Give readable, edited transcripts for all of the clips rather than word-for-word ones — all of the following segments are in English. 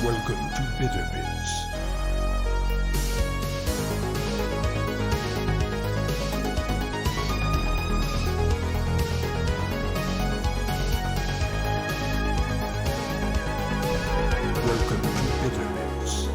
Welcome to Bitterpits. Welcome to Bitterpits.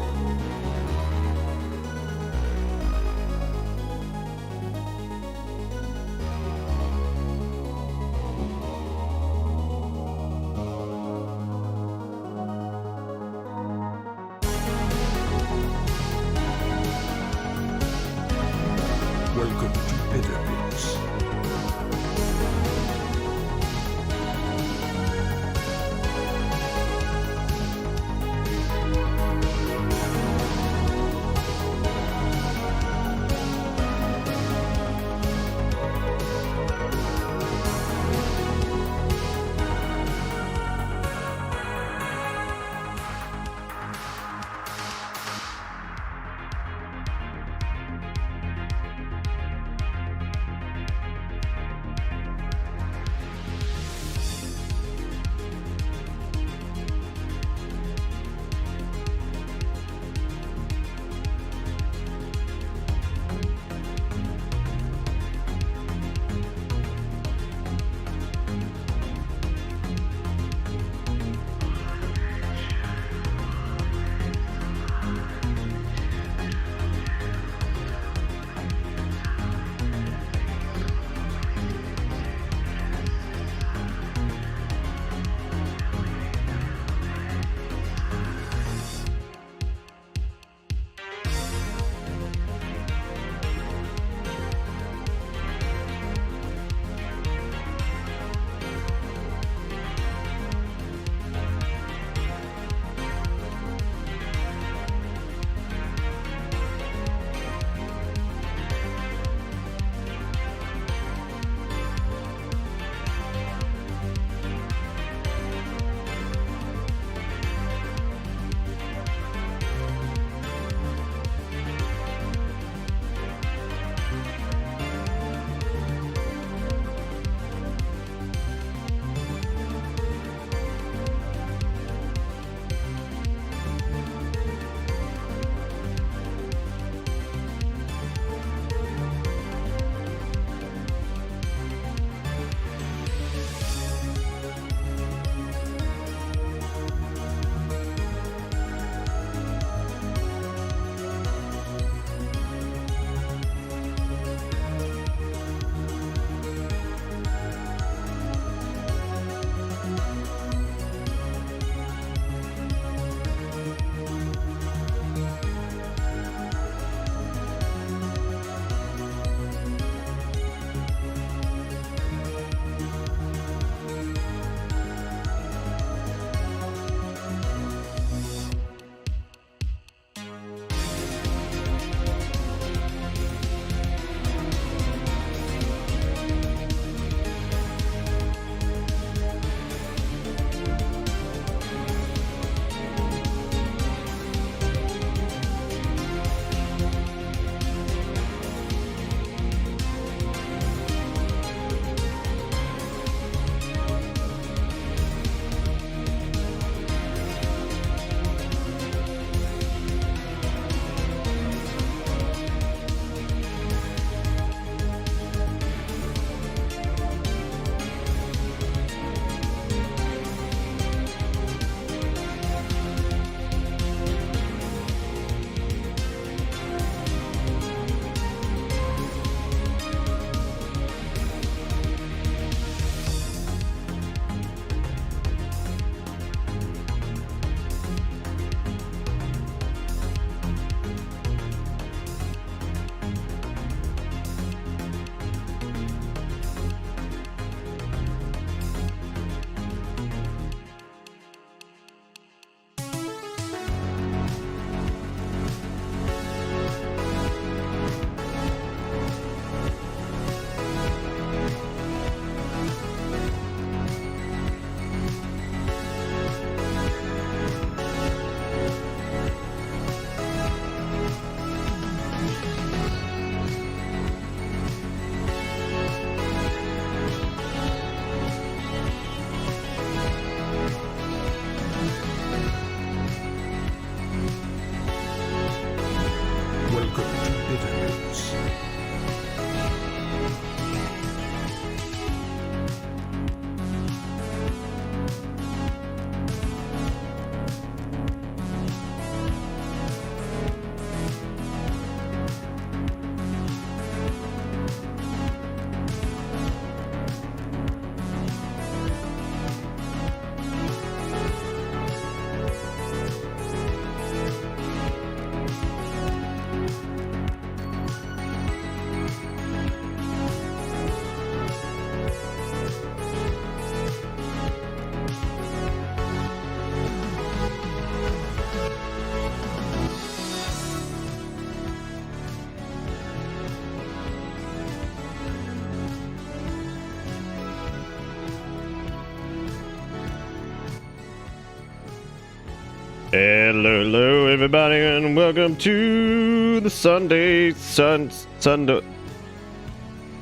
Hello, everybody, and welcome to the Sunday Sunday.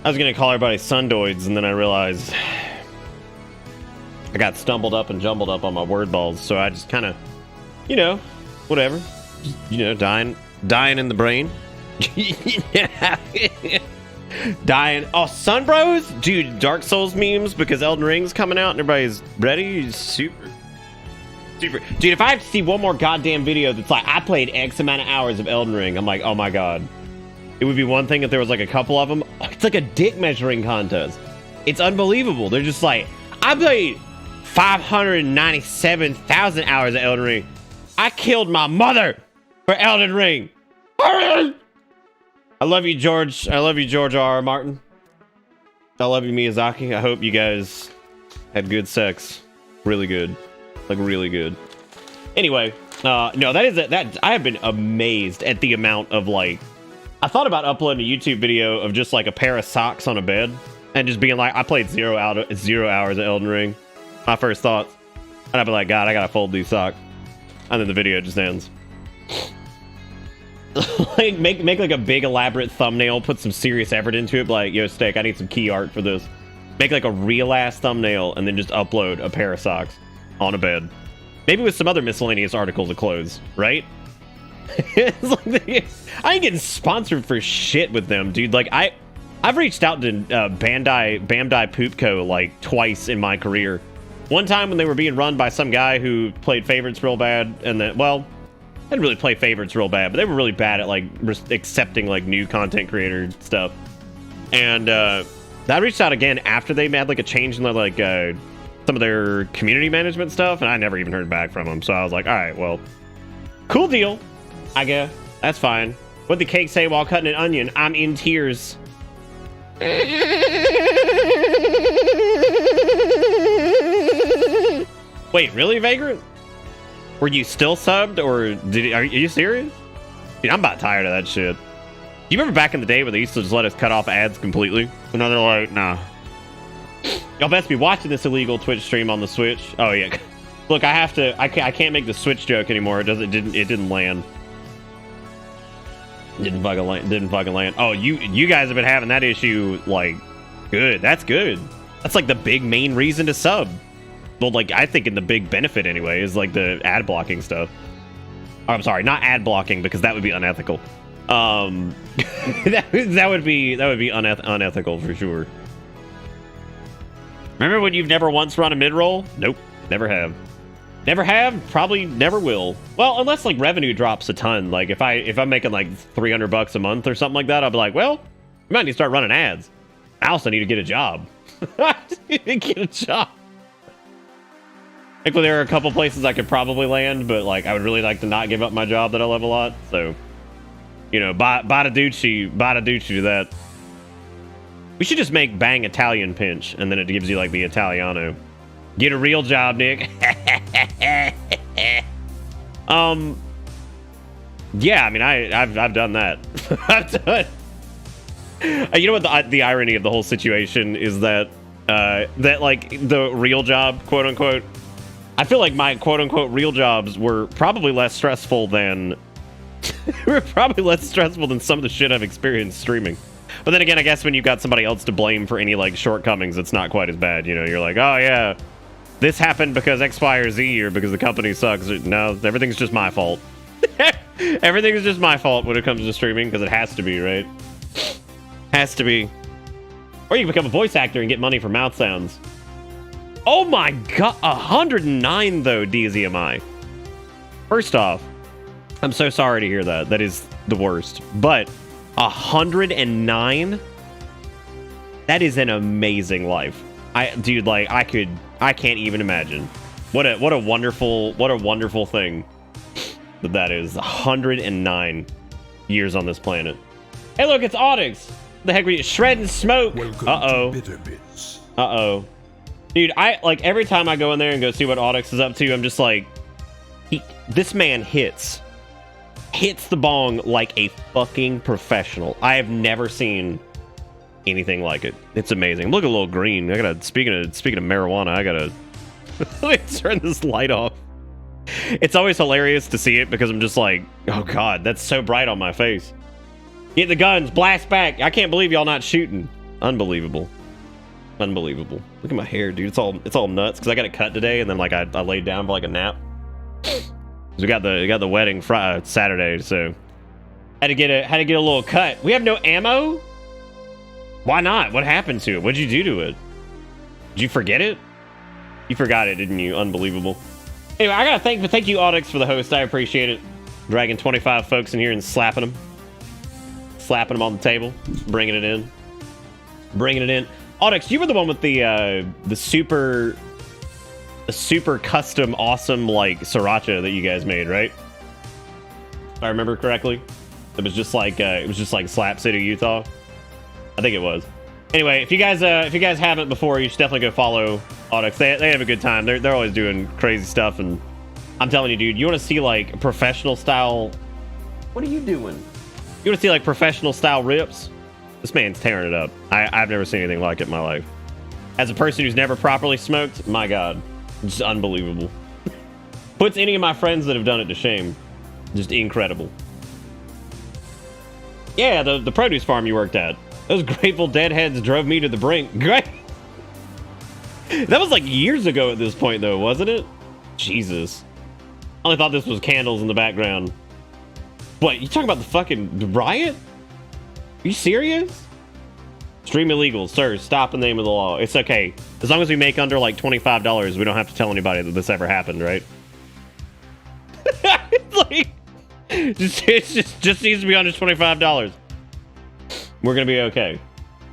I was gonna call everybody Sundoids, and then I realized I got stumbled up and jumbled up on my word balls, so I just kind of, whatever, dying in the brain. Dying. Oh, Sunbros, dude, Dark Souls memes because Elden Ring's coming out and everybody's ready. Super. Dude, if I have to see one more goddamn video that's like, I played X amount of hours of Elden Ring, I'm like, oh my god. It would be one thing if there was like a couple of them. It's like a dick measuring contest. It's unbelievable. They're just like, I played 597,000 hours of Elden Ring. I killed my mother for Elden Ring. I love you, George. I love you, George R. R. Martin. I love you, Miyazaki. I hope you guys had good sex. Really good. Like, really good. Anyway, no, that I have been amazed at the amount of, like, I thought about uploading a YouTube video of just, like, a pair of socks on a bed and just being like, I played 0 hours of Elden Ring. My first thoughts. And I'd be like, God, I gotta fold these socks. And then the video just ends. Like, make like a big elaborate thumbnail, put some serious effort into it, like, yo, Steak, I need some key art for this. Make like a real ass thumbnail and then just upload a pair of socks on a bed. Maybe with some other miscellaneous articles of clothes, right? It's like I ain't getting sponsored for shit with them, dude. Like, I've reached out to Bandai Poop Co. like twice in my career. One time when they were being run by some guy who played favorites real bad, and then, well, didn't really play favorites real bad, but they were really bad at like accepting like new content creator stuff. And I reached out again after they had like a change in their like some of their community management stuff, and I never even heard back from them. So I was like, all right, well, cool deal, I guess. That's fine. What'd the cake say while cutting an onion? I'm in tears. Wait, really, Vagrant? Were you still subbed, or are you serious? Dude, I'm about tired of that shit. Do you remember back in the day where they used to just let us cut off ads completely? And now they're like, nah. Y'all best be watching this illegal Twitch stream on the Switch. Oh yeah. Look, I can't make the Switch joke anymore. It didn't land. Didn't fucking land. Oh, you guys have been having that issue, like, good. That's good. That's like the big main reason to sub. Well, like, I think in the big benefit anyway is like the ad blocking stuff. Oh, I'm sorry, not ad blocking, because that would be unethical. that would be unethical for sure. Remember when you've never once run a mid-roll? Nope, never have. Never have, probably never will. Well, unless like revenue drops a ton. Like if I'm making like $300 a month or something like that, I'll be like, well, we might need to start running ads. I also need to get a job. I need to get a job. Like, well, there are a couple places I could probably land, but like I would really like to not give up my job that I love a lot. So, Badaducci to that. We should just make Bang Italian Pinch, and then it gives you like the Italiano. Get a real job, Nick. Yeah, I mean, I've done that. I've done. You know what the irony of the whole situation is that that like the real job, quote unquote. I feel like my quote unquote real jobs were probably less stressful than some of the shit I've experienced streaming. But then again, I guess when you've got somebody else to blame for any like shortcomings, it's not quite as bad. You're like, oh yeah, this happened because X, Y, or Z, or because the company sucks. No, everything's just my fault. Everything's just my fault when it comes to streaming, because it has to be, right? Has to be. Or you can become a voice actor and get money for mouth sounds. Oh my god, 109 though, DZMI. First off, I'm so sorry to hear that. That is the worst. But 109? That is an amazing life. I can't even imagine. What a wonderful thing that is. 109 years on this planet. Hey look, it's Audix. The heck were you? Shred and Smoke. Uh-oh. Uh-oh. Dude, every time I go in there and go see what Audix is up to, I'm just like, this man hits the bong like a fucking professional. I have never seen anything like it. It's amazing. Look a little green. Speaking of marijuana, I gotta let me turn this light off. It's always hilarious to see it because I'm just like, oh god, that's so bright on my face. Get the guns, blast back. I can't believe y'all not shooting. Unbelievable. Unbelievable. Look at my hair, dude. It's all nuts because I got it cut today and then like I laid down for like a nap. We got the wedding Friday, Saturday, so had to get a little cut. We have no ammo. Why not? What happened to it? What'd you do to it? Did you forget it? You forgot it, didn't you? Unbelievable. Anyway, I gotta thank you, Audix, for the host. I appreciate it. Dragging 25 folks in here and slapping them on the table, bringing it in. Audix, you were the one with the super custom, awesome like sriracha that you guys made, right? If I remember correctly, it was just like Slap City, Utah. I think it was. Anyway, if you guys haven't before, you should definitely go follow Audix. They have a good time. They're always doing crazy stuff, and I'm telling you, dude, you want to see like professional style. What are you doing? You want to see like professional style rips? This man's tearing it up. I've never seen anything like it in my life. As a person who's never properly smoked, my god, just unbelievable. Puts any of my friends that have done it to shame. Just incredible. Yeah, the produce farm you worked at. Those Grateful Dead heads drove me to the brink. Great. That was like years ago at this point, though, wasn't it? Jesus. I only thought this was candles in the background. What, you talking about the fucking riot? Are you serious? Stream illegal, sir. Stop in the name of the law. It's okay. As long as we make under like $25, we don't have to tell anybody that this ever happened, right? It's like, it just needs to be under $25. We're gonna be okay.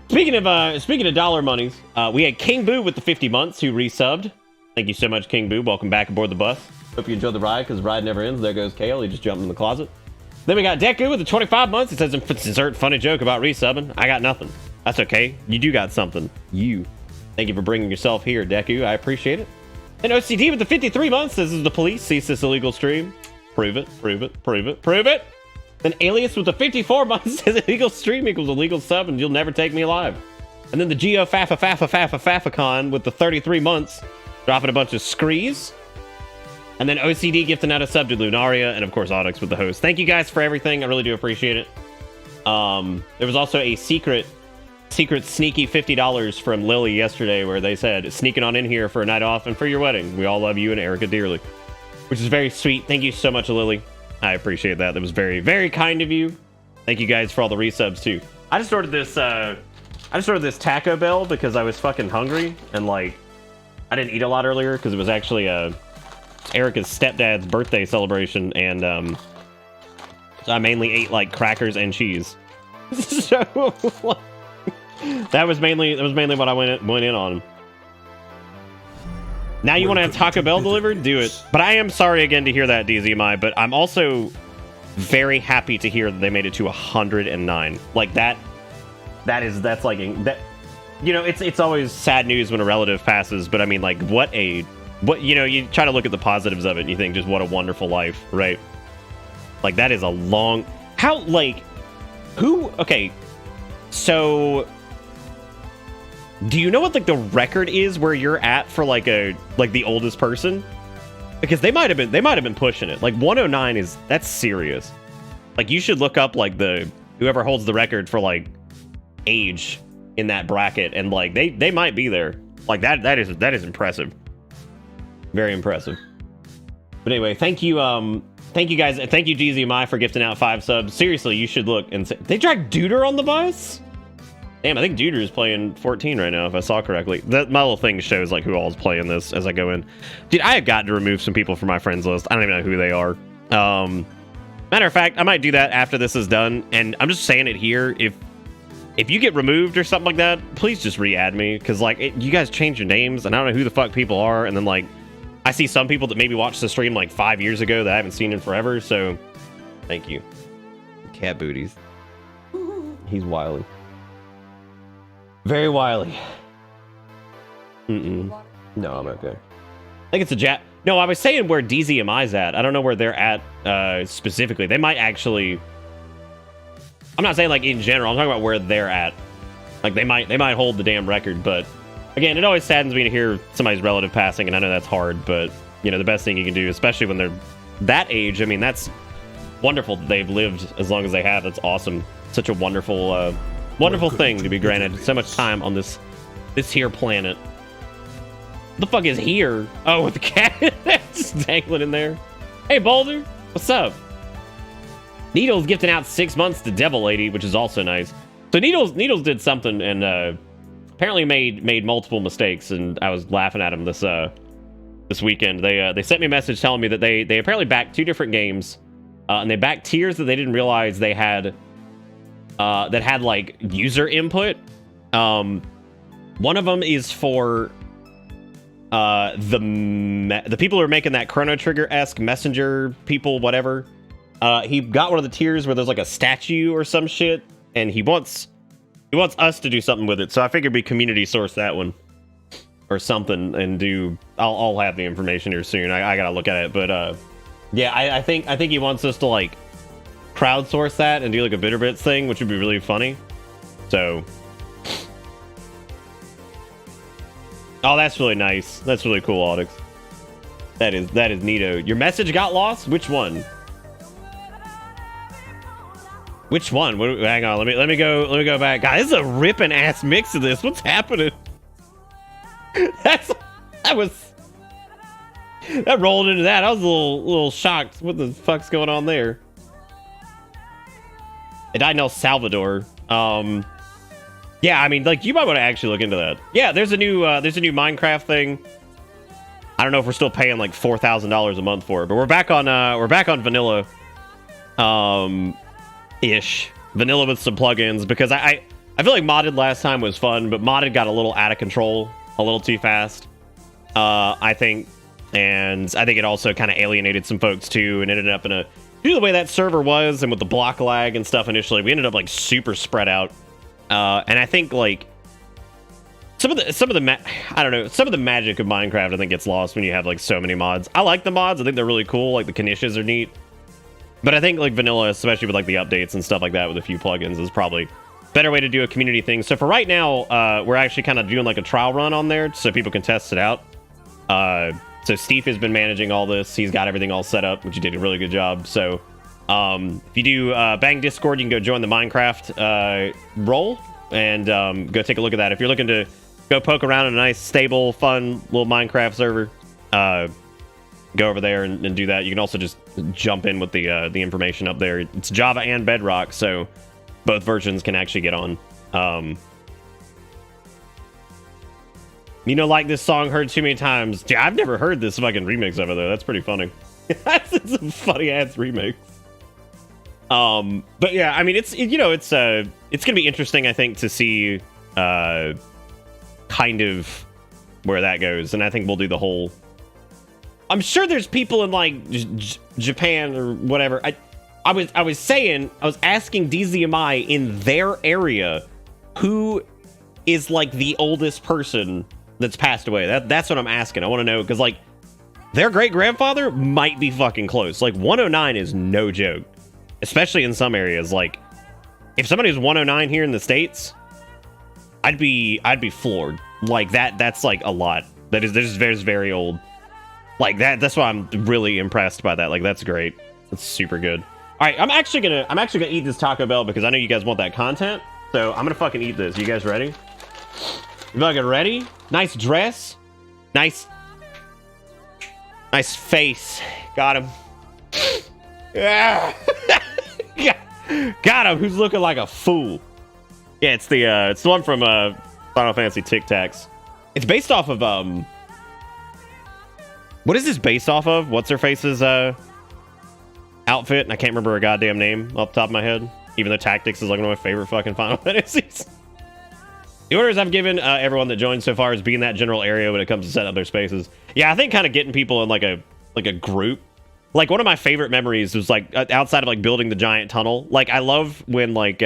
Speaking of dollar monies, we had King Boo with the 50 months who resubbed. Thank you so much, King Boo. Welcome back aboard the bus. Hope you enjoyed the ride because the ride never ends. There goes Kale. He just jumped in the closet. Then we got Deku with the 25 months. It says insert funny joke about resubbing. I got nothing. That's okay. You do got something. You. Thank you for bringing yourself here, Deku. I appreciate it. And OCD with the 53 months. This is the police. Cease this illegal stream. Prove it. Prove it. Prove it. Prove it. Then Alias with the 54 months says illegal stream equals illegal sub and you'll never take me alive. And then the Geo Fafacon with the 33 months dropping a bunch of screes. And then OCD gifting out a sub to Lunaria, and of course Audix with the host. Thank you guys for everything. I really do appreciate it. There was also a secret sneaky $50 from Lily yesterday where they said, sneaking on in here for a night off and for your wedding. We all love you and Erica dearly. Which is very sweet. Thank you so much, Lily. I appreciate that. That was very, very kind of you. Thank you guys for all the resubs too. I just ordered this Taco Bell because I was fucking hungry and like I didn't eat a lot earlier because it was actually Erica's stepdad's birthday celebration, and so I mainly ate like crackers and cheese. So that was mainly what I went in on. Now you want to have Taco Bell delivered? Do it. But I am sorry again to hear that, DZMI, but I'm also very happy to hear that they made it to 109. Like that's like that. You know, it's always sad news when a relative passes, but I mean, like, what you know, you try to look at the positives of it and you think just what a wonderful life, right? Like that is a long, how, like, who, okay, so do you know what like the record is where you're at for like the oldest person? Because they might have been pushing it. Like 109 that's serious. Like you should look up like whoever holds the record for like age in that bracket, and like they might be there. Like that is impressive. Very impressive. But anyway, thank you guys, and thank you GZMI for gifting out 5 subs. Seriously, you should look and say, they dragged Duder on the bus? Damn, I think Duder is playing 14 right now, if I saw correctly. My little thing shows like who all's playing this as I go in. Dude, I have got to remove some people from my friends list. I don't even know who they are. Matter of fact, I might do that after this is done. And I'm just saying it here. If you get removed or something like that, please just re-add me. Because like you guys change your names and I don't know who the fuck people are. And then like I see some people that maybe watched the stream like 5 years ago that I haven't seen in forever. So thank you. Cat booties. He's wily. Very wily. No, I'm okay. I think it's a Jap. No, I was saying where DZMI's at. I don't know where they're at specifically. They might actually. I'm not saying like in general. I'm talking about where they're at. Like they might hold the damn record. But again, it always saddens me to hear somebody's relative passing, and I know that's hard. But you know, the best thing you can do, especially when they're that age. I mean, that's wonderful that they've lived as long as they have. That's awesome. Such a wonderful, wonderful thing to be granted so much time on this here planet. What the fuck is here? Oh, with the cat just dangling in there. Hey, Boulder, what's up? Needles gifting out 6 months to Devil Lady, which is also nice. So Needles did something and apparently made multiple mistakes, and I was laughing at him this weekend. They sent me a message telling me that they apparently backed 2 different games, and they backed tiers that they didn't realize they had that had like user input. One of them is for the people who are making that Chrono Trigger-esque messenger people, whatever. He got one of the tiers where there's like a statue or some shit, and he wants us to do something with it. So I figured we community source that one or something and do. I'll have the information here soon. I gotta look at it, but yeah, I think he wants us to like crowdsource that and do like a Bitterbits thing, which would be really funny. So. Oh, that's really nice. That's really cool, Audix. That is neato. Your message got lost? Which one? Which one? Hang on. Let me go back. God, this is a ripping ass mix of this. What's happening? That rolled into that. I was a little shocked. What the fuck's going on there? It died in El Salvador. Yeah, I mean, like, you might want to actually look into that. Yeah, there's a new Minecraft thing. I don't know if we're still paying like $4,000 a month for it, but we're back on vanilla, ish vanilla with some plugins, because I feel like modded last time was fun, but modded got a little out of control, a little too fast, I think, and I think it also kind of alienated some folks too, and ended up in a due to the way that server was and with the block lag and stuff initially, we ended up like super spread out. And I think like some of the magic of Minecraft I think gets lost when you have like so many mods. I like the mods. I think they're really cool. Like the Knishes are neat. But I think like vanilla, especially with like the updates and stuff like that with a few plugins, is probably a better way to do a community thing. So for right now, we're actually kind of doing like a trial run on there so people can test it out. So Steve has been managing all this. He's got everything all set up, which he did a really good job. So if you do bang Discord, you can go join the Minecraft role and go take a look at that. If you're looking to go poke around in a nice, stable, fun little Minecraft server, go over there and do that. You can also just jump in with the information up there. It's Java and Bedrock, so both versions can actually get on. You know, like this song heard too many times. Dude, I've never heard this fucking remix of it though. That's pretty funny. That's a funny ass remix. But yeah, I mean, it's gonna be interesting, I think, to see kind of where that goes, and I think we'll do the whole. I'm sure there's people in like Japan or whatever. I was asking DZMI in their area who is like the oldest person that's passed away. That's what I'm asking. I want to know, because like their great grandfather might be fucking close. Like 109 is no joke. Especially in some areas. Like, if somebody's 109 here in the States, I'd be floored. Like that's like a lot. That is very old. Like that's why I'm really impressed by that. Like that's great. That's super good. All right, I'm actually gonna eat this Taco Bell because I know you guys want that content. So I'm gonna fucking eat this. You guys ready? You fucking ready? Nice dress. Nice face. Got him. Yeah. Got him. Who's looking like a fool? Yeah, it's the one from Final Fantasy Tic Tacs. It's based off of what is this based off of? What's her face's outfit? And I can't remember her goddamn name off the top of my head. Even though Tactics is like one of my favorite fucking Final Fantasies. The orders I've given everyone that joined so far is be in that general area when it comes to setting up their spaces. Yeah, I think kind of getting people in like a group. Like, one of my favorite memories was, like, outside of, like, building the giant tunnel. Like, I love when, like,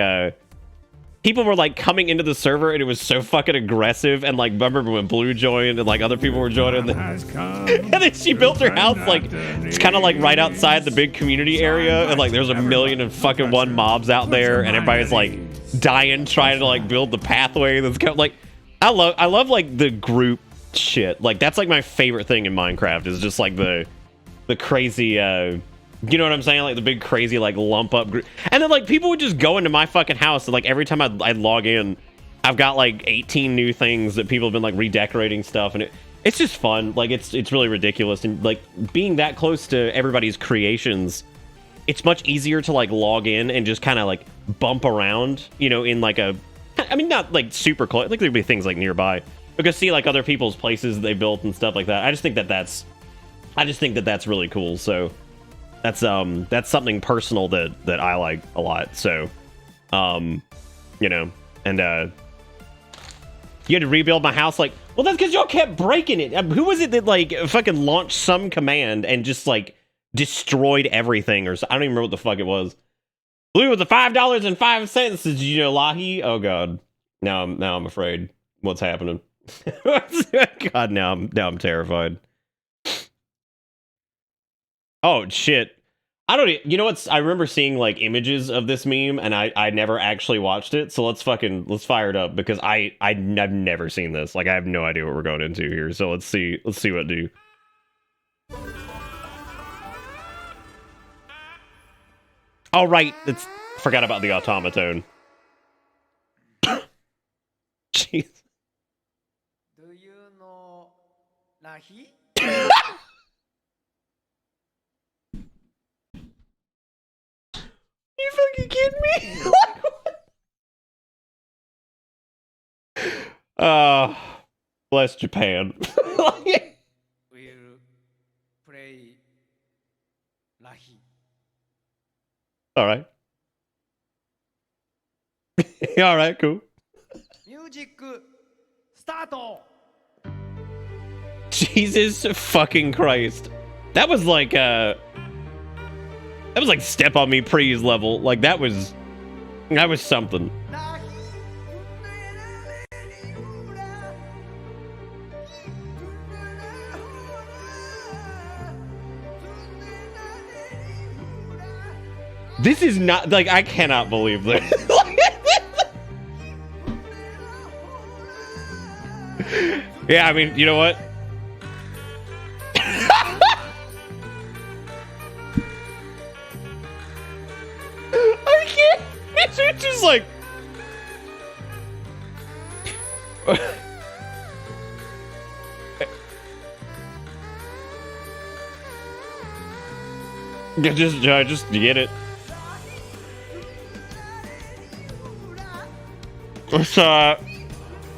people were, like, coming into the server, and it was so fucking aggressive. And, like, I remember when Blue joined, and, like, other people were joining. And then she built her house, like, it's kind of, like, right outside the big community area. And, like, there's a million and fucking one mobs out there. And everybody's, like, dying, trying to, like, build the pathway. That's kind of, like, I love, like, the group shit. Like, that's like my favorite thing in Minecraft is just like the crazy, you know what I'm saying? Like the big crazy like lump up group. And then like people would just go into my fucking house and like every time I'd log in, I've got like 18 new things that people have been like redecorating stuff, and it's just fun. Like it's really ridiculous, and like being that close to everybody's creations, it's much easier to like log in and just kind of like bump around, you know, in like a, I mean, not like super close. Like there'd be things like nearby. Because see like other people's places they built and stuff like that. I just think that that's really cool. So that's something personal that I like a lot. So, you know, and you had to rebuild my house. Like, well, that's because y'all kept breaking it. Who was it that like fucking launched some command and just like destroyed everything? Or I don't even remember what the fuck it was. Blue with the $5.05. Did you know Lahi? Oh god, now I'm afraid. What's happening? God, now I'm terrified. Oh shit. You know what's, I remember seeing like images of this meme and I never actually watched it, so let's fire it up because I've never seen this. Like I have no idea what we're going into here. So let's see what it do. Oh right, forgot about the automaton. Jeez. Do you know Lahi? You fucking kidding me? Bless Japan. Will play Lahi. Alright. Alright, cool. Music start. Jesus fucking Christ. That was like Step on Me Pre's level. Like that was something. This is not like, I cannot believe this. Yeah, I mean, you know what? I can't. It's just like. Just get it. So,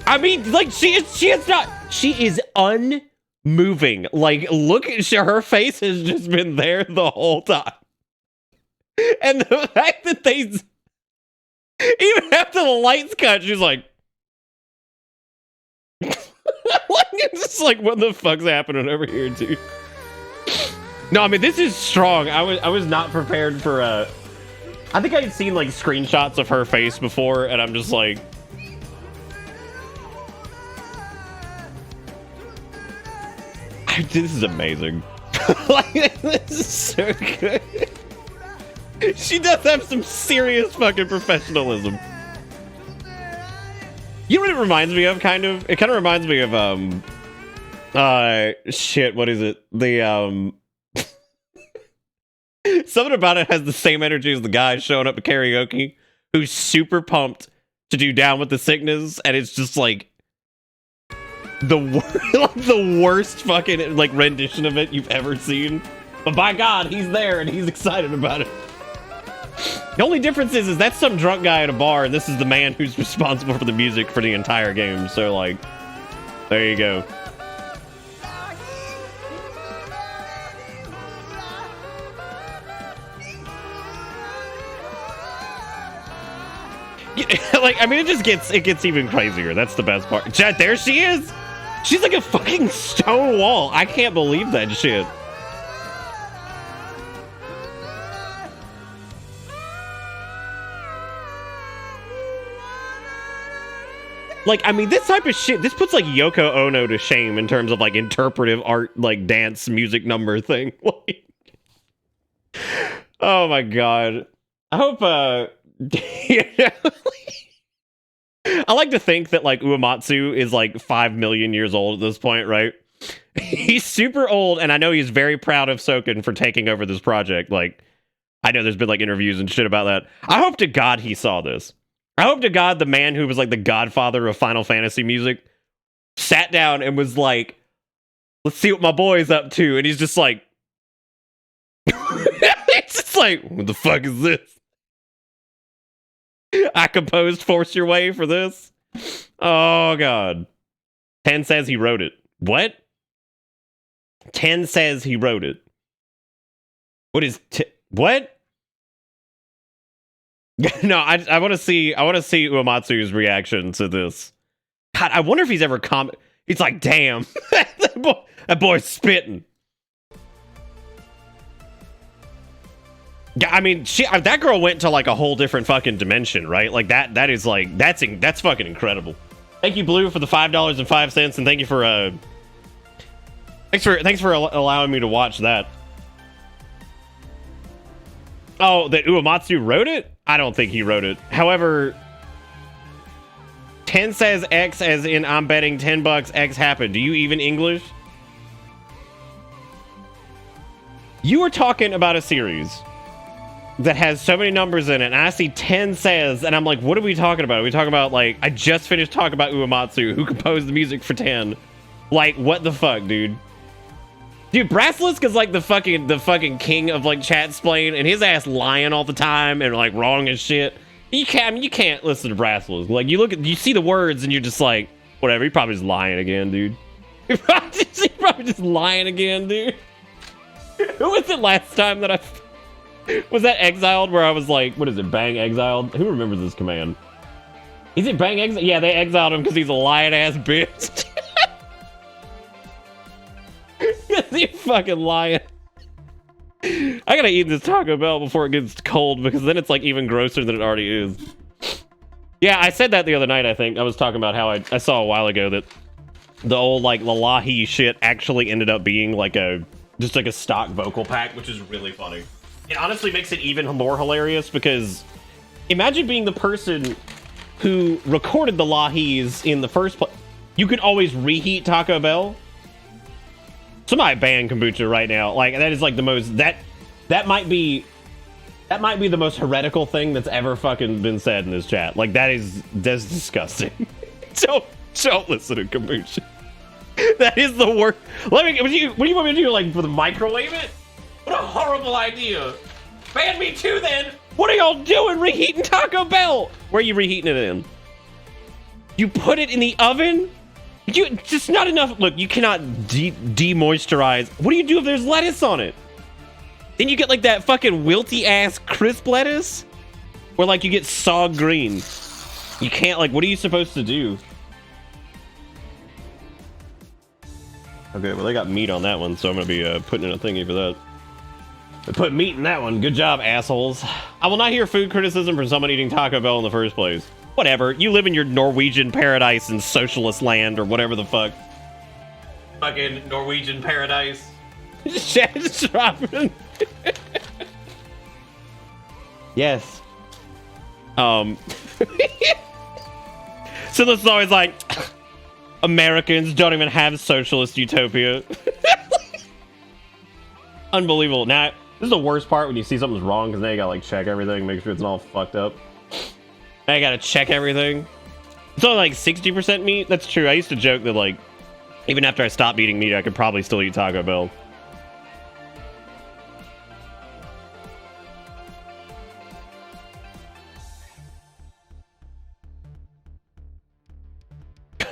I mean, like she is unmoving. Like, look at her face has just been there the whole time. And the fact that they, even after the lights cut, she's like, it's just like, what the fuck's happening over here, dude? No, I mean, this is strong. I was not prepared for, I think I had seen, like, screenshots of her face before, and I'm just like, this is amazing. Like, this is so good. She does have some serious fucking professionalism. You know what it reminds me of, kind of? It kind of reminds me of, shit, what is it? The, something about it has the same energy as the guy showing up at karaoke who's super pumped to do Down with the Sickness, and it's just like the worst fucking like rendition of it you've ever seen. But by God, he's there and he's excited about it. The only difference is that's some drunk guy at a bar, and this is the man who's responsible for the music for the entire game. So like, there you go. Like, I mean, it gets even crazier. That's the best part. Chat, there she is. She's like a fucking stone wall. I can't believe that shit. Like, I mean, this type of shit, this puts like Yoko Ono to shame in terms of like interpretive art, like dance music number thing. Like, oh my God. I hope, I like to think that like Uematsu is like 5 million years old at this point, right? He's super old, and I know he's very proud of Soken for taking over this project. Like, I know there's been like interviews and shit about that. I hope to God he saw this. I hope to God the man who was like the godfather of Final Fantasy music sat down and was like, let's see what my boy's up to. And he's just like, it's just like, what the fuck is this? I composed Force Your Way for this? Oh, God. 10 says he wrote it. What? 10 says he wrote it. What is... what? No, I want to see Uematsu's reaction to this. God, I wonder if he's ever he's like, damn. that boy's spitting. I mean, that girl went to like a whole different fucking dimension, right? Like that is like that's fucking incredible. Thank you, Blue, for the $5.05, and thank you for thanks for allowing me to watch that. Oh, that Uematsu wrote it? I don't think he wrote it. However, 10 says X as in I'm betting $10 X happened. Do you even English? You were talking about a series that has so many numbers in it, and I see 10 says, and I'm like, what are we talking about? Are we talking about, like, I just finished talking about Uematsu, who composed the music for 10. Like, what the fuck, dude? Dude, Brasilisk is like the fucking king of like chat splain, and his ass lying all the time and like wrong as shit. You can't listen to Brasilisk. Like you see the words and you're just like, whatever. He probably just lying again, dude. He probably just lying again, dude. Who was it last time that was that Exiled where I was like, what is it, Bang Exiled? Who remembers this command? Is it Bang Exiled? Yeah, they exiled him because he's a lying ass bitch. You fucking lying. I gotta eat this Taco Bell before it gets cold, because then it's like even grosser than it already is. Yeah, I said that the other night, I think. I was talking about how I saw a while ago that the old like Lalahi shit actually ended up being like just like a stock vocal pack, which is really funny. It honestly makes it even more hilarious, because imagine being the person who recorded the Lahis in the first place. You could always reheat Taco Bell. Somebody ban kombucha right now. Like, that is like the most that might be the most heretical thing that's ever fucking been said in this chat. Like, that's disgusting. don't listen to kombucha. That is the worst. What do you want me to do? Like, for the microwave it? What a horrible idea. Ban me too, then. What are y'all doing reheating Taco Bell? Where are you reheating it in? You put it in the oven? Just not enough. Look, you cannot de-moisturize. What do you do if there's lettuce on it? Then you get like that fucking wilty ass crisp lettuce, or like you get sog green. You can't, like, what are you supposed to do? Okay, well, they got meat on that one, so I'm gonna be putting in a thingy for that. They put meat in that one. Good job, assholes. I will not hear food criticism from someone eating Taco Bell in the first place. Whatever. You live in your Norwegian paradise in socialist land or whatever the fuck. Fucking Norwegian paradise. Just dropping. Yes. So this is always like, Americans don't even have socialist utopia. Unbelievable. Now, this is the worst part when you see something's wrong, because now you gotta like check everything, make sure it's not all fucked up. I gotta check everything. It's only like 60% meat. That's true. I used to joke that like, even after I stopped eating meat, I could probably still eat Taco Bell.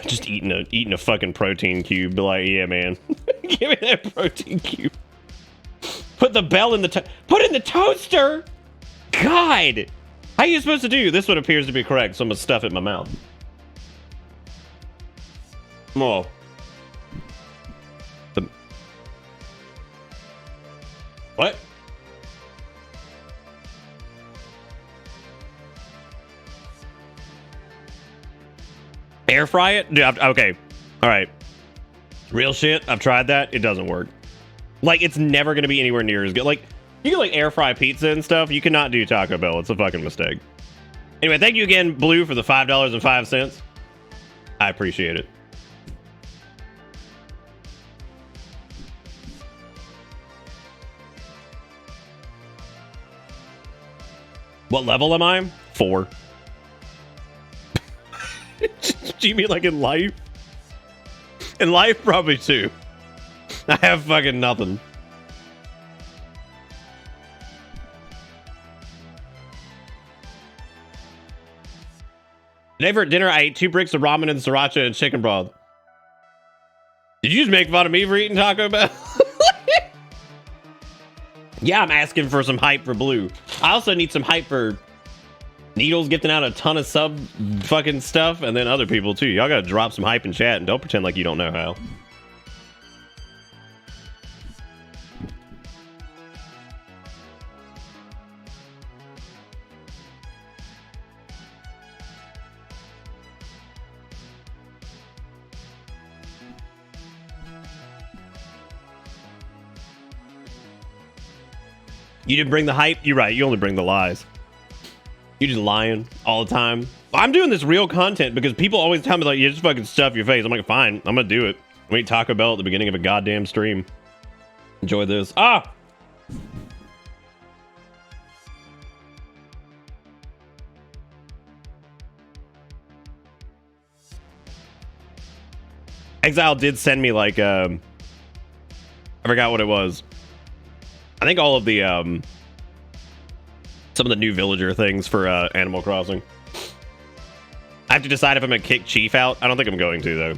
Just eating a fucking protein cube. Be like, yeah, man, give me that protein cube. Put the bell in the put it in the toaster. God. How are you supposed to do? This one appears to be correct, so I'm gonna stuff it in my mouth. Oh. What? Air fry it? Dude, okay. Alright. Real shit, I've tried that. It doesn't work. Like, it's never gonna be anywhere near as good. Like, you can like air fry pizza and stuff. You cannot do Taco Bell. It's a fucking mistake. Anyway, thank you again, Blue, for the $5.05. I appreciate it. What level am I? 4. Do you mean like in life? In life, probably 2. I have fucking nothing. Today for dinner, I ate 2 bricks of ramen and sriracha and chicken broth. Did you just make fun of me for eating Taco Bell? Yeah, I'm asking for some hype for Blue. I also need some hype for Needles gifting out a ton of sub fucking stuff, and then other people too. Y'all gotta drop some hype in chat and don't pretend like you don't know how. You didn't bring the hype? You're right. You only bring the lies. You just lying all the time. I'm doing this real content because people always tell me, like, you just fucking stuff your face. I'm like, fine. I'm going to do it. I'm going to eat Taco Bell at the beginning of a goddamn stream. Enjoy this. Ah! Exile did send me, like, I forgot what it was. I think all of the, some of the new villager things for, Animal Crossing. I have to decide if I'm gonna kick Chief out. I don't think I'm going to, though.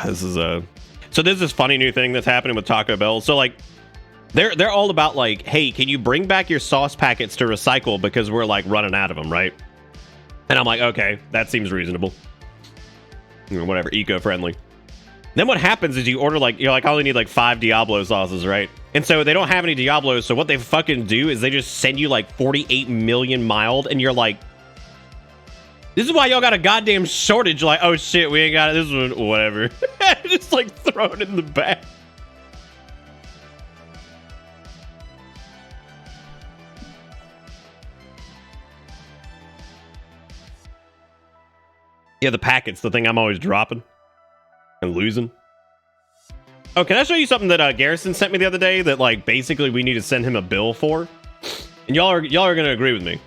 This is, so there's this funny new thing that's happening with Taco Bell. So, like, they're all about, like, hey, can you bring back your sauce packets to recycle because we're, like, running out of them, right? And I'm like, okay, that seems reasonable. You know, whatever, eco-friendly. Then what happens is you order, like, you're like, I only need, like, 5 Diablo sauces, right? And so they don't have any Diablos, so what they fucking do is they just send you, like, 48 million mild, and you're like, this is why y'all got a goddamn shortage. Like, oh shit, we ain't got it. This one, whatever. Just, like, throw it in the bag. Yeah, the packets, the thing I'm always dropping and losing. Oh, can I show you something that Garrison sent me the other day that, like, basically we need to send him a bill for? And y'all are gonna agree with me.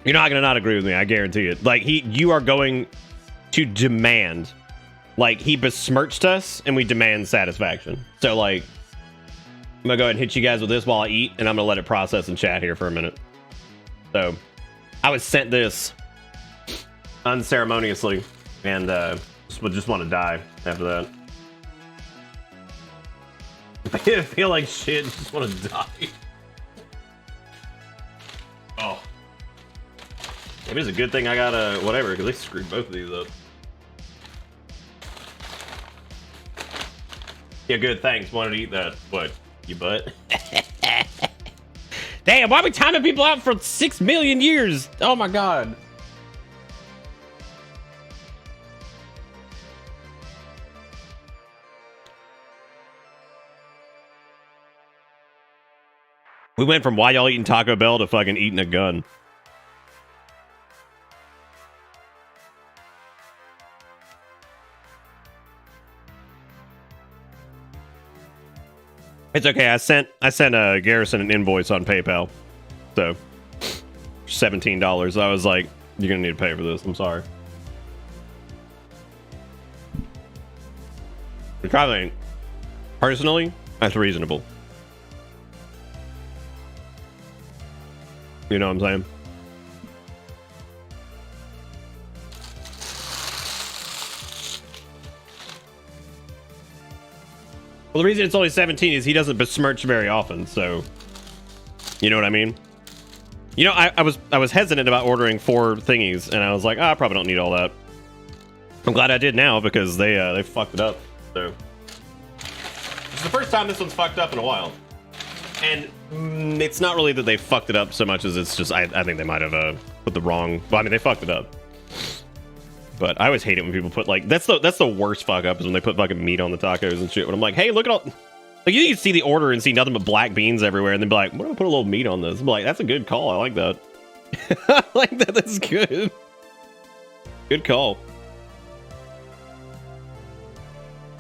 You're not gonna not agree with me, I guarantee it. Like, you are going to demand, like, he besmirched us and we demand satisfaction. So, like, I'm gonna go ahead and hit you guys with this while I eat, and I'm gonna let it process in chat here for a minute. So, I was sent this unceremoniously, and would just want to die after that. I feel like shit, just want to die. Oh. Maybe it's a good thing I got whatever, because they screwed both of these up. Yeah, good, thanks. Wanted to eat that. What? You butt? Damn, why are we timing people out for 6 million years? Oh my god. We went from why y'all eating Taco Bell to fucking eating a gun. It's okay. I sent Garrison an invoice on PayPal, so $17. I was like, you're gonna need to pay for this. I'm sorry. It probably ain't. Personally, that's reasonable. You know what I'm saying? Well, the reason it's only 17 is he doesn't besmirch very often, so you know what I mean? You know, I was hesitant about ordering 4 thingies, and I was like, I probably don't need all that. I'm glad I did now because they fucked it up. So it's the first time this one's fucked up in a while. And it's not really that they fucked it up so much as it's just I think they might have put the wrong. Well, I mean, they fucked it up. But I always hate it when people put like that's the worst fuck up is when they put fucking meat on the tacos and shit. When I'm like, hey, look at all like you can see the order and see nothing but black beans everywhere, and then be like, what do I put a little meat on this? I'm like, that's a good call. I like that. I like that. That's good. Good call.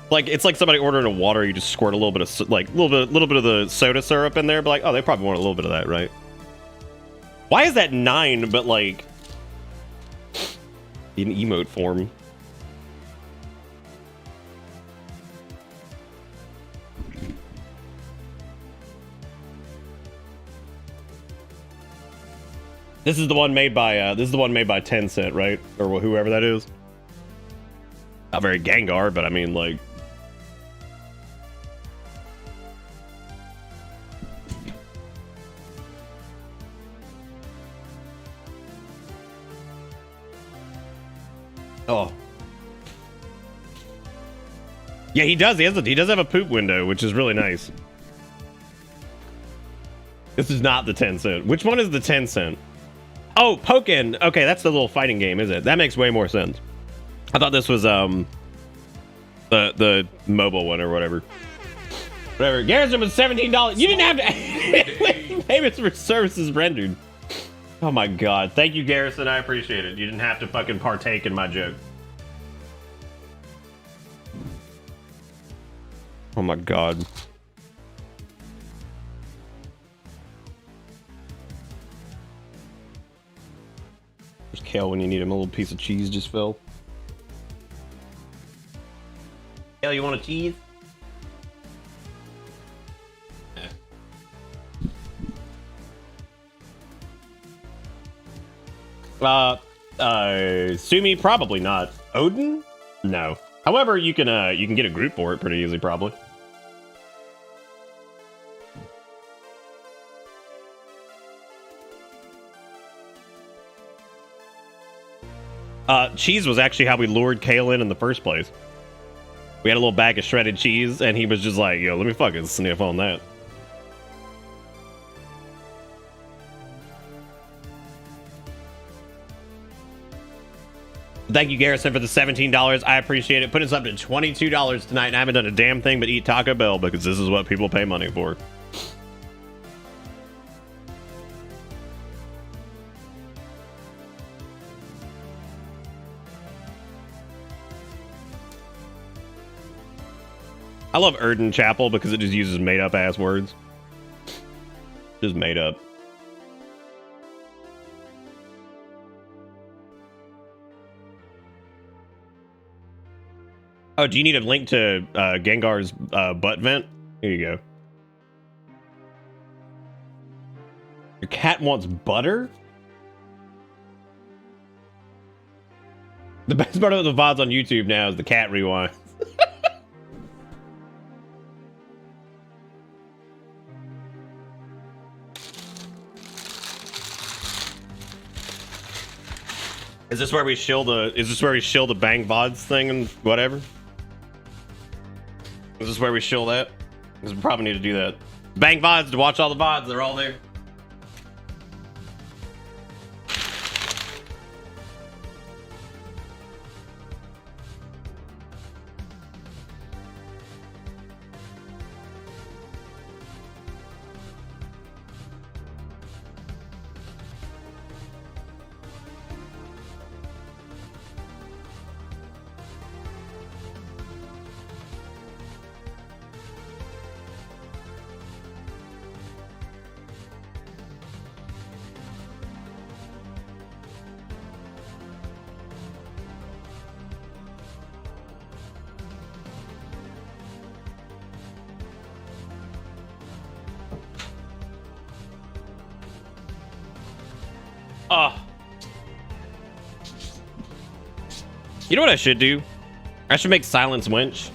Like it's like somebody ordering a water. You just squirt a little bit of like little bit of the soda syrup in there. But like, oh, they probably want a little bit of that, right? Why is that 9? But like in emote form. This is the one made by Tencent, right? Or whoever that is. Not very Gengar, but I mean like oh. Yeah, he does. He does have a poop window, which is really nice. This is not the Tencent. Which one is the Tencent? Oh, Pokken. Okay, that's the little fighting game, is it? That makes way more sense. I thought this was the mobile one or whatever. Whatever. Garrison was $17. You didn't have to payments for services rendered. Oh my god. Thank you, Garrison. I appreciate it. You didn't have to fucking partake in my joke. Oh my god. There's Kale when you need him. A little piece of cheese just fell. Kale, you want a cheese? Sumi, probably not. Odin? No. However, you can get a group for it pretty easily, probably. Cheese was actually how we lured Kale in the first place. We had a little bag of shredded cheese, and he was just like, yo, let me fucking sniff on that. Thank you, Garrison, for the $17. I appreciate it. Putting us up to $22 tonight, and I haven't done a damn thing but eat Taco Bell because this is what people pay money for. I love Erden Chapel because it just uses made-up ass words. Just made up. Oh, do you need a link to Gengar's butt vent? Here you go. Your cat wants butter? The best part of the VODs on YouTube now is the cat rewind. Is this where we shill the bang VODs thing and whatever? Is this where we shill that? Because we probably need to do that. Bang VODs to watch all the VODs, they're all there. You know what I should do? I should make Silence Winch.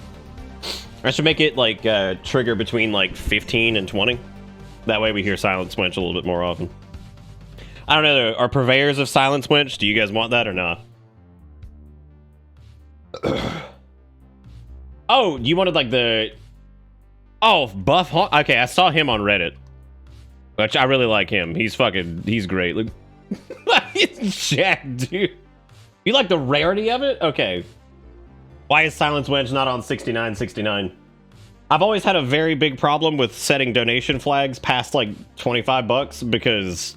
I should make it like trigger between like 15 and 20. That way we hear Silence Winch a little bit more often. I don't know, are purveyors of Silence Winch? Do you guys want that or not? Oh, you wanted like the... Oh, Buff Hawk? Okay, I saw him on Reddit. Which I really like him. He's great. Look, he's jacked, dude. You like the rarity of it? Okay. Why is Silence Wedge not on 69.69? I've always had a very big problem with setting donation flags past like 25 bucks because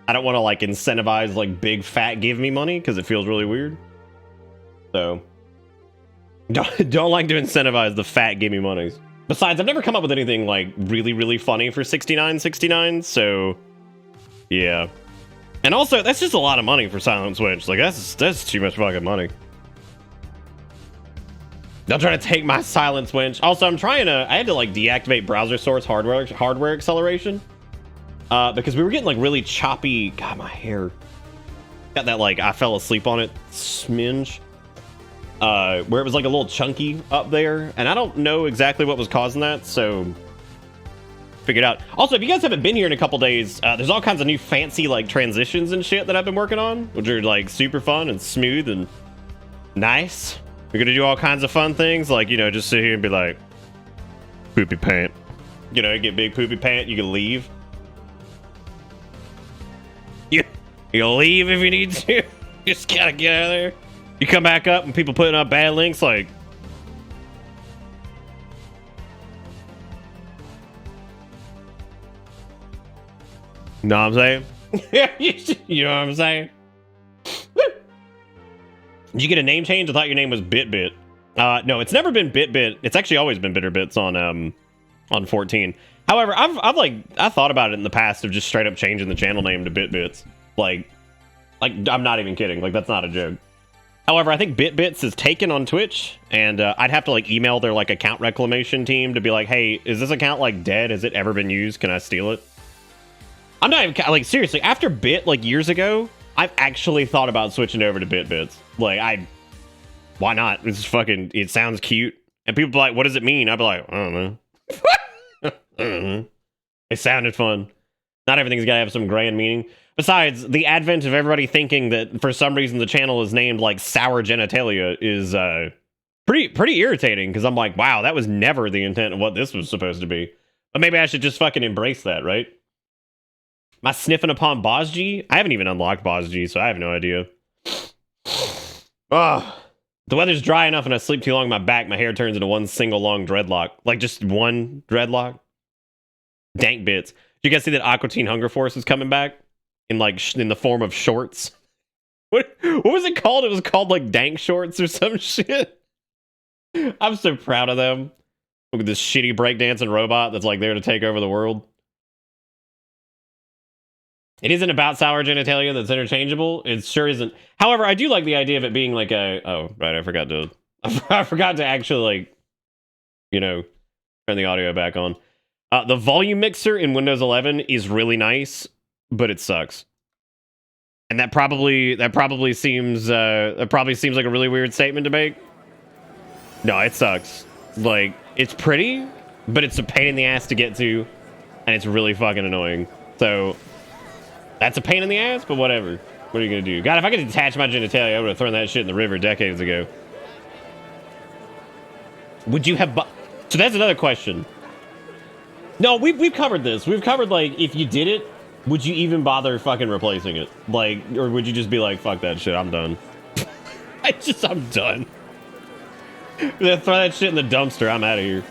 I don't want to like incentivize like big fat give me money because it feels really weird. So don't like to incentivize the fat give me monies. Besides, I've never come up with anything like really funny for 69.69, so yeah. And also, that's just a lot of money for Silent Switch. Like that's too much fucking money. Don't try to take my Silence Winch. Also, I had to like deactivate browser source hardware acceleration. Because we were getting like really choppy. God, my hair. Got that like I fell asleep on it smidge. Where it was like a little chunky up there. And I don't know exactly what was causing that, so figure it out. Also, if you guys haven't been here in a couple days, there's all kinds of new fancy like transitions and shit that I've been working on, which are like super fun and smooth and nice. We're gonna do all kinds of fun things, like, you know, just sit here and be like, poopy pant. You know, you get big poopy pant, you can leave. You'll leave if you need to. You just gotta get out of there. You come back up and people putting up bad links like, know what I'm saying? You know what I'm saying? Did you get a name change? I thought your name was BitBit. No, it's never been BitBit. It's actually always been BitterBits on 14. However, I've thought about it in the past of just straight up changing the channel name to BitBits. Like I'm not even kidding. Like, that's not a joke. However, I think BitBits is taken on Twitch, and I'd have to like email their like account reclamation team to be like, hey, is this account like dead? Has it ever been used? Can I steal it? I'm not even like, seriously, after Bit like years ago, I've actually thought about switching over to BitBits. Like, why not? It's fucking, it sounds cute. And people be like, what does it mean? I'd be like, I don't know. I don't know. It sounded fun. Not everything's gotta have some grand meaning. Besides, the advent of everybody thinking that for some reason the channel is named like Sour Genitalia is pretty irritating, because I'm like, wow, that was never the intent of what this was supposed to be. But maybe I should just fucking embrace that, right? Am I sniffing upon Bozg? I haven't even unlocked Bozg, so I have no idea. Ugh. The weather's dry enough and I sleep too long on my back, my hair turns into one single long dreadlock. Like, just one dreadlock. Dank bits. Did you guys see that Aqua Teen Hunger Force is coming back? In like, in the form of shorts? What was it called? It was called like Dank Shorts or some shit. I'm so proud of them. Look at this shitty breakdancing robot that's like there to take over the world. It isn't about Sour Genitalia that's interchangeable. It sure isn't. However, I do like the idea of it being like a... Oh, right, I forgot to actually, like, you know, turn the audio back on. The volume mixer in Windows 11 is really nice, but it sucks. And that probably seems like a really weird statement to make. No, it sucks. Like, it's pretty, but it's a pain in the ass to get to, and it's really fucking annoying. So... that's a pain in the ass, but whatever. What are you gonna do? God, if I could detach my genitalia, I would have thrown that shit in the river decades ago. Would you have... So that's another question. No, we've covered this. We've covered, like, if you did it, would you even bother fucking replacing it? Like, or would you just be like, fuck that shit, I'm done. I'm done. Throw that shit in the dumpster, I'm out of here.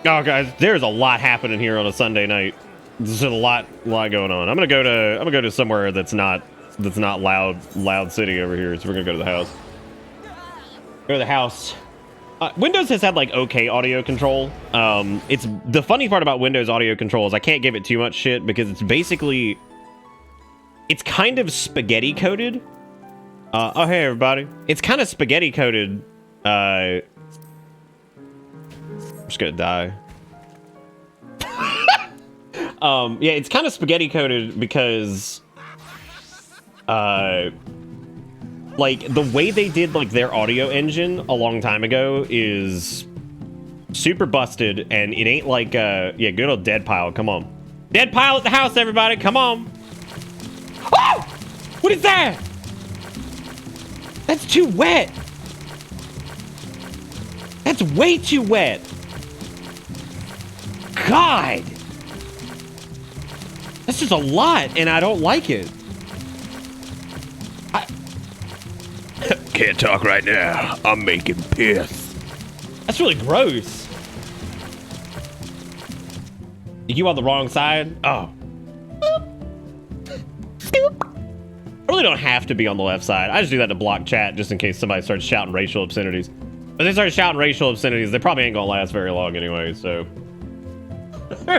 Oh, guys, there's a lot happening here on a Sunday night. There's a lot going on. I'm gonna go to somewhere that's not loud city over here. So we're gonna go to the house. Go to the house. Windows has had like okay audio control. It's the funny part about Windows audio control is I can't give it too much shit because it's kind of spaghetti coated. Oh hey everybody, it's kind of spaghetti coated. I'm just gonna die. Yeah, it's kind of spaghetti coated because, like, the way they did, like, their audio engine a long time ago is super busted, and it ain't like, yeah, good old Dead Pile, come on. Dead Pile at the house, everybody, come on. Oh! What is that? That's too wet. That's way too wet. God. That's just a lot, and I don't like it. Can't talk right now. I'm making piss. That's really gross. You on the wrong side? Oh. I really don't have to be on the left side. I just do that to block chat just in case somebody starts shouting racial obscenities. If they start shouting racial obscenities, they probably ain't gonna last very long anyway, so.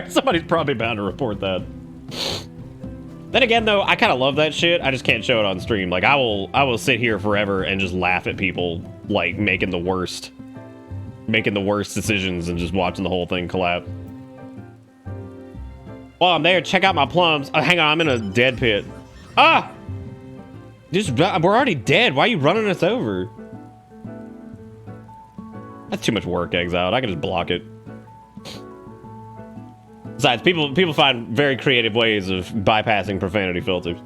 Somebody's probably bound to report that. Then again, though, I kind of love that shit. I just can't show it on stream. Like, I will sit here forever and just laugh at people, like, making the worst decisions and just watching the whole thing collapse. While I'm there, check out my plums. Oh, hang on, I'm in a dead pit. Ah! We're already dead. Why are you running us over? That's too much work, Exiled. I can just block it. Besides, people find very creative ways of bypassing profanity filters.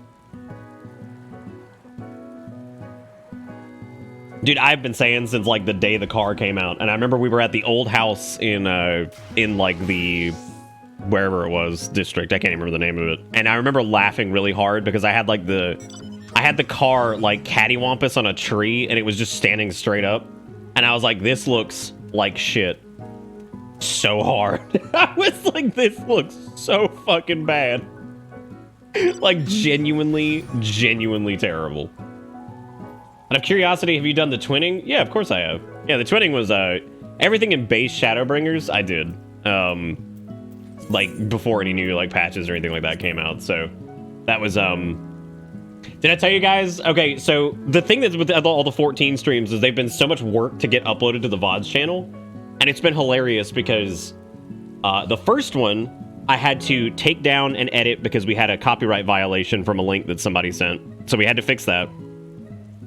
Dude, I've been saying since like the day the car came out, and I remember we were at the old house in like the wherever it was district. I can't even remember the name of it. And I remember laughing really hard because I had the car like cattywampus on a tree, and it was just standing straight up. And I was like, this looks like shit. So hard. I was like, this looks so fucking bad. Like genuinely terrible. Out of curiosity, have you done the twinning? Yeah, of course I have. Yeah, the twinning was everything in base Shadowbringers I did. Like before any new like patches or anything like that came out. So that was did I tell you guys? Okay, so the thing that's with all the 14 streams is they've been so much work to get uploaded to the VoDs channel. And it's been hilarious because the first one I had to take down and edit because we had a copyright violation from a link that somebody sent. So we had to fix that.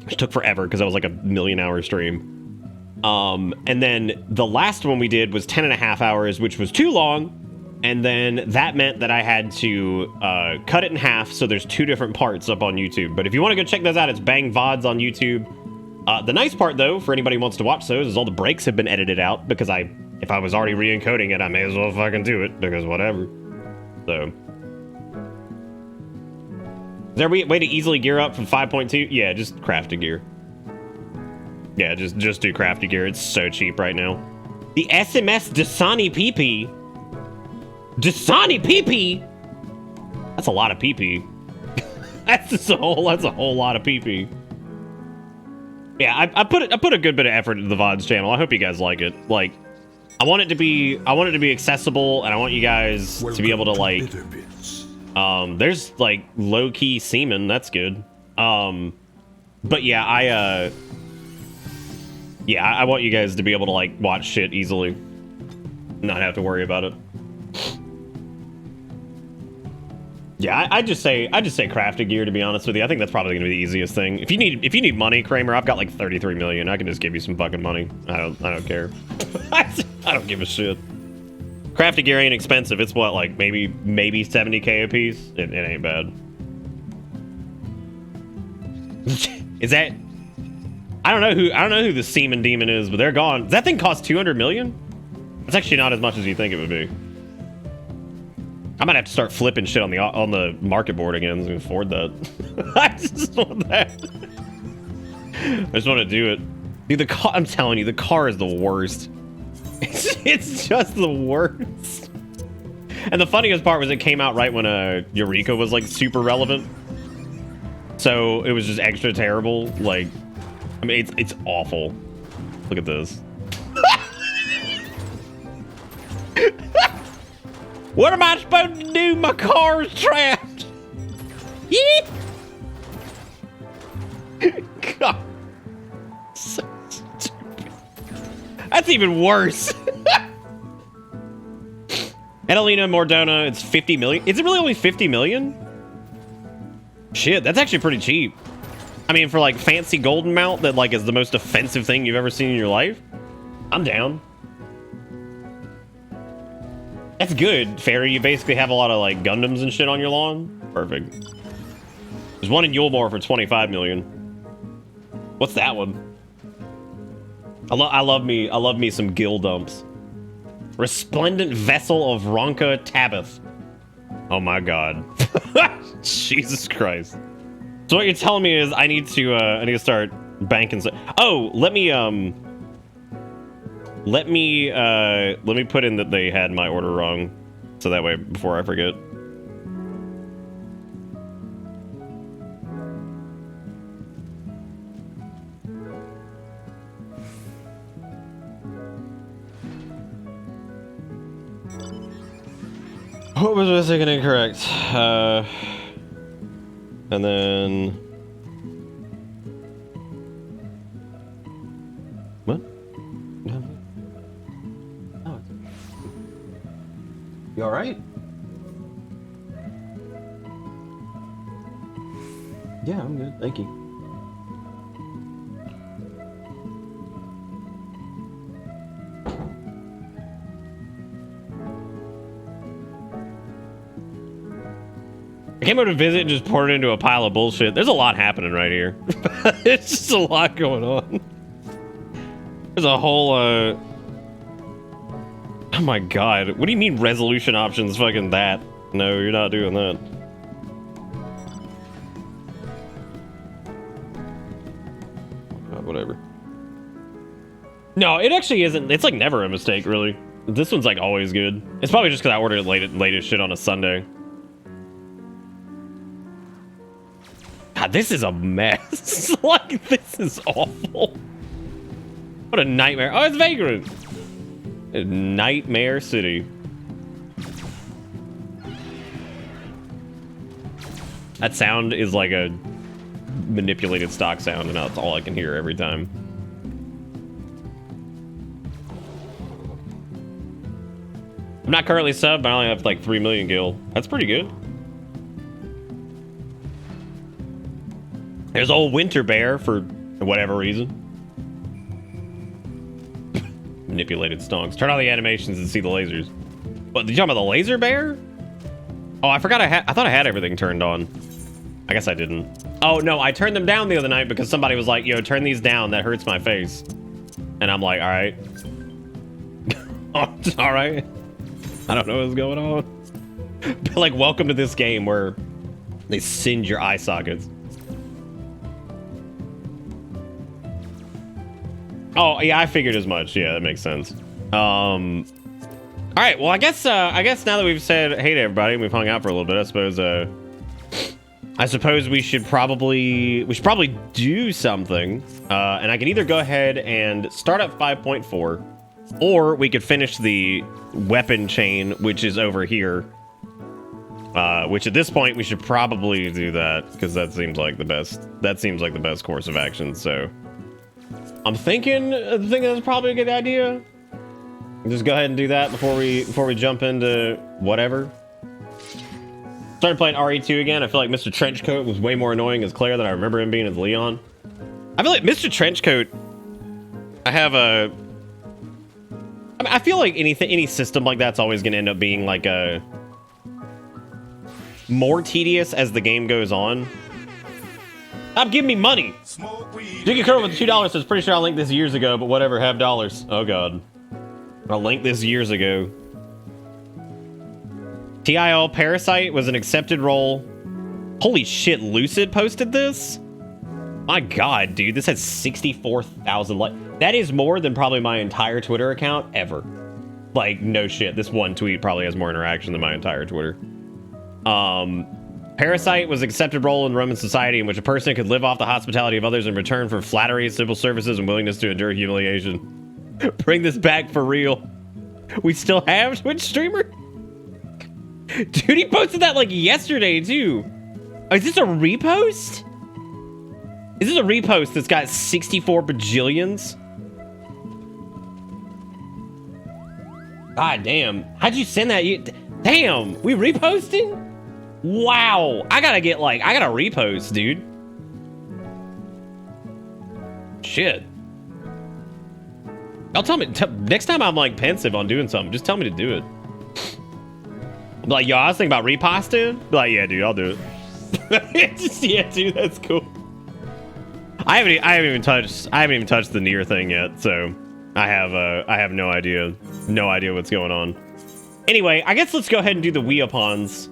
It took forever because that was like a 1,000,000-hour stream. And then the last one we did was 10.5 hours, which was too long. And then that meant that I had to cut it in half. So there's 2 different parts up on YouTube. But if you want to go check those out, it's Bang VoDs on YouTube. The nice part, though, for anybody who wants to watch those, is all the breaks have been edited out because if I was already re-encoding it, I may as well fucking do it because whatever. So, is there a way to easily gear up from 5.2? Yeah, just crafty gear. Yeah, just do crafty gear. It's so cheap right now. The SMS Dasani PP. Dasani PP. That's a lot of PP. That's a whole lot of PP. Yeah, I put a good bit of effort into the VoDs channel. I hope you guys like it. Like, I want it to be accessible, and I want you guys to be able to like. There's like low key semen. That's good. But yeah, I want you guys to be able to like watch shit easily, not have to worry about it. Yeah, I just say crafted gear, to be honest with you. I think that's probably gonna be the easiest thing. If you need money, Kramer, I've got like 33 million. I can just give you some fucking money. I don't care. I don't give a shit. Crafted gear ain't expensive. It's what, like maybe 70k a piece. It ain't bad. Is that? I don't know who the semen demon is, but they're gone. Does that thing cost 200 million? That's actually not as much as you think it would be. I might have to start flipping shit on the market board again to afford that. I just want that. I just want to do it. Dude, the car, I'm telling you, the car is the worst. It's just the worst. And the funniest part was it came out right when Eureka was like super relevant. So it was just extra terrible. Like, I mean, it's awful. Look at this. What am I supposed to do? My car is trapped. Yeah. God. So stupid. That's even worse. Edelina Mordona, it's 50 million. Is it really only 50 million? Shit, that's actually pretty cheap. I mean, for like fancy golden mount that like is the most offensive thing you've ever seen in your life, I'm down. That's good, Fairy. You basically have a lot of like Gundams and shit on your lawn. Perfect. There's one in Yulmore for 25 million. What's that one? I love me some gill dumps. Resplendent Vessel of Ronka Tabith. Oh my god. Jesus Christ. So what you're telling me is I need to start banking. Oh, let me put in that they had my order wrong, so that way before I forget. What was I saying incorrect? And then what? No. Oh. You all right? Yeah, I'm good. Thank you. I came out to visit and just poured it into a pile of bullshit. There's a lot happening right here. It's just a lot going on. There's a whole, oh my god. What do you mean resolution options fucking that? No, you're not doing that. Whatever. No, it actually isn't. It's like never a mistake, really. This one's like always good. It's probably just because I ordered latest shit on a Sunday. God, this is a mess. Like, this is awful. What a nightmare. Oh, it's Vagrant. Nightmare City. That sound is like a manipulated stock sound, and that's all I can hear every time. I'm not currently subbed, but I only have like 3 million gil. That's pretty good. There's old Winter Bear for whatever reason. Manipulated stonks. Turn on the animations and see the lasers. What, did you talk about the laser bear? Oh, I forgot I thought I had everything turned on. I guess I didn't. Oh, no, I turned them down the other night because somebody was like, yo, turn these down. That hurts my face. And I'm like, all right. All right. I don't know what's going on. But like, welcome to this game where they singe your eye sockets. Oh, yeah, I figured as much. Yeah, that makes sense. All right, well, I guess now that we've said hey to everybody and we've hung out for a little bit, I suppose we should probably do something. And I can either go ahead and start up 5.4, or we could finish the weapon chain, which is over here. Which at this point we should probably do that because that seems like the best. That seems like the best course of action. So I'm thinking that's probably a good idea. Just go ahead and do that before we jump into whatever. Started playing RE2 again. I feel like Mr. Trenchcoat was way more annoying as Claire than I remember him being as Leon. I feel like Mr. Trenchcoat. I feel like any system like that's always going to end up being like a more tedious as the game goes on. Stop giving me money. Jiggy Curl with $2 says, pretty sure I linked this years ago, but whatever, have dollars. Oh god. I linked this years ago. TIL Parasite was an accepted role. Holy shit, Lucid posted this? My god, dude, this has 64,000 likes. That is more than probably my entire Twitter account ever. Like, no shit, this one tweet probably has more interaction than my entire Twitter. Parasite was an accepted role in Roman society in which a person could live off the hospitality of others in return for flattery, simple services, and willingness to endure humiliation. Bring this back for real. We still have Twitch streamer? Dude, he posted that like yesterday too. Is this a repost? Is this a repost that's got 64 bajillions? God damn. How'd you send that? Damn, we reposting? Wow. I gotta repost, dude. Shit. Y'all tell me, next time I'm like pensive on doing something, just tell me to do it. I'm like, yo, I was thinking about reposting. Like, yeah, dude, I'll do it. Just, yeah, dude, that's cool. I haven't even touched the Nier thing yet, so I have no idea what's going on. Anyway, I guess let's go ahead and do the Weapons,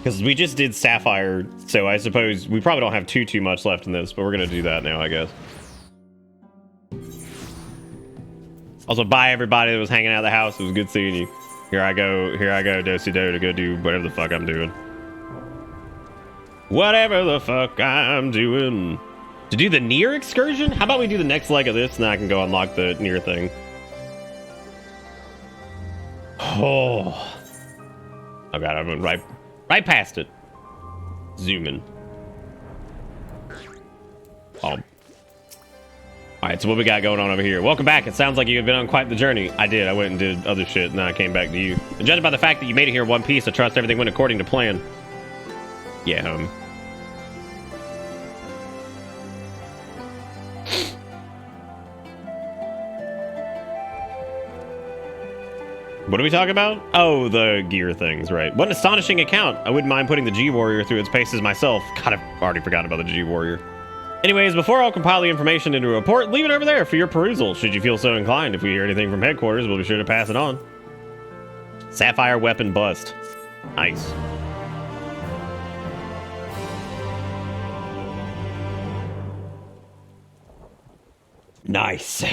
Because we just did Sapphire, so I suppose we probably don't have too much left in this, but we're gonna do that now, I guess. Also, bye everybody that was hanging out of the house. It was good seeing you. Here I go, do-si-do to go do whatever the fuck I'm doing. Whatever the fuck I'm doing. To do the near excursion? How about we do the next leg of this and then I can go unlock the near thing. Oh. Oh god, I went right past it. Zoom in. Oh. Alright, so what we got going on over here? Welcome back. It sounds like you've been on quite the journey. I did. I went and did other shit, and then I came back to you. And judging by the fact that you made it here in one piece, I trust everything went according to plan. Yeah, What are we talking about? Oh, the gear things, right. What an astonishing account. I wouldn't mind putting the G-Warrior through its paces myself. God, I've already forgotten about the G-Warrior. Anyways, before I'll compile the information into a report, leave it over there for your perusal, should you feel so inclined. If we hear anything from headquarters, we'll be sure to pass it on. Sapphire weapon bust. Nice. Nice.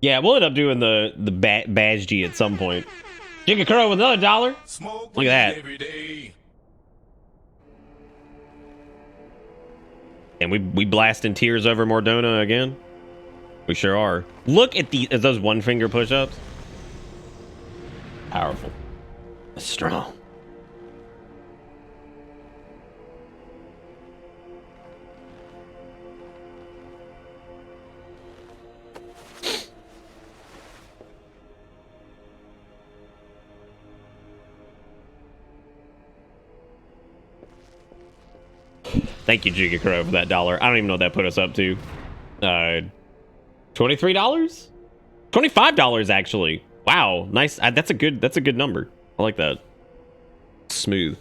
Yeah, we'll end up doing the badge G at some point. Jigga Crow with another $1. Look at that. And we blasting tears over Mordona again. We sure are. Look at those one finger push-ups. Powerful. Strong. Thank you, Giga Crow, for that $1. I don't even know what that put us up to. $23? $25 actually. Wow, nice. That's a good number. I like that. Smooth.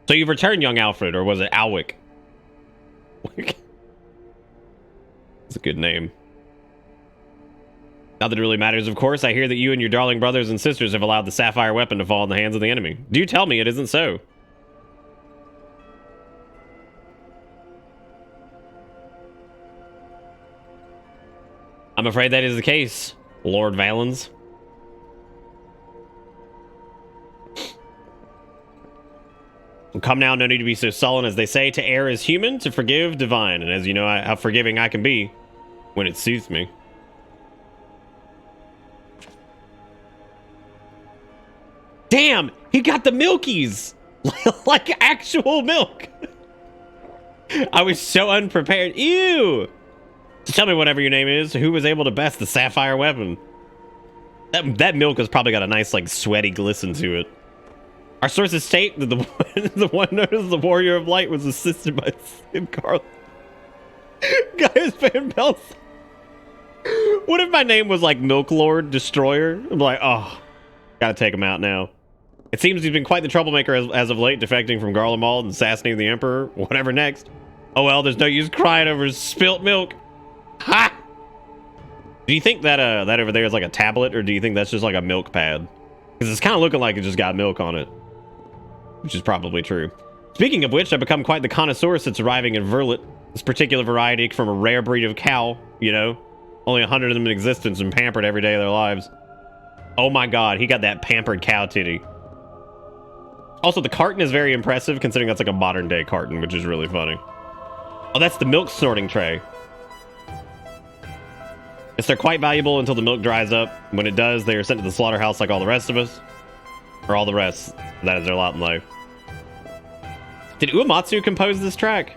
So you've returned young Alfred, or was it Alwick? It's a good name. Not that it really matters, of course. I hear that you and your darling brothers and sisters have allowed the Sapphire weapon to fall in the hands of the enemy. Do tell me it isn't so. I'm afraid that is the case, Lord Valens. Come now, no need to be so sullen. As they say, to err is human, to forgive divine. And as you know how forgiving I can be when it suits me. Damn, he got the milkies. Like actual milk. I was so unprepared. Ew. Tell me whatever your name is. Who was able to best the Sapphire weapon? That milk has probably got a nice, like, sweaty glisten to it. Our sources state that the one known as the Warrior of Light was assisted by Sim Carl. Gaius Van Pels. What if my name was like Milk Lord Destroyer? I'm like, oh, gotta take him out now. It seems he's been quite the troublemaker as of late, defecting from Garlemald and assassinating the Emperor. Whatever next. Oh well, there's no use crying over spilt milk. Ha! Do you think that that over there is like a tablet, or do you think that's just like a milk pad? Because it's kind of looking like it just got milk on it, which is probably true. Speaking of which, I've become quite the connoisseur since arriving in Verlet. This particular variety from a rare breed of cow, you know, only 100 of them in existence and pampered every day of their lives. Oh my god, he got that pampered cow titty. Also, the carton is very impressive, considering that's like a modern day carton, which is really funny. Oh, that's the milk snorting tray. Yes, they're quite valuable until the milk dries up. When it does, they are sent to the slaughterhouse like all the rest of us. Or all the rest. That is their lot in life. Did Uematsu compose this track?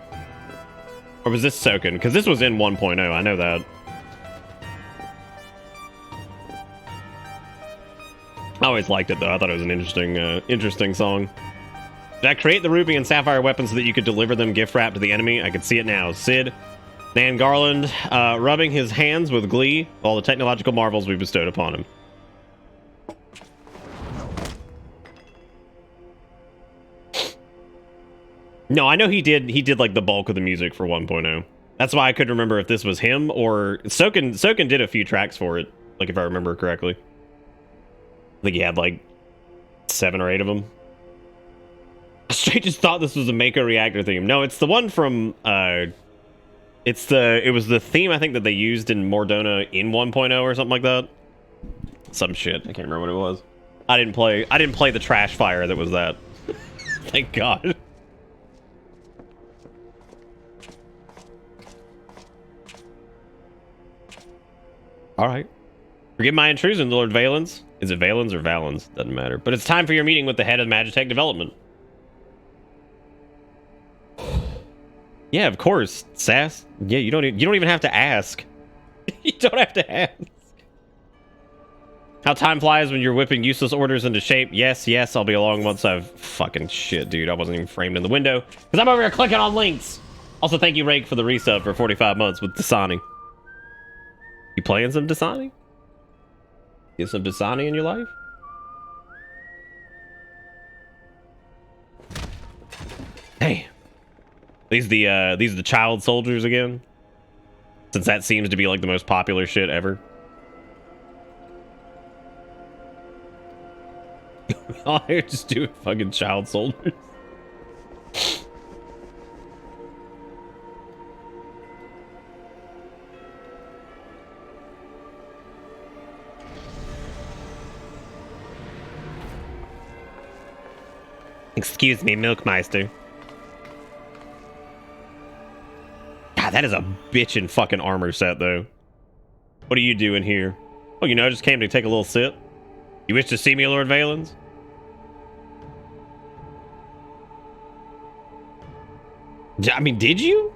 Or was this Soken? Because this was in 1.0, I know that. I always liked it, though. I thought it was an interesting song. Did I create the Ruby and Sapphire weapons so that you could deliver them gift wrap to the enemy? I can see it now. Sid, Nan Garland, rubbing his hands with glee, all the technological marvels we bestowed upon him. No, I know he did like the bulk of the music for 1.0. That's why I couldn't remember if this was him or Soken did a few tracks for it, like if I remember correctly. I think he had like 7 or 8 of them. I straight just thought this was a Mako reactor theme. No, it's the one from it was the theme I think that they used in Mordona in 1.0 or something like that. Some shit. I can't remember what it was. I didn't play the trash fire that was that. Thank God. Alright. Forgive my intrusion, Lord Valens. Is it Valens or Valens? Doesn't matter. But it's time for your meeting with the head of Magitech Development. Yeah, of course, Sass. Yeah, you don't even have to ask. You don't have to ask. How time flies when you're whipping useless orders into shape. Yes, yes, I'll be along once I've... Fucking shit, dude. I wasn't even framed in the window. Because I'm over here clicking on links. Also, thank you, Rake, for the resub for 45 months with Dasani. You playing some Dasani? Get some Dasani in your life? Hey. These are the child soldiers again? Since that seems to be like the most popular shit ever. All I just do fucking child soldiers. Excuse me, Milkmeister. God, that is a bitchin' fucking armor set, though. What are you doing here? Oh, you know, I just came to take a little sip. You wish to see me, Lord Valens? I mean, did you?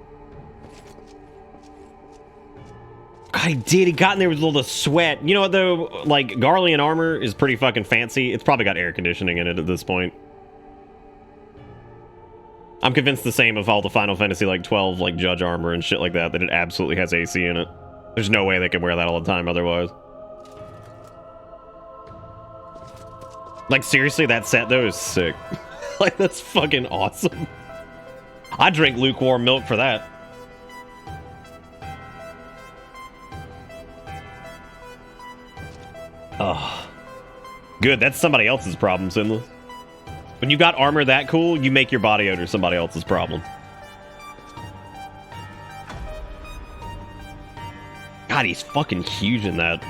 God, he did. He got in there with a little sweat. You know what, though? Like, Garlean armor is pretty fucking fancy. It's probably got air conditioning in it at this point. I'm convinced the same of all the Final Fantasy, like, 12, like, judge armor and shit like that, that it absolutely has AC in it. There's no way they can wear that all the time otherwise. Like, seriously, that set, though, is sick. Like, that's fucking awesome. I drink lukewarm milk for that. Oh. Good, that's somebody else's problem, Sinless. When you got armor that cool, you make your body odor somebody else's problem. God, he's fucking huge in that.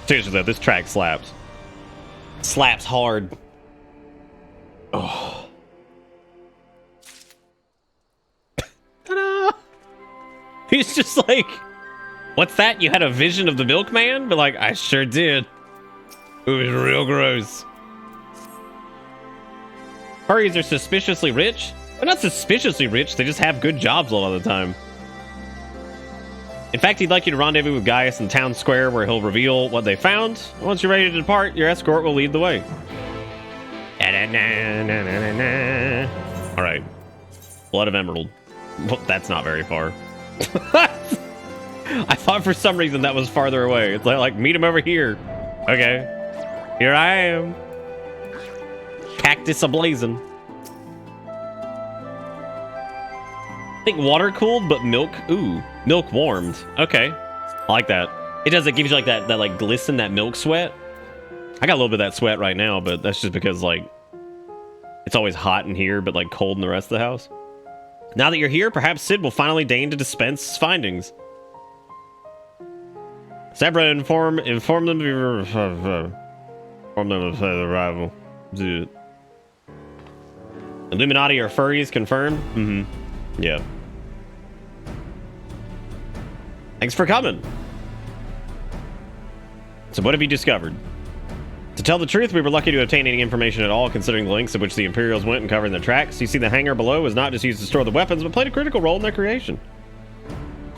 Seriously though, this track slaps. Slaps hard. Oh. Ta-da! He's just like, what's that? You had a vision of the milkman? But like, I sure did. It was real gross. Furries are suspiciously rich? They're not suspiciously rich, they just have good jobs a lot of the time. In fact, he'd like you to rendezvous with Gaius in Town Square where he'll reveal what they found. Once you're ready to depart, your escort will lead the way. Alright. Blood of Emerald. Well, that's not very far. I thought for some reason that was farther away. It's like meet him over here. Okay. Here I am. Cactus ablazing. I think water cooled, but milk. Ooh, milk warmed. Okay, I like that. It does. It gives you like that like glisten, that milk sweat. I got a little bit of that sweat right now, but that's just because like it's always hot in here, but like cold in the rest of the house. Now that you're here, perhaps Sid will finally deign to dispense his findings. Sabra, inform them of your inform them of the arrival. Dude. Illuminati are furries confirmed. Mm-hmm. Yeah. Thanks for coming. So what have you discovered? To tell the truth, we were lucky to obtain any information at all, considering the lengths at which the Imperials went in covering their tracks. You see, the hangar below was not just used to store the weapons, but played a critical role in their creation.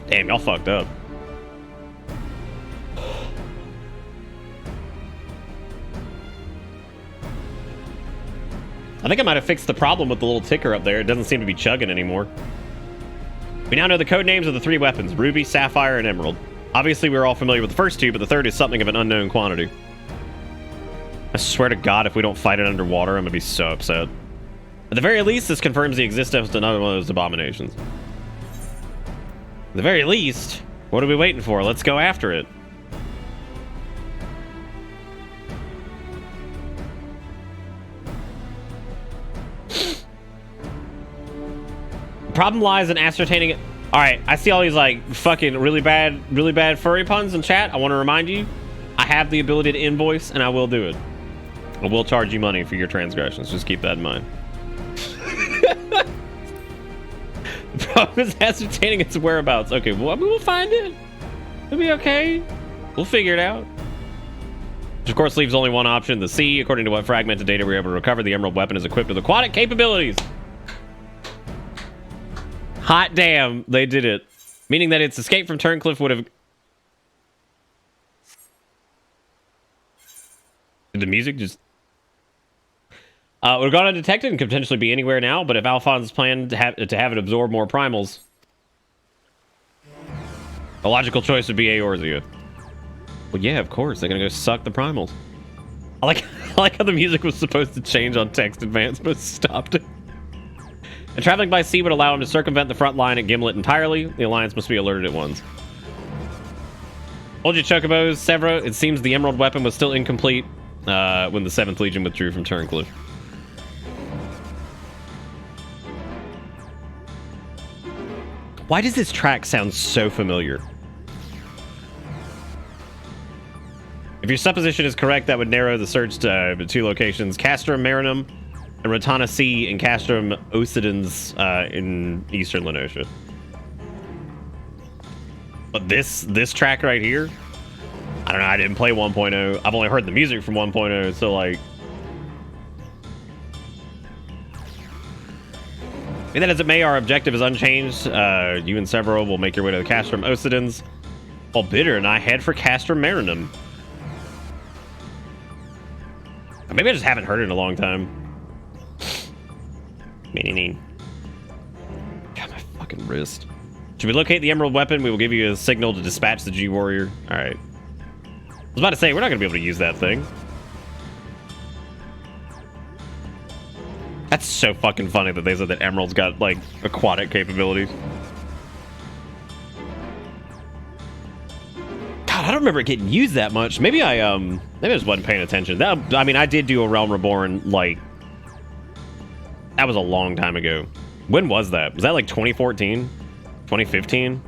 Damn, y'all fucked up. I think I might have fixed the problem with the little ticker up there. It doesn't seem to be chugging anymore. We now know the code names of the 3 weapons, Ruby, Sapphire, and Emerald. Obviously, we're all familiar with the first 2, but the third is something of an unknown quantity. I swear to God, if we don't fight it underwater, I'm gonna be so upset. At the very least, this confirms the existence of another one of those abominations. the very least, what are we waiting for? Let's go after it. Problem lies in ascertaining it. All right, I see all these like fucking really bad furry puns in chat. I want to remind you, I have the ability to invoice, and I will do it. I will charge you money for your transgressions. Just keep that in mind. The problem is ascertaining its whereabouts. Okay, well, I mean, we'll find it. It'll be okay. We'll figure it out. Which, of course, leaves only one option, the sea. According to what fragmented data we were able to recover, the Emerald weapon is equipped with aquatic capabilities. Hot damn, they did it. Meaning that its escape from Turncliffe would have... Did the music just... would have gone undetected and could potentially be anywhere now, but if Alphonse planned to have it absorb more primals, the logical choice would be Eorzea. Well, yeah, of course. They're going to go suck the primals. I like how the music was supposed to change on text advance, but stopped it. And traveling by sea would allow him to circumvent the front line at Gimlet entirely. The Alliance must be alerted at once. Hold your chocobos, Severa. It seems the Emerald weapon was still incomplete when the 7th Legion withdrew from Turncliffe. Why does this track sound so familiar? If your supposition is correct, that would narrow the search to 2 locations: Castrum Marinum and Rotana Sea and Castrum Occidens in eastern Lenosha. But this track right here, I don't know, I didn't play 1.0. I've only heard the music from 1.0, so like... Be that as it may, our objective is unchanged. You and Severo will make your way to the Castrum Occidens, while Bitter and I head for Castrum Marinum. Maybe I just haven't heard it in a long time. God, my fucking wrist. Should we locate the Emerald weapon? We will give you a signal to dispatch the G-Warrior. Alright. I was about to say, we're not going to be able to use that thing. That's so fucking funny that they said that Emerald's got, like, aquatic capabilities. God, I don't remember it getting used that much. Maybe I just wasn't paying attention. I mean, I did do a Realm Reborn, like... That was a long time ago. When was that? Was that like 2014? 2015?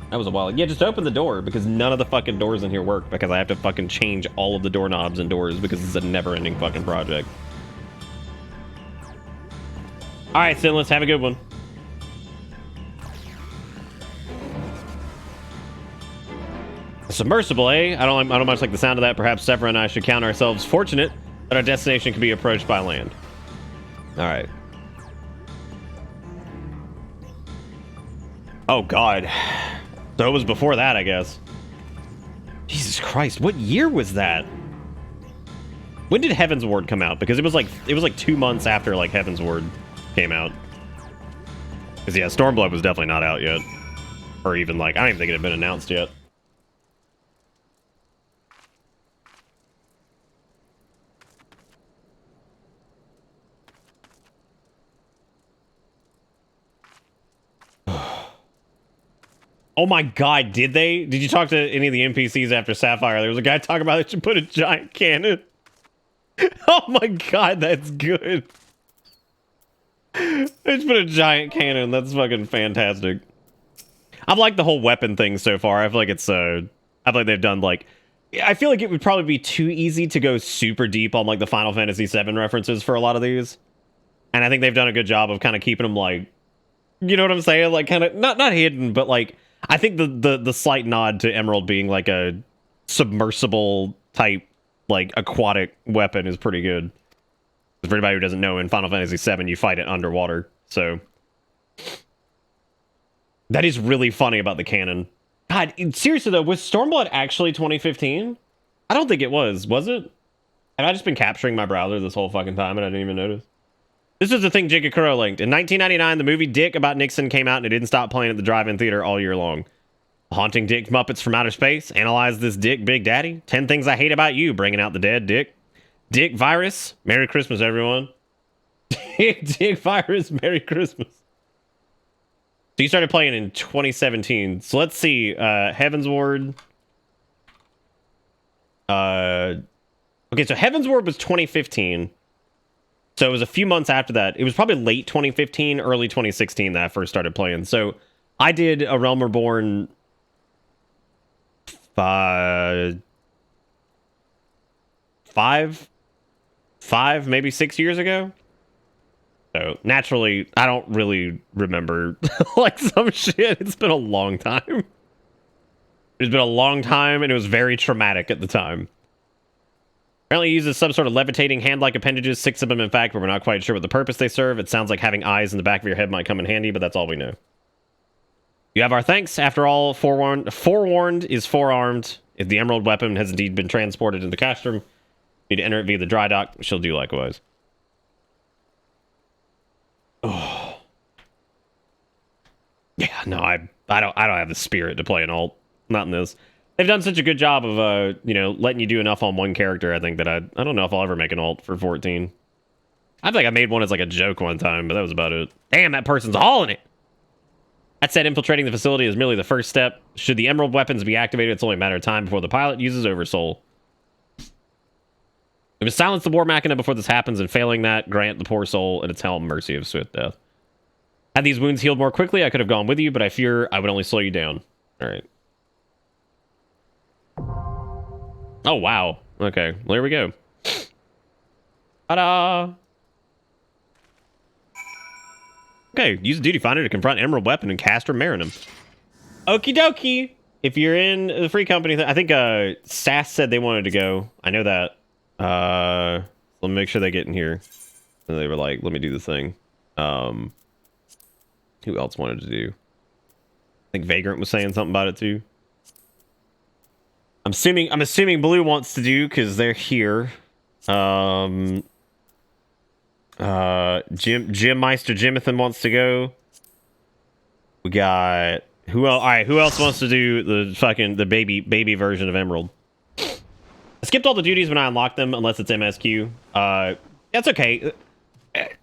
That was a while. Yeah, just open the door, because none of the fucking doors in here work, because I have to fucking change all of the doorknobs and doors, because it's a never-ending fucking project. Alright, Sin, let's have a good one. A submersible, eh? I don't much like the sound of that. Perhaps Severa and I should count ourselves fortunate that our destination can be approached by land. Alright. Oh, God. So it was before that, I guess. Jesus Christ, what year was that? When did Heaven's Ward come out? Because it was like 2 months after, like, Heaven's Ward came out. Because, yeah, Stormblood was definitely not out yet. Or even, like, I don't even think it had been announced yet. Oh my God, did they? Did you talk to any of the NPCs after Sapphire? There was a guy talking about they should put a giant cannon. Oh my God, that's good. They just put a giant cannon. That's fucking fantastic. I've liked the whole weapon thing so far. I feel like it's I feel like they've done like... I feel like it would probably be too easy to go super deep on like the Final Fantasy VII references for a lot of these. And I think they've done a good job of kind of keeping them like... You know what I'm saying? Like kind of... Not hidden, but like... I think the slight nod to Emerald being like a submersible type, like aquatic weapon is pretty good. For anybody who doesn't know, in Final Fantasy VII, you fight it underwater. So that is really funny about the cannon. God, seriously though, was Stormblood actually 2015? I don't think it was. Was it? Have I just been capturing my browser this whole fucking time and I didn't even notice? This is the thing Jigakuro linked. In 1999, the movie Dick about Nixon came out and it didn't stop playing at the drive-in theater all year long. Haunting Dick Muppets from outer space. Analyze this Dick, Big Daddy. 10 things I hate about you. Bringing out the dead, Dick. Dick Virus. Merry Christmas, everyone. Dick Virus. Merry Christmas. So you started playing in 2017. So let's see. Heaven's Ward. Okay, so Heaven's Ward was 2015. So it was a few months after that. It was probably late 2015, early 2016 that I first started playing. So I did A Realm Reborn five, maybe 6 years ago. So naturally, I don't really remember like some shit. It's been a long time. It's been a long time, and it was very traumatic at the time. Apparently it uses some sort of levitating hand-like appendages, 6 of them in fact, but we're not quite sure what the purpose they serve. It sounds like having eyes in the back of your head might come in handy, but that's all we know. You have our thanks. After all, forewarned is forearmed. If the emerald weapon has indeed been transported into Castrum, you need to enter it via the dry dock. She'll do likewise. Oh. Yeah, no, I don't have the spirit to play an alt. Not in this. They've done such a good job of you know, letting you do enough on one character, I think, that I don't know if I'll ever make an alt for 14. I think I made one as like a joke one time, but that was about it. Damn, that person's hauling it. That said, infiltrating the facility is merely the first step. Should the emerald weapons be activated, it's only a matter of time before the pilot uses Oversoul. We must silence the war machina before this happens, and failing that, grant the poor soul and its helm mercy of swift death. Had these wounds healed more quickly, I could have gone with you, but I fear I would only slow you down. All right. Oh, wow. Okay, well, here we go. Ta-da! Okay, use a duty finder to confront Emerald Weapon and Castor Marinum. Okie dokie! If you're in the free company, I think SAS said they wanted to go. I know that. Let me make sure they get in here. And they were like, let me do the thing. Who else wanted to do? I think Vagrant was saying something about it too. I'm assuming Blue wants to do because they're here. Jim Meister Jimathan wants to go. We got who else? All right, who else wants to do the baby version of Emerald? I skipped all the duties when I unlocked them, unless it's MSQ. That's okay.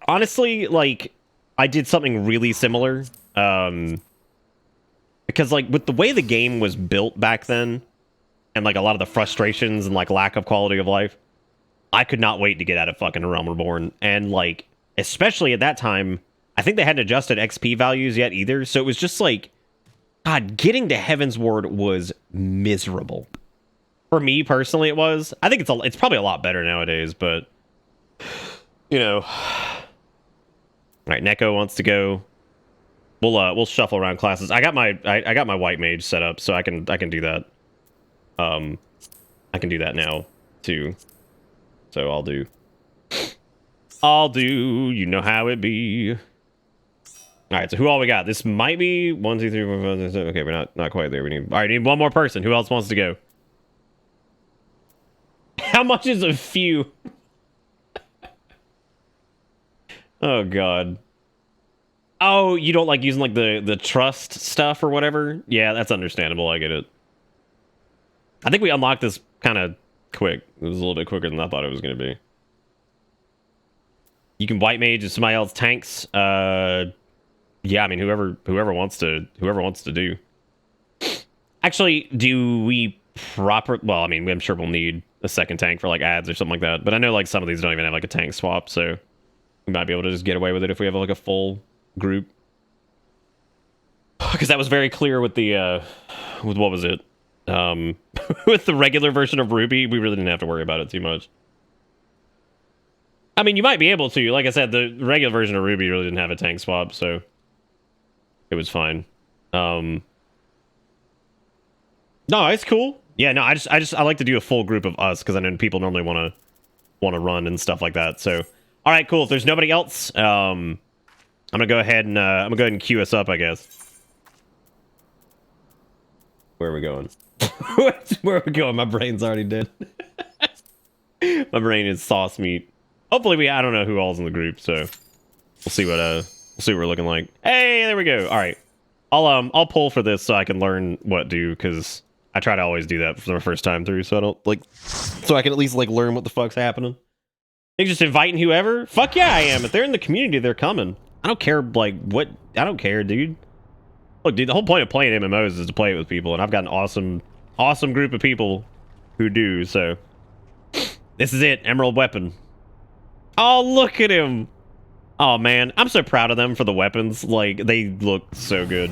Honestly, like I did something really similar. Because like with the way the game was built back then, and like a lot of the frustrations and like lack of quality of life, I could not wait to get out of fucking Realm Reborn. And like, especially at that time, I think they hadn't adjusted XP values yet either. So it was just like, God, getting to Heaven's Ward was miserable. For me personally, it was. I think it's probably a lot better nowadays, but you know. All right, Neko wants to go. We'll shuffle around classes. I got my white mage set up, so I can do that. I can do that now too. So I'll do. You know how it be. All right. So who all we got? This might be 1, 2, 3, 4, 5, 6, 7. Okay, we're not quite there. All right. Need one more person. Who else wants to go? How much is a few? Oh God. Oh, you don't like using like the trust stuff or whatever? Yeah, that's understandable. I get it. I think we unlocked this kind of quick. It was a little bit quicker than I thought it was going to be. You can white mage if somebody else tanks. Yeah, I mean whoever wants to do. Actually, do we well, I mean, I'm sure we'll need a second tank for like ads or something like that. But I know like some of these don't even have like a tank swap, so we might be able to just get away with it if we have like a full group. Because that was very clear with the with what was it? With the regular version of Ruby, we really didn't have to worry about it too much. I mean, you might be able to. Like I said, the regular version of Ruby really didn't have a tank swap, so it was fine. No, it's cool. Yeah, no, I like to do a full group of us because I know people normally want to run and stuff like that. So, all right, cool. If there's nobody else, I'm gonna go ahead and queue us up, I guess. Where are we going? Where are we going? My brain's already dead. My brain is sauce meat. Hopefully I don't know who all's in the group, so we'll see what we're looking like. Hey, there we go. All right. I'll pull for this so I can learn what to do, because I try to always do that for the first time through, so I don't so I can at least like learn what the fuck's happening. Think just inviting whoever? Fuck yeah, I am. If they're in the community, they're coming. I don't care, like, what... I don't care, dude. Look, dude, the whole point of playing MMOs is to play it with people, and I've got an awesome group of people who do, so. This is it, Emerald Weapon. Oh, look at him! Oh, man, I'm so proud of them for the weapons. Like, they look so good.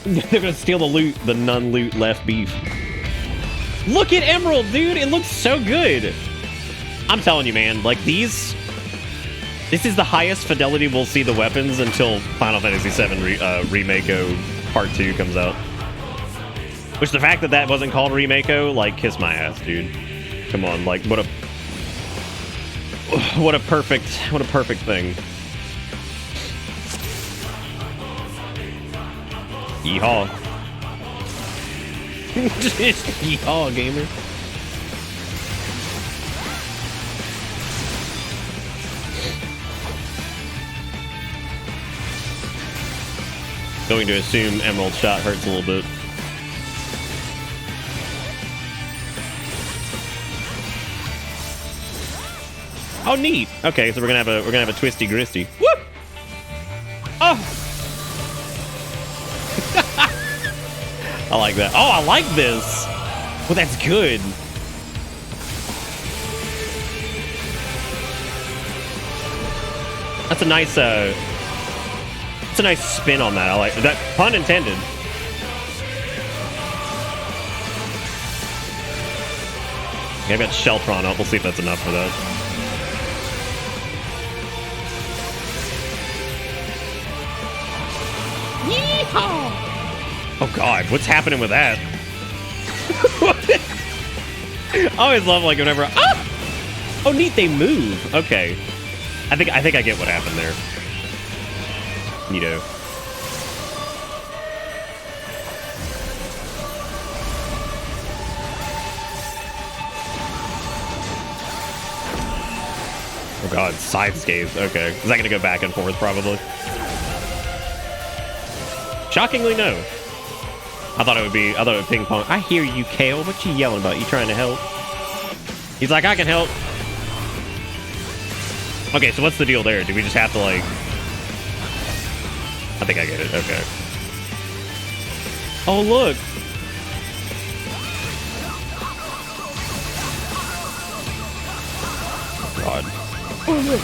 They're gonna steal the loot, the none loot left beef. Look at Emerald, dude! It looks so good! I'm telling you, man, like, these... This is the highest fidelity we'll see the weapons until Final Fantasy VII Remake-O Part 2 comes out. Which, the fact that that wasn't called Remake-O, like, kiss my ass, dude. Come on, like, what a perfect thing. Yeehaw. Just yeehaw, gamer. Going to assume Emerald shot hurts a little bit. Oh, neat. Okay, so we're gonna have a twisty gristy. Woo! Oh. I like that. Oh, I like this. Well, that's good. That's a nice spin on that. I like that. Pun intended. Okay, I've got Sheltron up. We'll see if that's enough for that. Yeehaw! Oh god, what's happening with that? I always love, like, whenever... Ah! Oh, neat, they move. Okay. I think I get what happened there. Neato. Oh god, side scathed. Okay. Is that gonna go back and forth, probably? Shockingly, no. I thought it would ping pong. I hear you, Kale. What you yelling about? You trying to help? He's like, I can help. Okay, so what's the deal there? Do we just have to, like... I think I get it. Okay. Oh, look. God. Oh, look.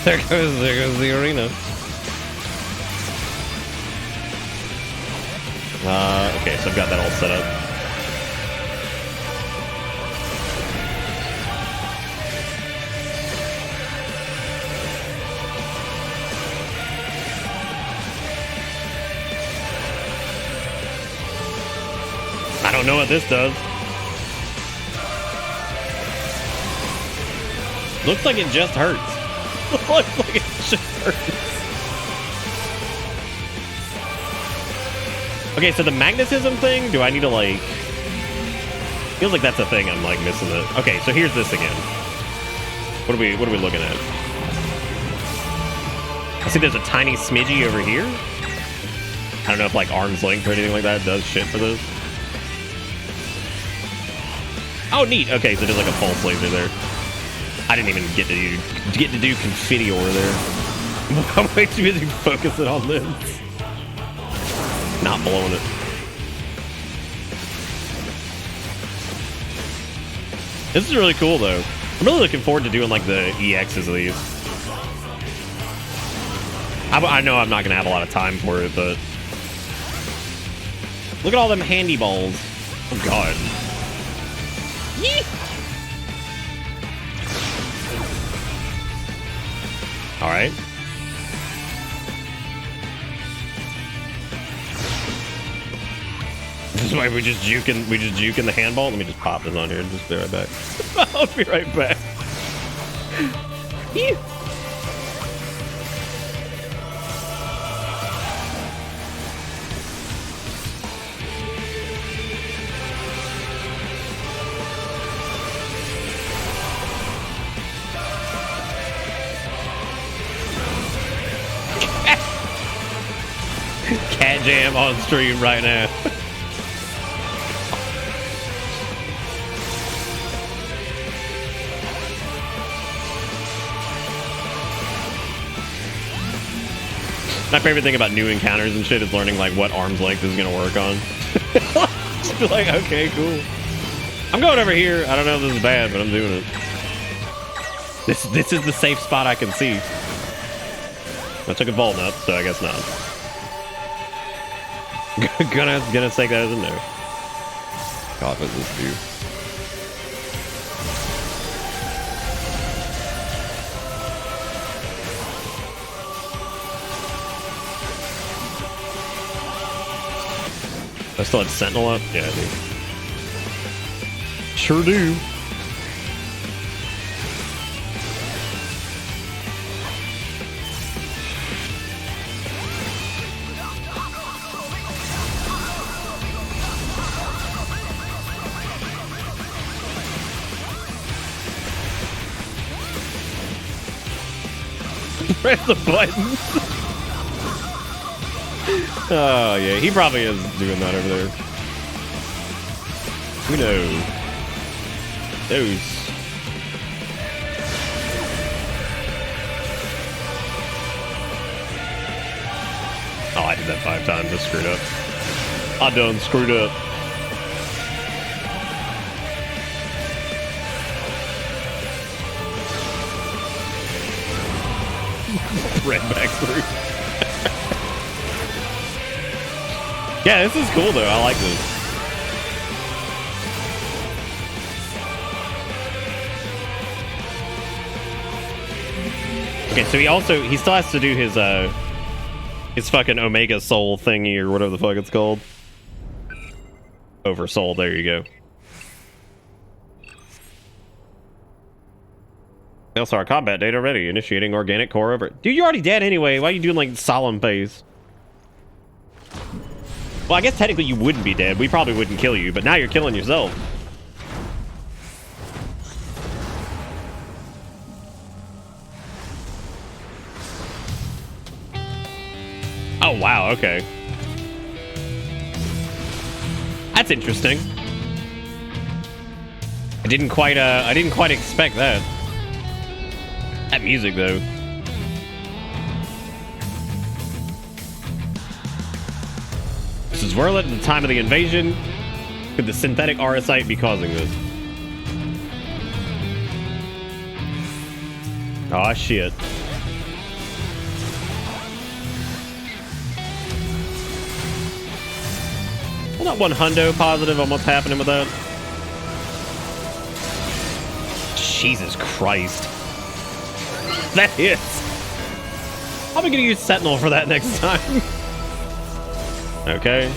there goes the arena. Okay, so I've got that all set up. I don't know what this does. Looks like it just hurts. Looks like it just hurts. Okay, so the magnetism thing, do I need to, like... Feels like that's a thing I'm, like, missing it. Okay, so here's this again. What are we looking at? I see there's a tiny smidgy over here. I don't know if, like, arm's length or anything like that does shit for this. Oh, neat. Okay, so there's, like, a pulse laser there. I didn't even get to do confetti over there. I'm way too busy focusing on this. Not blowing it. This is really cool, though. I'm really looking forward to doing, like, the EXs of these. I know I'm not going to have a lot of time for it, but... Look at all them handy balls. Oh, God. Yee! All right. This is why we just juking the handball. Let me just pop this on here and just be right back. I'll be right back. Ew. jam on stream right now. My favorite thing about new encounters and shit is learning like what arm's length is gonna work on. Just be like, okay, cool. I'm going over here. I don't know if this is bad, but I'm doing it. This is the safe spot I can see. I took a vault up, so I guess not. gonna take that as a no. God, what does this do? I still had Sentinel up? Yeah, I do. Sure do. Press the buttons. Oh, yeah, he probably is doing that over there. Who knows? Those. Oh, I did that 5 times. I screwed up. I done screwed up. Ran back through. Yeah, this is cool though. I like this. Okay, so he still has to do his fucking Omega Soul thingy or whatever the fuck it's called. Over Soul, there you go. Also, our combat data ready. Initiating organic core over. Dude, you're already dead anyway. Why are you doing like solemn phase? Well, I guess technically you wouldn't be dead. We probably wouldn't kill you, but now you're killing yourself. Oh wow, okay. That's interesting. I didn't quite expect that. That music though. This is Verlet at the time of the invasion. Could the synthetic RSite be causing this? Aw, shit. I'm not 100% positive on what's happening with that. Jesus Christ. That hits. I'll be gonna use Sentinel for that next time. Okay.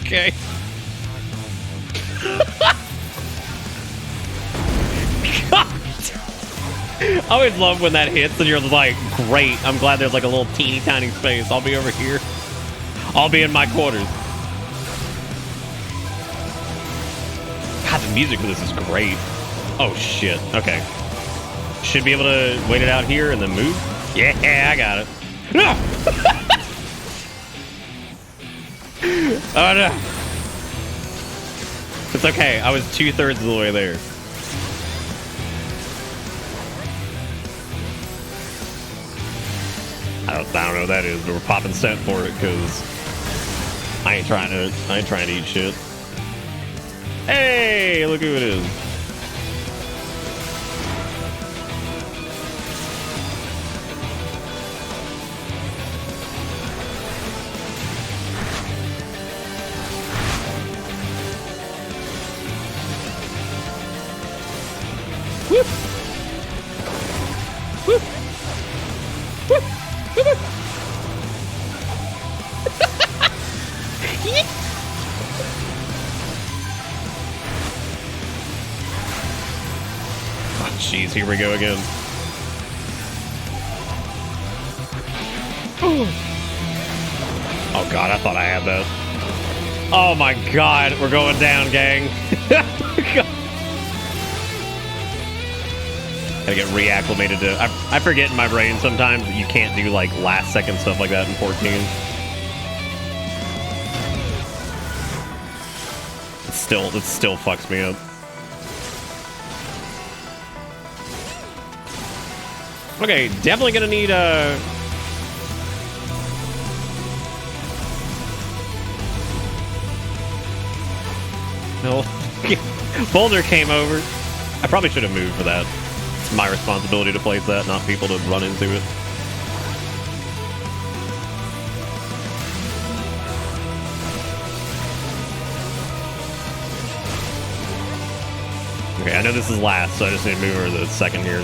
Okay. I always love when that hits and you're like, great, I'm glad there's like a little teeny tiny space. I'll be over here. I'll be in my quarters. God, the music for this is great. Oh shit, okay. Should be able to wait it out here and then move. Yeah, I got it. No! Oh no. It's okay, I was 2/3 of the way there. I don't know what that is, but we're popping set for it because I ain't trying to eat shit. Hey, look who it is. Whoop. Whoop. Whoop. Whoop. Oh, jeez, here we go again. Oh god, I thought I had that. Oh my god, we're going down, gang. Gotta get reacclimated to... I forget in my brain sometimes that you can't do, like, last-second stuff like that in 14. It still fucks me up. Okay, definitely gonna need, No. Boulder came over. I probably should have moved for that. It's my responsibility to place that, not people to run into it. Okay, I know this is last, so I just need to move over the second here.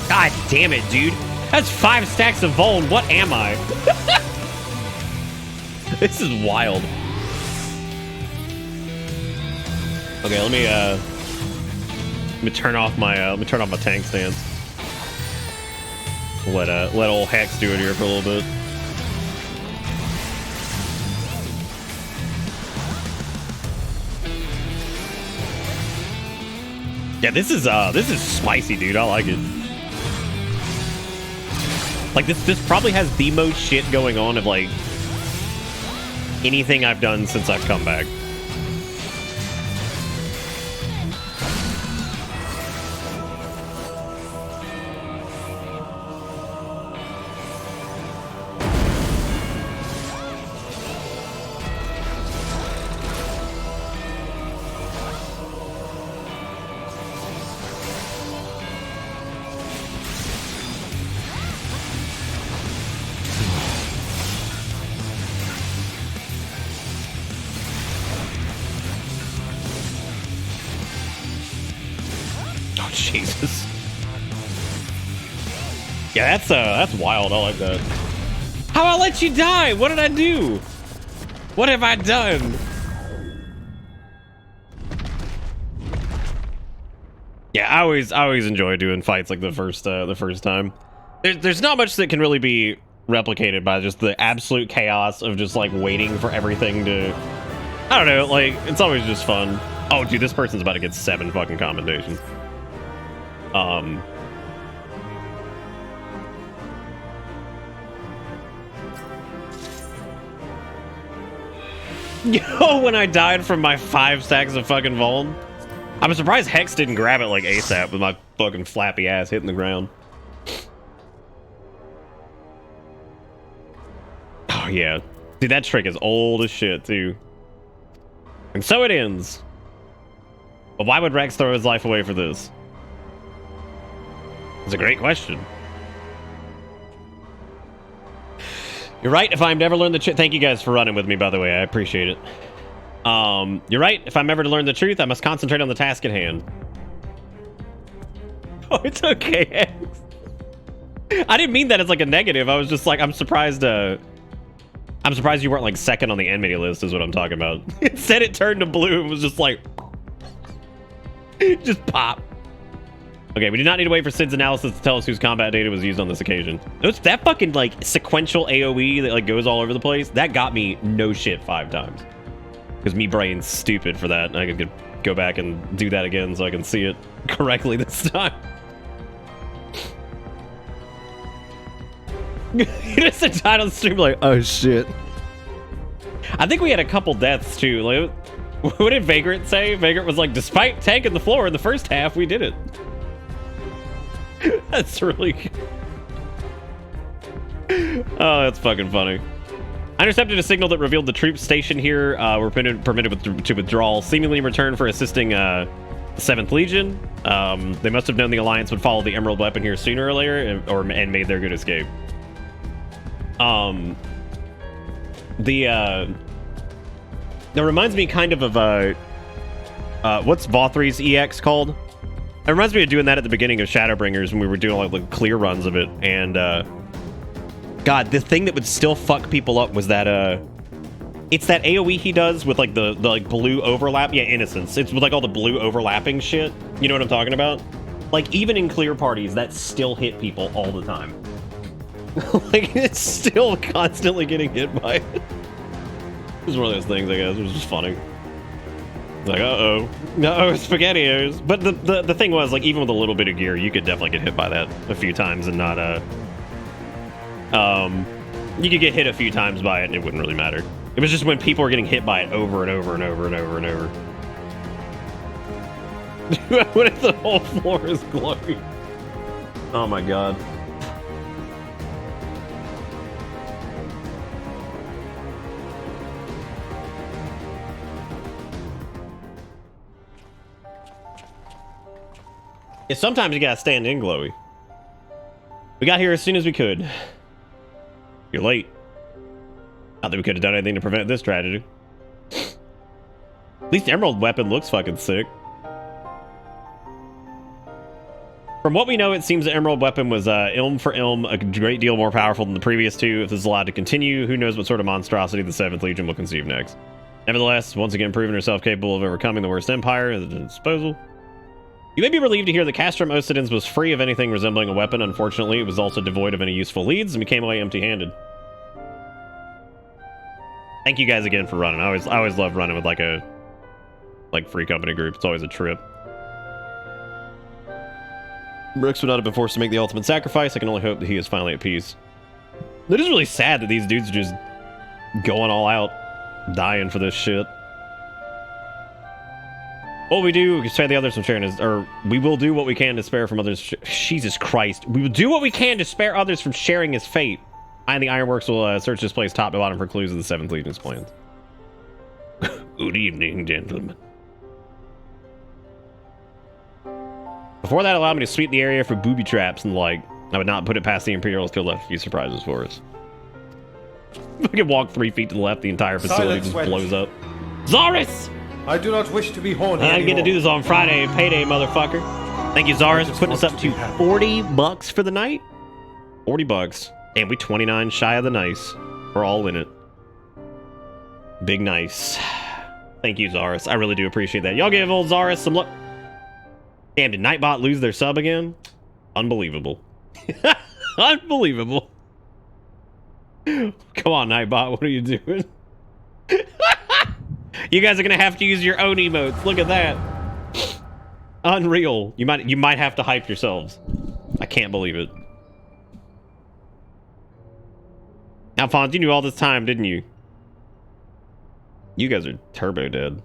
God damn it, dude. That's 5 stacks of Voln. What am I? This is wild. Okay, let me turn off my tank stance. Let old Hex do it here for a little bit. Yeah, this is spicy, dude. I like it. Like this probably has the most shit going on of like anything I've done since I've come back. Jesus. Yeah, that's wild. I like that. How I let you die? What did I do? What have I done? Yeah, I always enjoy doing fights like the first time. There's not much that can really be replicated by just the absolute chaos of just like waiting for everything to, I don't know, like it's always just fun. Oh dude, this person's about to get 7 fucking commendations. Yo, when I died from my 5 stacks of fucking Voln, I'm surprised Hex didn't grab it like ASAP with my fucking flappy ass hitting the ground. Oh yeah, dude, that trick is old as shit too. And so it ends. But why would Rex throw his life away for this? It's a great question. You're right. If I'm to ever learn the truth, thank you guys for running with me, by the way. I appreciate it. You're right. If I'm ever to learn the truth, I must concentrate on the task at hand. Oh, it's okay, X. I didn't mean that as like a negative. I was just like, I'm surprised you weren't like second on the enemy list is what I'm talking about. Instead it turned to blue and was just like, just pop. Okay, we do not need to wait for Sid's analysis to tell us whose combat data was used on this occasion. It's that fucking like sequential AoE that like goes all over the place. That got me no shit 5 times. Because me brain's stupid for that. And I could go back and do that again so I can see it correctly this time. You just died on the stream like, oh shit. I think we had a couple deaths too. Like, what did Vagrant say? Vagrant was like, despite tanking the floor in the first half, we did it. That's really good. Oh, that's fucking funny. I intercepted a signal that revealed the troops stationed here were permitted to withdraw, seemingly in return for assisting the 7th Legion. They must have known the Alliance would follow the Emerald Weapon here sooner or later, and made their good escape. That reminds me kind of what's VoDs EX called? It reminds me of doing that at the beginning of Shadowbringers when we were doing like clear runs of it, and God, the thing that would still fuck people up was that it's that AoE he does with like the like blue overlap. Yeah, Innocence. It's with like all the blue overlapping shit. You know what I'm talking about? Like, even in clear parties, that still hit people all the time. Like, it's still constantly getting hit by it. It was one of those things, I guess. It was just funny. Like, uh-oh. No, SpaghettiOs. But the thing was, like, even with a little bit of gear, you could definitely get hit by that a few times and not, you could get hit a few times by it and it wouldn't really matter. It was just when people were getting hit by it over and over and over and over and over. What if the whole floor is glowing? Oh my god. Yeah, sometimes you gotta stand in, Glowy. We got here as soon as we could. You're late. Not that we could have done anything to prevent this tragedy. At least the Emerald weapon looks fucking sick. From what we know, it seems the Emerald weapon was ilm for ilm, a great deal more powerful than the previous two. If this is allowed to continue, who knows what sort of monstrosity the 7th Legion will conceive next. Nevertheless, once again proving herself capable of overcoming the worst empire at its disposal. You may be relieved to hear that Castrum Occidens was free of anything resembling a weapon. Unfortunately, it was also devoid of any useful leads, and we came away empty-handed. Thank you guys again for running. I always love running with like free company group. It's always a trip. Brooks would not have been forced to make the ultimate sacrifice. I can only hope that he is finally at peace. It is really sad that these dudes are just going all out, dying for this shit. What we do, we spare the others from sharing his, or we will do what we can to spare from others. Jesus Christ. We will do what we can to spare others from sharing his fate. I and the Ironworks will search this place top to bottom for clues of the 7th Legion's plans. Good evening, gentlemen. Before that, allow me to sweep the area for booby traps and the like. I would not put it past the Imperials to left a few surprises for us. If I can walk 3 feet to the left, the entire facility just blows up. Zaris! I do not wish to be horny I anymore. get to do this on Friday, payday, motherfucker. Thank you, Zaris, for putting us up to $40 for the night. $40. Damn, we 29 shy of the nice. We're all in it. Big nice. Thank you, Zaris. I really do appreciate that. Y'all give old Zaris some luck. Damn, did Nightbot lose their sub again? Unbelievable. Unbelievable. Come on, Nightbot, what are you doing? You guys are gonna have to use your own emotes. Look at that. Unreal. You might have to hype yourselves. I can't believe it. Alphonse, you knew all this time, didn't you? You guys are turbo dead.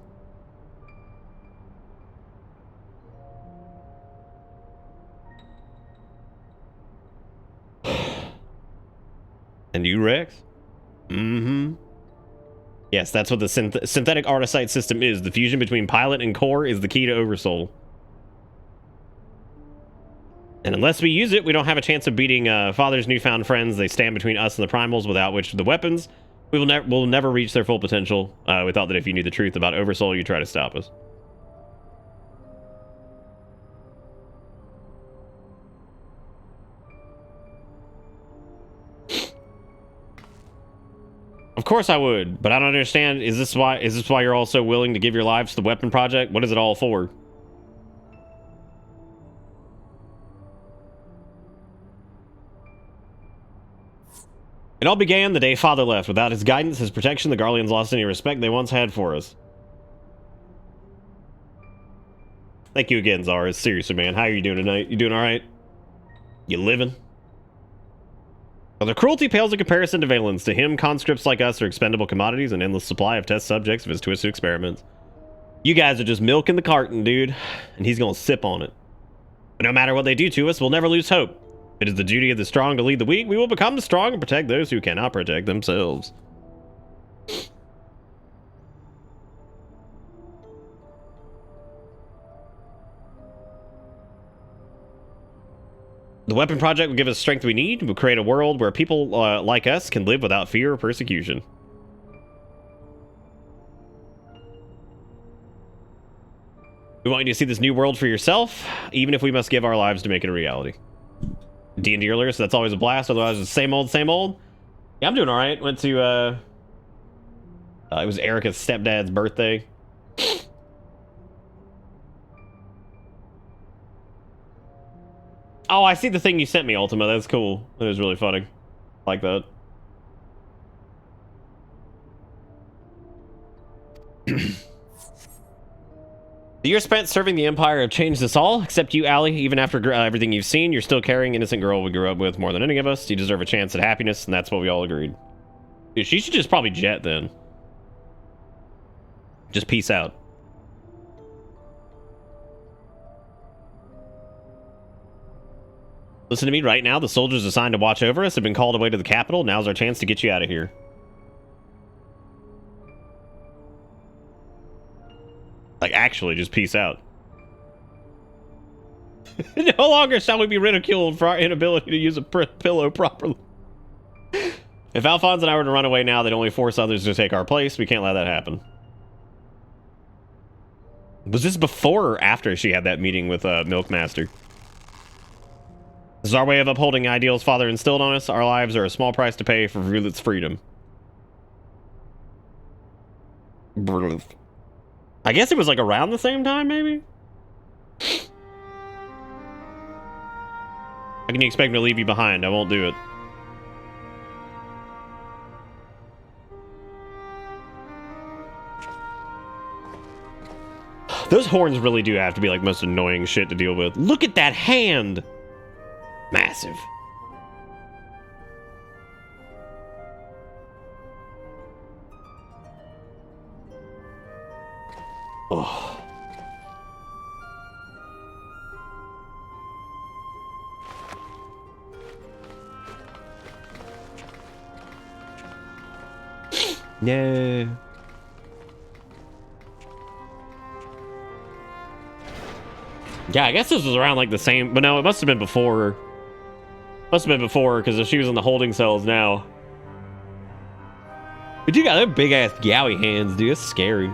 And you, Rex? Mm-hmm. Yes, that's what the synthetic artisite system is. The fusion between pilot and core is the key to Oversoul. And unless we use it, we don't have a chance of beating Father's newfound friends. They stand between us and the primals, without which the weapons we'll never reach their full potential. We thought that if you knew the truth about Oversoul, you'd try to stop us. Of course I would, but I don't understand. Is this why you're all so willing to give your lives to the weapon project? What is it all for? It all began the day Father left. Without his guidance, his protection, the Garleans lost any respect they once had for us. Thank you again, Zara. Seriously, man. How are you doing tonight? You doing alright? You living? Well, their cruelty pales in comparison to Valen's. To him, conscripts like us are expendable commodities, an endless supply of test subjects of his twisted experiments. You guys are just milking the carton, dude, and he's gonna sip on it. But no matter what they do to us, we'll never lose hope. It is the duty of the strong to lead the weak. We will become the strong and protect those who cannot protect themselves. The weapon project will give us the strength we need. We'll create a world where people like us can live without fear or persecution. We want you to see this new world for yourself, even if we must give our lives to make it a reality. D&D earlier, so that's always a blast. Otherwise, it's the same old, same old. Yeah, I'm doing all right. Went to, it was Erica's stepdad's birthday. Oh, I see the thing you sent me, Ultima. That's cool. That was really funny. I like that. The years spent serving the Empire have changed us all, except you, Allie. Even after everything you've seen, you're still carrying innocent girl we grew up with more than any of us. You deserve a chance at happiness, and that's what we all agreed. Dude, she should just probably jet then. Just peace out. Listen to me right now. The soldiers assigned to watch over us have been called away to the capital. Now's our chance to get you out of here. Like, actually, just peace out. No longer shall we be ridiculed for our inability to use a pillow properly. If Alphonse and I were to run away now, they'd only force others to take our place. We can't let that happen. Was this before or after she had that meeting with Milkmaster? This is our way of upholding ideals Father instilled on us. Our lives are a small price to pay for Rulit's freedom. I guess it was like around the same time, maybe? How can you expect me to leave you behind? I won't do it. Those horns really do have to be like most annoying shit to deal with. Look at that hand! Massive. Oh. No. Yeah, I guess this was around like the same, but no, it must have been before. Must have been before, because if she was in the holding cells now. But you got them big ass gowy hands, dude. That's scary.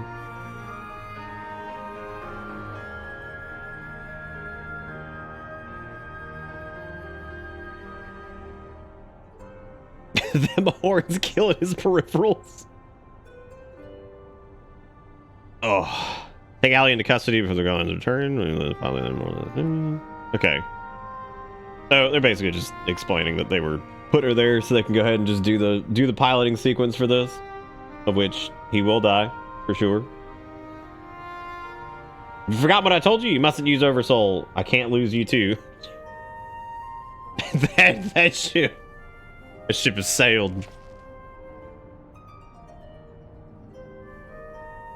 Them horns killing his peripherals. Oh. Take Allie into custody before they're going to return. Okay. So they're basically just explaining that they were put her there so they can go ahead and just do the piloting sequence for this, of which he will die for sure. You forgot what I told you? You mustn't use Oversoul. I can't lose you too. that ship has sailed.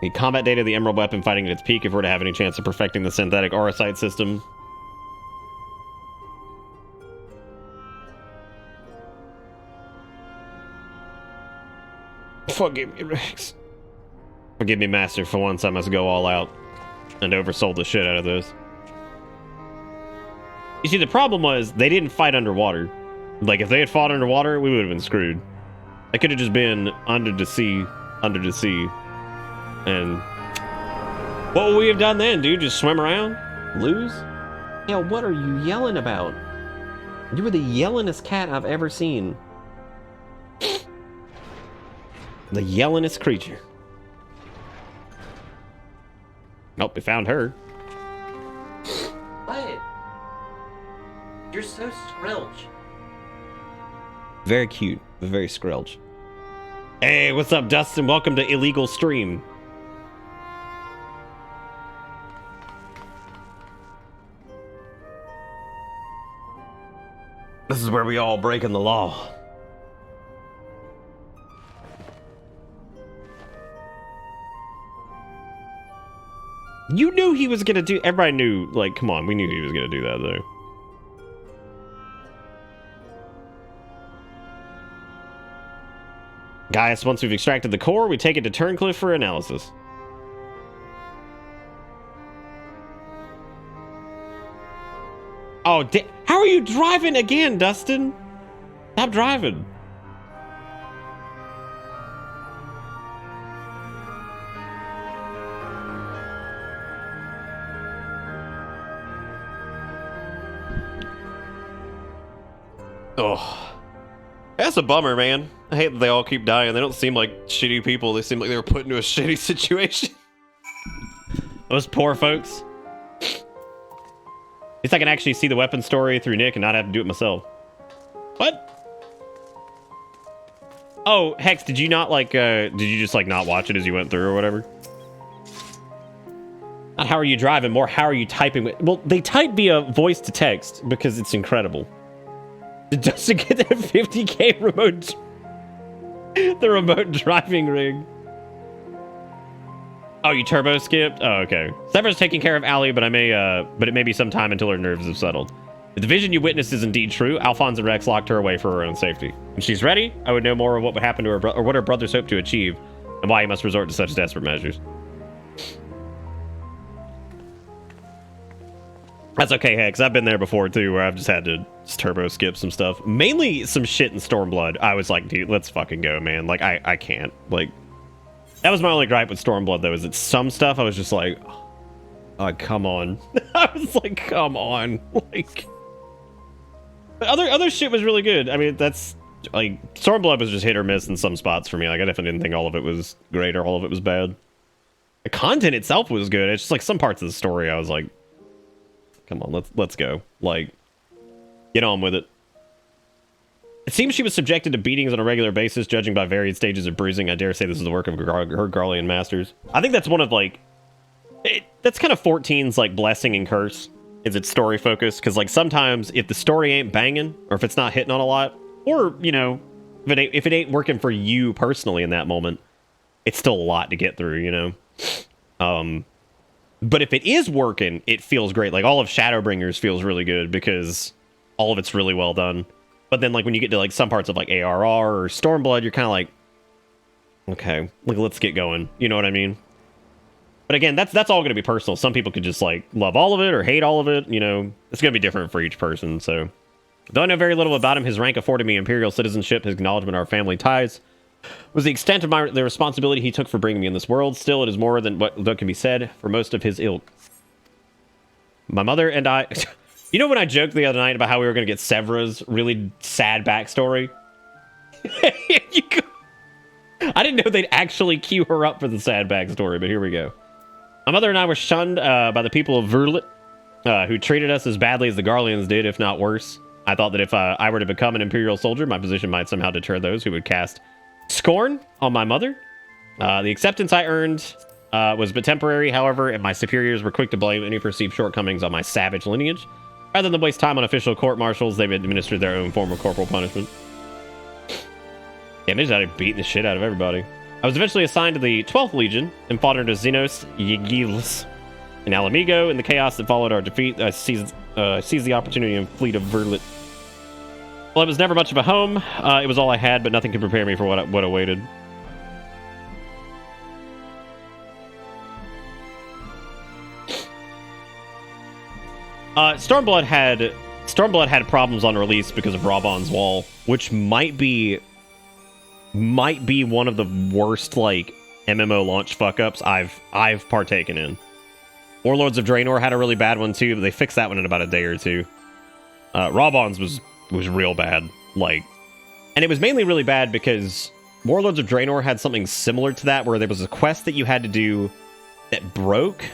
The combat data of the Emerald weapon fighting at its peak if we're to have any chance of perfecting the synthetic aura sight system. Forgive me, Rex. Forgive me, Master. For once, I must go all out and oversold the shit out of this. You see, the problem was they didn't fight underwater. Like, if they had fought underwater, we would have been screwed. They could have just been under the sea. And what would we have done then, dude? Just swim around? Lose? Yeah, what are you yelling about? You were the yellingest cat I've ever seen. The yellingest creature. Nope, we found her. What? You're so Skrelch. Very cute, but very Skrelch. Hey, what's up, Dustin? Welcome to Illegal Stream. This is where we all breaking the law. You knew he was gonna do. Everybody knew. Like, come on, we knew he was gonna do that, though. Gaius, once we've extracted the core, we take it to Turncliffe for analysis. Oh, how are you driving again, Dustin? Stop driving. Oh, that's a bummer, man. I hate that they all keep dying. They don't seem like shitty people. They seem like they were put into a shitty situation. Those poor folks. least I can actually see the weapon story through Nick and not have to do it myself. What? Oh, Hex, did you not, like, did you just, like, not watch it as you went through or whatever? Not how are you driving, more how are you typing? Well, they type via voice to text because it's incredible. Just to get that 50k remote... the remote driving rig. Oh, you turbo skipped? Oh, okay. Sever's taking care of Allie, but it may be some time until her nerves have settled. If the vision you witnessed is indeed true, Alphonse and Rex locked her away for her own safety. When she's ready, I would know more of what would happen to her, or what her brothers hope to achieve, and why he must resort to such desperate measures. That's okay, Hex. I've been there before, too, where I've just had to just turbo skip some stuff. Mainly some shit in Stormblood. I was like, dude, let's fucking go, man. Like, I can't. Like, that was my only gripe with Stormblood, though, is that some stuff I was just like, oh, come on. I was like, come on. Like, but other shit was really good. I mean, that's, like, Stormblood was just hit or miss in some spots for me. Like, I definitely didn't think all of it was great or all of it was bad. The content itself was good. It's just, like, some parts of the story I was like, come on, let's go. Like, get on with it. It seems she was subjected to beatings on a regular basis, judging by varied stages of bruising. I dare say this is the work of her Garlean masters. I think that's one of, like... that's kind of 14's, like, blessing and curse, is its story focus. Because, like, sometimes, if the story ain't banging, or if it's not hitting on a lot, or, you know, if it ain't working for you personally in that moment, it's still a lot to get through, you know? But if it is working, it feels great. Like, all of Shadowbringers feels really good because all of it's really well done. But then, like, when you get to, like, some parts of, like, ARR or Stormblood, you're kind of like, okay, like, let's get going. You know what I mean? But again, that's all going to be personal. Some people could just, like, love all of it or hate all of it. You know, it's going to be different for each person. So, though I know very little about him, his rank afforded me imperial citizenship, his acknowledgement of our family ties was the extent of the responsibility he took for bringing me in this world. Still, it is more than what can be said for most of his ilk. My mother and I... You know when I joked the other night about how we were going to get Severa's really sad backstory? I didn't know they'd actually queue her up for the sad backstory, but here we go. My mother and I were shunned by the people of Verlet, who treated us as badly as the Garleans did, if not worse. I thought that if I were to become an Imperial soldier, my position might somehow deter those who would cast scorn on my mother. The acceptance I earned was but temporary, however, and my superiors were quick to blame any perceived shortcomings on my savage lineage. Rather than waste time on official court-martials, they've administered their own form of corporal punishment. Yeah, they just started beating the shit out of everybody. I was eventually assigned to the 12th Legion and fought under Xenos Yigils in Alamigo. In the chaos that followed our defeat, I seized the opportunity and fleet of Verlet. Well, it was never much of a home. It was all I had, but nothing could prepare me for what awaited. Stormblood had problems on release because of Rabon's Wall, which might be one of the worst, like, MMO launch fuck-ups I've partaken in. Warlords of Draenor had a really bad one too, but they fixed that one in about a day or two. Rabon's was real bad, like, and it was mainly really bad because Warlords of Draenor had something similar to that, where there was a quest that you had to do that broke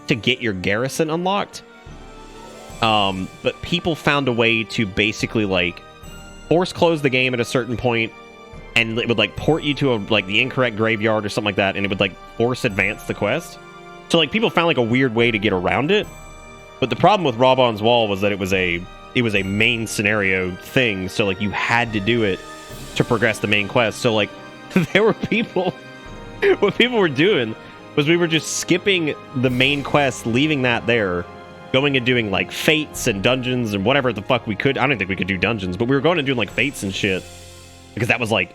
to get your garrison unlocked. But people found a way to basically, like, force close the game at a certain point, and it would, like, port you to the incorrect graveyard or something like that, and it would, like, force advance the quest. So, like, people found, like, a weird way to get around it. But the problem with Rabon's Wall was that it was a main scenario thing, so, like, you had to do it to progress the main quest. So, like, there were people... What people were doing was we were just skipping the main quest, leaving that there, going and doing, like, fates and dungeons and whatever the fuck we could. I don't think we could do dungeons, but we were going and doing, like, fates and shit, because that was, like,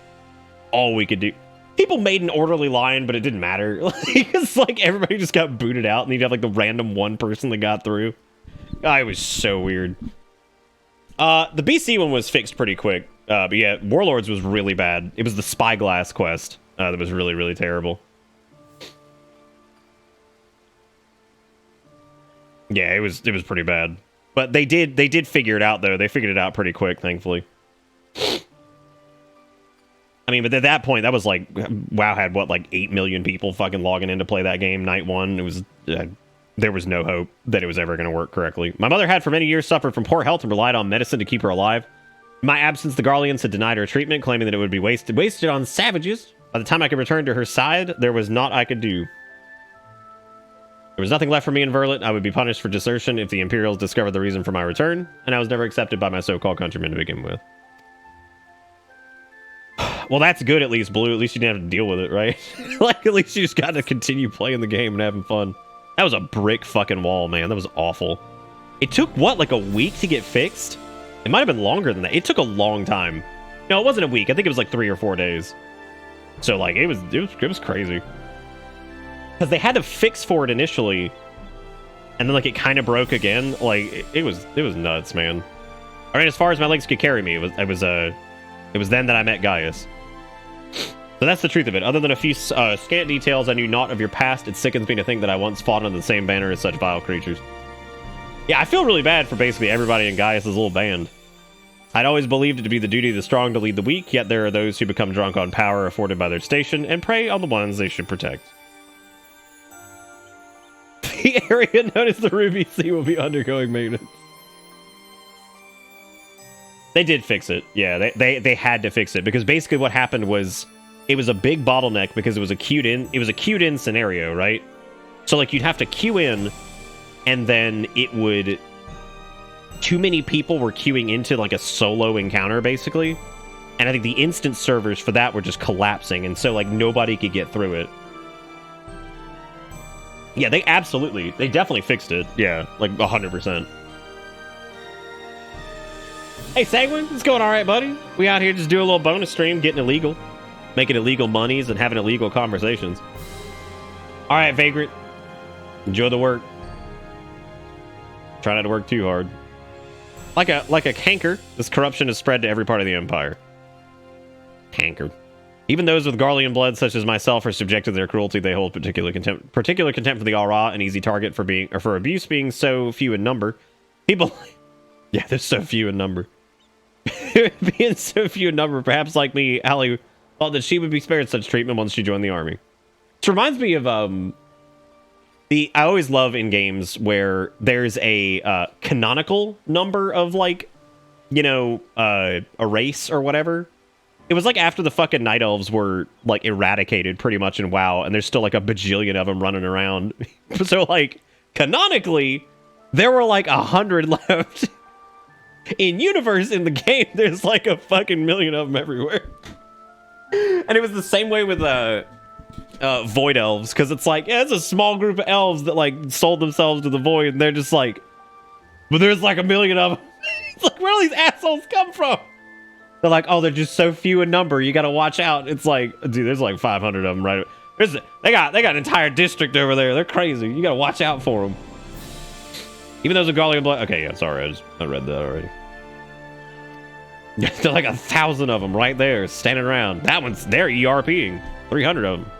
all we could do. People made an orderly line, but it didn't matter. It's like everybody just got booted out, and you'd have, like, the random one person that got through. It was so weird. The BC one was fixed pretty quick, but yeah, Warlords was really bad. It was the Spyglass quest that was really, really terrible. Yeah, it was pretty bad. But they did figure it out, though. They figured it out pretty quick, thankfully. I mean, but at that point, that was like, WoW had, what, like 8 million people fucking logging in to play that game night one. It was there was no hope that it was ever going to work correctly. My mother had for many years suffered from poor health and relied on medicine to keep her alive. In my absence, the Garleans had denied her treatment, claiming that it would be wasted on savages. By the time I could return to her side, there was naught I could do. There was nothing left for me in Verlet. I would be punished for desertion if the Imperials discovered the reason for my return, and I was never accepted by my so-called countrymen to begin with. Well, that's good, at least, Blue. At least you didn't have to deal with it, right? Like, at least you just got to continue playing the game and having fun. That was a brick fucking wall, man. That was awful. It took, what, like a week to get fixed? It might have been longer than that. It took a long time. No, it wasn't a week. I think it was like 3 or 4 days. So, like, it was crazy. Because they had to fix for it initially, and then, like, it kind of broke again. Like, it was nuts, man. I mean, as far as my legs could carry me, it was then that I met Gaius. So that's the truth of it. Other than a few scant details I knew not of your past, it sickens me to think that I once fought under the same banner as such vile creatures. Yeah, I feel really bad for basically everybody in Gaius' little band. I'd always believed it to be the duty of the strong to lead the weak, yet there are those who become drunk on power afforded by their station and prey on the ones they should protect. The area known as the Ruby Sea will be undergoing maintenance. They did fix it. Yeah, they had to fix it, because basically what happened was it was a big bottleneck because it was a queued in scenario, right? So like you'd have to queue in, and then it would, too many people were queuing into like a solo encounter basically, and I think the instant servers for that were just collapsing, and so like nobody could get through it. Yeah, they definitely fixed it. Yeah, like 100%. Hey, Sanguine, it's going all right, buddy. We out here just do a little bonus stream, getting illegal, making illegal monies, and having illegal conversations. All right, Vagrant, enjoy the work. Try not to work too hard. Like a canker, this corruption has spread to every part of the Empire. Canker. Even those with Garlean blood, such as myself, are subjected to their cruelty. They hold particular contempt for the Aura, an easy target for abuse being so few in number. People, yeah, they're so few in number. Being so few in number, perhaps like me, Allie thought that she would be spared such treatment once she joined the army. This reminds me of I always love in games where there's a canonical number of, like, you know, a race or whatever. It was like after the fucking Night Elves were like eradicated pretty much in WoW, and there's still like a bajillion of them running around. So like canonically, there were like 100 left. In universe, in the game, there's like a fucking million of them everywhere. And it was the same way with Void Elves, because it's like, yeah, it's a small group of elves that like sold themselves to the Void, and they're just like, but there's like a million of them. It's like, where do these assholes come from? They're like, oh, they're just so few in number, you gotta watch out. It's like, dude, there's like 500 of them, right? They got an entire district over there. They're crazy. You gotta watch out for them. Even those are Garlean blood. Okay, yeah, sorry, I read that already. There's like 1,000 of them right there, standing around. They're ERPing. 300 of them.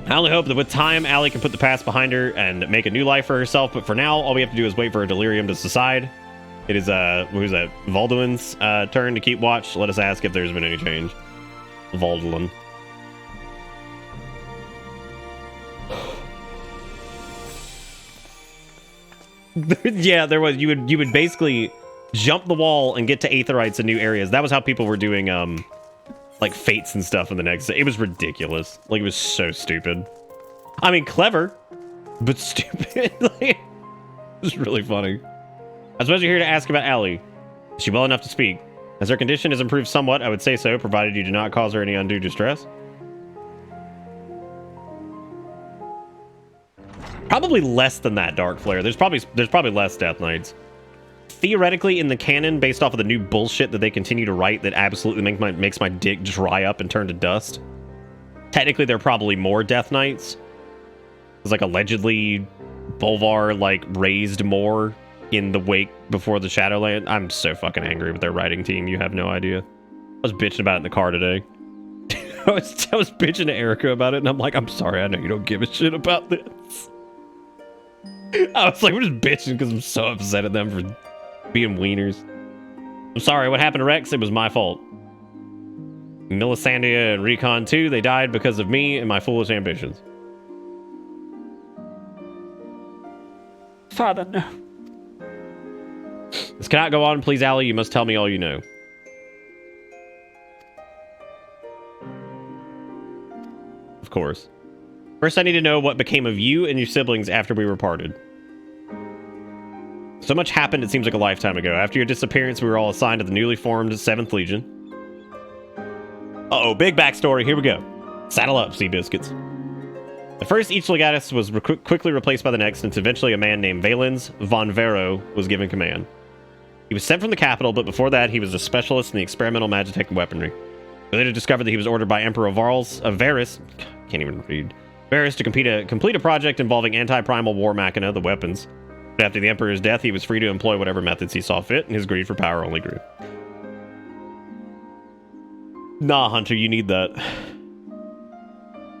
I only hope that with time, Allie can put the past behind her and make a new life for herself, but for now, all we have to do is wait for her delirium to subside. It is, who's that? Volduin's turn to keep watch. Let us ask if there's been any change. Volduin. Yeah, there was. You would basically jump the wall and get to Aetherites in new areas. That was how people were doing, like, fates and stuff in the next. It was ridiculous. Like, it was so stupid. I mean, clever, but stupid. Like, it was really funny. I suppose you're here to ask about Allie. Is she well enough to speak? As her condition has improved somewhat, I would say so, provided you do not cause her any undue distress. Probably less than that, Dark Flare. There's probably less Death Knights. Theoretically, in the canon, based off of the new bullshit that they continue to write that absolutely makes my dick dry up and turn to dust, technically there are probably more Death Knights. It's like allegedly Bolvar like raised more in the wake before the Shadowland. I'm so fucking angry with their writing team. You have no idea. I was bitching about it in the car today. I was bitching to Erica about it, and I'm like, I'm sorry, I know you don't give a shit about this. I was like, we're just bitching because I'm so upset at them for being wieners. I'm sorry, what happened to Rex? It was my fault. Milisandia and Recon 2, they died because of me and my foolish ambitions. Father, no. This cannot go on. Please, Allie, you must tell me all you know. Of course. First, I need to know what became of you and your siblings after we were parted. So much happened, it seems like a lifetime ago. After your disappearance, we were all assigned to the newly formed 7th Legion. Uh-oh, big backstory. Here we go. Saddle up, Seabiscuits. At first, each legatus was quickly replaced by the next, and eventually a man named Valens von Vero was given command. He was sent from the capital, but before that, he was a specialist in the experimental magitech weaponry. We later discovered that he was ordered by Emperor Varus, can't even read, Varus to complete a project involving anti-primal war machina, the weapons. But after the Emperor's death, he was free to employ whatever methods he saw fit, and his greed for power only grew. Nah, Hunter, you need that.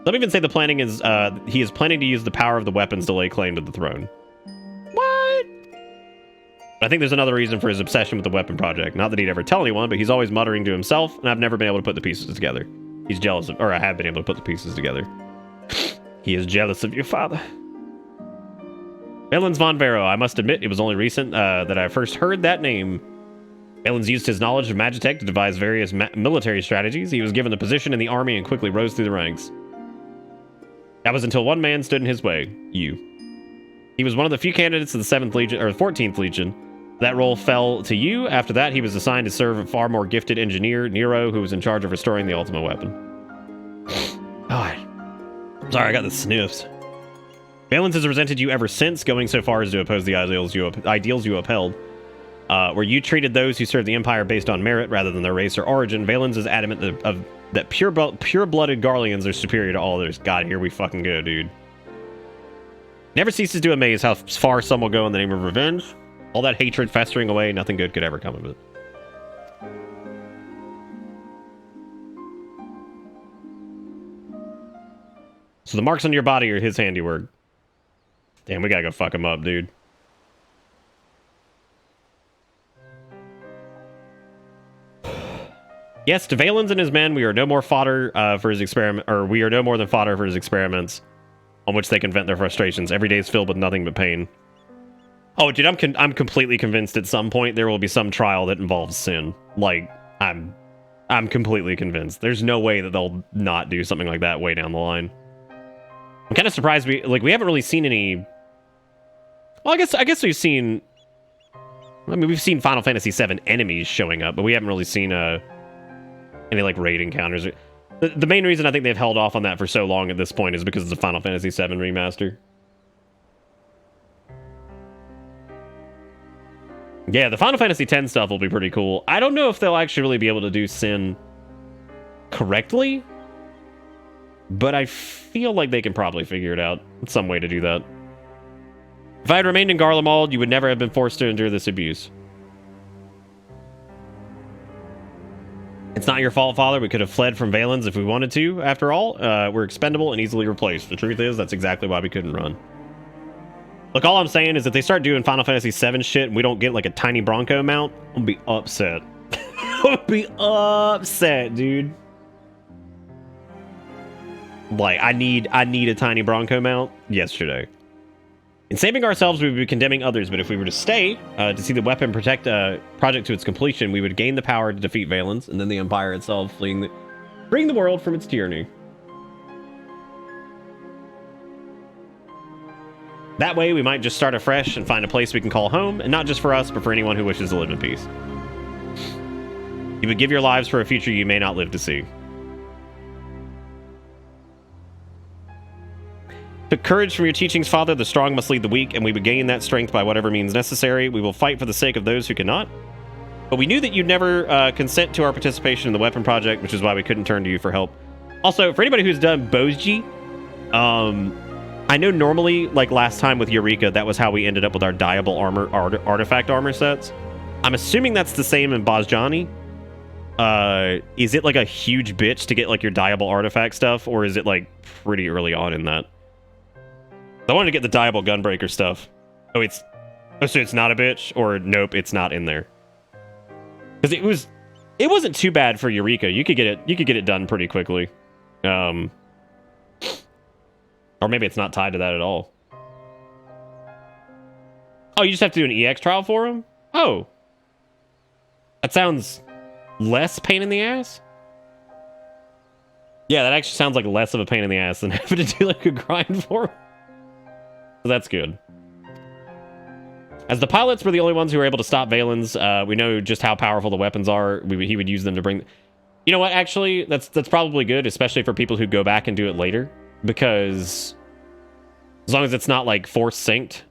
Let me even say the planning is, he is planning to use the power of the weapons to lay claim to the throne. What? I think there's another reason for his obsession with the weapon project. Not that he'd ever tell anyone, but he's always muttering to himself, and I've never been able to put the pieces together. He's jealous of, or I have been able to put the pieces together. He is jealous of your father. Valens von Vero. I must admit, it was only recent that I first heard that name. Valens used his knowledge of magitech to devise various military strategies. He was given a position in the army and quickly rose through the ranks. That was until one man stood in his way. You. He was one of the few candidates of the 7th Legion, or 14th Legion. That role fell to you. After that, he was assigned to serve a far more gifted engineer, Nero, who was in charge of restoring the ultimate weapon. God. Sorry, I got the sniffs. Valens has resented you ever since, going so far as to oppose the ideals you upheld. Where you treated those who served the Empire based on merit rather than their race or origin, Valens is adamant that pure-blooded Garleans are superior to all others. God, here we fucking go, dude. Never ceases to amaze how far some will go in the name of revenge. All that hatred festering away, nothing good could ever come of it. So the marks on your body are his handiwork. Damn, we gotta go fuck him up, dude. Yes, to Valens and his men, we are no more fodder for his experiment, or we are no more than fodder for his experiments, on which they can vent their frustrations. Every day is filled with nothing but pain. Oh, dude, I'm completely convinced at some point there will be some trial that involves sin. Like, I'm completely convinced. There's no way that they'll not do something like that way down the line. I'm kind of surprised we haven't really seen any. Well, I guess we've seen. I mean, we've seen Final Fantasy VII enemies showing up, but we haven't really seen any like raid encounters. The main reason I think they've held off on that for so long at this point is because of the Final Fantasy VII remaster. Yeah, the Final Fantasy X stuff will be pretty cool. I don't know if they'll actually really be able to do sin correctly, but I feel like they can probably figure it out. Some way to do that. If I had remained in Garlemald, you would never have been forced to endure this abuse. It's not your fault, Father. We could have fled from Valens if we wanted to. After all, we're expendable and easily replaced. The truth is, that's exactly why we couldn't run. Look, all I'm saying is if they start doing Final Fantasy VII shit and we don't get like a tiny Bronco mount, I'm gonna be upset. I'm gonna be upset, dude. Like, I need a tiny Bronco mount yesterday. In saving ourselves, we would be condemning others, but if we were to stay to see the weapon protect project to its completion, we would gain the power to defeat Valens, and then the Empire itself freeing the world from its tyranny. That way, we might just start afresh and find a place we can call home, and not just for us, but for anyone who wishes to live in peace. You would give your lives for a future you may not live to see. Took courage from your teachings, Father. The strong must lead the weak, and we would gain that strength by whatever means necessary. We will fight for the sake of those who cannot. But we knew that you'd never consent to our participation in the weapon project, which is why we couldn't turn to you for help. Also, for anybody who's done Bozji, I know normally, like last time with Eureka, that was how we ended up with our dyeable armor, artifact armor sets. I'm assuming that's the same in Bozjani. Is it like a huge bitch to get like your dyeable artifact stuff, or is it like pretty early on in that? I wanted to get the dyeable gunbreaker stuff. So it's not a bitch, or nope, it's not in there. Because it wasn't too bad for Eureka. You could get it done pretty quickly. Or maybe it's not tied to that at all. Oh, you just have to do an EX trial for him? Oh. That sounds less pain in the ass? Yeah, that actually sounds like less of a pain in the ass than having to do like a grind for him. So that's good. As the pilots were the only ones who were able to stop Valen's, we know just how powerful the weapons are. He would use them to bring... You know what, actually, that's probably good, especially for people who go back and do it later. Because as long as it's not, like, force synced,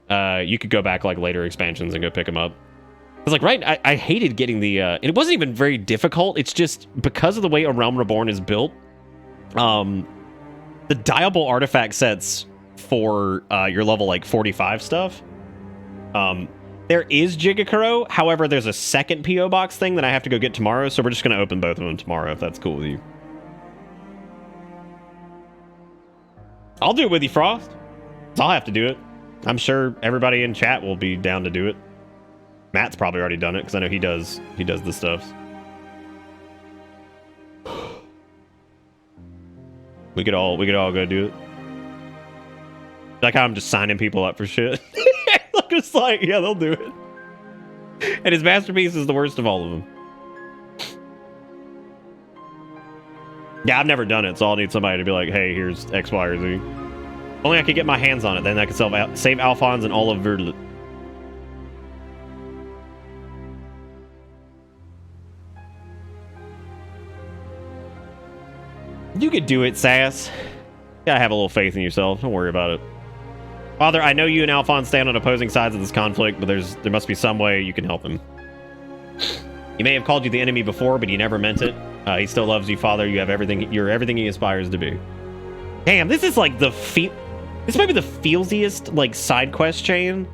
you could go back, like, later expansions and go pick them up. Because, like, right, I hated getting the... it wasn't even very difficult. It's just because of the way A Realm Reborn is built, the diable artifact sets for your level, like, 45 stuff... there is Jigakuro. However, there's a second P.O. box thing that I have to go get tomorrow, so we're just going to open both of them tomorrow, if that's cool with you. I'll do it with you, Frost. I'll have to do it. I'm sure everybody in chat will be down to do it. Matt's probably already done it, because I know he does the stuff. We could all go do it. Like how I'm just signing people up for shit. It's like, yeah, they'll do it. And his masterpiece is the worst of all of them. Yeah, I've never done it, so I'll need somebody to be like, hey, here's X, Y, or Z. Only I could get my hands on it, then I could save Alphonse and all of Verdelet. You could do it, Sass. Gotta have a little faith in yourself. Don't worry about it. Father, I know you and Alphonse stand on opposing sides of this conflict, but there must be some way you can help him. He may have called you the enemy before, but he never meant it. He still loves you, Father. You're everything he aspires to be. Damn, this is like this might be the feelsiest like side quest chain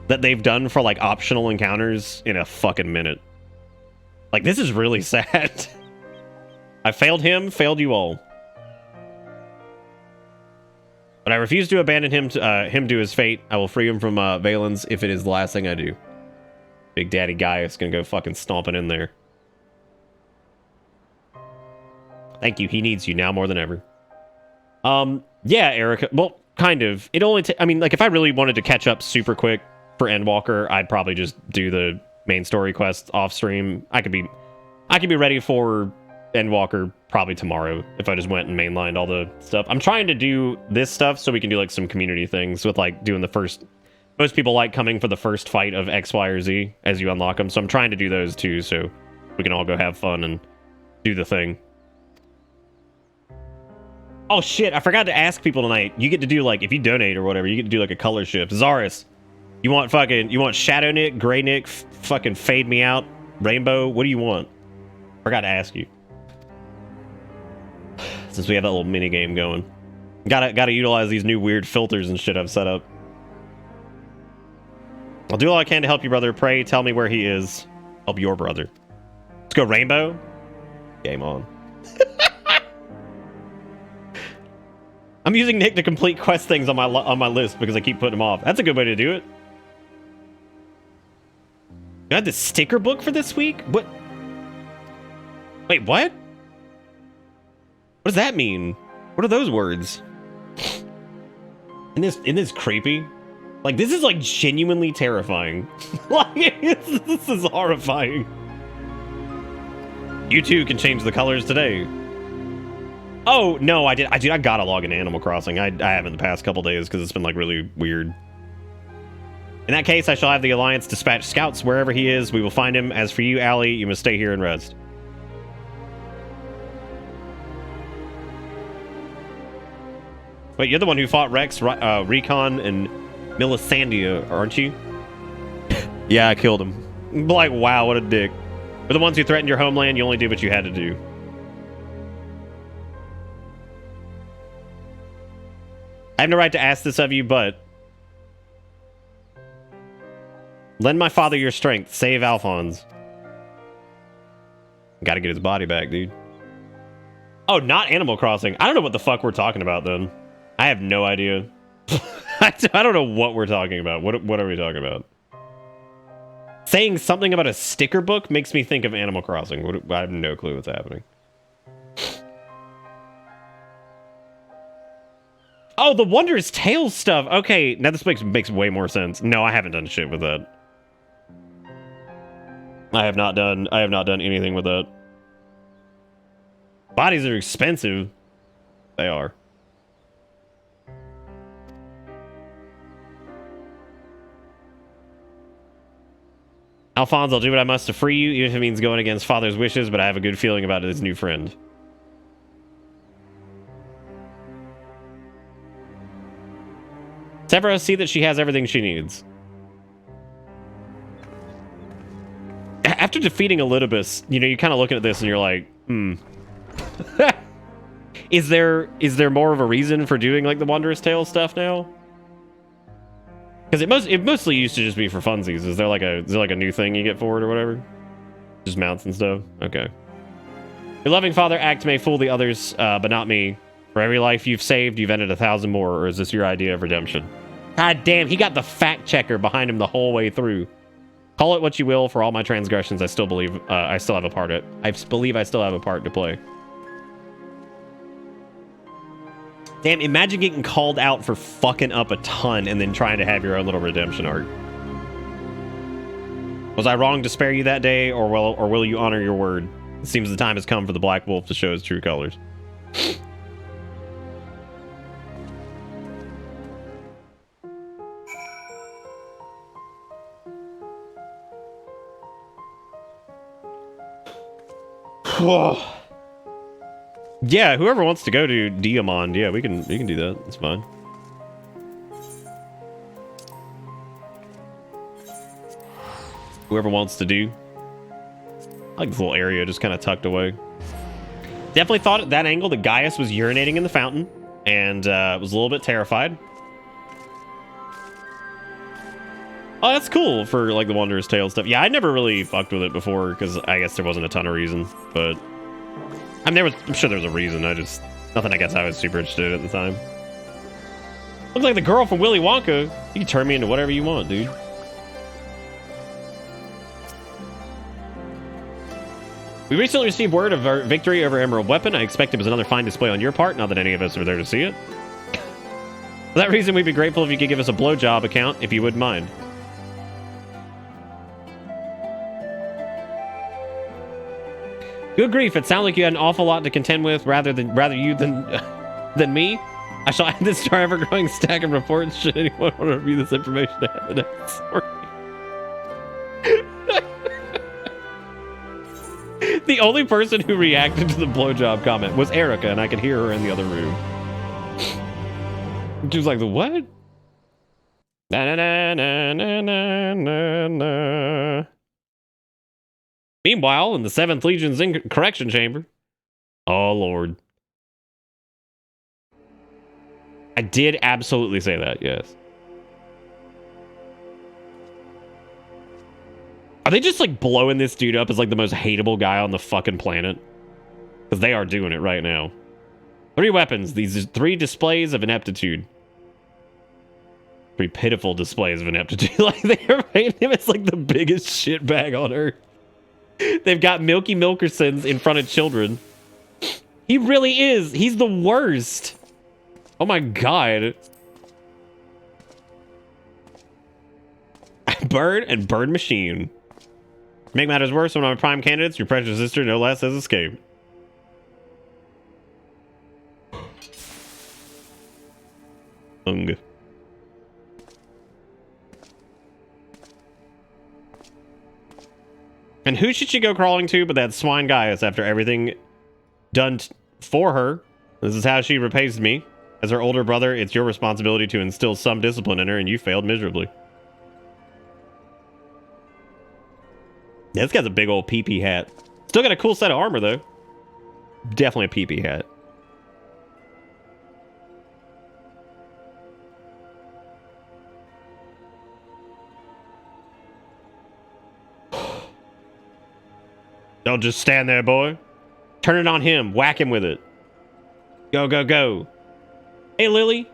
that they've done for like optional encounters in a fucking minute. Like, this is really sad. I failed him, failed you all. But I refuse to abandon him to his fate. I will free him from Valen's if it is the last thing I do. Big Daddy Gaius gonna go fucking stomping in there. Thank you. He needs you now more than ever. Yeah, Erica. Well, kind of. It only I mean, like, if I really wanted to catch up super quick for Endwalker, I'd probably just do the main story quest off stream. I could be ready for Endwalker probably tomorrow if I just went and mainlined all the stuff. I'm trying to do this stuff so we can do like some community things with like doing the first... Most people like coming for the first fight of X, Y, or Z as you unlock them, so I'm trying to do those too so we can all go have fun and do the thing. Oh shit, I forgot to ask people tonight. You get to do like, if you donate or whatever, you get to do like a color shift. Zaris, you want Shadow Nick, Gray Nick, fucking Fade Me Out, Rainbow? What do you want? Forgot to ask you. Since we have that little mini game going, gotta utilize these new weird filters and shit I've set up. I'll do all I can to help you, brother. Pray, tell me where he is. Help your brother. Let's go, Rainbow. Game on. I'm using Nick to complete quest things on my list because I keep putting them off. That's a good way to do it. You had the sticker book for this week? What? Wait, what? What does that mean? What are those words? Isn't this creepy? Like, this is like genuinely terrifying. Like, this is horrifying. You too can change the colors today. Oh no, I gotta log into Animal Crossing. I haven't the past couple days because it's been like really weird. In that case, I shall have the Alliance dispatch scouts wherever he is. We will find him. As for you, Allie, you must stay here and rest. Wait, you're the one who fought Rex, Recon, and Melisandre, aren't you? Yeah, I killed him. Like, wow, what a dick. We're the ones who threatened your homeland. You only did what you had to do. I have no right to ask this of you, but... lend my father your strength. Save Alphonse. Gotta get his body back, dude. Oh, not Animal Crossing. I don't know what the fuck we're talking about, then. I have no idea. I don't know what we're talking about. What are we talking about? Saying something about a sticker book makes me think of Animal Crossing. I have no clue what's happening. Oh, the Wondrous Tales stuff. Okay, now this makes way more sense. No, I haven't done shit with that. I have not done anything with that. Bodies are expensive. They are. Alphonse, I'll do what I must to free you, even if it means going against father's wishes, but I have a good feeling about his new friend. Severo, see that she has everything she needs. After defeating Elidibus, you know, you're kind of looking at this and you're like, Is there more of a reason for doing, like, the Wondrous Tales stuff now? Because it mostly used to just be for funsies. Is there like a new thing you get for it or whatever? Just mounts and stuff? Okay. Your loving father act may fool the others, but not me. For every life you've saved, you've ended 1,000 more, or is this your idea of redemption? God damn, he got the fact checker behind him the whole way through. Call it what you will, for all my transgressions, I still believe I still have a part to play. Damn, imagine getting called out for fucking up a ton and then trying to have your own little redemption arc. Was I wrong to spare you that day, or will you honor your word? It seems the time has come for the Black Wolf to show his true colors. Yeah, whoever wants to go to Diamond, yeah, we can do that. It's fine. Whoever wants to do. I like this little area just kind of tucked away. Definitely thought at that angle that Gaius was urinating in the fountain, and was a little bit terrified. Oh, that's cool for like the Wondrous Tale stuff. Yeah, I never really fucked with it before because I guess there wasn't a ton of reason, but I'm sure there was a reason. Nothing I guess I was super interested in at the time. Looks like the girl from Willy Wonka. You can turn me into whatever you want, dude. We recently received word of our victory over Emerald Weapon. I expect it was another fine display on your part, not that any of us were there to see it. For that reason, we'd be grateful if you could give us a blowjob account, if you wouldn't mind. Good grief, it sounded like you had an awful lot to contend with rather you than me. I shall add this to our ever-growing stack of reports should anyone want to review this information to have the next story. The only person who reacted to the blowjob comment was Erica, and I could hear her in the other room. She was like, the what? Na na na na na na na. Meanwhile, in the 7th Legion's correction chamber. Oh, Lord. I did absolutely say that, yes. Are they just, like, blowing this dude up as, like, the most hateable guy on the fucking planet? Because they are doing it right now. 3 weapons. These are 3 displays of ineptitude. 3 pitiful displays of ineptitude. Like, they are painting him as, like, the biggest shitbag on earth. They've got Milky Milkersons in front of children. He really is. He's the worst. Oh my god. Bird and Bird Machine. To make matters worse, one of my prime candidates, your precious sister, no less, has escaped. Ung. And who should she go crawling to but that swine Gaius after everything done for her? This is how she repays me. As her older brother, it's your responsibility to instill some discipline in her, and you failed miserably. Yeah, this guy's a big old pee-pee hat. Still got a cool set of armor, though. Definitely a pee-pee hat. Don't just stand there, boy. Turn it on him. Whack him with it. Go, go, go. Hey, Lily.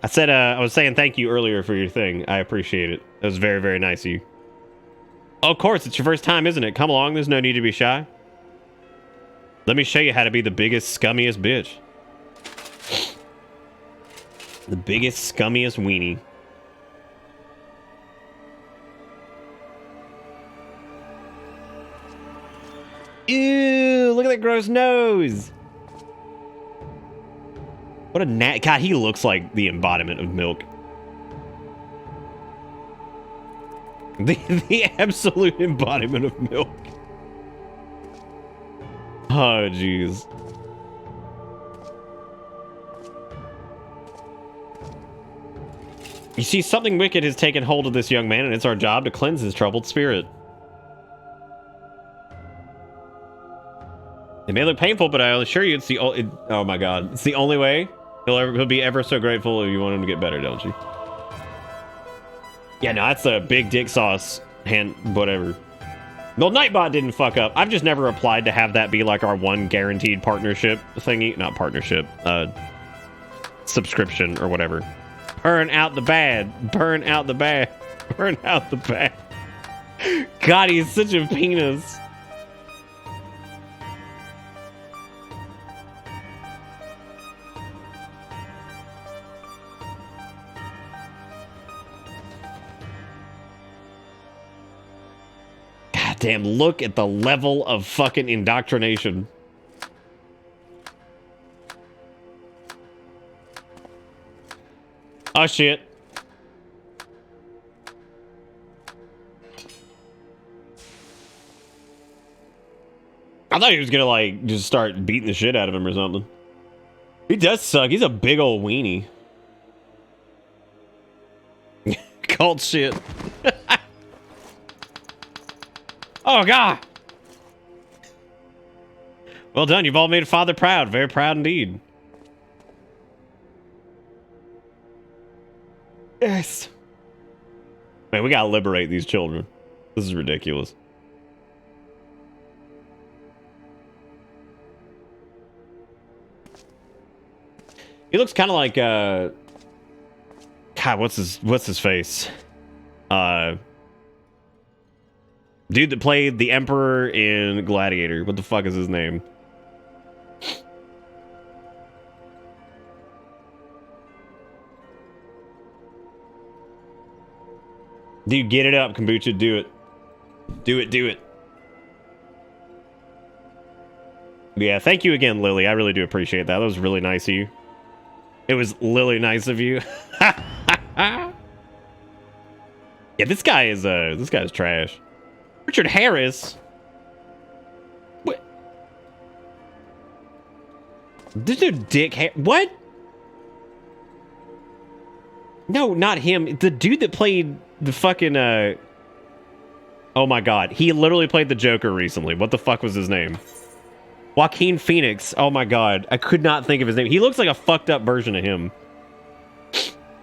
I was saying thank you earlier for your thing. I appreciate it. That was very, very nice of you. Oh, of course, it's your first time, isn't it? Come along. There's no need to be shy. Let me show you how to be the biggest, scummiest bitch. The biggest, scummiest weenie. Ew, look at that gross nose. What a God, he looks like the embodiment of milk. The absolute embodiment of milk. Oh, jeez. You see, something wicked has taken hold of this young man, and it's our job to cleanse his troubled spirit. It may look painful, but I assure you it's the oh my god, it's the only way. He'll be ever so grateful if you want him to get better, don't you? Yeah, no, that's a big dick sauce hand, whatever. No, Nightbot didn't fuck up. I've just never applied to have that be like our one guaranteed partnership thingy. Not partnership, subscription or whatever. Burn out the bad. Burn out the bad. Burn out the bad. God, he's such a penis. God damn, look at the level of fucking indoctrination. Oh shit. I thought he was gonna like just start beating the shit out of him or something. He does suck. He's a big old weenie. Cult shit. Oh god. Well done. You've all made a father proud. Very proud indeed. Yes. Man, we gotta liberate these children. This is ridiculous. He looks kind of like God, what's his face? Dude that played the Emperor in Gladiator. What the fuck is his name? Dude, get it up, Kombucha. Do it. Do it, do it. Yeah, thank you again, Lily. I really do appreciate that. That was really nice of you. It was really nice of you. Yeah, this guy is trash. Richard Harris. What? This dude Dick what? No, not him. The dude that played the fucking oh my god. He literally played the Joker recently. What the fuck was his name? Joaquin Phoenix. Oh my god. I could not think of his name. He looks like a fucked up version of him.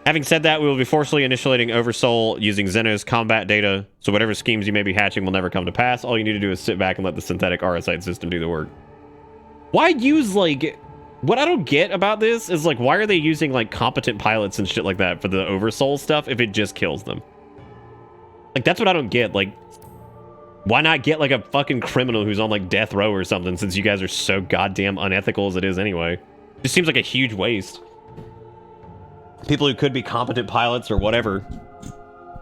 Having said that, we will be forcibly initiating Oversoul using Xenos combat data, so whatever schemes you may be hatching will never come to pass. All you need to do is sit back and let the synthetic RSite system do the work. Why use, like... What I don't get about this is, like, why are they using, like, competent pilots and shit like that for the Oversoul stuff if it just kills them? Like, that's what I don't get. Like, why not get, like, a fucking criminal who's on, like, death row or something since you guys are so goddamn unethical as it is anyway? Just seems like a huge waste. People who could be competent pilots or whatever,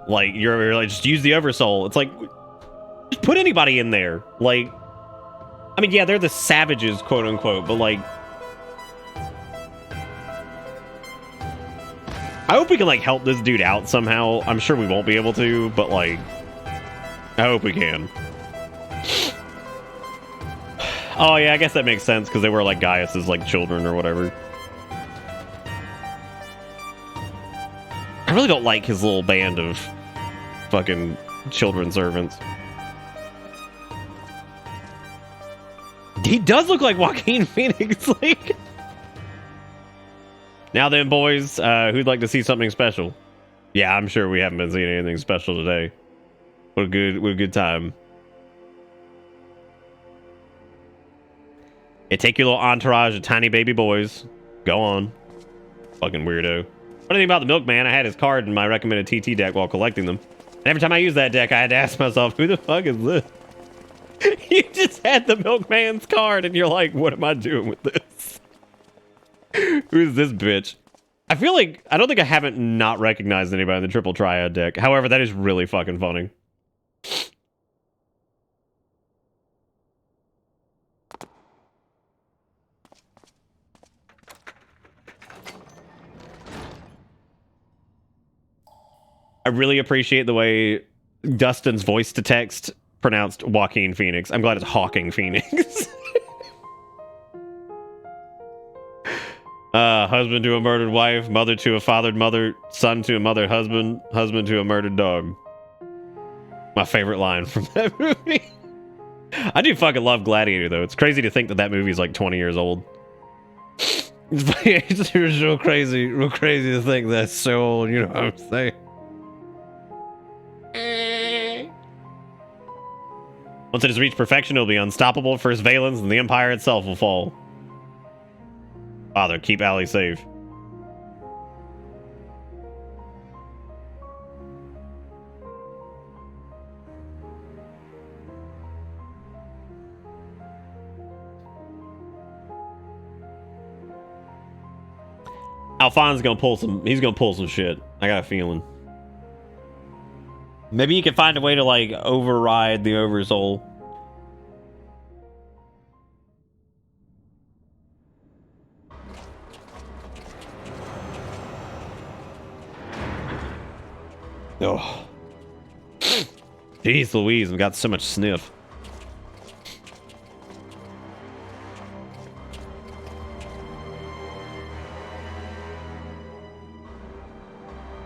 like you're like, just use the Oversoul. It's like, just put anybody in there. Like, I mean, yeah, they're the savages, quote unquote, but like, I hope we can like help this dude out somehow. I'm sure we won't be able to, but like, I hope we can. Oh yeah, I guess that makes sense because they were like Gaius's like children or whatever. I really don't like his little band of fucking children servants. He does look like Joaquin Phoenix. Like, now then, boys, who'd like to see something special? Yeah, I'm sure we haven't been seeing anything special today. What a good time. Yeah, take your little entourage of tiny baby boys. Go on, fucking weirdo. Funny thing about the milkman, I had his card in my recommended TT deck while collecting them. And every time I use that deck, I had to ask myself, who the fuck is this? You just had the milkman's card, and you're like, what am I doing with this? Who's this bitch? I feel like I don't think I haven't not recognized anybody in the triple triad deck. However, that is really fucking funny. I really appreciate the way Dustin's voice to text pronounced Joaquin Phoenix. I'm glad it's Hawking Phoenix. Husband to a murdered wife, mother to a fathered mother, son to a mothered husband, husband to a murdered dog. My favorite line from that movie. I do fucking love Gladiator, though. It's crazy to think that that movie is like 20 years old. It's real crazy to think that's so old, you know what I'm saying? Once it has reached perfection, it will be unstoppable. First Valens, and the Empire itself will fall. Father, keep Allie safe. Alphon's gonna pull some. He's gonna pull some shit. I got a feeling. Maybe you can find a way to like override the Oversoul. Oh. Jeez Louise, I've got so much sniff.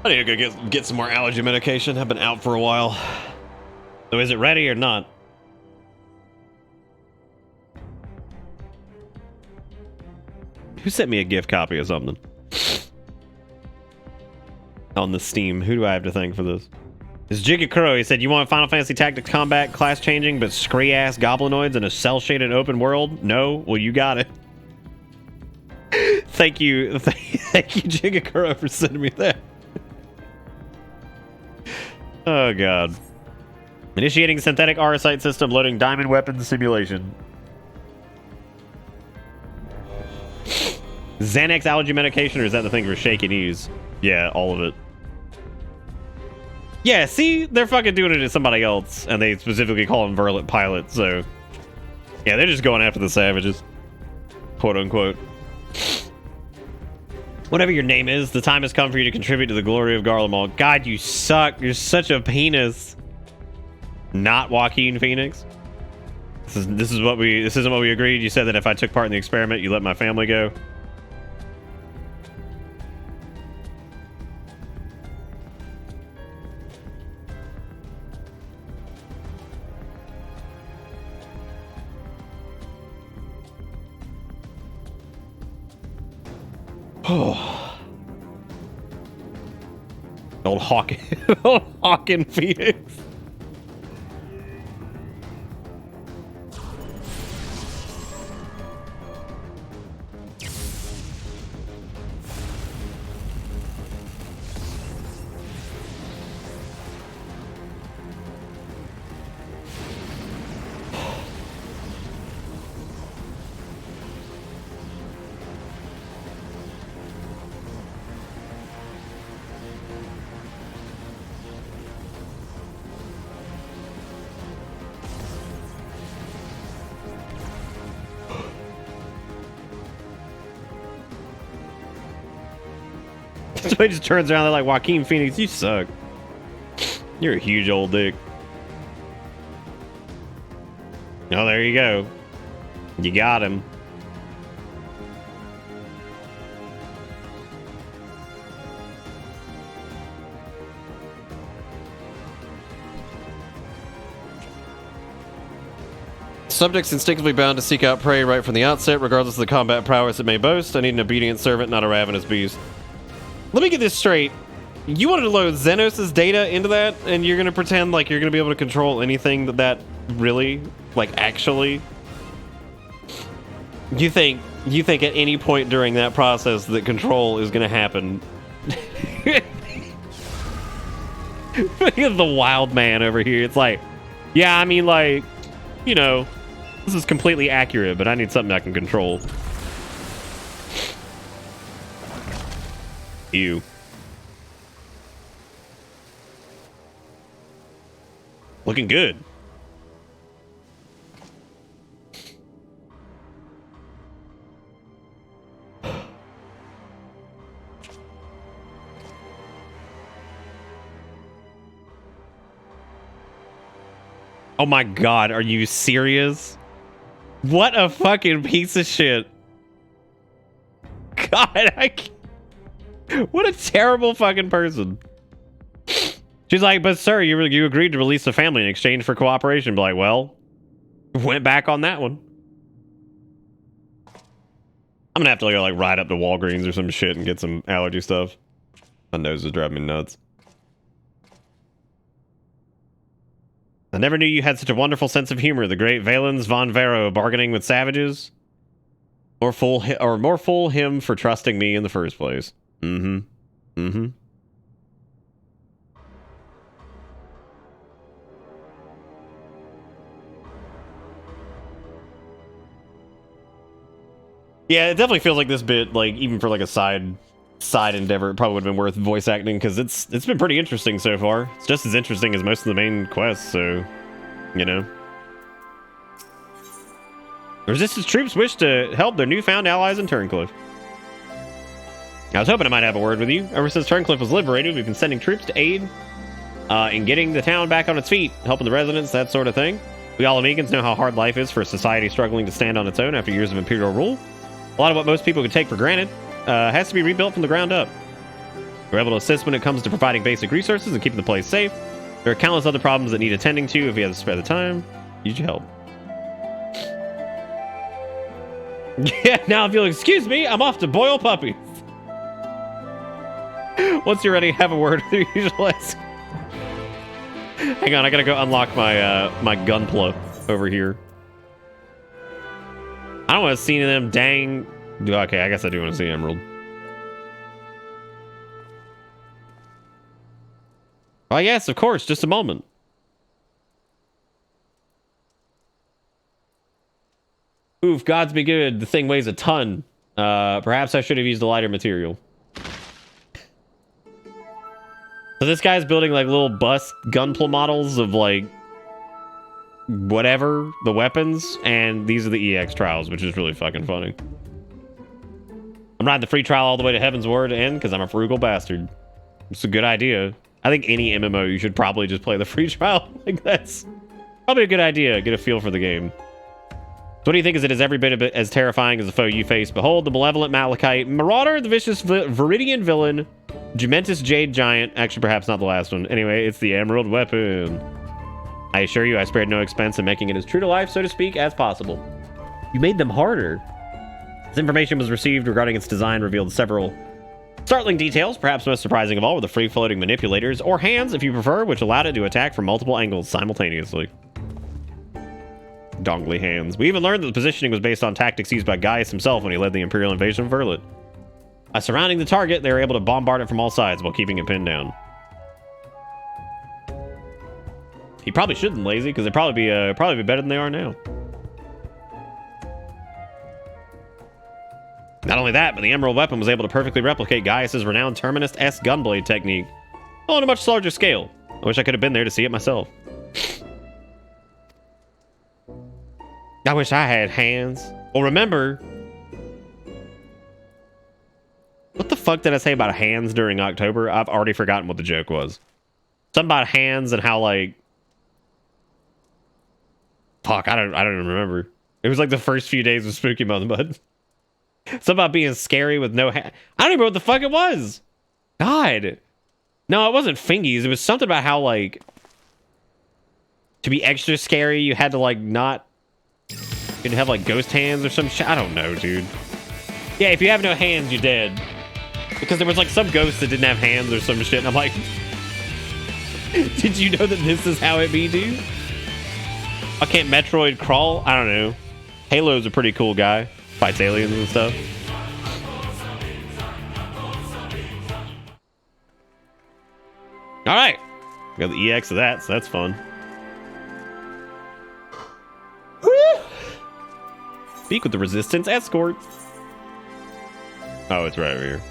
I need to go get some more allergy medication. I've been out for a while. So is it ready or not? Who sent me a gift copy of something? On the Steam. Who do I have to thank for this? It's Jigga Crow. He said, you want Final Fantasy Tactics combat, class changing, but scree-ass goblinoids in a cell-shaded open world? No? Well, you got it. Thank you. Thank you, Jigga Crow, for sending me that. Oh, God. Initiating synthetic RSite system, loading diamond weapon simulation. Xanax allergy medication, or is that the thing for shaky knees? Yeah, all of it. Yeah, see? They're fucking doing it to somebody else, and they specifically call him Verlet Pilot, so... Yeah, they're just going after the savages. Quote, unquote. Whatever your name is, the time has come for you to contribute to the glory of Garlemald. God, you suck. You're such a penis. Not Joaquin Phoenix. This isn't what we agreed. You said that if I took part in the experiment, you let my family go. Oh. Old Hawking Phoenix. So he just turns around, they're like, Joaquin Phoenix, you suck. You're a huge old dick. Oh, there you go. You got him. Subjects instinctively bound to seek out prey right from the outset, regardless of the combat prowess it may boast. I need an obedient servant, not a ravenous beast. Let me get this straight. You wanted to load Xenos' data into that, and you're going to pretend like you're going to be able to control anything that really, like, actually... You think at any point during that process that control is going to happen. Look at the wild man over here. It's like, yeah, I mean, like, you know, this is completely accurate, but I need something I can control. Ew. Looking good. Oh my god, are you serious? What a fucking piece of shit. God, I can't. What a terrible fucking person. She's like, but sir, you agreed to release the family in exchange for cooperation. Be like, well, went back on that one. I'm gonna have to go like ride up to Walgreens or some shit and get some allergy stuff. My nose is driving me nuts. I never knew you had such a wonderful sense of humor. The great Valens von Vero bargaining with savages. More fool him for trusting me in the first place. Mm-hmm. Mm-hmm. Yeah, it definitely feels like this bit, like, even for like a side endeavor, it probably would have been worth voice acting, because it's been pretty interesting so far. It's just as interesting as most of the main quests, so, you know. Resistance troops wish to help their newfound allies in Turncliffe. I was hoping I might have a word with you. Ever since Turncliffe was liberated, we've been sending troops to aid in getting the town back on its feet, helping the residents, that sort of thing. We all Amigans know how hard life is for a society struggling to stand on its own after years of Imperial rule. A lot of what most people could take for granted has to be rebuilt from the ground up. We're able to assist when it comes to providing basic resources and keeping the place safe. There are countless other problems that need attending to if we have to spare the time. Need your help. Yeah, now if you'll excuse me, I'm off to boil puppies. Once you're ready, have a word with your usual ask. Hang on, I gotta go unlock my my gunpla over here. I don't want to see them dang. Okay, I guess I do want to see Emerald. Oh yes, of course. Just a moment. Oof, gods be good. The thing weighs a ton. Perhaps I should have used a lighter material. So this guy's building like little bust gunpla models of like whatever the weapons, and these are the EX trials, which is really fucking funny. I'm riding the free trial all the way to Heaven's Word end because I'm a frugal bastard. It's a good idea. I think any MMO you should probably just play the free trial. Like that's probably a good idea. Get a feel for the game. So what do you think? Is it as every bit as terrifying as the foe you face? Behold, the malevolent Malachite, Marauder, the vicious Viridian villain, Jumentus Jade Giant. Actually, perhaps not the last one. Anyway, it's the Emerald Weapon. I assure you, I spared no expense in making it as true to life, so to speak, as possible. You made them harder. This information was received regarding its design, revealed several startling details. Perhaps most surprising of all were the free-floating manipulators, or hands, if you prefer, which allowed it to attack from multiple angles simultaneously. Dongly hands. We even learned that the positioning was based on tactics used by Gaius himself when he led the Imperial invasion of Verlet. By surrounding the target, they were able to bombard it from all sides while keeping it pinned down. He probably shouldn't lazy, because they'd probably be better than they are now. Not only that, but the Emerald Weapon was able to perfectly replicate Gaius's renowned Terminus-S gunblade technique, on a much larger scale. I wish I could have been there to see it myself. I wish I had hands. Well, remember... What the fuck did I say about hands during October? I've already forgotten what the joke was. Something about hands and how, like... Fuck, I don't even remember. It was like the first few days of Spooky Month, bud. Something about being scary with no hand. I don't even know what the fuck it was. God. No, it wasn't fingies. It was something about how, like... To be extra scary, you had to, like, not... You'd have, like, ghost hands or some shit. I don't know, dude. Yeah, if you have no hands, you're dead. Because there was, like, some ghost that didn't have hands or some shit, and I'm like... Did you know that this is how it be, dude? Why can't Metroid crawl? I don't know. Halo's a pretty cool guy. Fights aliens and stuff. Alright. Got the EX of that, so that's fun. Woo! Speak with the Resistance Escort. Oh, it's right over here.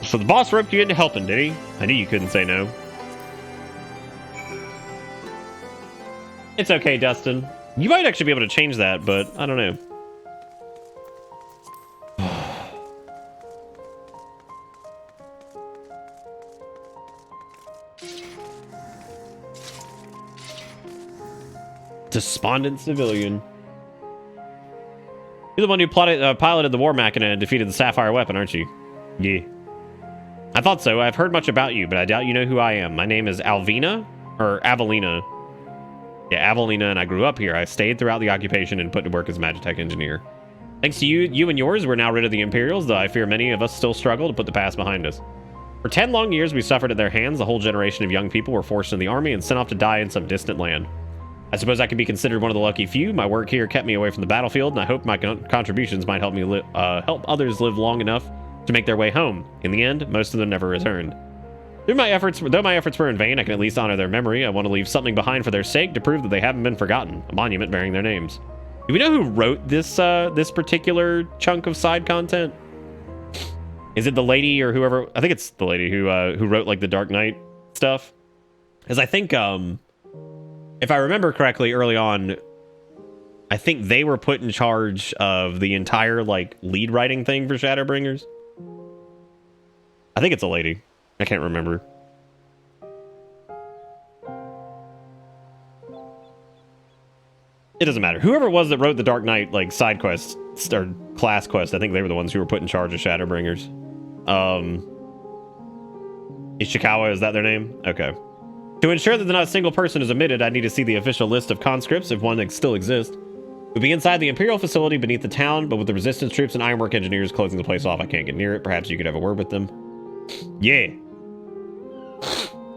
So the boss roped you into helping, did he? I knew you couldn't say no. It's okay, Dustin. You might actually be able to change that, but I don't know. Despondent civilian. You're the one who piloted the War Machina and defeated the Sapphire weapon, aren't you? Yeah. I thought so. I've heard much about you, but I doubt you know who I am. My name is Alvina, or Avelina. Yeah, Avelina, and I grew up here. I stayed throughout the occupation and put to work as a Magitech engineer. Thanks to you and yours, we're now rid of the Imperials, though I fear many of us still struggle to put the past behind us. For 10 long years, we suffered at their hands. A whole generation of young people were forced in the army and sent off to die in some distant land. I suppose I could be considered one of the lucky few. My work here kept me away from the battlefield, and I hope my contributions might help me help others live long enough to make their way home. In the end, most of them never returned. Though my efforts were in vain, I can at least honor their memory. I want to leave something behind for their sake to prove that they haven't been forgotten. A monument bearing their names. Do we know who wrote this this particular chunk of side content? Is it the lady or whoever? I think it's the lady who wrote like the Dark Knight stuff. Because I think if I remember correctly, early on, I think they were put in charge of the entire like lead writing thing for Shadowbringers. I think it's a lady. I can't remember. It doesn't matter. Whoever it was that wrote the Dark Knight like side quest or class quest, I think they were the ones who were put in charge of Shadowbringers. Ishikawa, is that their name? Okay. To ensure that not a single person is omitted, I need to see the official list of conscripts, if one still exists. We'll be inside the Imperial facility beneath the town, but with the resistance troops and ironwork engineers closing the place off, I can't get near it. Perhaps you could have a word with them. Yeah.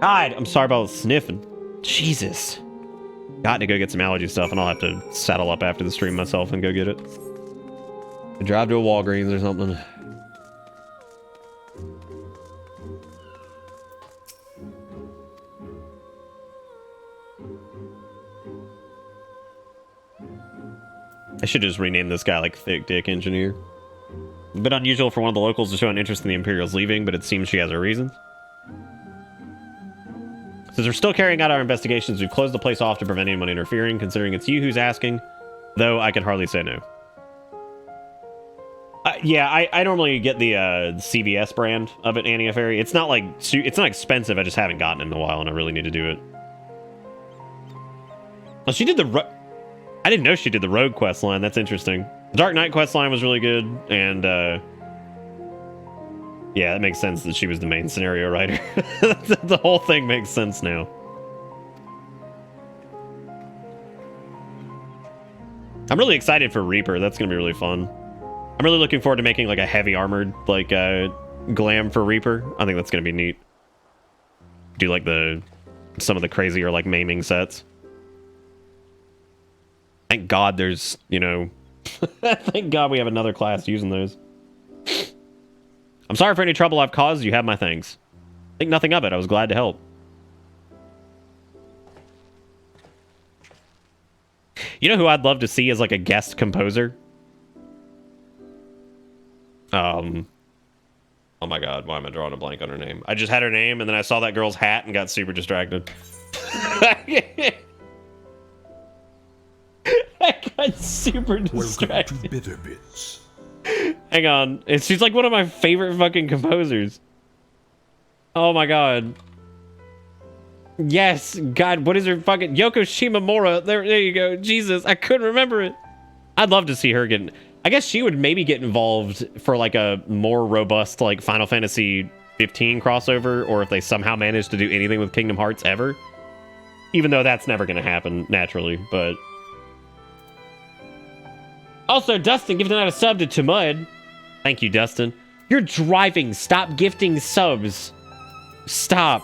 God, I'm sorry about sniffing. Jesus. Got to go get some allergy stuff, and I'll have to saddle up after the stream myself and go get it. Drive to a Walgreens or something. I should just rename this guy like Thick Dick Engineer. A bit unusual for one of the locals to show an interest in the Imperials leaving, but it seems she has her reasons. Since we're still carrying out our investigations, we've closed the place off to prevent anyone interfering, considering it's you who's asking, though I can hardly say no. Yeah, I normally get the CVS brand of it, Annie Ferry. It's not like it's not expensive. I just haven't gotten it in a while, and I really need to do it. Well, she did the. I didn't know she did the Rogue questline. That's interesting. The Dark Knight questline was really good, and yeah, it makes sense that she was the main scenario writer. The whole thing makes sense now. I'm really excited for Reaper. That's gonna be really fun. I'm really looking forward to making like a heavy armored like glam for Reaper. I think that's gonna be neat. Do like some of the crazier like maiming sets. Thank God there's, you know, thank God we have another class using those. I'm sorry for any trouble I've caused. You have my thanks. Think nothing of it. I was glad to help. You know who I'd love to see as like a guest composer? Oh my God, why am I drawing a blank on her name? I just had her name and then I saw that girl's hat and got super distracted. I got super distracted. Welcome to Bitter Bits. Hang on. She's like one of my favorite fucking composers. Oh my God. Yes. God, what is her fucking... Yoko Shimomura. There you go. Jesus, I couldn't remember it. I'd love to see her get... I guess she would maybe get involved for like a more robust like Final Fantasy 15 crossover, or if they somehow manage to do anything with Kingdom Hearts ever. Even though that's never going to happen naturally, but... Also, Dustin gifted out a sub to Tumud. Thank you, Dustin. You're driving. Stop gifting subs. Stop.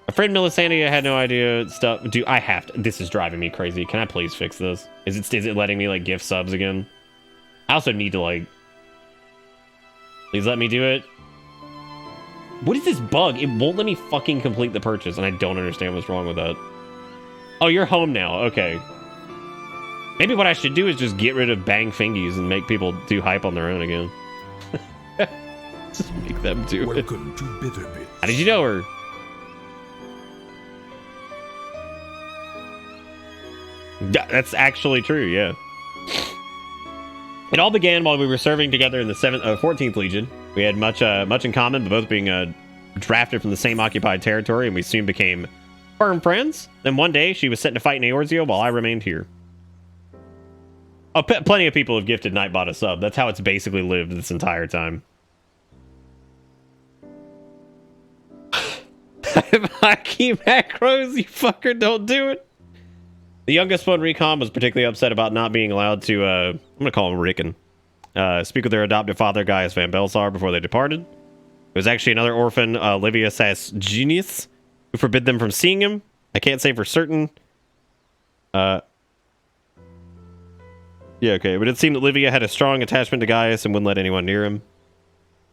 My friend Melisandre had no idea stuff. Dude, I have to. This is driving me crazy. Can I please fix this? Is it letting me like gift subs again? I also need to like... Please let me do it. What is this bug? It won't let me fucking complete the purchase, and I don't understand what's wrong with that. Oh, you're home now. Okay. Maybe what I should do is just get rid of bang fingies and make people do hype on their own again. Just make them do it. Welcome to Bitterbits. How did you know her? Yeah, that's actually true, yeah. It all began while we were serving together in the 14th Legion. We had much in common, but both being drafted from the same occupied territory, and we soon became firm friends. Then one day, she was sent to fight in Eorzea while I remained here. Oh, plenty of people have gifted Nightbot a sub. That's how it's basically lived this entire time. Hockey macros, you fucker, don't do it. The youngest one, Recon, was particularly upset about not being allowed to, I'm going to call him Rickon, speak with their adoptive father, Gaius Van Belsar, before they departed. It was actually another orphan, Livia Sass Genius, who forbid them from seeing him. I can't say for certain. Yeah, okay, but it seemed that Livia had a strong attachment to Gaius and wouldn't let anyone near him.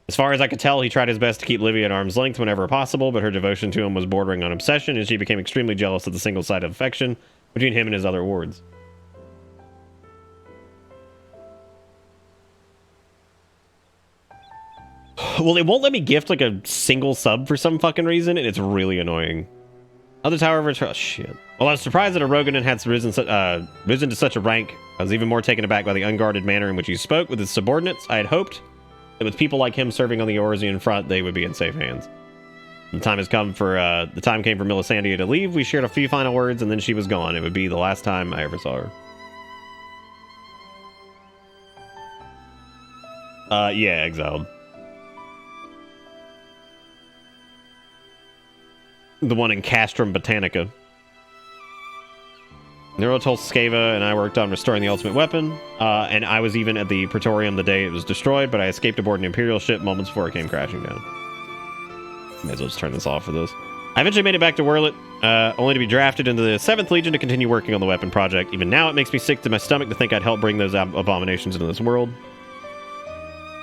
As far as I could tell, he tried his best to keep Livia at arm's length whenever possible, but her devotion to him was bordering on obsession, and she became extremely jealous of the single-sided affection between him and his other wards. Well, it won't let me gift like a single sub for some fucking reason, and it's really annoying. Others, however, shit. Well, I was surprised that a Roganin had risen to such a rank. I was even more taken aback by the unguarded manner in which he spoke with his subordinates. I had hoped that with people like him serving on the Eorzean front, they would be in safe hands. The time came for Melisandre to leave. We shared a few final words, and then she was gone. It would be the last time I ever saw her. Yeah, exiled. The one in Castrum Botanica. Neurotolskeva and I worked on restoring the ultimate weapon, and I was even at the Praetorium the day it was destroyed, but I escaped aboard an Imperial ship moments before it came crashing down. May as well just turn this off for this. I eventually made it back to Werlet, only to be drafted into the 7th Legion to continue working on the weapon project. Even now, it makes me sick to my stomach to think I'd help bring those abominations into this world.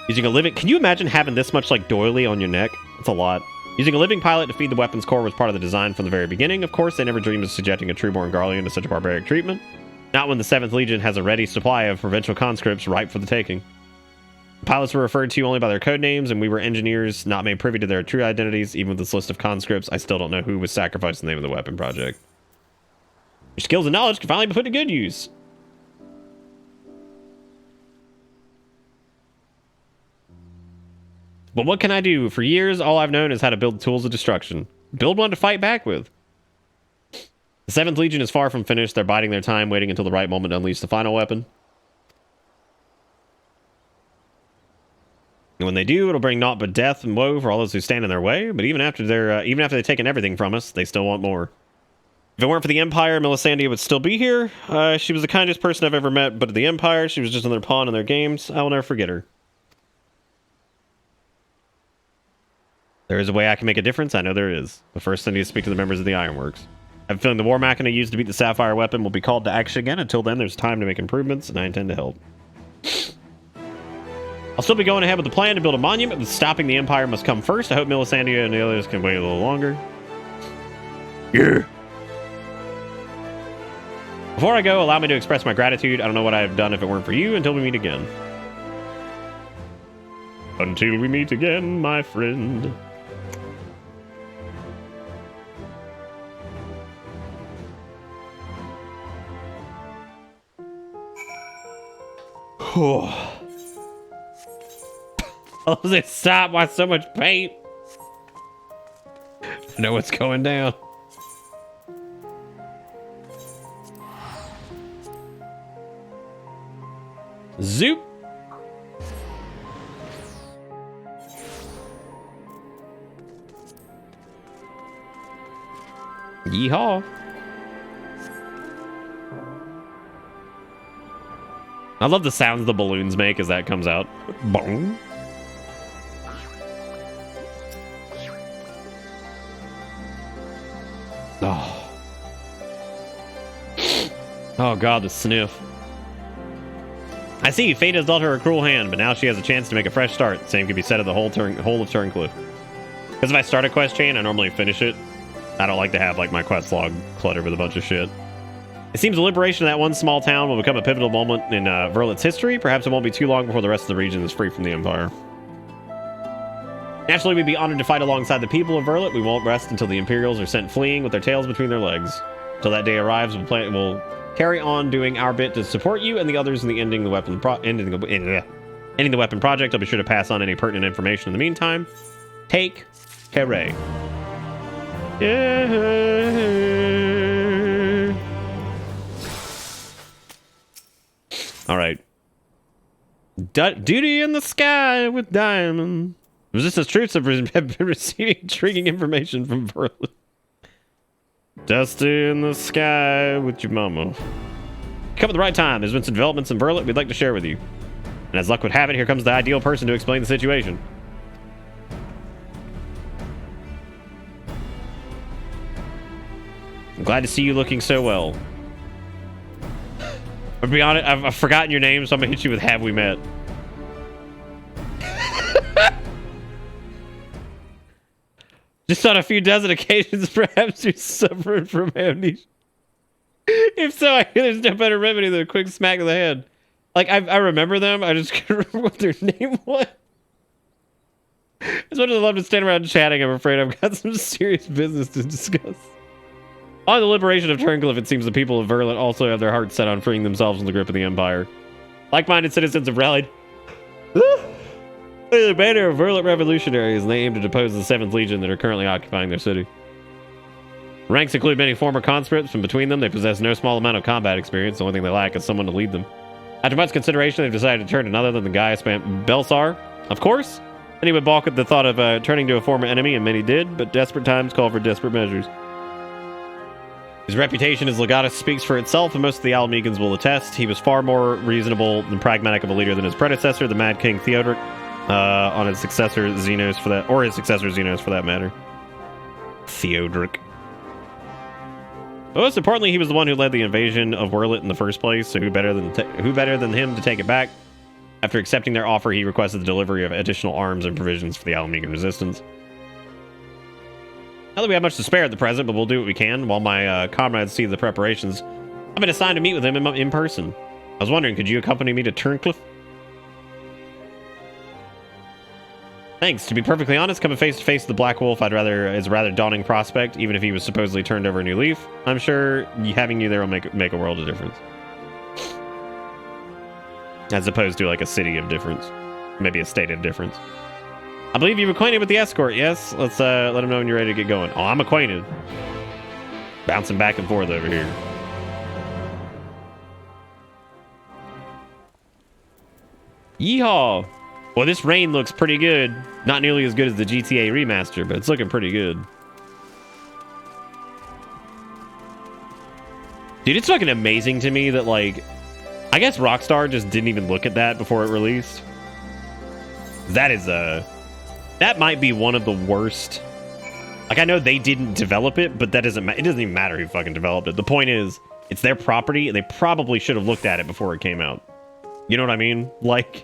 Using a living... Can you imagine having this much, like, doily on your neck? That's a lot. Using a living pilot to feed the weapons core was part of the design from the very beginning. Of course, they never dreamed of subjecting a trueborn Garlean to such a barbaric treatment. Not when the 7th Legion has a ready supply of provincial conscripts ripe for the taking. Pilots were referred to only by their code names, and we were engineers not made privy to their true identities. Even with this list of conscripts, I still don't know who was sacrificed in the name of the weapon project. Your skills and knowledge can finally be put to good use. But what can I do? For years, all I've known is how to build tools of destruction. Build one to fight back with. The 7th Legion is far from finished. They're biding their time, waiting until the right moment to unleash the final weapon. And when they do, it'll bring naught but death and woe for all those who stand in their way. But even after they've taken everything from us, they still want more. If it weren't for the Empire, Melisandre would still be here. She was the kindest person I've ever met, but the Empire, she was just another pawn in their games. I will never forget her. There is a way I can make a difference. I know there is. But first, I need to speak to the members of the Ironworks. I have a feeling the war machina used to beat the Sapphire weapon will be called to action again. Until then, there's time to make improvements, and I intend to help. I'll still be going ahead with the plan to build a monument, but stopping the Empire must come first. I hope Melisandre and the others can wait a little longer. Yeah. Before I go, allow me to express my gratitude. I don't know what I have done if it weren't for you. Until we meet again. Until we meet again, my friend. Oh. Oh, does it stop? Why so much paint? I know what's going down. Zoop. Yeehaw. I love the sounds the balloons make as that comes out. Boom. Oh. Oh god, the sniff. I see, fate has dealt her a cruel hand, but now she has a chance to make a fresh start. The same could be said of the whole of Turncliffe. Because if I start a quest chain, I normally finish it. I don't like to have like my quest log cluttered with a bunch of shit. It seems the liberation of that one small town will become a pivotal moment in Verlet's history. Perhaps it won't be too long before the rest of the region is free from the Empire. Naturally, we'd be honored to fight alongside the people of Verlet. We won't rest until the Imperials are sent fleeing with their tails between their legs. Until that day arrives, we'll carry on doing our bit to support you and the others in the ending the weapon project. I'll be sure to pass on any pertinent information in the meantime. Take care. Yeah. All right. Duty in the sky with diamonds. Resistance troops have been receiving intriguing information from Verlet. Dusty in the sky with your mama. Come at the right time. There's been some developments in Verlet we'd like to share with you. And as luck would have it, here comes the ideal person to explain the situation. I'm glad to see you looking so well. I'll be honest, I've forgotten your name, so I'm gonna hit you with "Have we met?" Just on a few dozen occasions, perhaps you're suffering from amnesia. If so, I hear there's no better remedy than a quick smack of the head. Like, I remember them, I just can't remember what their name was. As much as I love to stand around chatting, I'm afraid I've got some serious business to discuss. On the liberation of Turncliffe, it seems the people of Verlet also have their hearts set on freeing themselves from the grip of the Empire. Like-minded citizens have rallied the banner of Verlet revolutionaries, and they aim to depose the 7th Legion that are currently occupying their city. Ranks include many former conscripts, and between them, they possess no small amount of combat experience. The only thing they lack is someone to lead them. After much consideration, they've decided to turn to none other than the Gaius Belsar. Of course, many would balk at the thought of turning to a former enemy, and many did, but desperate times call for desperate measures. His reputation as Legatus speaks for itself, and most of the Almegans will attest. He was far more reasonable and pragmatic of a leader than his predecessor, the Mad King Theodoric, on his successor Xenos for that, or his successor Xenos for that matter. Theodoric. Most importantly, he was the one who led the invasion of Verlet in the first place, so who better than him to take it back? After accepting their offer, he requested the delivery of additional arms and provisions for the Almegan resistance. Not that we have much to spare at the present, but we'll do what we can while my comrades see the preparations. I've been assigned to meet with him in person. I was wondering, could you accompany me to Turncliffe? Thanks. To be perfectly honest, coming face to face with the Black Wolf is a rather daunting prospect, even if he was supposedly turned over a new leaf. I'm sure having you there will make a world of difference. As opposed to like a city of difference. Maybe a state of difference. I believe you're acquainted with the escort, yes? Let's let him know when you're ready to get going. Oh, I'm acquainted. Bouncing back and forth over here. Yeehaw! Well, this rain looks pretty good. Not nearly as good as the GTA remaster, but it's looking pretty good. Dude, it's fucking amazing to me that, like, I guess Rockstar just didn't even look at that before it released. That is that might be one of the worst. Like, I know they didn't develop it, but that it doesn't even matter who fucking developed it. The point is, it's their property, and they probably should have looked at it before it came out. You know what I mean? Like, it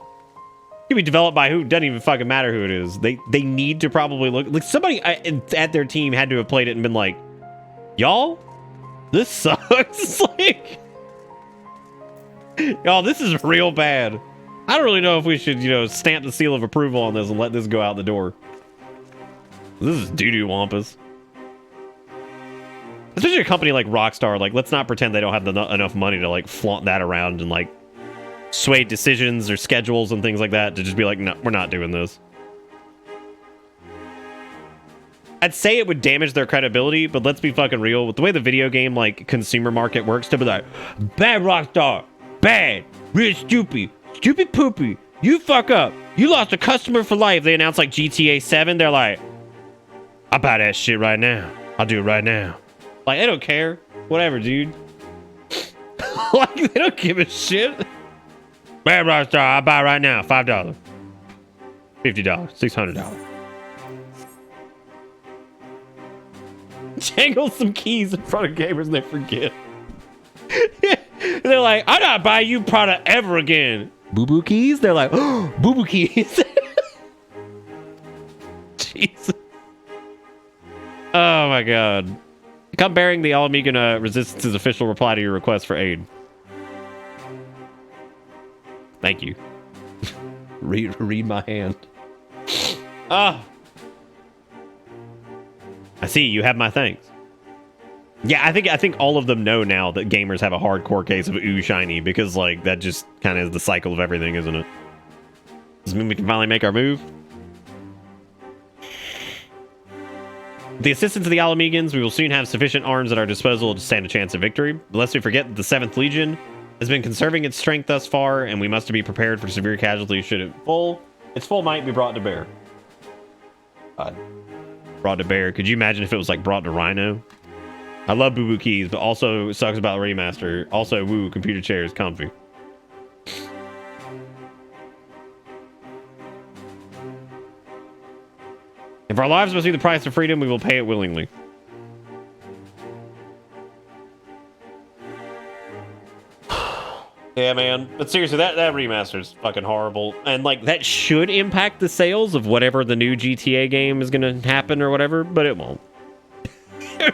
can be developed by who, doesn't even fucking matter who it is. They need to probably look, like, somebody at their team had to have played it and been like, y'all, this sucks. Like, y'all, this is real bad. I don't really know if we should, stamp the seal of approval on this and let this go out the door. This is doo-doo wampus. Especially a company like Rockstar, like, let's not pretend they don't have enough money to, like, flaunt that around and, like, sway decisions or schedules and things like that to just be like, no, we're not doing this. I'd say it would damage their credibility, but let's be fucking real. With the way the video game, like, consumer market works, to be like, bad Rockstar, bad, real stupid, stupid poopy, you fuck up, you lost a customer for life. They announce, like, GTA 7, they're like, I'll buy that shit right now. I'll do it right now. Like, they don't care. Whatever, dude. Like, they don't give a shit. Bad Rockstar, I'll buy right now. $5. $50. $600. Jangle some keys in front of gamers and they forget. They're like, I'm not buying you product ever again. Boo-boo keys? They're like, oh, boo-boo keys. Jesus. my god. Come bearing the Alamegan Resistance's official reply to your request for aid. Thank you. read my hand. Ah. I see, you have my thanks. Yeah, I think all of them know now that gamers have a hardcore case of ooh shiny, because like that just kind of is the cycle of everything, isn't it? Does it mean we can finally make our move? With the assistance of the Alamegans, we will soon have sufficient arms at our disposal to stand a chance of victory. Lest we forget that the 7th Legion has been conserving its strength thus far, and we must be prepared for severe casualties should its full might be brought to bear. God. Brought to bear. Could you imagine if it was like brought to Rhino? I love Boo Boo Keys, but also sucks about remaster. Also, woo, computer chair is comfy. If our lives must be the price of freedom, we will pay it willingly. Yeah, man. But seriously, that remaster's fucking horrible. And, like, that should impact the sales of whatever the new GTA game is going to happen or whatever, but it won't.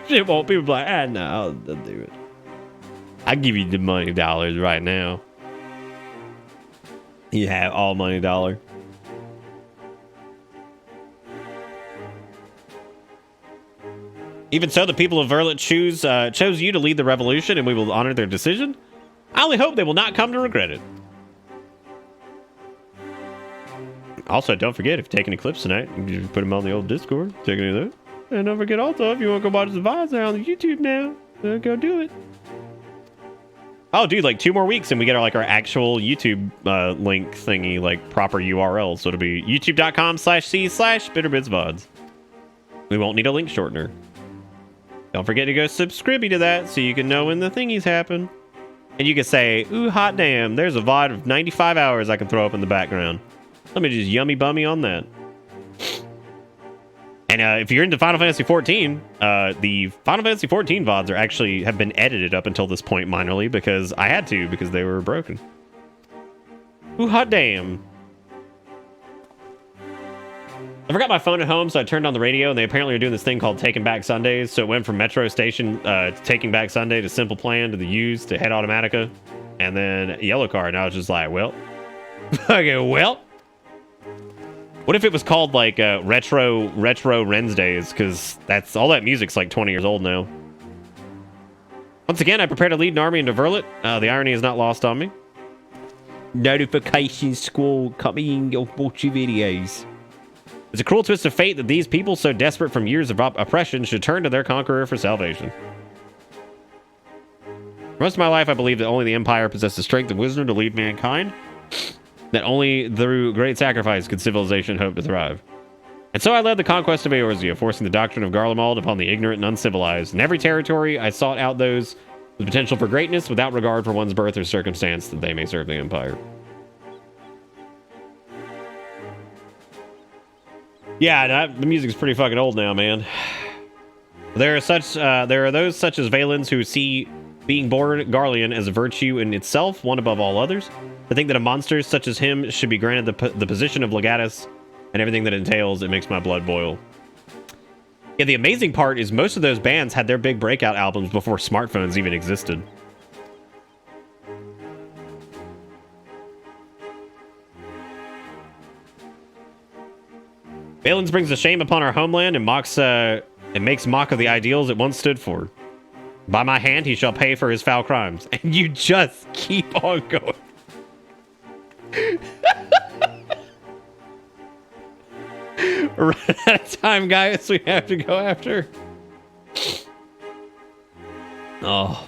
It won't. People be like, no, I'll do it. I'll give you the money dollars right now. You have all money dollar. Even so, the people of Verlet chose you to lead the revolution, and we will honor their decision. I only hope they will not come to regret it. Also, don't forget, if you take any clips tonight, you put them on the old Discord. Take any of those. And don't forget also, if you want to go watch the VoDs, they're on YouTube now. Go do it. Oh, dude, like 2 more weeks and we get our actual YouTube link thingy, like proper URL. So it'll be youtube.com/c/bitterbitsvods. We won't need a link shortener. Don't forget to go subscribe to that so you can know when the thingies happen. And you can say, ooh, hot damn, there's a VOD of 95 hours I can throw up in the background. Let me just yummy bummy on that. And if you're into Final Fantasy XIV, the Final Fantasy XIV VODs have been edited up until this point minorly because I had to, because they were broken. Ooh, hot damn. I forgot my phone at home, so I turned on the radio, and they apparently are doing this thing called Taking Back Sundays. So it went from Metro Station to Taking Back Sunday to Simple Plan to the Used to Head Automatica, and then Yellow Card. And I was just like, well, okay, well. What if it was called like Retro Wednesdays? Because that's all that music's like 20 years old now. Once again, I prepare to lead an army into Verlet. The irony is not lost on me. Notification squall coming of watching videos. It's a cruel twist of fate that these people, so desperate from years of oppression, should turn to their conqueror for salvation. For most of my life, I believed that only the Empire possessed the strength and wisdom to lead mankind. That only through great sacrifice could civilization hope to thrive. And so I led the conquest of Eorzea, forcing the doctrine of Garlemald upon the ignorant and uncivilized. In every territory, I sought out those with potential for greatness without regard for one's birth or circumstance that they may serve the Empire. Yeah, the music's pretty fucking old now, man. There are those such as Valens who see being born Garlean as a virtue in itself, one above all others. I think that a monster such as him should be granted the position of legatus and everything that entails. It makes my blood boil. Yeah, the amazing part is most of those bands had their big breakout albums before smartphones even existed. Valens brings a shame upon our homeland and makes mock of the ideals it once stood for. By my hand, he shall pay for his foul crimes. And you just keep on going. Right out of time, guys. We have to go after. Oh.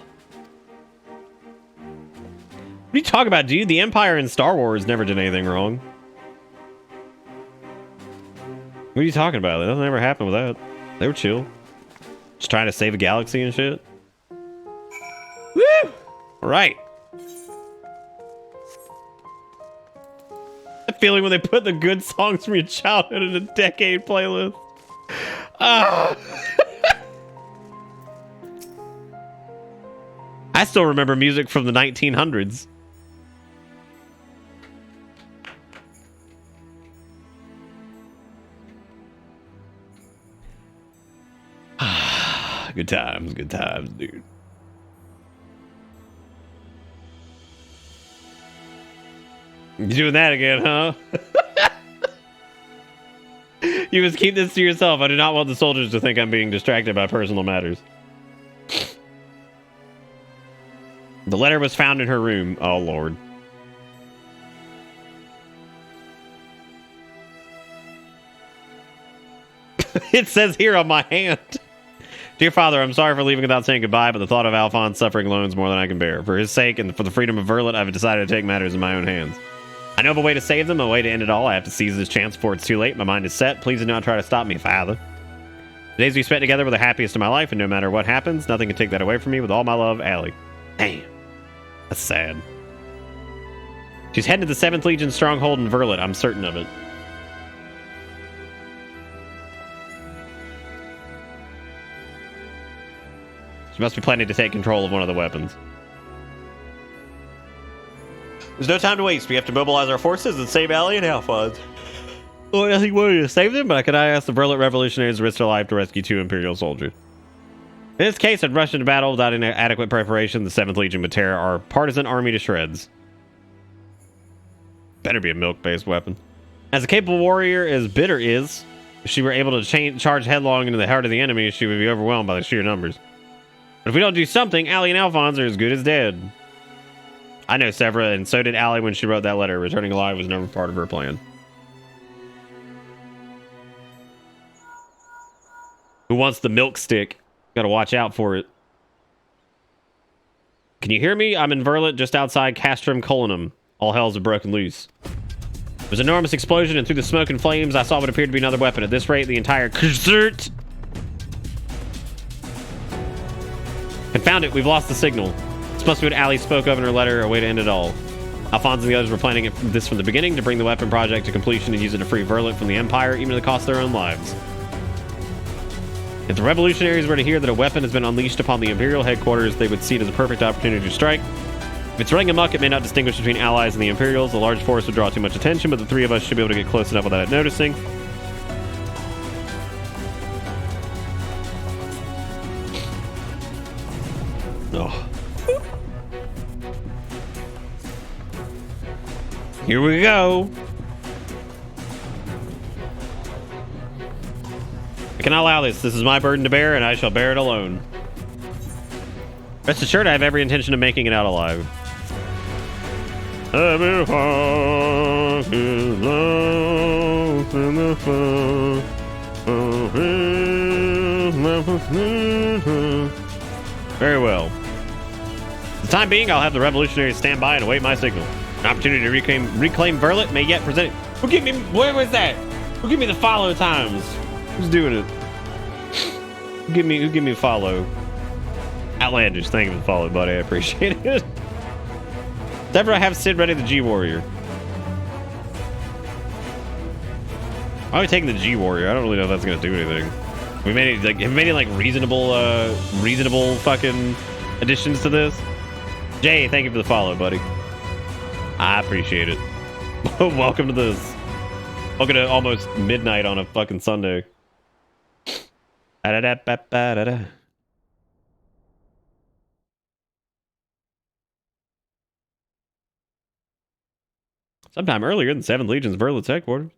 What are you talking about, dude? The Empire in Star Wars never did anything wrong. What are you talking about? That never happened with that. They were chill. Just trying to save a galaxy and shit. Woo! Alright. That feeling when they put the good songs from your childhood in a decade playlist. Ah. I still remember music from the 1900s. Good times, dude. You doing that again, huh? You must keep this to yourself. I do not want the soldiers to think I'm being distracted by personal matters. The letter was found in her room. Oh, Lord. It says here on my hand. Dear Father, I'm sorry for leaving without saying goodbye, but the thought of Alphonse suffering alone is more than I can bear. For his sake and for the freedom of Verlet, I've decided to take matters in my own hands. I know of a way to save them, a way to end it all. I have to seize this chance before it's too late. My mind is set. Please do not try to stop me, Father. The days we spent together were the happiest of my life, and no matter what happens, nothing can take that away from me. With all my love, Allie. Damn. That's sad. She's heading to the 7th Legion stronghold in Verlet. I'm certain of it. She must be planning to take control of one of the weapons. There's no time to waste. We have to mobilize our forces and save Allie and Alphonse. Lord, I think we need to save them, but can I ask the Verlet revolutionaries to risk their life to rescue 2 Imperial soldiers? In this case, I'd rush into battle without any adequate preparation. The 7th Legion would tear our partisan army to shreds. Better be a milk-based weapon. As a capable warrior as Bitter is, if she were able to charge headlong into the heart of the enemy, she would be overwhelmed by the sheer numbers. But if we don't do something, Allie and Alphonse are as good as dead. I know Severa, and so did Allie when she wrote that letter. Returning alive was never part of her plan. Who wants the milk stick? Gotta watch out for it. Can you hear me? I'm in Verlet, just outside Castrum Colonum. All hells have broken loose. There was an enormous explosion, and through the smoke and flames, I saw what appeared to be another weapon. At this rate, the entire Kzert... Confound it, we've lost the signal. This must be what Allie spoke of in her letter, a way to end it all. Alphonse and the others were planning this from the beginning, to bring the weapon project to completion and use it to free Verlet from the Empire, even at the cost of their own lives. If the revolutionaries were to hear that a weapon has been unleashed upon the Imperial headquarters, they would see it as a perfect opportunity to strike. If it's running amok, it may not distinguish between allies and the Imperials. A large force would draw too much attention, but the 3 of us should be able to get close enough without it noticing. Oh. Here we go. I cannot allow this. This is my burden to bear, and I shall bear it alone. Rest assured, I have every intention of making it out alive. Very well. For the time being, I'll have the revolutionaries stand by and await my signal. An opportunity to reclaim Verlet may yet present it. Who give me... Where was that? Who give me the follow times? Who's doing it? Who give me a follow? Outlandish, thank you for the follow, buddy. I appreciate it. Ever I have Sid ready the G Warrior. Why are we taking the G Warrior? I don't really know if that's gonna do anything. We made it have made it reasonable fucking additions to this. Jay, thank you for the follow, buddy. I appreciate it. Welcome to this. Welcome to almost midnight on a fucking Sunday. Da-da-da-ba-ba-da-da. Sometime earlier than 7th Legion's Verlet's headquarters.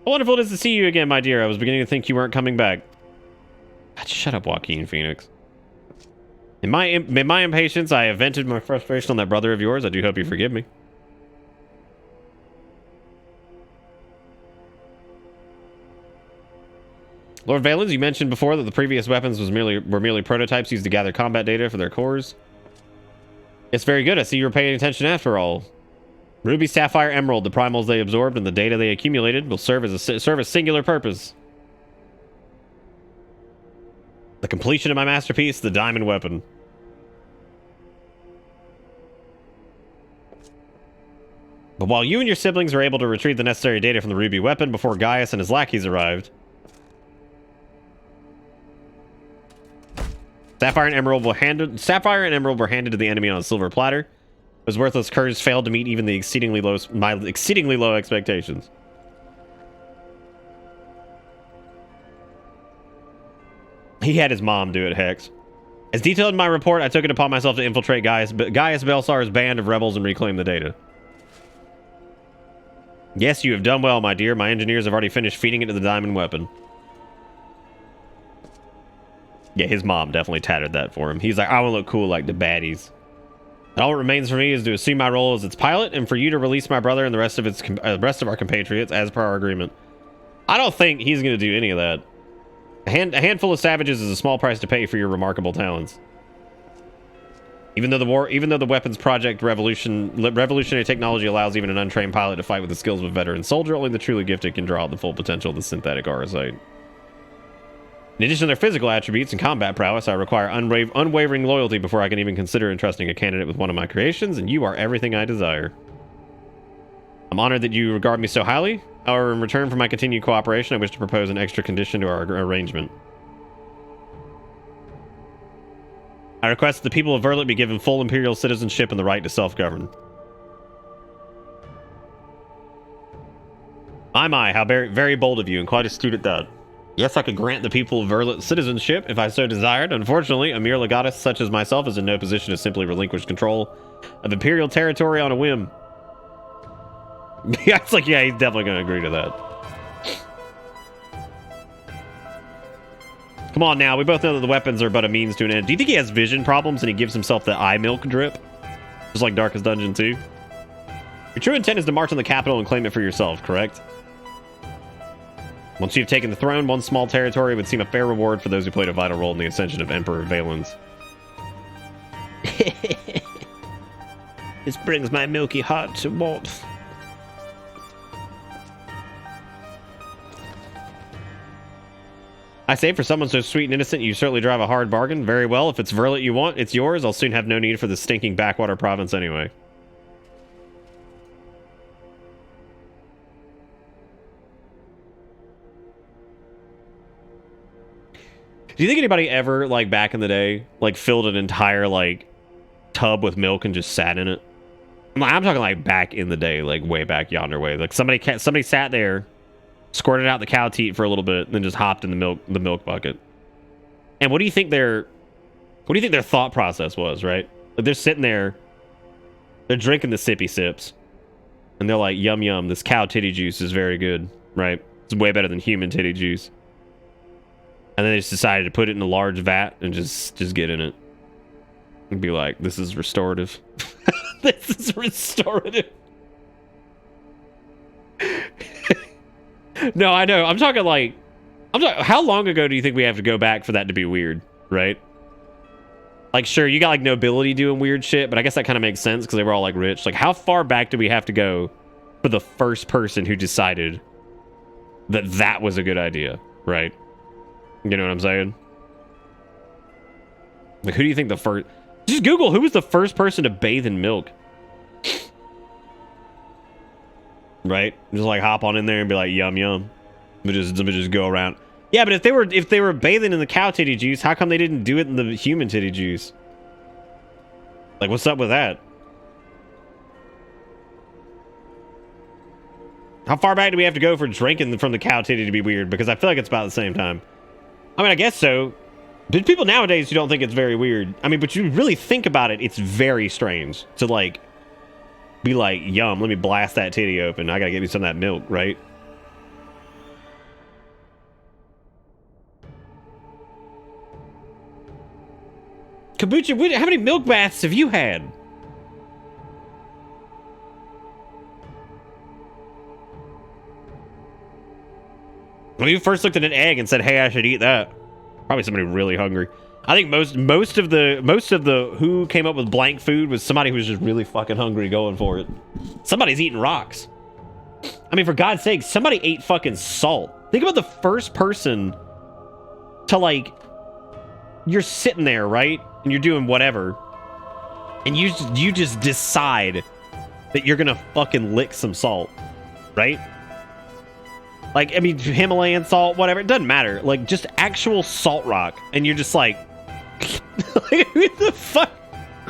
How wonderful it is to see you again, my dear. I was beginning to think you weren't coming back. God, shut up, Joaquin Phoenix. In my impatience, I have vented my frustration on that brother of yours. I do hope you forgive me. Lord Valens, you mentioned before that the previous weapons were merely prototypes used to gather combat data for their cores. It's very good. I see you were paying attention after all. Ruby, Sapphire, Emerald, the primals they absorbed and the data they accumulated will serve a singular purpose. The completion of my masterpiece, the diamond weapon. But while you and your siblings were able to retrieve the necessary data from the Ruby weapon before Gaius and his lackeys arrived, Sapphire and Emerald were handed to the enemy on a silver platter. Those worthless curs failed to meet even the my exceedingly low expectations. He had his mom do it, Hex. As detailed in my report, I took it upon myself to infiltrate Gaius Belsar's band of rebels and reclaim the data. Yes, you have done well, my dear. My engineers have already finished feeding it to the diamond weapon. Yeah, his mom definitely tattered that for him. He's like, I want to look cool like the baddies. And all that remains for me is to assume my role as its pilot and for you to release my brother and the rest of our compatriots as per our agreement. I don't think he's going to do any of that. A handful of savages is a small price to pay for your remarkable talents. Even though the weapons project revolutionary technology allows even an untrained pilot to fight with the skills of a veteran soldier, only the truly gifted can draw out the full potential of the synthetic RSite. In addition to their physical attributes and combat prowess, I require unwavering loyalty before I can even consider entrusting a candidate with one of my creations, and you are everything I desire. I'm honored that you regard me so highly. However, in return for my continued cooperation, I wish to propose an extra condition to our arrangement. I request that the people of Verlet be given full Imperial citizenship and the right to self-govern. My, how very, very bold of you, and quite astute at that. Yes, I could grant the people of Verlet citizenship if I so desired. Unfortunately, a mere legatus such as myself is in no position to simply relinquish control of Imperial territory on a whim. Yeah, it's like, yeah, he's definitely going to agree to that. Come on now, we both know that the weapons are but a means to an end. Do you think he has vision problems and he gives himself the eye milk drip? Just like Darkest Dungeon 2? Your true intent is to march on the capital and claim it for yourself, correct? Once you've taken the throne, one small territory would seem a fair reward for those who played a vital role in the ascension of Emperor Valens. This brings my milky heart to warmth. I say, for someone so sweet and innocent, you certainly drive a hard bargain. Very well, if it's Verlet you want, it's yours. I'll soon have no need for the stinking backwater province anyway. Do you think anybody ever, like, back in the day, like, filled an entire, like, tub with milk and just sat in it? I'm talking, like, back in the day, like, way back yonder way. Like, somebody sat there, squirted out the cow teat for a little bit, and then just hopped in the milk bucket. And what do you think their thought process was, right? Like, they're sitting there, they're drinking the sippy sips, and they're like, yum yum, this cow titty juice is very good, right? It's way better than human titty juice. And then they just decided to put it in a large vat and just get in it. And be like, this is restorative. This is restorative. No, I know. I'm talking, how long ago do you think we have to go back for that to be weird, right? Like, sure, you got, like, nobility doing weird shit, but I guess that kind of makes sense because they were all, like, rich. Like, how far back do we have to go for the first person who decided that that was a good idea, right? You know what I'm saying? Like, who do you think the first... Just Google who was the first person to bathe in milk. Right? Just, like, hop on in there and be like, yum, yum. Let me just go around. Yeah, but if they were bathing in the cow titty juice, how come they didn't do it in the human titty juice? Like, what's up with that? How far back do we have to go for drinking from the cow titty to be weird? Because I feel like it's about the same time. I mean, I guess so. But people nowadays who don't think it's very weird. I mean, but you really think about it, it's very strange to, like, be like, yum, let me blast that titty open. I gotta get me some of that milk, right? Kabucha, how many milk baths have you had? When you first looked at an egg and said, hey, I should eat that. Probably somebody really hungry. I think most of the who came up with blank food was somebody who was just really fucking hungry going for it. Somebody's eating rocks. I mean, for God's sake, somebody ate fucking salt. Think about the first person to, like, you're sitting there, right? And you're doing whatever. And you just decide that you're gonna fucking lick some salt, right? Like, I mean, Himalayan salt, whatever, it doesn't matter. Like, just actual salt rock. And you're just like, like, who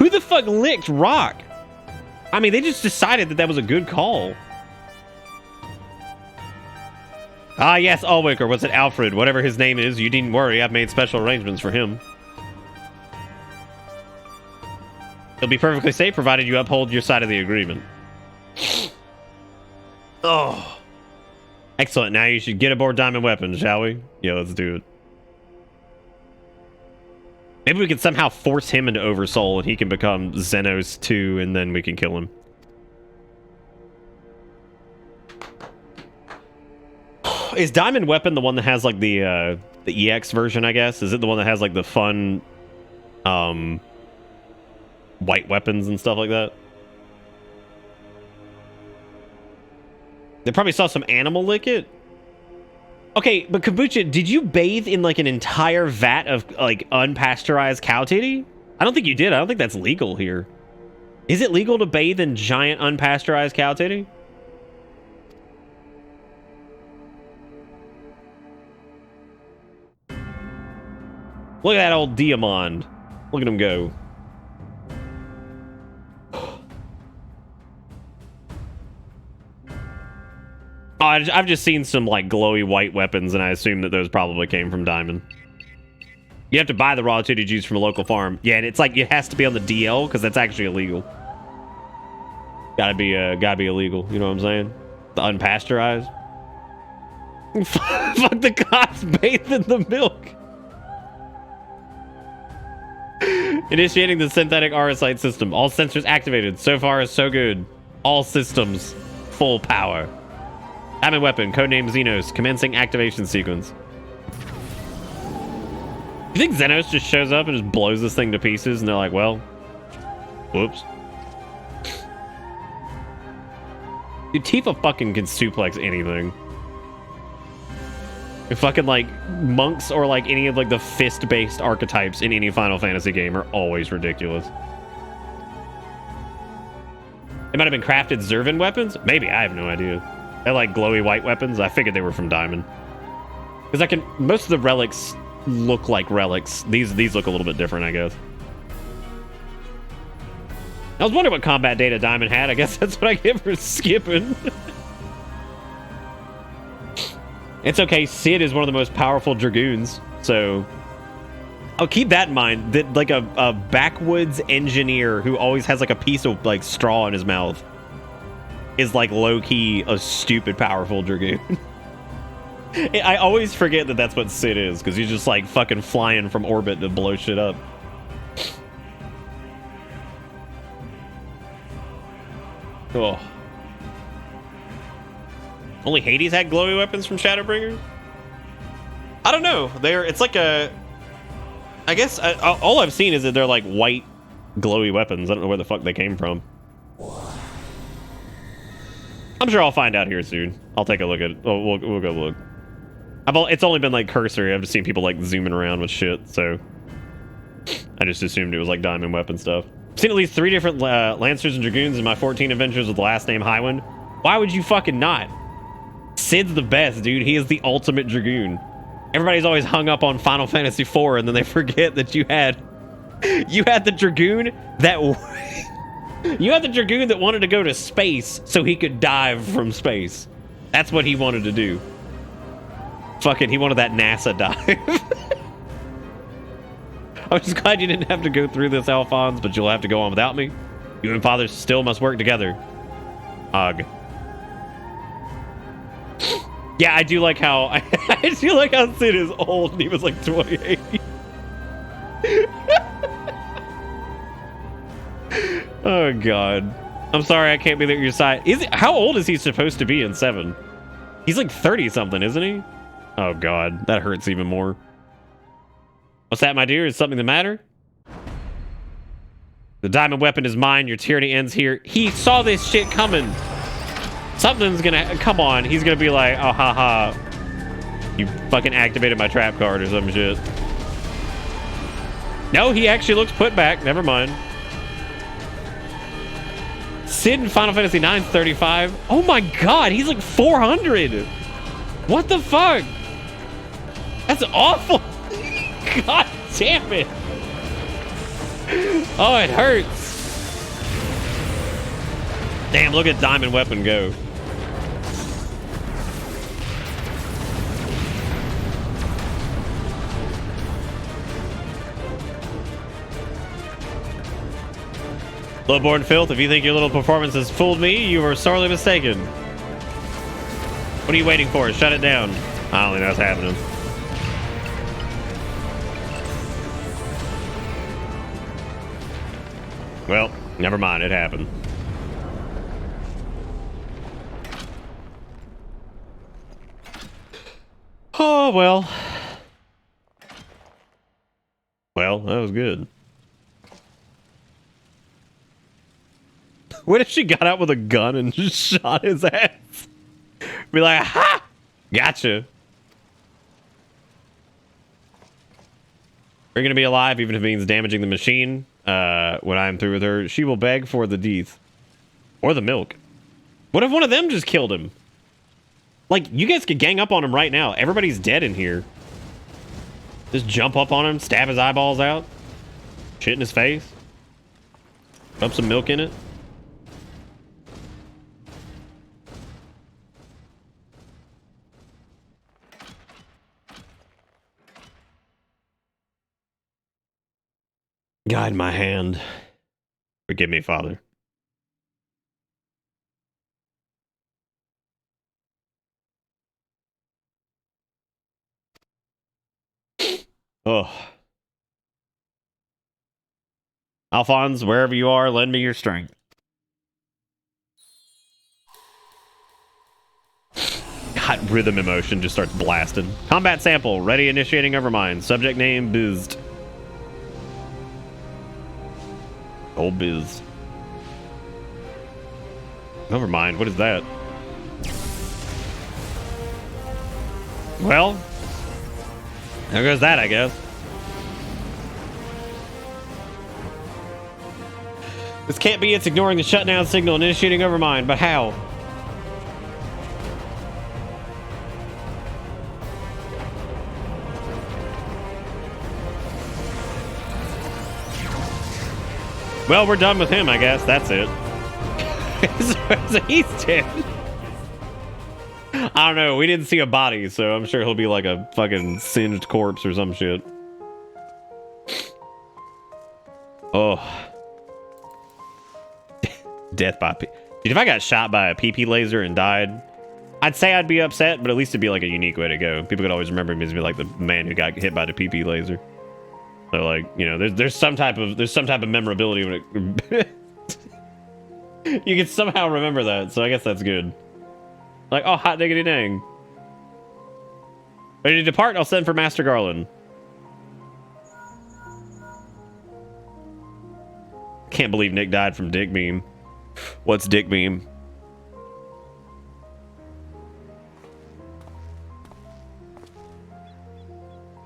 the fuck licked rock? I mean, they just decided that was a good call. Ah, yes, Ulwick, or was it Alfred? Whatever his name is, you needn't worry. I've made special arrangements for him. He'll be perfectly safe, provided you uphold your side of the agreement. Oh. Excellent. Now you should get aboard Diamond Weapon, shall we? Yeah, let's do it. Maybe we can somehow force him into Oversoul, and he can become Xenos 2, and then we can kill him. Is Diamond Weapon the one that has like the EX version, I guess? Is it the one that has like the fun white weapons and stuff like that? They probably saw some animal lick it. Okay, but Kombucha, did you bathe in like an entire vat of like unpasteurized cow titty? I don't think you did. I don't think that's legal here. Is it legal to bathe in giant unpasteurized cow titty? Look at that old Diamond. Look at him go. Oh, I've just seen some like glowy white weapons, and I assume that those probably came from Diamond. You have to buy the raw titty juice from a local farm. Yeah, and it's like it has to be on the DL because that's actually illegal. Gotta be illegal. You know what I'm saying? The unpasteurized. Fuck the cops bathed in the milk. Initiating the synthetic RSite system. All sensors activated. So far, so good. All systems full power. Diamond Weapon, codename Xenos, commencing activation sequence. You think Xenos just shows up and just blows this thing to pieces, and they're like, well, whoops. Dude, Tifa fucking can suplex anything. Fucking like monks or like any of like the fist-based archetypes in any Final Fantasy game are always ridiculous. It might have been crafted Zervan weapons? Maybe, I have no idea. They're like glowy white weapons. I figured they were from Diamond. Because most of the relics look like relics. These look a little bit different, I guess. I was wondering what combat data Diamond had. I guess that's what I get for skipping. It's okay, Sid is one of the most powerful Dragoons, so I'll keep that in mind, that like a backwoods engineer who always has like a piece of like straw in his mouth is like low-key a stupid powerful Dragoon. I always forget that that's what Sid is, because he's just like fucking flying from orbit to blow shit up. Oh. Only Hades had glowy weapons from Shadowbringers? I don't know. It's like a... I guess all I've seen is that they're like white glowy weapons. I don't know where the fuck they came from. I'm sure I'll find out here soon. I'll take a look at it. We'll go look. It's only been like cursory. I've just seen people like zooming around with shit, so I just assumed it was like diamond weapon stuff. I've seen at least 3 different Lancers and Dragoons in my 14 adventures with the last name Highwind. Why would you fucking not? Sid's the best, dude. He is the ultimate Dragoon. Everybody's always hung up on Final Fantasy IV, and then they forget that you had the Dragoon that you had the Dragoon that wanted to go to space so he could dive from space. That's what he wanted to do. Fucking, he wanted that NASA dive. I'm just glad you didn't have to go through this, Alphonse, but you'll have to go on without me. You and Father still must work together. Ugh. Yeah, I do like how I do like how Sid is old and he was like 28. Oh god. I'm sorry I can't be there at your side. How old is he supposed to be in 7? He's like 30 something, isn't he? Oh god, that hurts even more. What's that, my dear? Is something the matter? The diamond weapon is mine. Your tyranny ends here. He saw this shit coming. Something's gonna come on. He's gonna be like, oh haha, you fucking activated my trap card or some shit. No, he actually looks put back. Never mind. Sid in Final Fantasy IX 35. Oh my god, he's like 400. What the fuck? That's awful. God damn it. Oh, it hurts. Damn, look at Diamond Weapon go. Lowborn Filth, if you think your little performance has fooled me, you are sorely mistaken. What are you waiting for? Shut it down. I don't think that's happening. Well, never mind. It happened. Oh, well. Well, that was good. What if she got out with a gun and just shot his ass? Be like, ha! Gotcha. Are you going to be alive even if it means damaging the machine? When I'm through with her, she will beg for the teeth. Or the milk. What if one of them just killed him? Like, you guys could gang up on him right now. Everybody's dead in here. Just jump up on him, stab his eyeballs out. Shit in his face. Dump some milk in it. Guide my hand. Forgive me, Father. Oh. Alphonse, wherever you are, lend me your strength. God, rhythm emotion just starts blasting. Combat sample, ready initiating Overmind. Subject name, Bizzed. Old Biz. Overmind, what is that? Well, there goes that, I guess. This can't be it's ignoring the shutdown signal and initiating Overmind, but how? Well, we're done with him, I guess. That's it. So he's dead. I don't know. We didn't see a body, so I'm sure he'll be like a fucking singed corpse or some shit. Oh. Death by Dude, if I got shot by a PP laser and died, I'd say I'd be upset, but at least it'd be like a unique way to go. People could always remember me as be like the man who got hit by the PP laser. So like, you know, there's some type of memorability when it you can somehow remember that, so I guess that's good. Like, oh, hot diggity dang. Ready to depart? I'll send for Master Garland. Can't believe Nick died from Dick Beam. What's Dick Beam?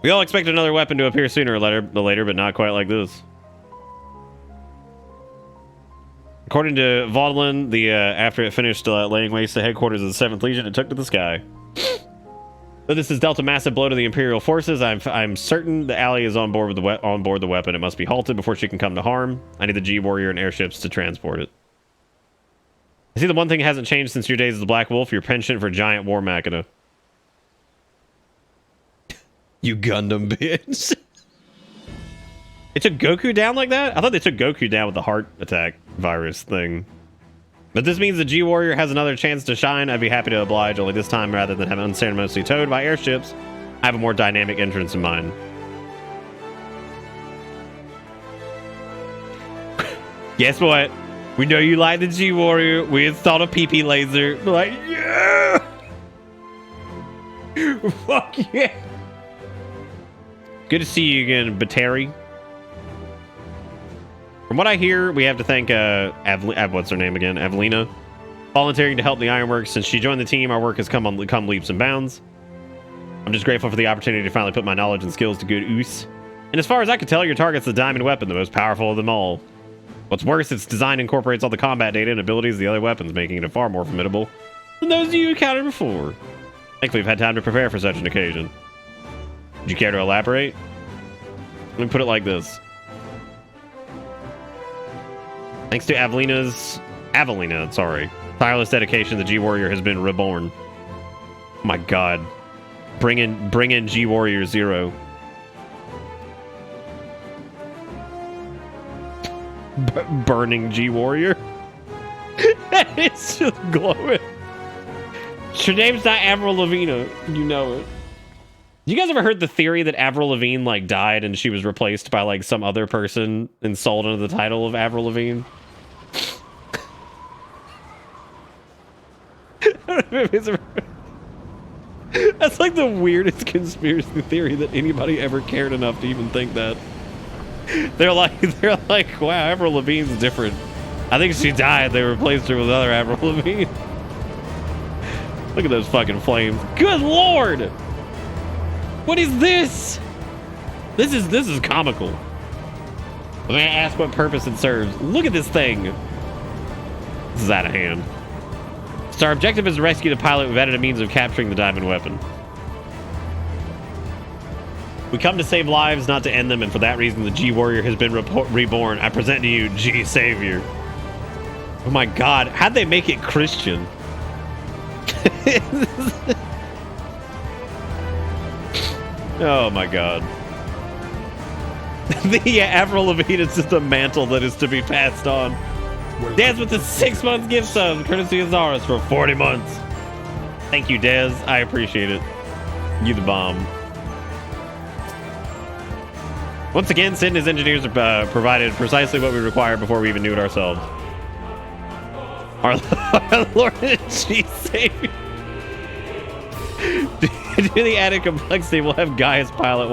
We all expect another weapon to appear sooner or later, but not quite like this. According to Vaudlin, after it finished laying waste to headquarters of the 7th Legion, it took to the sky. Though this has dealt a massive blow to the Imperial forces, I'm certain the ally is on board the weapon. It must be halted before she can come to harm. I need the G-Warrior and airships to transport it. I see the one thing that hasn't changed since your days as the Black Wolf, your penchant for giant war machina. You Gundam bitch. It took Goku down like that? I thought they took Goku down with the heart attack virus thing. But this means the G-Warrior has another chance to shine. I'd be happy to oblige, only this time, rather than have it unceremoniously towed by airships, I have a more dynamic entrance in mind. Guess what? We know you like the G-Warrior. We installed a PP laser. We're like, yeah! Fuck yeah! Good to see you again, Bateri. From what I hear, we have to thank what's her name again? Evelina. Volunteering to help the Ironworks. Since she joined the team, our work has come leaps and bounds. I'm just grateful for the opportunity to finally put my knowledge and skills to good use. And as far as I can tell, your target's the diamond weapon, the most powerful of them all. What's worse, its design incorporates all the combat data and abilities of the other weapons, making it far more formidable than those you encountered before. Thankfully, we've had time to prepare for such an occasion. Would you care to elaborate? Let me put it like this. Thanks to Avelina's tireless dedication, the G-Warrior has been reborn. Oh my god. Bring in G-Warrior 0. Burning G Warrior. It's just glowing. Her name's not Avril Lavigne. You know it. You guys ever heard the theory that Avril Lavigne like died and she was replaced by like some other person and sold under the title of Avril Lavigne? I don't know if it's ever... That's like the weirdest conspiracy theory that anybody ever cared enough to even think that. They're like, wow, Avril Lavigne's different. I think she died. They replaced her with other Avril Lavigne. Look at those fucking flames. Good lord! What is this? This is comical. I'm gonna ask what purpose it serves. Look at this thing. This is out of hand. So our objective is to rescue the pilot. We've added a means of capturing the diamond weapon. We come to save lives, not to end them, and for that reason, the G Warrior has been reborn. I present to you G Savior. Oh my god, how'd they make it Christian? Oh my god. The Avril Lavigne is just a mantle that is to be passed on. Dez with the 6 months gift sub, courtesy of Zaris for 40 months. Thank you, Dez. I appreciate it. You the bomb. Once again, Sid and his engineers provided precisely what we required before we even knew it ourselves. Our Lord and G Savior. Due to the added complexity, we'll have Gaius pilot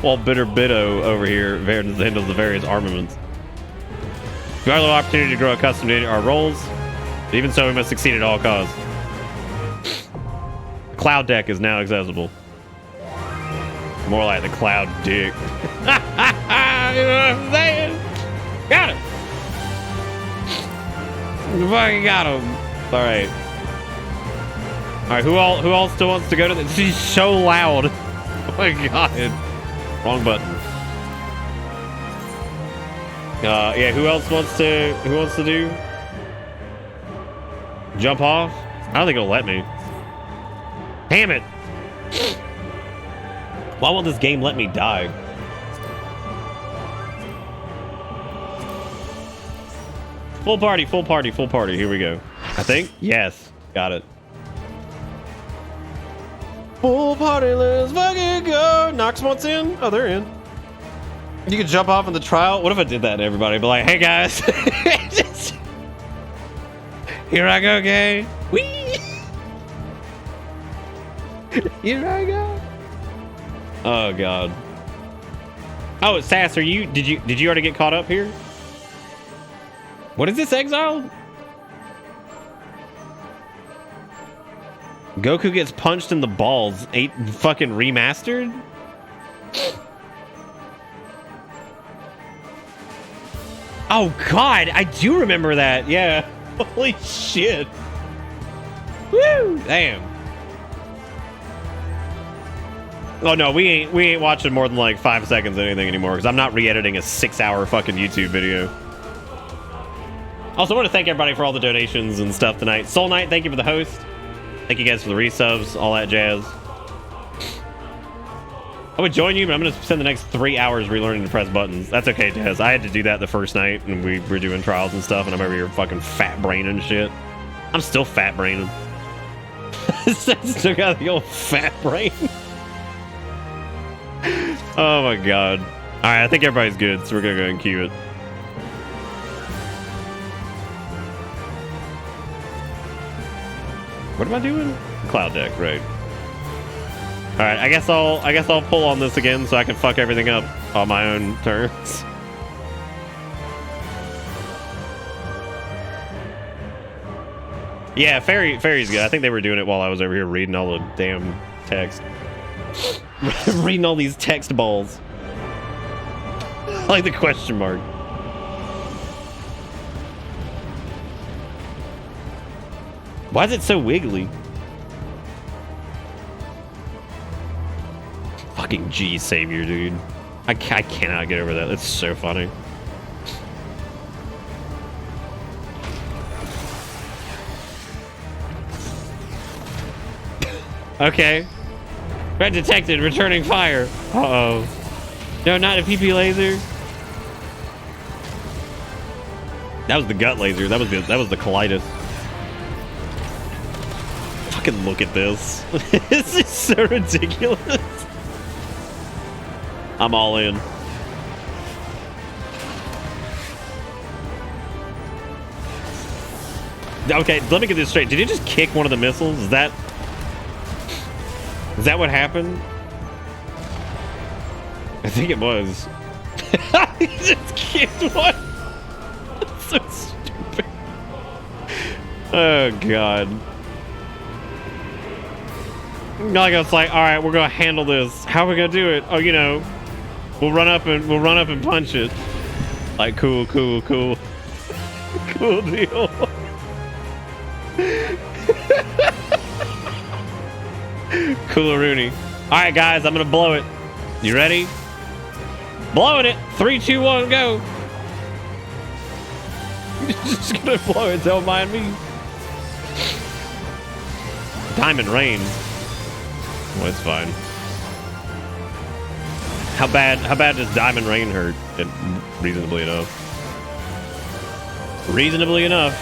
while Bitter Biddo over here handles the various armaments. We have a little opportunity to grow accustomed to our roles. But even so, we must succeed at all costs. The cloud deck is now accessible. More like the cloud dick. You know what I'm saying? Got him. You fucking got him. All right. All right. Who all still wants to go to this? She's so loud. Oh my god. Wrong button. Yeah. Who else wants to? Who wants to do? Jump off? I don't think it'll let me. Damn it. Why won't this game let me die? Full party, full party, full party. Here we go. I think? Yes. Got it. Full party, let's fucking go. Knox wants in? Oh, they're in. You can jump off in the trial. What if I did that to everybody? Be like, hey guys. Here I go, gang. Whee! Here I go. Oh god. Oh, Sass, are you? Did you already get caught up here? What is this, Exile? Goku gets punched in the balls. Fucking remastered? Oh god, I do remember that. Yeah. Holy shit. Woo! Damn. Oh no, we ain't watching more than like 5 seconds of anything anymore because I'm not re-editing a 6-hour fucking YouTube video. Also, I want to thank everybody for all the donations and stuff tonight. Soul Knight, thank you for the host. Thank you guys for the resubs, all that jazz. I would join you, but I'm going to spend the next 3 hours relearning to press buttons. That's okay, Jazz. I had to do that the first night, and we were doing trials and stuff, and I'm over here fucking fat braining shit. I'm still fat braining. Still got the old fat brain. Oh my god. Alright, I think everybody's good, so we're going to go ahead and queue it. What am I doing? Cloud deck, right. Alright, I guess I'll pull on this again so I can fuck everything up on my own terms. Yeah, Fairy's good. I think they were doing it while I was over here reading all the damn text. Reading all these text balls. I like the question mark. Why is it so wiggly? Fucking G Savior, dude. I cannot get over that. That's so funny. Okay. Red detected. Returning fire. Uh-oh. No, not a PP laser. That was the gut laser. That was the colitis. Fucking look at this. This is so ridiculous. I'm all in. Okay, let me get this straight. Did he just kick one of the missiles? Is that what happened? I think it was. He just kicked one. That's so stupid. Oh god. Like I was like, all right, we're gonna handle this. How are we gonna do it? Oh, you know, we'll run up and punch it. Like, cool, cool, cool, cool deal. Coolaroonie. All right, guys, I'm gonna blow it. You ready? Blowing it. 3, 2, 1, go. Just gonna blow it. Don't mind me. Diamond rain. Well, it's fine. How bad does diamond rain hurt? Reasonably enough. Reasonably enough.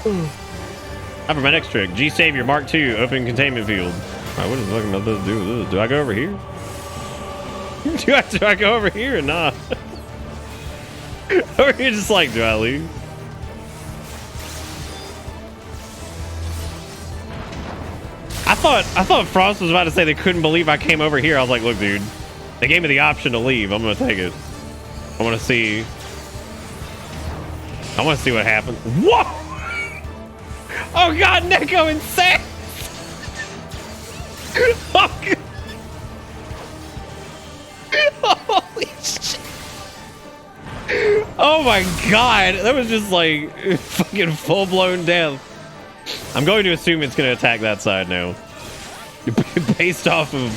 Time for my next trick. G Savior Mark II, open containment field. Alright, what is fucking about this to do with this? Do I go over here? do I go over here or not? Over here just like, do I leave? I thought Frost was about to say they couldn't believe I came over here. I was like, look, dude, they gave me the option to leave. I'm gonna take it. I want to see what happens. Whoa! Oh god, Neko insane! Oh, god. Holy shit! Oh my god, that was just like fucking full-blown death. I'm going to assume it's going to attack that side now. Based off of...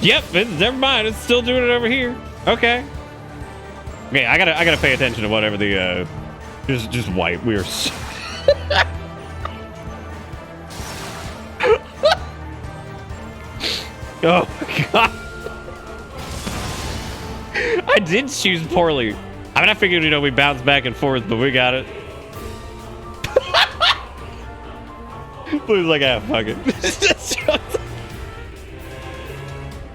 Yep, never mind. It's still doing it over here. Okay. Okay, I gotta pay attention to whatever the... Just white. We are so... Oh my god. I did choose poorly. I mean, I figured, you know, we bounce back and forth, but we got it. Blue's like, ah, fuck it.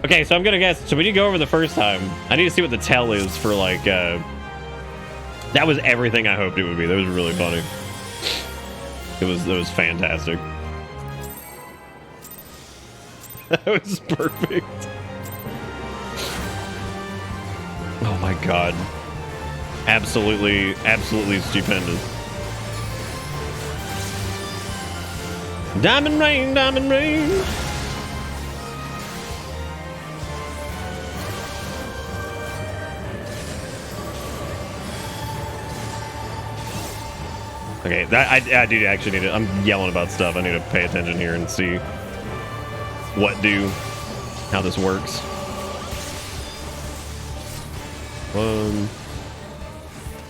Okay, so I'm gonna guess. So we did go over the first time. I need to see what the tell is for, like, that was everything I hoped it would be. That was really funny. It was fantastic. That was perfect. Oh my god. Absolutely stupendous. Diamond rain, diamond rain. Okay, I do actually need to. I'm yelling about stuff. I need to pay attention here and see how this works. 1,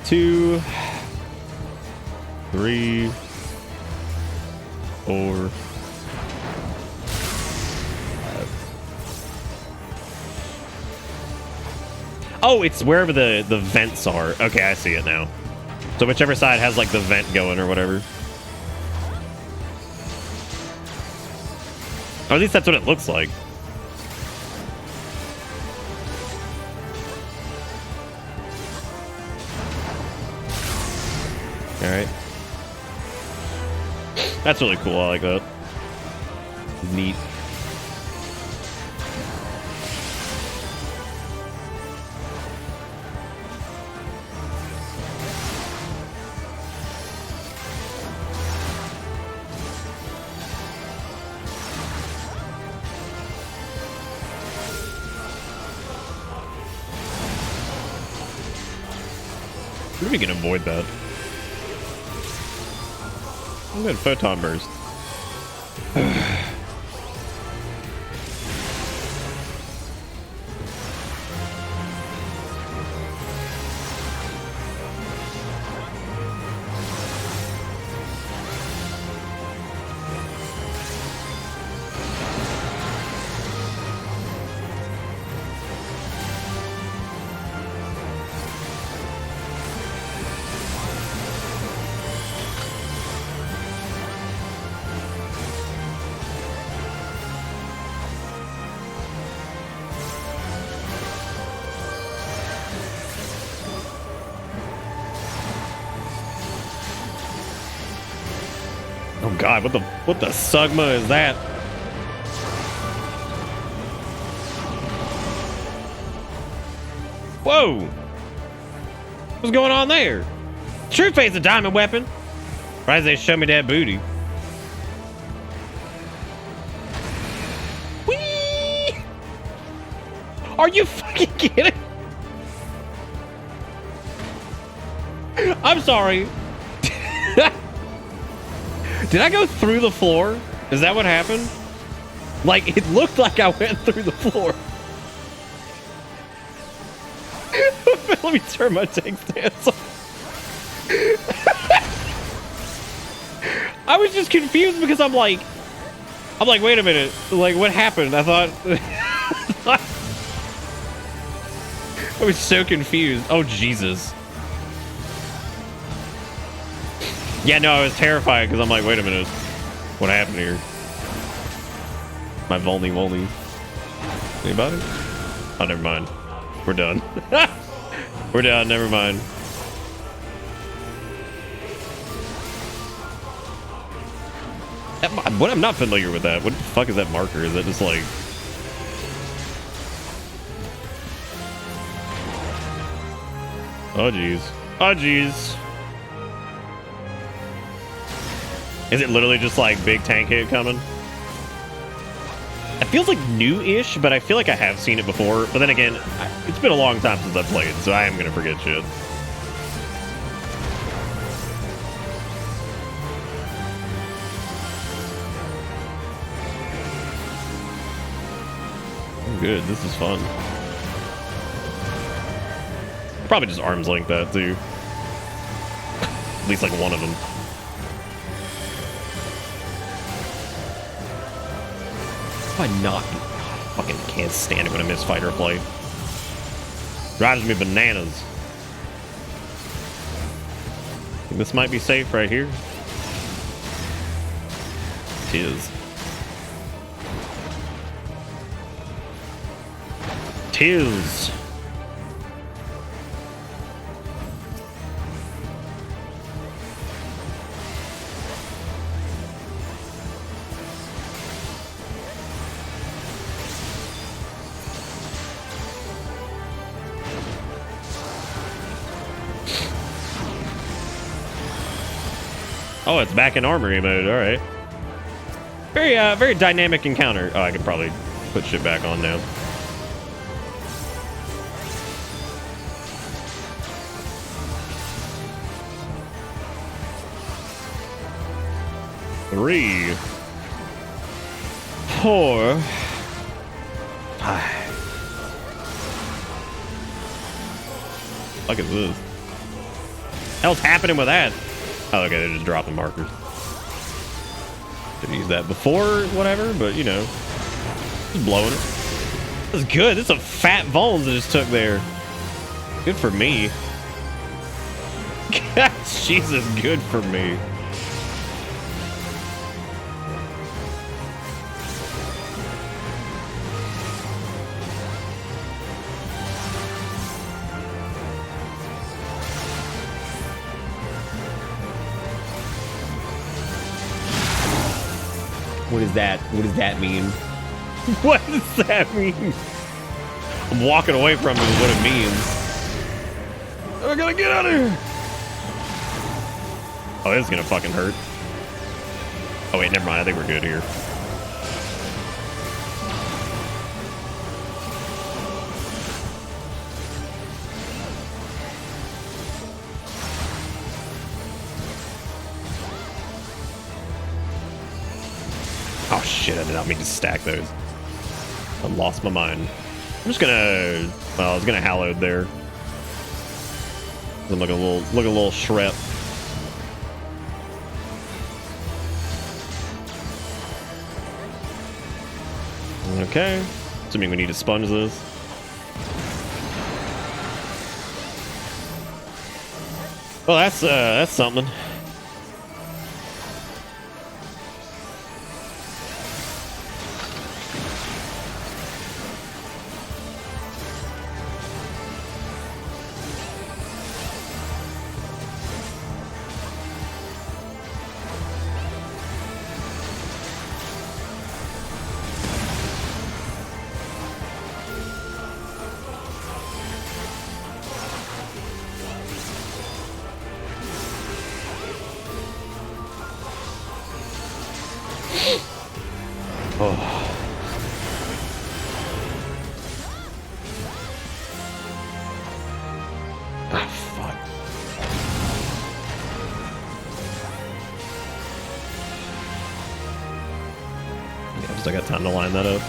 2, 3, 4, 5. Oh, it's wherever the vents are. Okay, I see it now. So whichever side has like the vent going or whatever. Or at least that's what it looks like. All right. That's really cool. I like that. Neat. Maybe we can avoid that. I'm good. Photon burst. God, what the Sugma is that? Whoa! What's going on there? True Fate's a diamond weapon. Why does they show me that booty? Whee! Are you fucking kidding? I'm sorry. Did I go through the floor? Is that what happened? Like, it looked like I went through the floor. Let me turn my tank stance on. I was just confused because I'm like, wait a minute. Like, what happened? I thought... I was so confused. Oh, Jesus. Yeah, no, I was terrified because I'm like, wait a minute. What happened here? My Volney. Anybody? Oh, never mind. We're done. We're done, never mind. What? I'm not familiar with that. What the fuck is that marker? Is that just like... Oh, jeez. Oh, jeez. Is it literally just like big tank hit coming? It feels like new-ish, but I feel like I have seen it before. But then again, it's been a long time since I've played, so I am gonna forget shit. Good, this is fun. Probably just arms length that too. At least like one of them. Why not? God, I fucking can't stand it when I miss fighter play. Drives me bananas. Think this might be safe right here. It is. Tis. Oh, it's back in armory mode. All right. Very dynamic encounter. Oh, I could probably put shit back on now. Three, 4, 5. What the fuck is this? Hell's happening with that? Oh, okay, they're just dropping markers. Didn't use that before, whatever, but you know, just blowing it. This is good. This is a fat Volns I just took there. Good for me. Jesus, good for me. What is that? What does that mean? What does that mean? I'm walking away from it is what it means. I gotta get out of here. Oh, this is gonna fucking hurt. Oh wait, never mind. I think we're good here. Oh shit, I did not mean to stack those. I lost my mind. I'm just gonna, well, I was gonna hallowed there. I'm looking a little shrep. Okay. Assuming we need to sponge this. Well, that's something. Oh. Ah, fuck. Yeah, just I got time to line that up.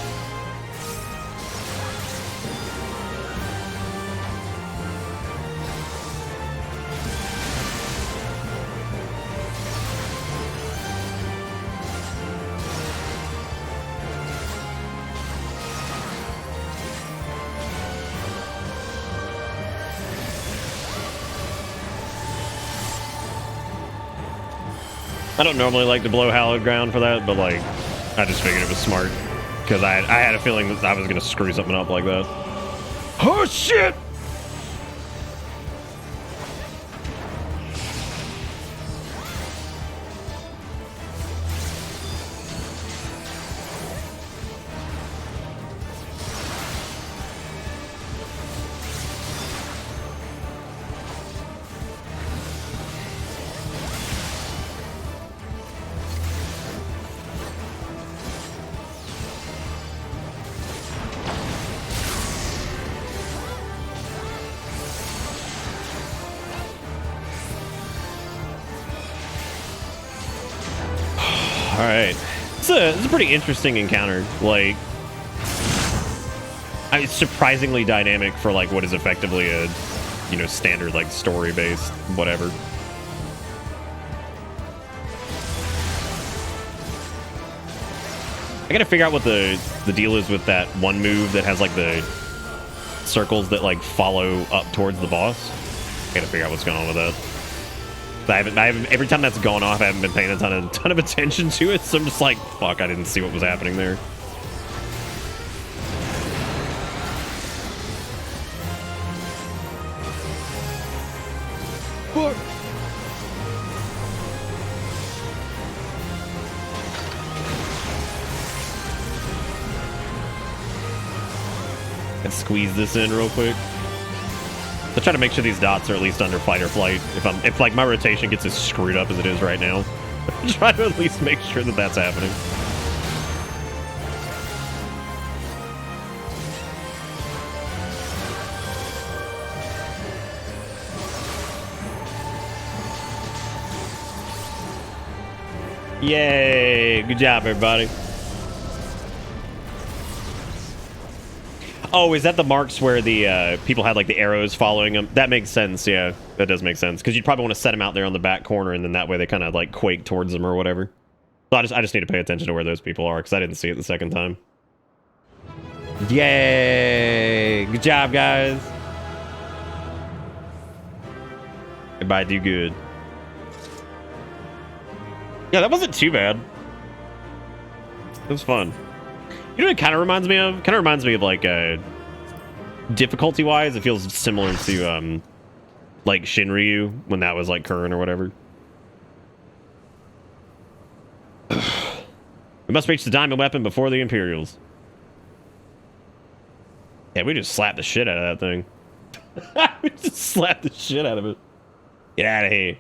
I don't normally like to blow hallowed ground for that, but like, I just figured it was smart because I had a feeling that I was gonna screw something up like that. Oh shit! All right, it's a pretty interesting encounter. Like, it's surprisingly dynamic for like what is effectively a, you know, standard like story based whatever. I gotta figure out what the deal is with that one move that has like the circles that like follow up towards the boss. I gotta figure out what's going on with that. I haven't every time that's gone off, I haven't been paying a ton of attention to it, so I'm just like, fuck, I didn't see what was happening there. Fuck. Let's squeeze this in real quick. I'll try to make sure these dots are at least under fight or flight. If like my rotation gets as screwed up as it is right now, try to at least make sure that that's happening. Yay! Good job, everybody. Oh, is that the marks where the people had like the arrows following them? That makes sense. Yeah, that does make sense because you'd probably want to set them out there on the back corner, and then that way they kind of like quake towards them or whatever. So I just need to pay attention to where those people are because I didn't see it the second time. Yay! Good job, guys. Everybody do good. Yeah, that wasn't too bad. It was fun. You know what it kind of reminds me of? Kind of reminds me of like difficulty-wise, it feels similar to like Shinryu when that was like current or whatever. We must reach the diamond weapon before the Imperials. Yeah, we just slapped the shit out of that thing. We just slapped the shit out of it. Get out of here.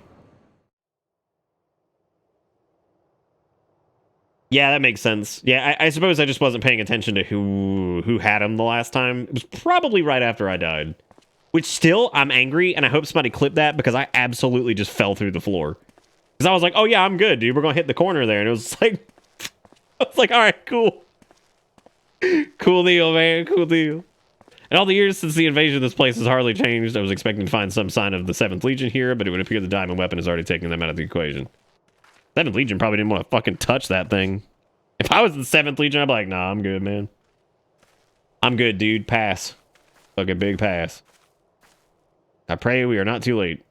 Yeah, that makes sense. Yeah, I suppose I just wasn't paying attention to who had him the last time. It was probably right after I died. Which still, I'm angry, and I hope somebody clipped that because I absolutely just fell through the floor. Because I was like, oh yeah, I'm good, dude. We're going to hit the corner there. And it was like, I was like, all right, cool. Cool deal, man. Cool deal. In all the years since the invasion, this place has hardly changed. I was expecting to find some sign of the 7th Legion here, but it would appear the diamond weapon has already taken them out of the equation. 7th Legion probably didn't want to fucking touch that thing. If I was the 7th Legion, I'd be like, nah, I'm good, man. I'm good, dude. Pass. Fucking big pass. I pray we are not too late.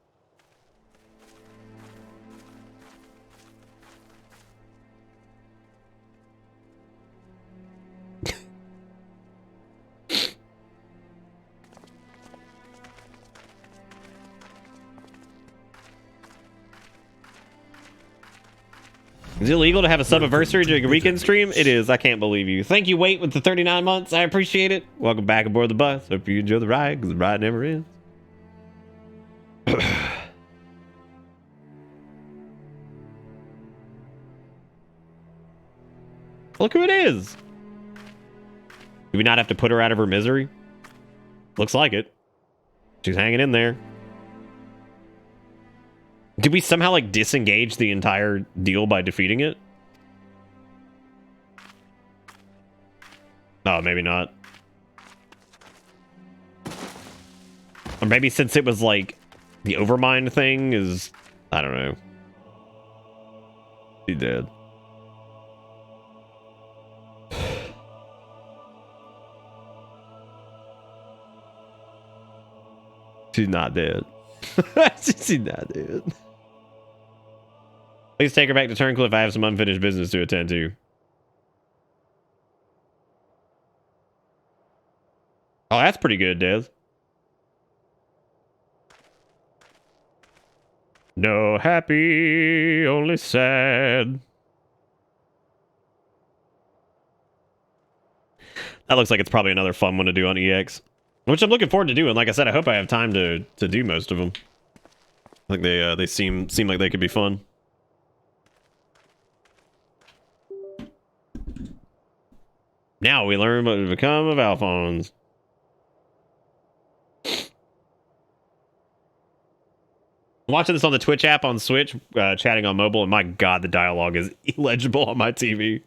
Is it illegal to have a sub-anniversary during a weekend stream? It is. I can't believe you. Thank you, Wait, with the 39 months. I appreciate it. Welcome back aboard the bus. Hope you enjoy the ride, because the ride never ends. Look who it is. Do we not have to put her out of her misery? Looks like it. She's hanging in there. Did we somehow, like, disengage the entire deal by defeating it? Oh, maybe not. Or maybe since it was, like, the Overmind thing is... I don't know. She did. She's not dead. She's not dead. Please take her back to Turncliffe. I have some unfinished business to attend to. Oh, that's pretty good, Des. No happy, only sad. That looks like it's probably another fun one to do on EX. Which I'm looking forward to doing. Like I said, I hope I have time to do most of them. I think they seem like they could be fun. Now we learn what has become of Alphonse. I'm watching this on the Twitch app on Switch, chatting on mobile, and my god, the dialogue is illegible on my TV.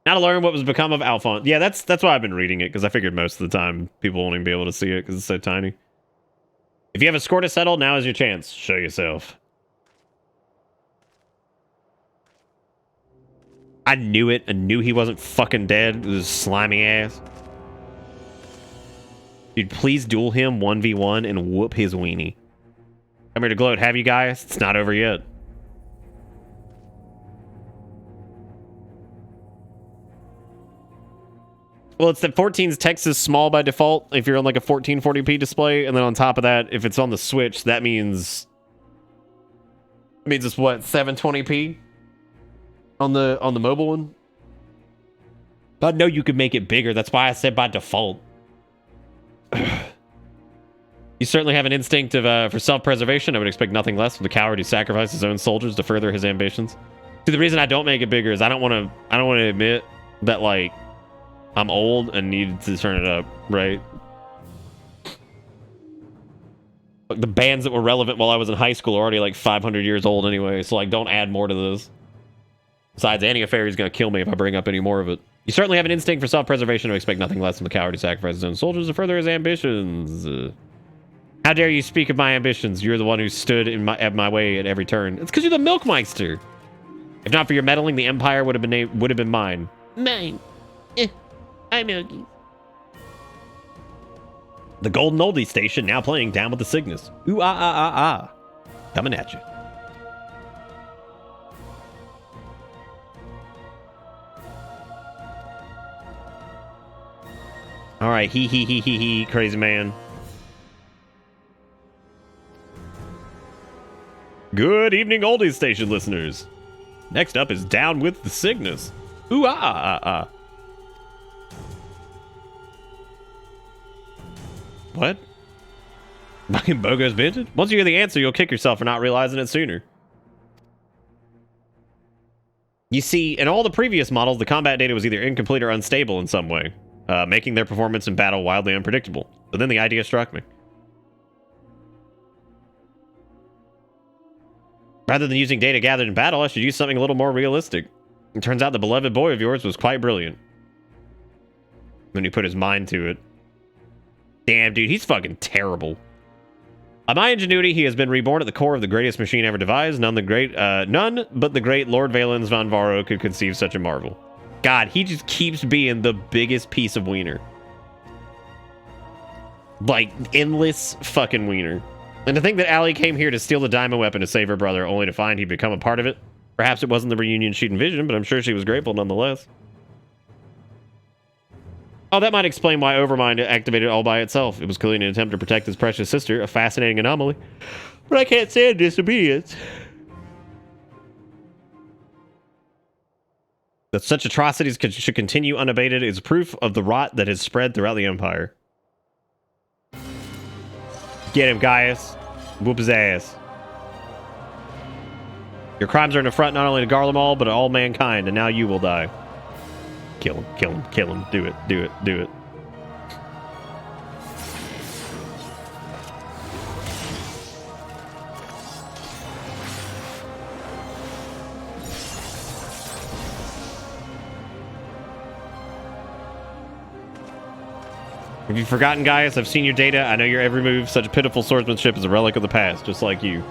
Now to learn what was become of Alphonse. Yeah, that's why I've been reading it, because I figured most of the time people won't even be able to see it because it's so tiny. If you have a score to settle, now is your chance. Show yourself. I knew it. I knew he wasn't fucking dead. It was slimy ass. Dude, please duel him 1v1 and whoop his weenie. Come here to gloat. Have you guys? It's not over yet. Well, it's that 14's text is small by default if you're on like a 1440p display, and then on top of that, if it's on the Switch, that means it's what, 720p on the mobile one. But no, you could make it bigger. That's why I said by default. You certainly have an instinct of for self-preservation. I would expect nothing less from the coward who sacrificed his own soldiers to further his ambitions. See, the reason I don't make it bigger is I don't want to admit that, like, I'm old and need to turn it up, right? Like, the bands that were relevant while I was in high school are already like 500 years old anyway, so like, don't add more to this. Besides, Annie Affair is going to kill me if I bring up any more of it. You certainly have an instinct for self-preservation. I expect nothing less from the coward who sacrificed his own soldiers to further his ambitions. How dare you speak of my ambitions? You're the one who stood at my way at every turn. It's because you're the Milkmeister. If not for your meddling, the Empire would have been mine. Mine. I'm Milky. The Golden Oldie Station now playing Down with the Cygnus. Ooh, ah, ah, ah, ah. Coming at you. All right, he, crazy man. Good evening, Oldie Station listeners. Next up is Down with the Cygnus. Ooh, ah, ah, ah. What? Fucking Bogo's Binted? Once you hear the answer, you'll kick yourself for not realizing it sooner. You see, in all the previous models, the combat data was either incomplete or unstable in some way, making their performance in battle wildly unpredictable. But then the idea struck me. Rather than using data gathered in battle, I should use something a little more realistic. It turns out the beloved boy of yours was quite brilliant when he put his mind to it. Damn, dude, he's fucking terrible. By my ingenuity, he has been reborn at the core of the greatest machine ever devised. None but the great Lord Valens von Varro could conceive such a marvel. God, he just keeps being the biggest piece of wiener. Like, endless fucking wiener. And to think that Allie came here to steal the diamond weapon to save her brother, only to find he'd become a part of it. Perhaps it wasn't the reunion she'd envisioned, but I'm sure she was grateful nonetheless. Oh, that might explain why Overmind activated all by itself. It was clearly an attempt to protect his precious sister, a fascinating anomaly. But I can't stand disobedience. That such atrocities should continue unabated is proof of the rot that has spread throughout the Empire. Get him, Gaius. Whoop his ass. Your crimes are an affront not only to Garlemald, but to all mankind, and now you will die. Kill him, kill him, kill him. Do it, do it, do it. Have you forgotten, Gaius? I've seen your data. I know your every move. Such pitiful swordsmanship is a relic of the past, just like you.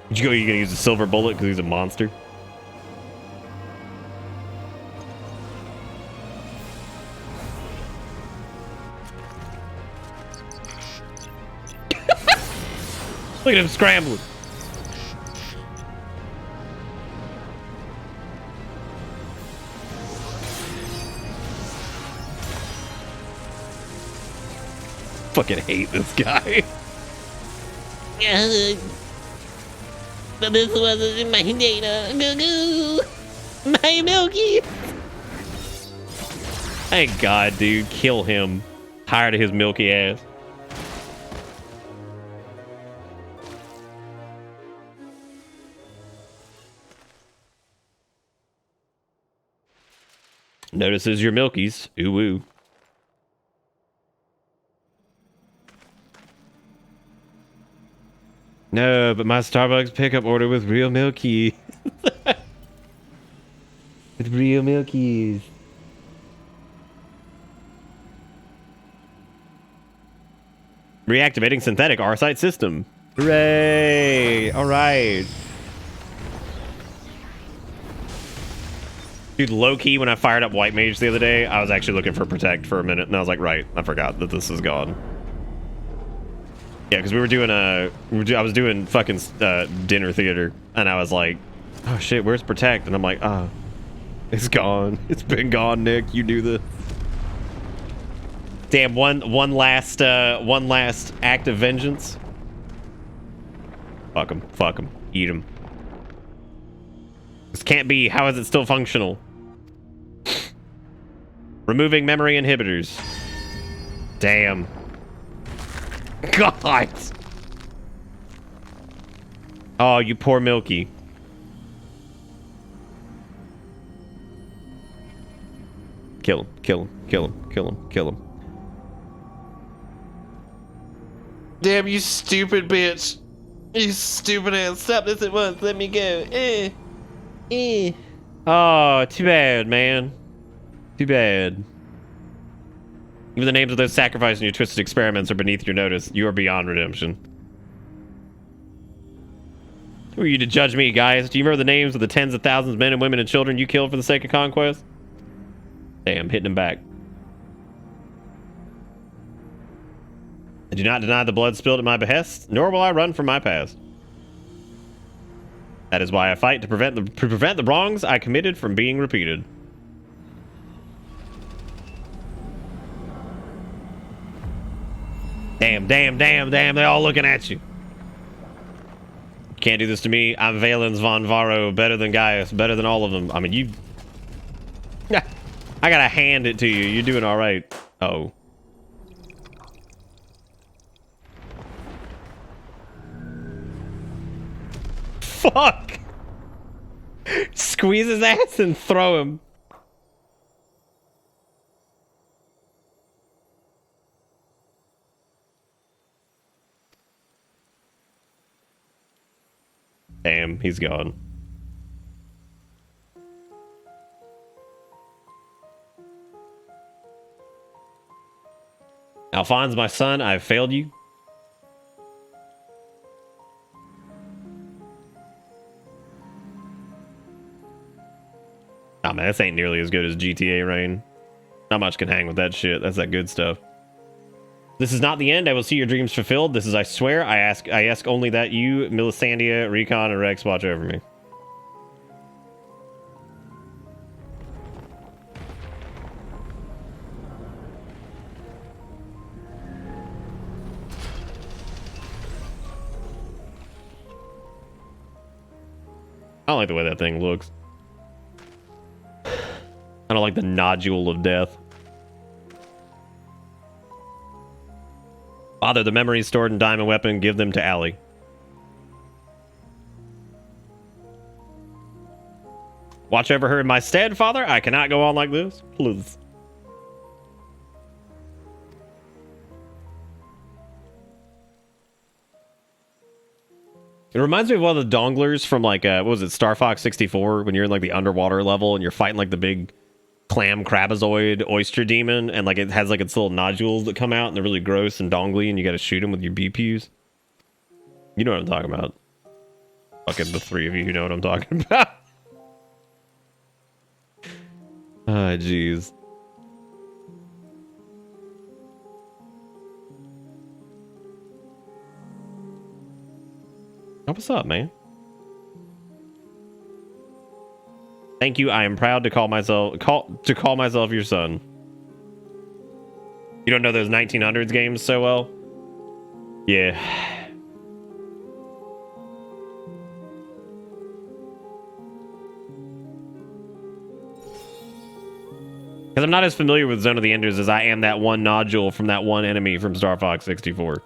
Did you go? You gonna use a silver bullet because he's a monster? Look at him scrambling. Fucking hate this guy. But this wasn't in my data. My Milky. Thank God, dude. Kill him. Tired of his milky ass. Notices your milkies. Ooh woo. No, but my Starbucks pickup order with real milky. With real milkies. Reactivating synthetic R-site system. Hooray! All right. Dude, low-key, when I fired up White Mage the other day, I was actually looking for Protect for a minute, and I was like, right, I forgot that this is gone. Yeah, because we were doing I was doing fucking dinner theater, and I was like, oh shit, where's Protect? And I'm like, ah, it's gone. It's been gone, Nick. You do this. Damn, one last act of vengeance. Fuck him, eat him. This can't be. How is it still functional? Removing memory inhibitors. Damn. God. Oh, you poor Milky. Kill him, kill him, kill him, kill him, kill him. Damn, you stupid bitch. You stupid ass. Stop this at once. Let me go. Oh, too bad, man. Too bad. Even the names of those sacrifices and your twisted experiments are beneath your notice. You are beyond redemption. Who are you to judge me, guys? Do you remember the names of the tens of thousands of men and women and children you killed for the sake of conquest? Damn, hitting him back. I do not deny the blood spilled at my behest, nor will I run from my past. That is why I fight to prevent the wrongs I committed from being repeated. Damn, damn, damn, damn, they're all looking at you. Can't do this to me. I'm Valens von Varro, better than Gaius, better than all of them. I mean, you... I gotta hand it to you. You're doing all right. Oh. Fuck! Squeeze his ass and throw him. Damn, he's gone. Alphonse, my son, I have failed you. Oh man, this ain't nearly as good as GTA Rain. Not much can hang with that shit. That's that good stuff. This is not the end. I will see your dreams fulfilled. This is, I swear, I ask only that you, Milisandia, Recon, and Rex watch over me. I don't like the way that thing looks. I don't like the nodule of death. Father, the memories stored in Diamond Weapon, give them to Allie. Watch over her in my stead, Father. I cannot go on like this. Please. It reminds me of one of the donglers from like, what was it, Star Fox 64, when you're in like the underwater level and you're fighting like the big clam crabazoid oyster demon, and like it has like its little nodules that come out and they're really gross and dongly, and you gotta shoot them with your BPs. You know what I'm talking about. Fucking the three of you who know what I'm talking about. Ah, jeez. Oh, what's up, man? Thank you. I am proud to call myself your son. You don't know those 1900s games so well? Yeah. Because I'm not as familiar with Zone of the Enders as I am that one nodule from that one enemy from Star Fox 64.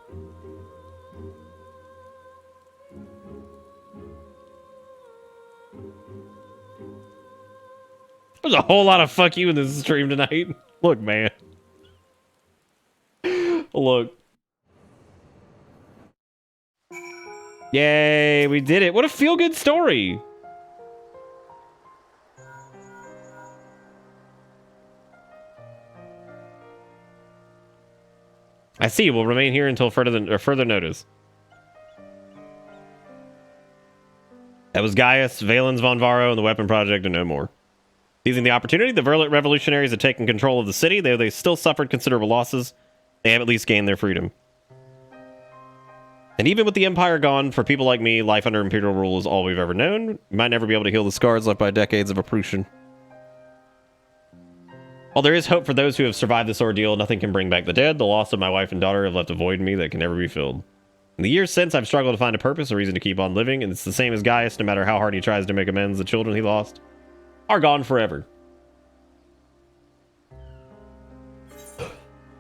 There's a whole lot of fuck you in this stream tonight. Look, man. Look. Yay, we did it. What a feel-good story. I see. We'll remain here until further notice. That was Gaius, Valens von Varo, and the Weapon Project, and no more. Seizing the opportunity, the Verlet revolutionaries had taken control of the city. Though they still suffered considerable losses, they have at least gained their freedom. And even with the Empire gone, for people like me, life under Imperial rule is all we've ever known. We might never be able to heal the scars left by decades of oppression. While there is hope for those who have survived this ordeal, nothing can bring back the dead. The loss of my wife and daughter have left a void in me that can never be filled. In the years since, I've struggled to find a purpose, a reason to keep on living, and it's the same as Gaius. No matter how hard he tries to make amends, the children he lost are gone forever.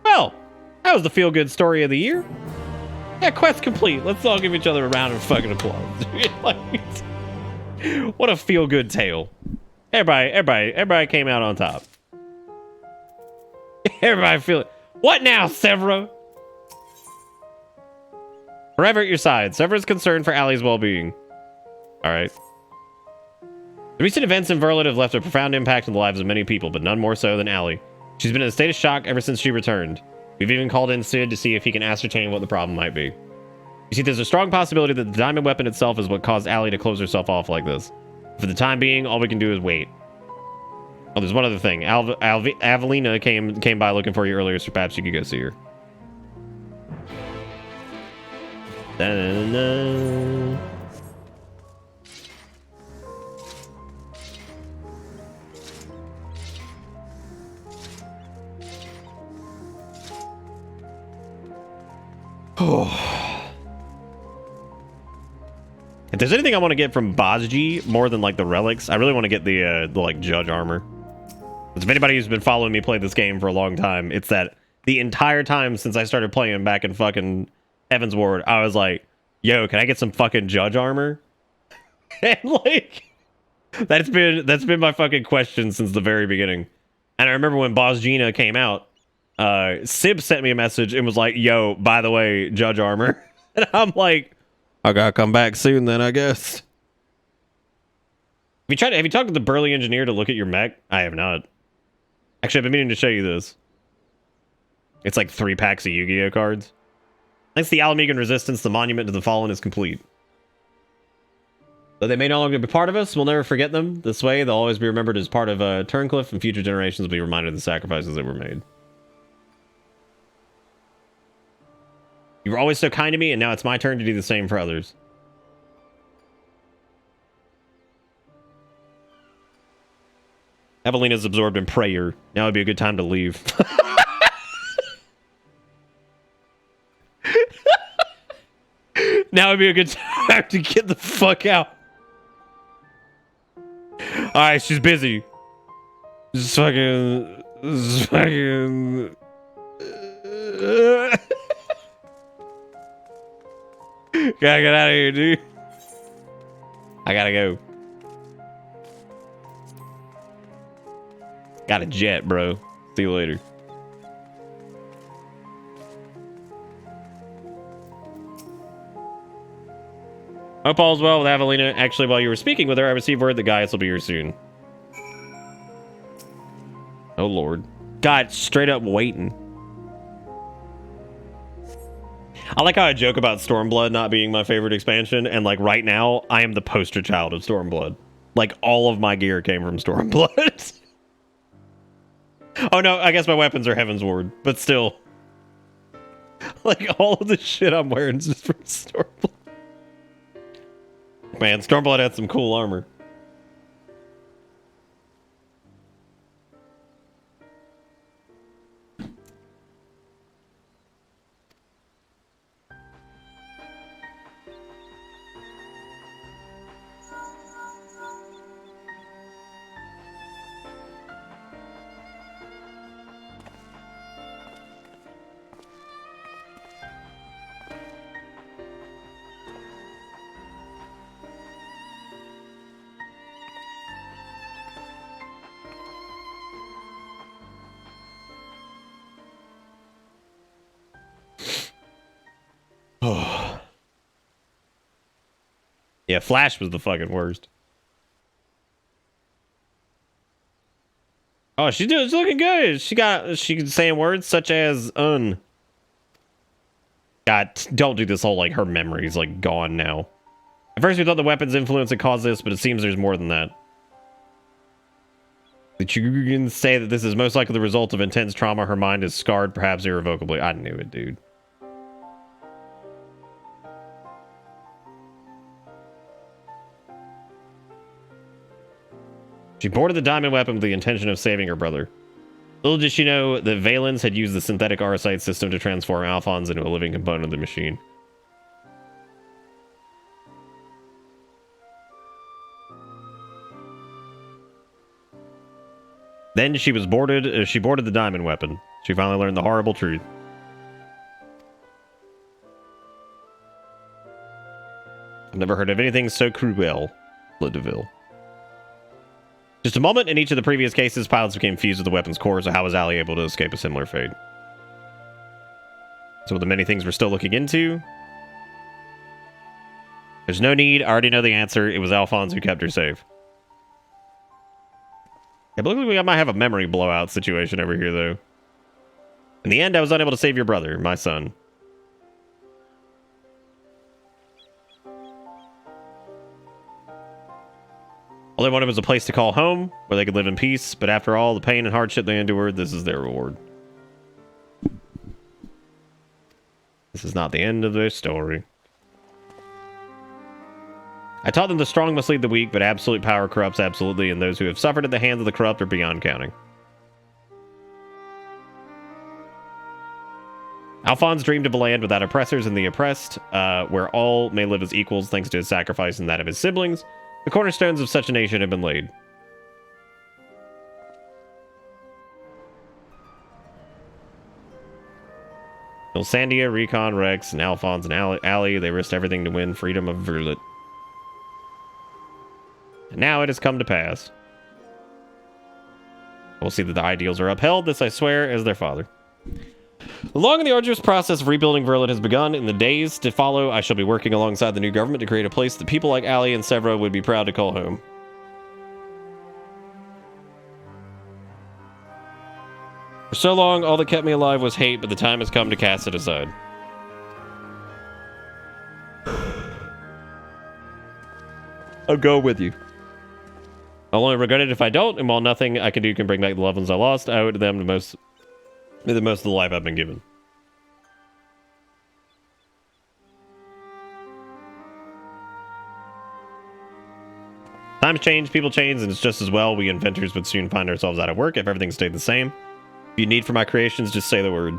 Well, that was the feel-good story of the year. Yeah, quest complete. Let's all give each other a round of fucking applause. What a feel-good tale. Everybody came out on top. Everybody feel it. What now, Severa? Forever at your side. Severa's concerned for Allie's well-being. Alright. The recent events in Verlet have left a profound impact on the lives of many people, but none more so than Allie. She's been in a state of shock ever since she returned. We've even called in Sid to see if he can ascertain what the problem might be. You see, there's a strong possibility that the diamond weapon itself is what caused Allie to close herself off like this. For the time being, all we can do is wait. Oh, there's one other thing. Avelina came by looking for you earlier, so perhaps you could go see her. Da-da-da-da. If there's anything I want to get from Bozji more than like the relics, I really want to get the like judge armor. If anybody who's been following me play this game for a long time, it's that the entire time since I started playing back in fucking Heaven's Ward, I was like, yo, can I get some fucking judge armor? And like that's been my fucking question since the very beginning. And I remember when Bozgina came out, Sib sent me a message and was like, yo, by the way, judge armor. And I'm like, I gotta come back soon then, I guess. Have you talked to the burly engineer to look at your mech? I have not. Actually, I've been meaning to show you this. It's like 3 packs of Yu-Gi-Oh cards. Thanks to the Alamegan Resistance, the Monument to the Fallen is complete. Though they may no longer be part of us, we'll never forget them. This way, they'll always be remembered as part of Turncliffe, and future generations will be reminded of the sacrifices that were made. You were always so kind to me, and now it's my turn to do the same for others. Evelina's absorbed in prayer. Now would be a good time to leave. Now would be a good time to get the fuck out. Alright, she's busy. Just fucking... Gotta get out of here, dude. I gotta go. Got a jet, bro. See you later. Hope all's well with Avelina. Actually, while you were speaking with her, I received word that Gaius will be here soon. Oh, Lord. God, straight up waiting. I like how I joke about Stormblood not being my favorite expansion, and like right now, I am the poster child of Stormblood. Like all of my gear came from Stormblood. Oh no, I guess my weapons are Heaven's Ward, but still. Like all of the shit I'm wearing is just from Stormblood. Man, Stormblood had some cool armor. Yeah, Flash was the fucking worst. Oh, she's looking good. She's saying words such as God, don't do this whole like her memory's like gone now. At first we thought the weapon's influence had caused this, but it seems there's more than that. That you can say that this is most likely the result of intense trauma. Her mind is scarred, perhaps irrevocably. I knew it, dude. She boarded the diamond weapon with the intention of saving her brother. Little did she know that Valens had used the synthetic Arsite system to transform Alphonse into a living component of the machine. Then she boarded the diamond weapon. She finally learned the horrible truth. I've never heard of anything so cruel, Ledeville. Just a moment, in each of the previous cases, pilots became fused with the weapon's core, so how was Ali able to escape a similar fate? So the many things we're still looking into. There's no need, I already know the answer. It was Alphonse who kept her safe. Yeah, but looks like we might have a memory blowout situation over here, though. In the end, I was unable to save your brother, my son. All they wanted was a place to call home, where they could live in peace, but after all the pain and hardship they endured, this is their reward. This is not the end of their story. I taught them the strong must lead the weak, but absolute power corrupts absolutely, and those who have suffered at the hands of the corrupt are beyond counting. Alphonse dreamed of a land without oppressors and the oppressed, where all may live as equals thanks to his sacrifice and that of his siblings. The cornerstones of such a nation have been laid. Sandia, Recon, Rex, and Alphonse and Ali, they risked everything to win freedom of Verlet. And now it has come to pass. We'll see that the ideals are upheld, this I swear, as their father. The long and the arduous process of rebuilding Verlet has begun. In the days to follow, I shall be working alongside the new government to create a place that people like Ali and Severa would be proud to call home. For so long, all that kept me alive was hate, but the time has come to cast it aside. I'll go with you. I'll only regret it if I don't, and while nothing I can do can bring back the loved ones I lost, I owe it to them the most of the life I've been given. Times change, people change, and it's just as well we inventors would soon find ourselves out of work if everything stayed the same. If you need for my creations, just say the word.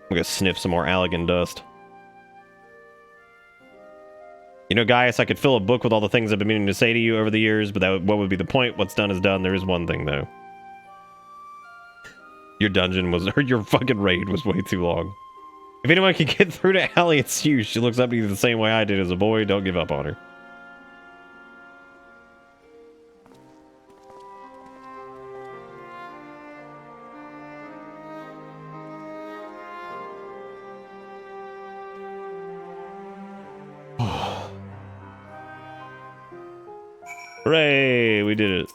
I'm gonna sniff some more Allegan dust. You know, Gaius, I could fill a book with all the things I've been meaning to say to you over the years, but what would be the point? What's done is done. There is one thing, though. Your dungeon was, or your fucking raid was way too long. If anyone can get through to Allie, it's you. She looks up to you the same way I did as a boy. Don't give up on her. Hooray, we did it.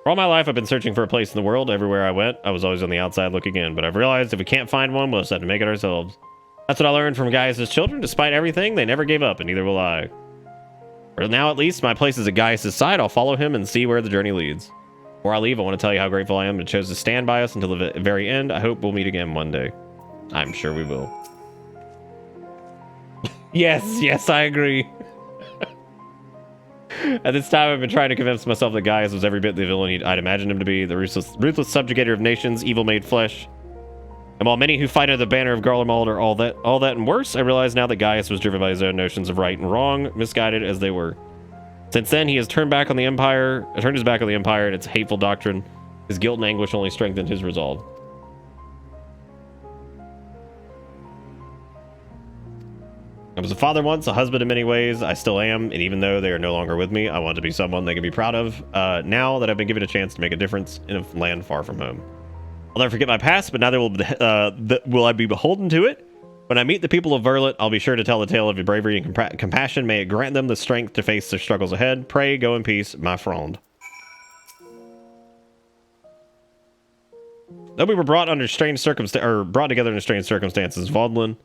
For all my life, I've been searching for a place in the world. Everywhere I went, I was always on the outside looking in. But I've realized if we can't find one, we'll just have to make it ourselves. That's what I learned from Gaius' children. Despite everything, they never gave up, and neither will I. For now, at least, my place is at Gaius' side. I'll follow him and see where the journey leads. Before I leave, I want to tell you how grateful I am that chose to stand by us until the very end. I hope we'll meet again one day. I'm sure we will. Yes, I agree. At this time, I've been trying to convince myself that Gaius was every bit the villain I'd imagined him to be, the ruthless subjugator of nations, evil made flesh. And while many who fight under the banner of Garlemald are all that and worse, I realize now that Gaius was driven by his own notions of right and wrong, misguided as they were. Since then, he has turned his back on the Empire and its hateful doctrine. His guilt and anguish only strengthened his resolve. I was a father once, a husband in many ways. I still am, and even though they are no longer with me, I want to be someone they can be proud of. Now that I've been given a chance to make a difference in a land far from home, I'll never forget my past, but neither will I be beholden to it. When I meet the people of Verlet, I'll be sure to tell the tale of your bravery and compassion. May it grant them the strength to face their struggles ahead. Pray, go in peace, my friend. Though we were brought together under strange circumstances, Vaudlin,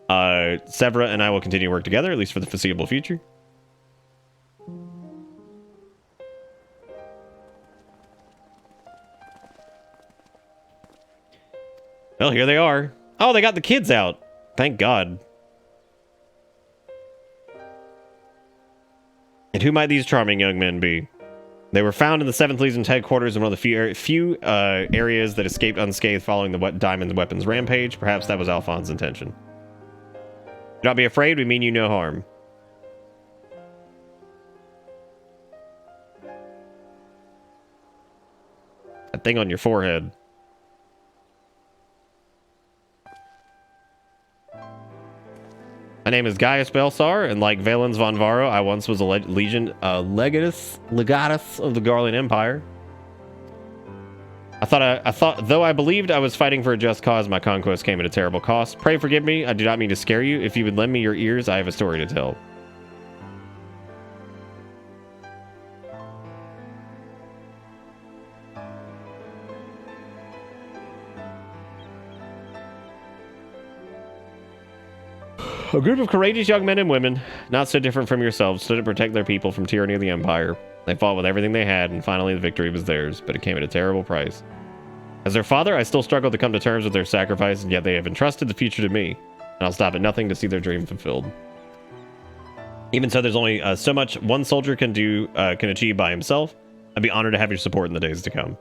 Severa and I will continue to work together, at least for the foreseeable future. Well, here they are. Oh, they got the kids out. Thank God. And who might these charming young men be? They were found in the 7th Legion's headquarters in one of the few areas that escaped unscathed following the Diamond Weapons rampage. Perhaps that was Alphonse's intention. Do not be afraid, we mean you no harm. That thing on your forehead. My name is Gaius Belsar, and like Valens von Varo, I once was a legatus of the Garlean Empire. I thought, though I believed I was fighting for a just cause, my conquest came at a terrible cost. Pray forgive me, I do not mean to scare you. If you would lend me your ears, I have a story to tell. A group of courageous young men and women, not so different from yourselves, stood to protect their people from tyranny of the Empire. They fought with everything they had, and finally the victory was theirs, but it came at a terrible price. As their father, I still struggle to come to terms with their sacrifice, and yet they have entrusted the future to me, and I'll stop at nothing to see their dream fulfilled. Even so, there's only so much one soldier can achieve by himself. I'd be honored to have your support in the days to come.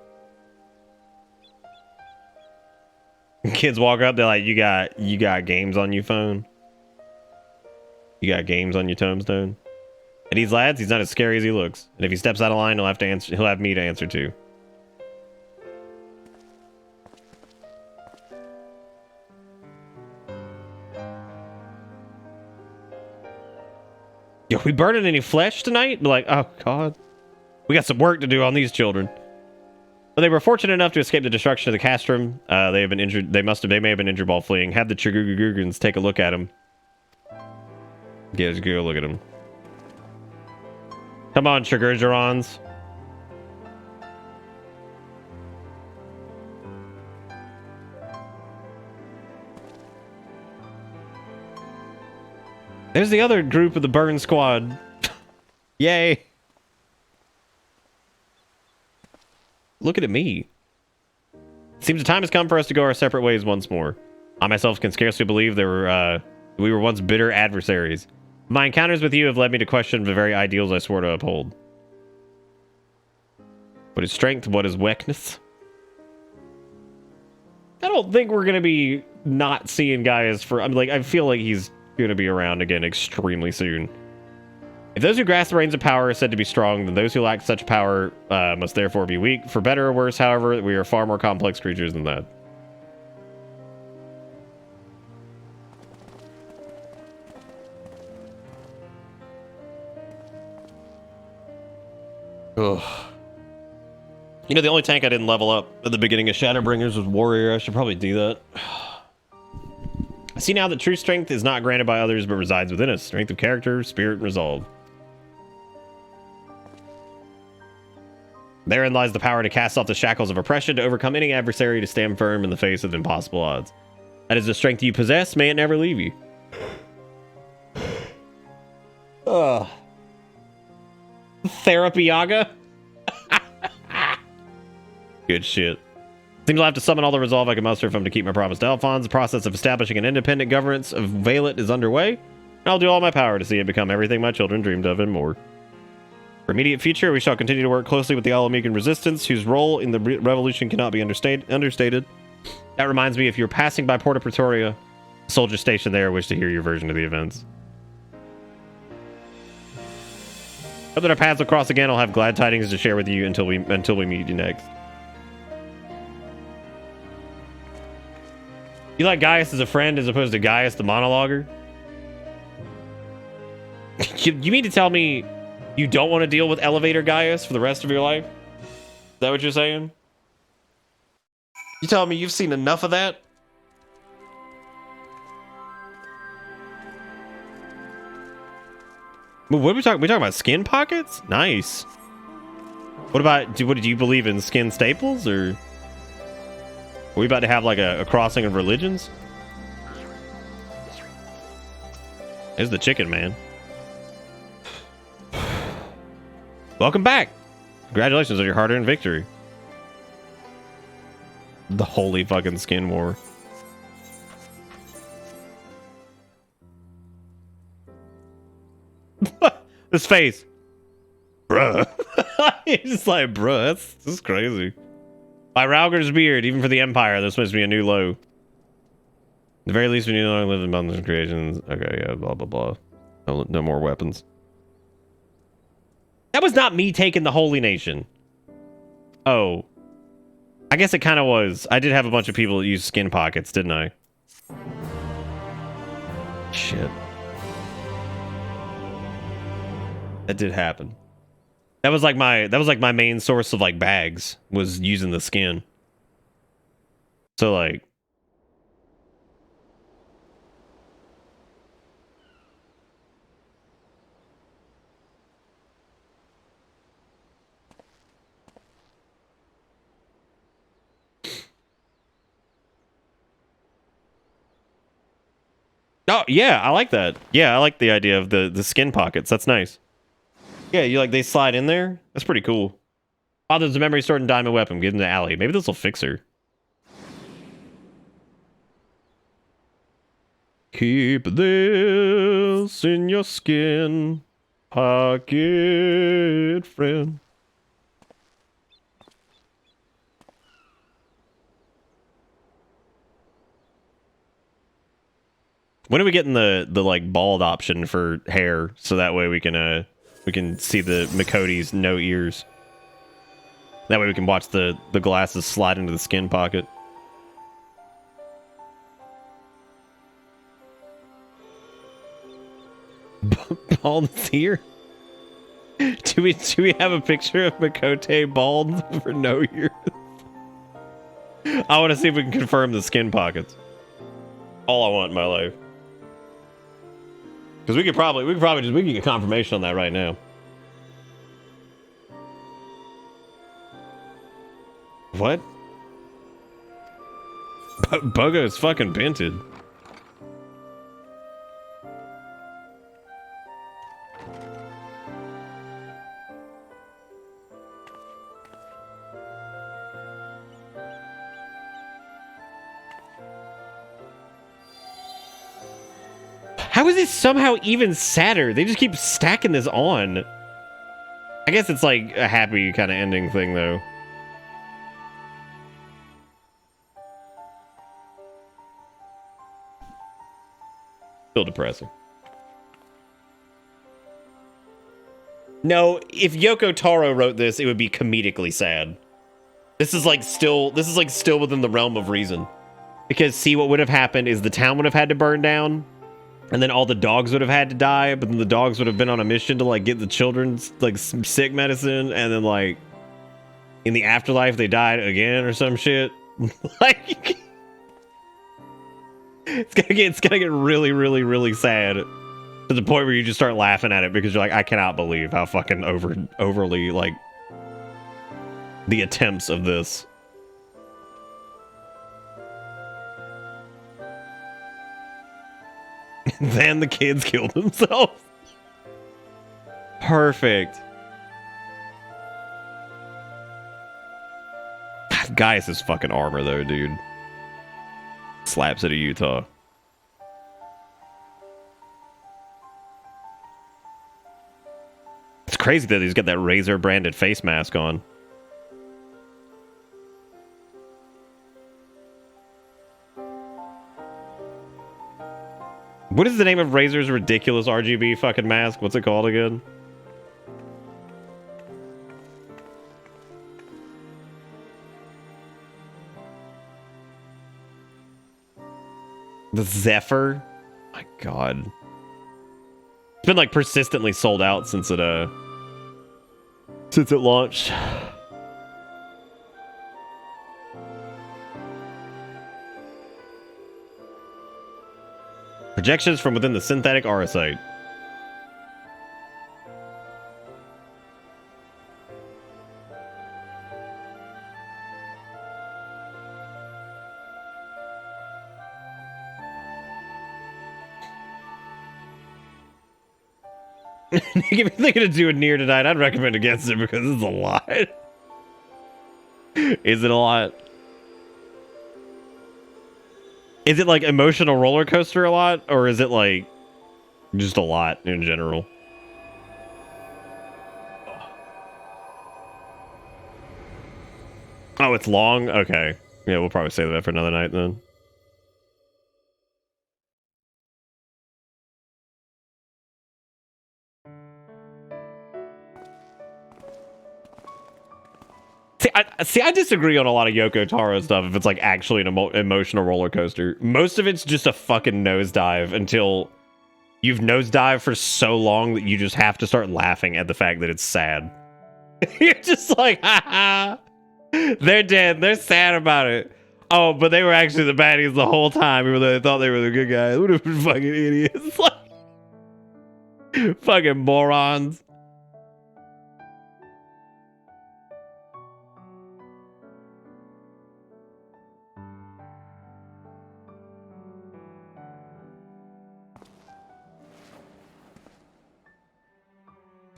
Kids walk up, they're like, you got games on your phone? You got games on your tombstone? And these lads, he's not as scary as he looks. And if he steps out of line, he'll have me to answer to. Yo, we burning any flesh tonight? Like, oh god. We got some work to do on these children. But they were fortunate enough to escape the destruction of the castrum. They have been injured. They may have been injured while fleeing. Have the Chigugugugans take a look at him. Yeah, just go look at him. Come on, Chigurgerons. There's the other group of the burn squad. Yay. Look at me. Seems the time has come for us to go our separate ways once more. I myself can scarcely believe we were once bitter adversaries. My encounters with you have led me to question the very ideals I swore to uphold. What is strength? What is weakness? I don't think we're gonna be not seeing Gaius for. I feel like he's gonna be around again extremely soon. If those who grasp the reins of power are said to be strong, then those who lack such power must therefore be weak. For better or worse, however, we are far more complex creatures than that. Ugh. You know, the only tank I didn't level up at the beginning of Shadowbringers was Warrior. I should probably do that. I see now that true strength is not granted by others, but resides within us. Strength of character, spirit, and resolve. Therein lies the power to cast off the shackles of oppression, to overcome any adversary, to stand firm in the face of impossible odds. That is the strength you possess. May it never leave you. Ugh. Therapy Yaga? Good shit. Seems I'll have to summon all the resolve I can muster from to keep my promise to Alphonse. The process of establishing an independent governance of Valet is underway, and I'll do all my power to see it become everything my children dreamed of and more. For immediate future, we shall continue to work closely with the Alamecan resistance, whose role in the revolution cannot be understated. That reminds me, if you're passing by Porta Pretoria, a soldier stationed there wish to hear your version of the events. Hope that our paths will cross again. I'll have glad tidings to share with you until we meet you next. You like Gaius as a friend as opposed to Gaius the monologuer? You mean to tell me you don't want to deal with Elevator Gaius for the rest of your life? Is that what you're saying? You telling me you've seen enough of that? What are we talking? We talking about skin pockets? Nice. What about? Do you believe in skin staples, or are we about to have like a crossing of religions? There's the chicken man. Welcome back. Congratulations on your hard-earned victory. The holy fucking skin war. This face. Bruh. He's just like, bruh, this is crazy. By Rauger's beard, even for the Empire, this must be a new low. At the very least, we need to no longer live in abundance of creations. Okay, yeah, blah, blah, blah. No more weapons. That was not me taking the Holy Nation. Oh. I guess it kind of was. I did have a bunch of people that used skin pockets, didn't I? Shit. That did happen. That was like my main source of like bags, was using the skin. So like oh, yeah, I like that. Yeah, I like the idea of the skin pockets. That's nice. Yeah, you like they slide in there? That's pretty cool. Oh, there's a memory stored in Diamond Weapon. Get in the alley. Maybe this will fix her. Keep this in your skin pocket, friend. When are we getting the like bald option for hair, so that way we can see the Micote's no ears. That way we can watch the glasses slide into the skin pocket. Bald here? Do we have a picture of Micote bald for no ears? I want to see if we can confirm the skin pockets. All I want in my life. Because we can get confirmation on that right now. What? Bogo is fucking binted. How is it somehow even sadder? They just keep stacking this on. I guess it's like a happy kind of ending thing, though. Still depressing. No, if Yoko Taro wrote this, it would be comedically sad. This is like still within the realm of reason. Because see, what would have happened is the town would have had to burn down, and then all the dogs would have had to die, but then the dogs would have been on a mission to like get the children's like some sick medicine, and then like in the afterlife they died again or some shit. Like it's gonna get really, really, really sad to the point where you just start laughing at it because you're like, I cannot believe how fucking overly like the attempts of this. Then the kids killed themselves. Perfect. Gaius' fucking armor though, dude. Slaps it at Utah. It's crazy that he's got that Razor branded face mask on. What is the name of Razor's ridiculous RGB fucking mask? What's it called again? The Zephyr? My god. It's been like persistently sold out since it launched. Projections from within the synthetic aura site. If you're thinking of doing Nier tonight, I'd recommend against it because it's a lot. Is it a lot? Is it like emotional roller coaster a lot, or is it like just a lot in general? Oh, it's long? Okay. Yeah, we'll probably save that for another night then. I disagree on a lot of Yoko Taro stuff if it's like actually an emotional roller coaster. Most of it's just a fucking nosedive until you've nosedived for so long that you just have to start laughing at the fact that it's sad. You're just like, ha ha, they're dead. They're sad about it. Oh, but they were actually the baddies the whole time, even though they thought they were the good guys. Would have been fucking idiots. Like, fucking morons.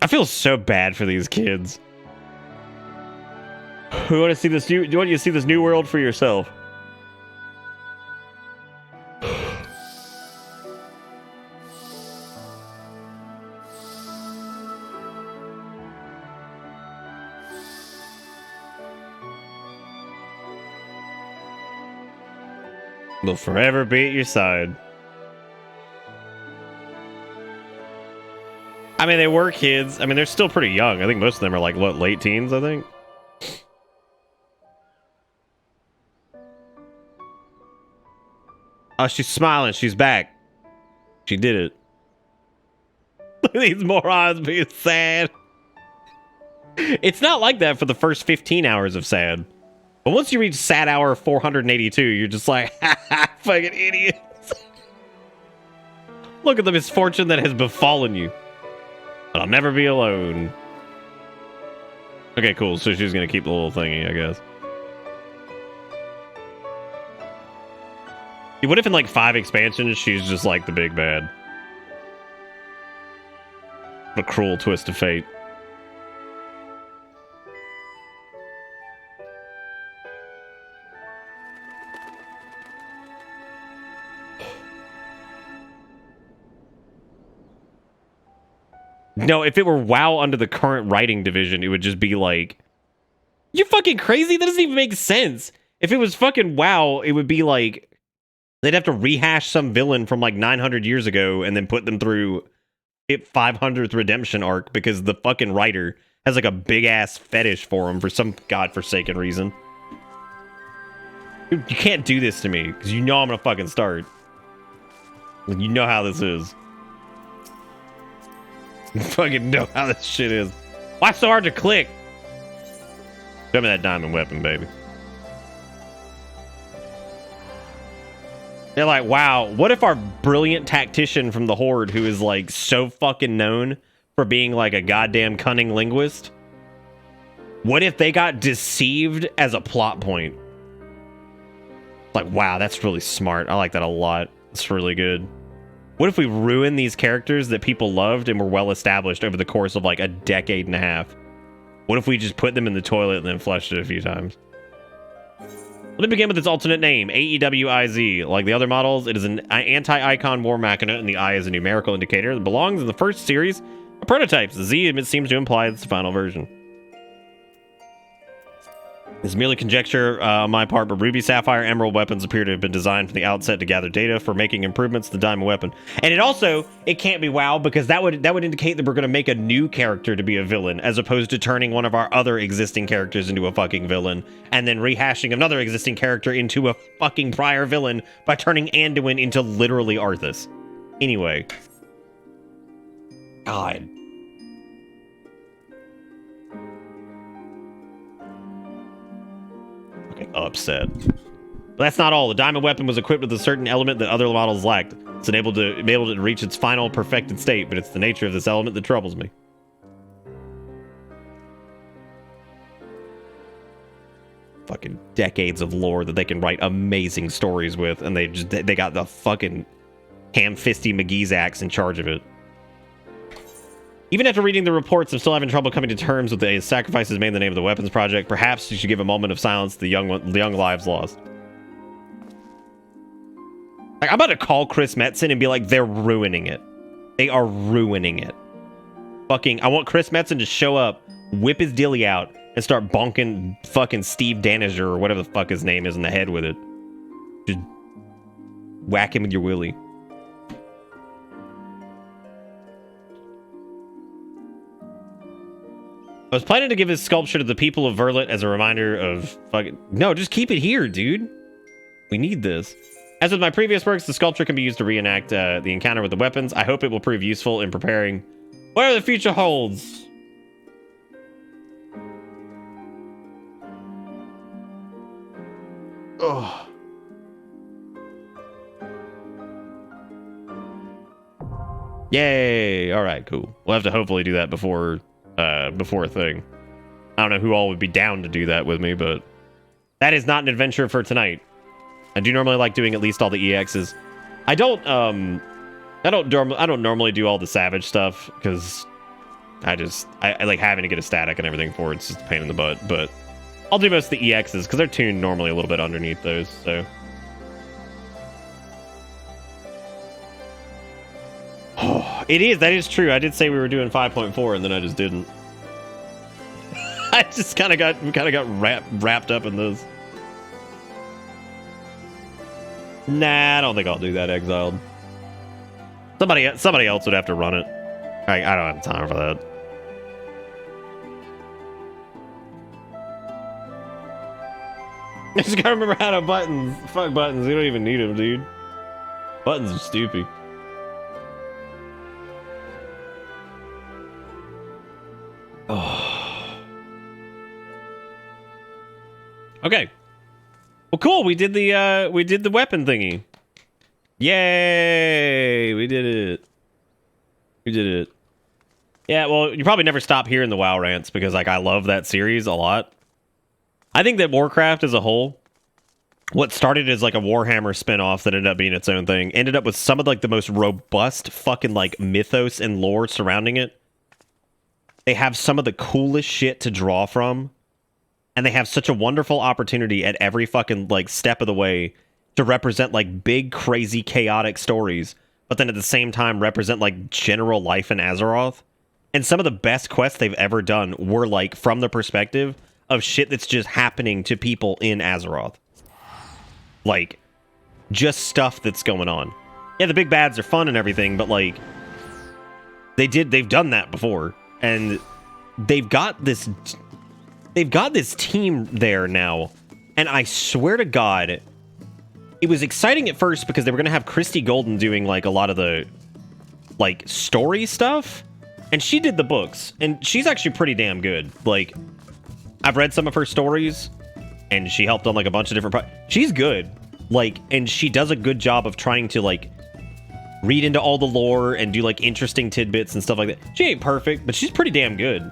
I feel so bad for these kids. You want to see this new? Do you want to see this new world for yourself? Will forever be at your side. I mean, they were kids. I mean, they're still pretty young. I think most of them are like, what, late teens, I think? Oh, she's smiling. She's back. She did it. Look at these morons being sad. It's not like that for the first 15 hours of sad. But once you reach sad hour 482, you're just like, ha ha, fucking idiots. Look at the misfortune that has befallen you. But I'll never be alone. Okay, cool. So she's gonna keep the little thingy, I guess. What if in like 5 expansions, she's just like the big bad? What a cruel twist of fate. No, if it were WoW under the current writing division, it would just be like, you fucking crazy? That doesn't even make sense. If it was fucking WoW, it would be like, they'd have to rehash some villain from like 900 years ago and then put them through 500th redemption arc because the fucking writer has like a big ass fetish for him for some godforsaken reason. Dude, you can't do this to me because you know I'm gonna fucking start. Like, you know how this is. You fucking know how this shit is. Why so hard to click? Show me that diamond weapon, baby. They're like, wow, what if our brilliant tactician from the Horde, who is like so fucking known for being like a goddamn cunning linguist, what if they got deceived as a plot point? Like, wow, that's really smart. I like that a lot. It's really good. What if we ruin these characters that people loved and were well established over the course of like a decade and a half? What if we just put them in the toilet and then flushed it a few times? Let me begin with its alternate name, AEWIZ. Like the other models, it is an anti-icon war machina, and the I is a numerical indicator that belongs in the first series of prototypes. The Z, it seems to imply it's the final version. It's merely conjecture on my part, but Ruby, Sapphire, Emerald weapons appear to have been designed from the outset to gather data for making improvements to the Diamond weapon. And it can't be WoW, because that would indicate that we're going to make a new character to be a villain, as opposed to turning one of our other existing characters into a fucking villain, and then rehashing another existing character into a fucking prior villain by turning Anduin into literally Arthas. Anyway. God. Upset. But that's not all. The diamond weapon was equipped with a certain element that other models lacked. It's able to reach its final perfected state, but it's the nature of this element that troubles me. Fucking decades of lore that they can write amazing stories with, and they got the fucking ham-fisty McGee's axe in charge of it. Even after reading the reports, I'm still having trouble coming to terms with the sacrifices made in the name of the weapons project. Perhaps you should give a moment of silence to the young lives lost. Like, I'm about to call Chris Metzen and be like, they're ruining it. They are ruining it. Fucking, I want Chris Metzen to show up, whip his dilly out, and start bonking fucking Steve Daniger or whatever the fuck his name is in the head with it. Just whack him with your willy. I was planning to give his sculpture to the people of Verlet as a reminder of fucking... No, just keep it here, dude. We need this. As with my previous works, the sculpture can be used to reenact the encounter with the weapons. I hope it will prove useful in preparing whatever the future holds. Oh. Yay! All right, cool. We'll have to hopefully do that before a thing. I don't know who all would be down to do that with me, but that is not an adventure for tonight. I do normally like doing at least all the EXs. I don't normally do all the Savage stuff because I like having to get a static and everything for it. It's just a pain in the butt, but I'll do most of the EXs because they're tuned normally a little bit underneath those, so. Oh, it is. That is true. I did say we were doing 5.4, and then I just didn't. I just kind of got wrapped up in this. Nah, I don't think I'll do that. Exiled. Somebody else would have to run it. I don't have time for that. I just gotta remember how to buttons. Fuck buttons. You don't even need them, dude. Buttons are stupid. Oh. Okay. Well, cool. We did the weapon thingy. Yay! We did it. We did it. Yeah. Well, you probably never stop hearing the WoW rants because, like, I love that series a lot. I think that Warcraft as a whole, what started as like a Warhammer spinoff that ended up being its own thing, ended up with some of like the most robust fucking like mythos and lore surrounding it. They have some of the coolest shit to draw from, and they have such a wonderful opportunity at every fucking like step of the way to represent like big, crazy, chaotic stories, but then at the same time represent like general life in Azeroth. And some of the best quests they've ever done were like from the perspective of shit that's just happening to people in Azeroth. Like, just stuff that's going on. Yeah, the big bads are fun and everything, but like, They've done that before, and they've got this team there now, and I swear to God, it was exciting at first because they were gonna have Christy Golden doing like a lot of the like story stuff, and she did the books, and she's actually pretty damn good. Like, I've read some of her stories, and she helped on like a bunch of different she's good, like, and she does a good job of trying to like read into all the lore and do like interesting tidbits and stuff like that. She ain't perfect, but she's pretty damn good.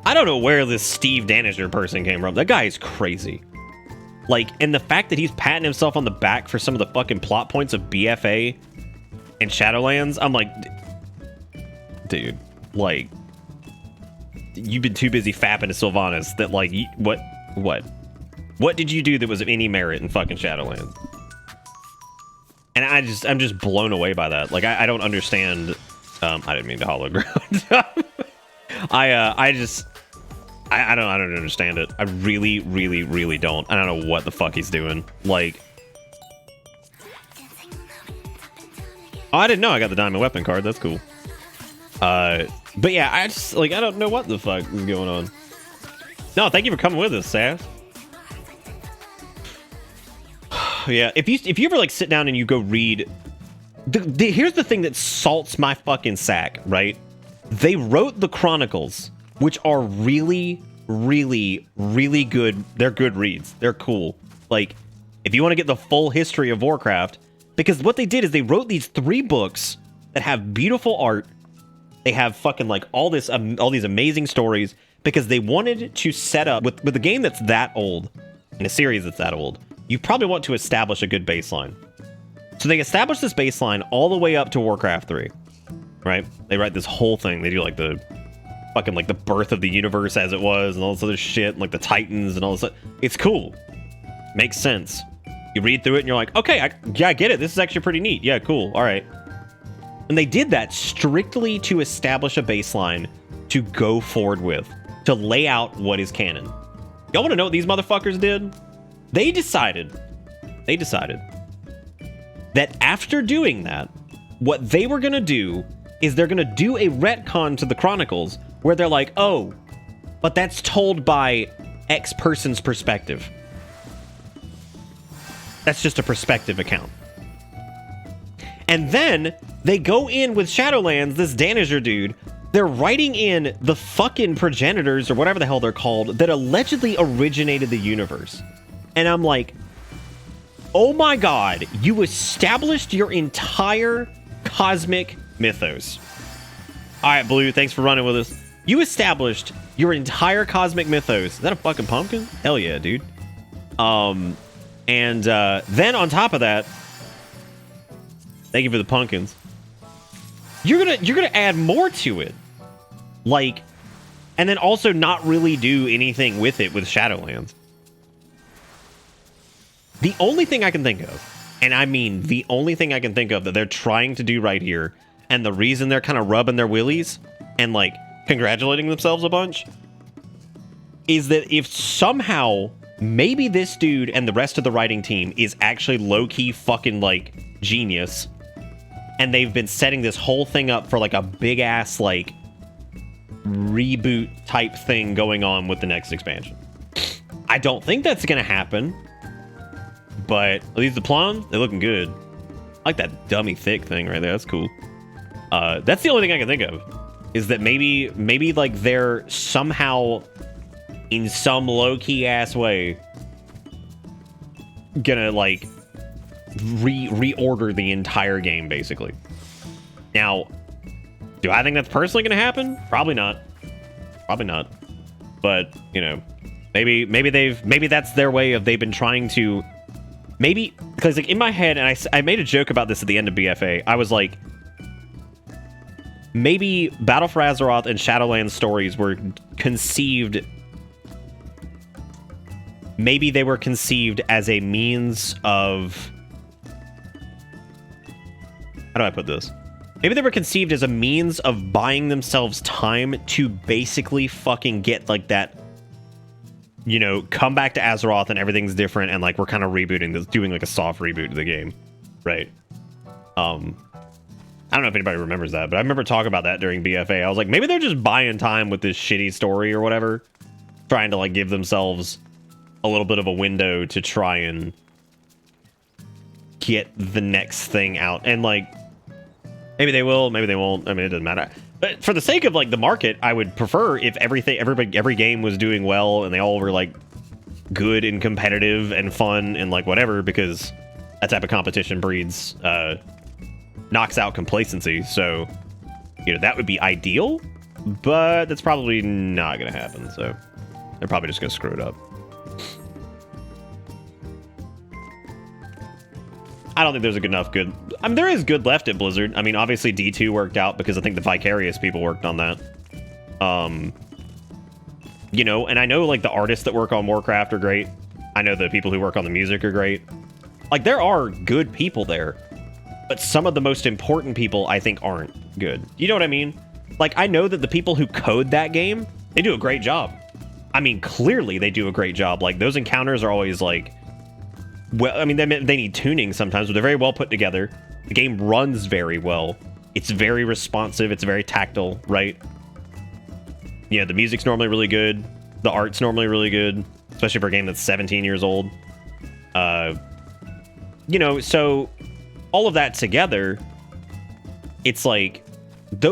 I don't know where this Steve Daniger person came from. That guy is crazy. Like, and the fact that he's patting himself on the back for some of the fucking plot points of BFA and Shadowlands, I'm like, dude, like, you've been too busy fapping to Sylvanas that, like, what did you do that was of any merit in fucking Shadowlands? And I'm just blown away by that. Like, I don't understand. I didn't mean to hollow ground. I don't understand it. I really, really, really don't. I don't know what the fuck he's doing. Like, oh, I didn't know I got the diamond weapon card. That's cool. But yeah, I just, like, I don't know what the fuck is going on. No, thank you for coming with us, Sass. Yeah, if you ever like sit down and you go read, here's the thing that salts my fucking sack, right? They wrote the Chronicles, which are really, really, really good. They're good reads. They're cool. Like, if you want to get the full history of Warcraft, because what they did is they wrote these 3 books that have beautiful art. They have fucking like all these amazing stories, because they wanted to set up with a game that's that old, in a series that's that old. You probably want to establish a good baseline. So they established this baseline all the way up to Warcraft 3, right? They write this whole thing. They do like the fucking like the birth of the universe as it was and all this other shit, and like the Titans and all this stuff. It's cool. Makes sense. You read through it and you're like, okay, I get it. This is actually pretty neat. Yeah, cool. All right. And they did that strictly to establish a baseline to go forward with, to lay out what is canon. Y'all want to know what these motherfuckers did? They decided that after doing that, what they were going to do is they're going to do a retcon to the Chronicles where they're like, oh, but that's told by X person's perspective. That's just a perspective account. And then they go in with Shadowlands, this Daniger dude. They're writing in the fucking progenitors or whatever the hell they're called that allegedly originated the universe. And I'm like, oh my God, you established your entire cosmic mythos. All right, Blue, thanks for running with us. You established your entire cosmic mythos. Is that a fucking pumpkin? Hell yeah, dude. And then on top of that, thank you for the pumpkins. You're gonna add more to it, like, and then also not really do anything with it with Shadowlands. The only thing I can think of, and I mean the only thing I can think of that they're trying to do right here, and the reason they're kind of rubbing their willies and like congratulating themselves a bunch, is that if somehow maybe this dude and the rest of the writing team is actually low-key fucking like genius, and they've been setting this whole thing up for like a big ass like reboot type thing going on with the next expansion. I don't think that's gonna happen, but are these the plums? They're looking good. I like that dummy thick thing right there. That's cool. That's the only thing I can think of, is that maybe like they're somehow in some low-key ass way gonna like reorder the entire game basically. Now, do I think that's personally gonna happen? Probably not. But you know, maybe that's their way of, they've been trying to, maybe because like in my head, and I made a joke about this at the end of BFA. I was like, maybe Battle for Azeroth and Shadowlands stories were conceived. Maybe they were conceived as a means of, how do I put this? Maybe they were conceived as a means of buying themselves time to basically fucking get like that, you know, come back to Azeroth and everything's different, and like we're kind of rebooting this, doing like a soft reboot of the game, right? I I don't know if anybody remembers that, but I remember talking about that during BFA. I was like, maybe they're just buying time with this shitty story or whatever, trying to like give themselves a little bit of a window to try and get the next thing out. And like, maybe they will, maybe they won't. I mean, it doesn't matter. But for the sake of like the market, I would prefer if every game was doing well and they all were like good and competitive and fun and like whatever, because that type of competition breeds knocks out complacency. So, you know, that would be ideal, but that's probably not gonna happen. So they're probably just gonna screw it up. I don't think there's a good enough good. I mean, there is good left at Blizzard. I mean, obviously D2 worked out because I think the Vicarious people worked on that. You know, and I know like the artists that work on Warcraft are great. I know the people who work on the music are great. Like, there are good people there, but some of the most important people I think aren't good. You know what I mean? Like, I know that the people who code that game, they do a great job. I mean, clearly they do a great job. Like, those encounters are always like, well, I mean, they need tuning sometimes, but they're very well put together. The game runs very well. It's very responsive. It's very tactile, right? Yeah, the music's normally really good. The art's normally really good, especially for a game that's 17 years old. You know, so all of that together, it's like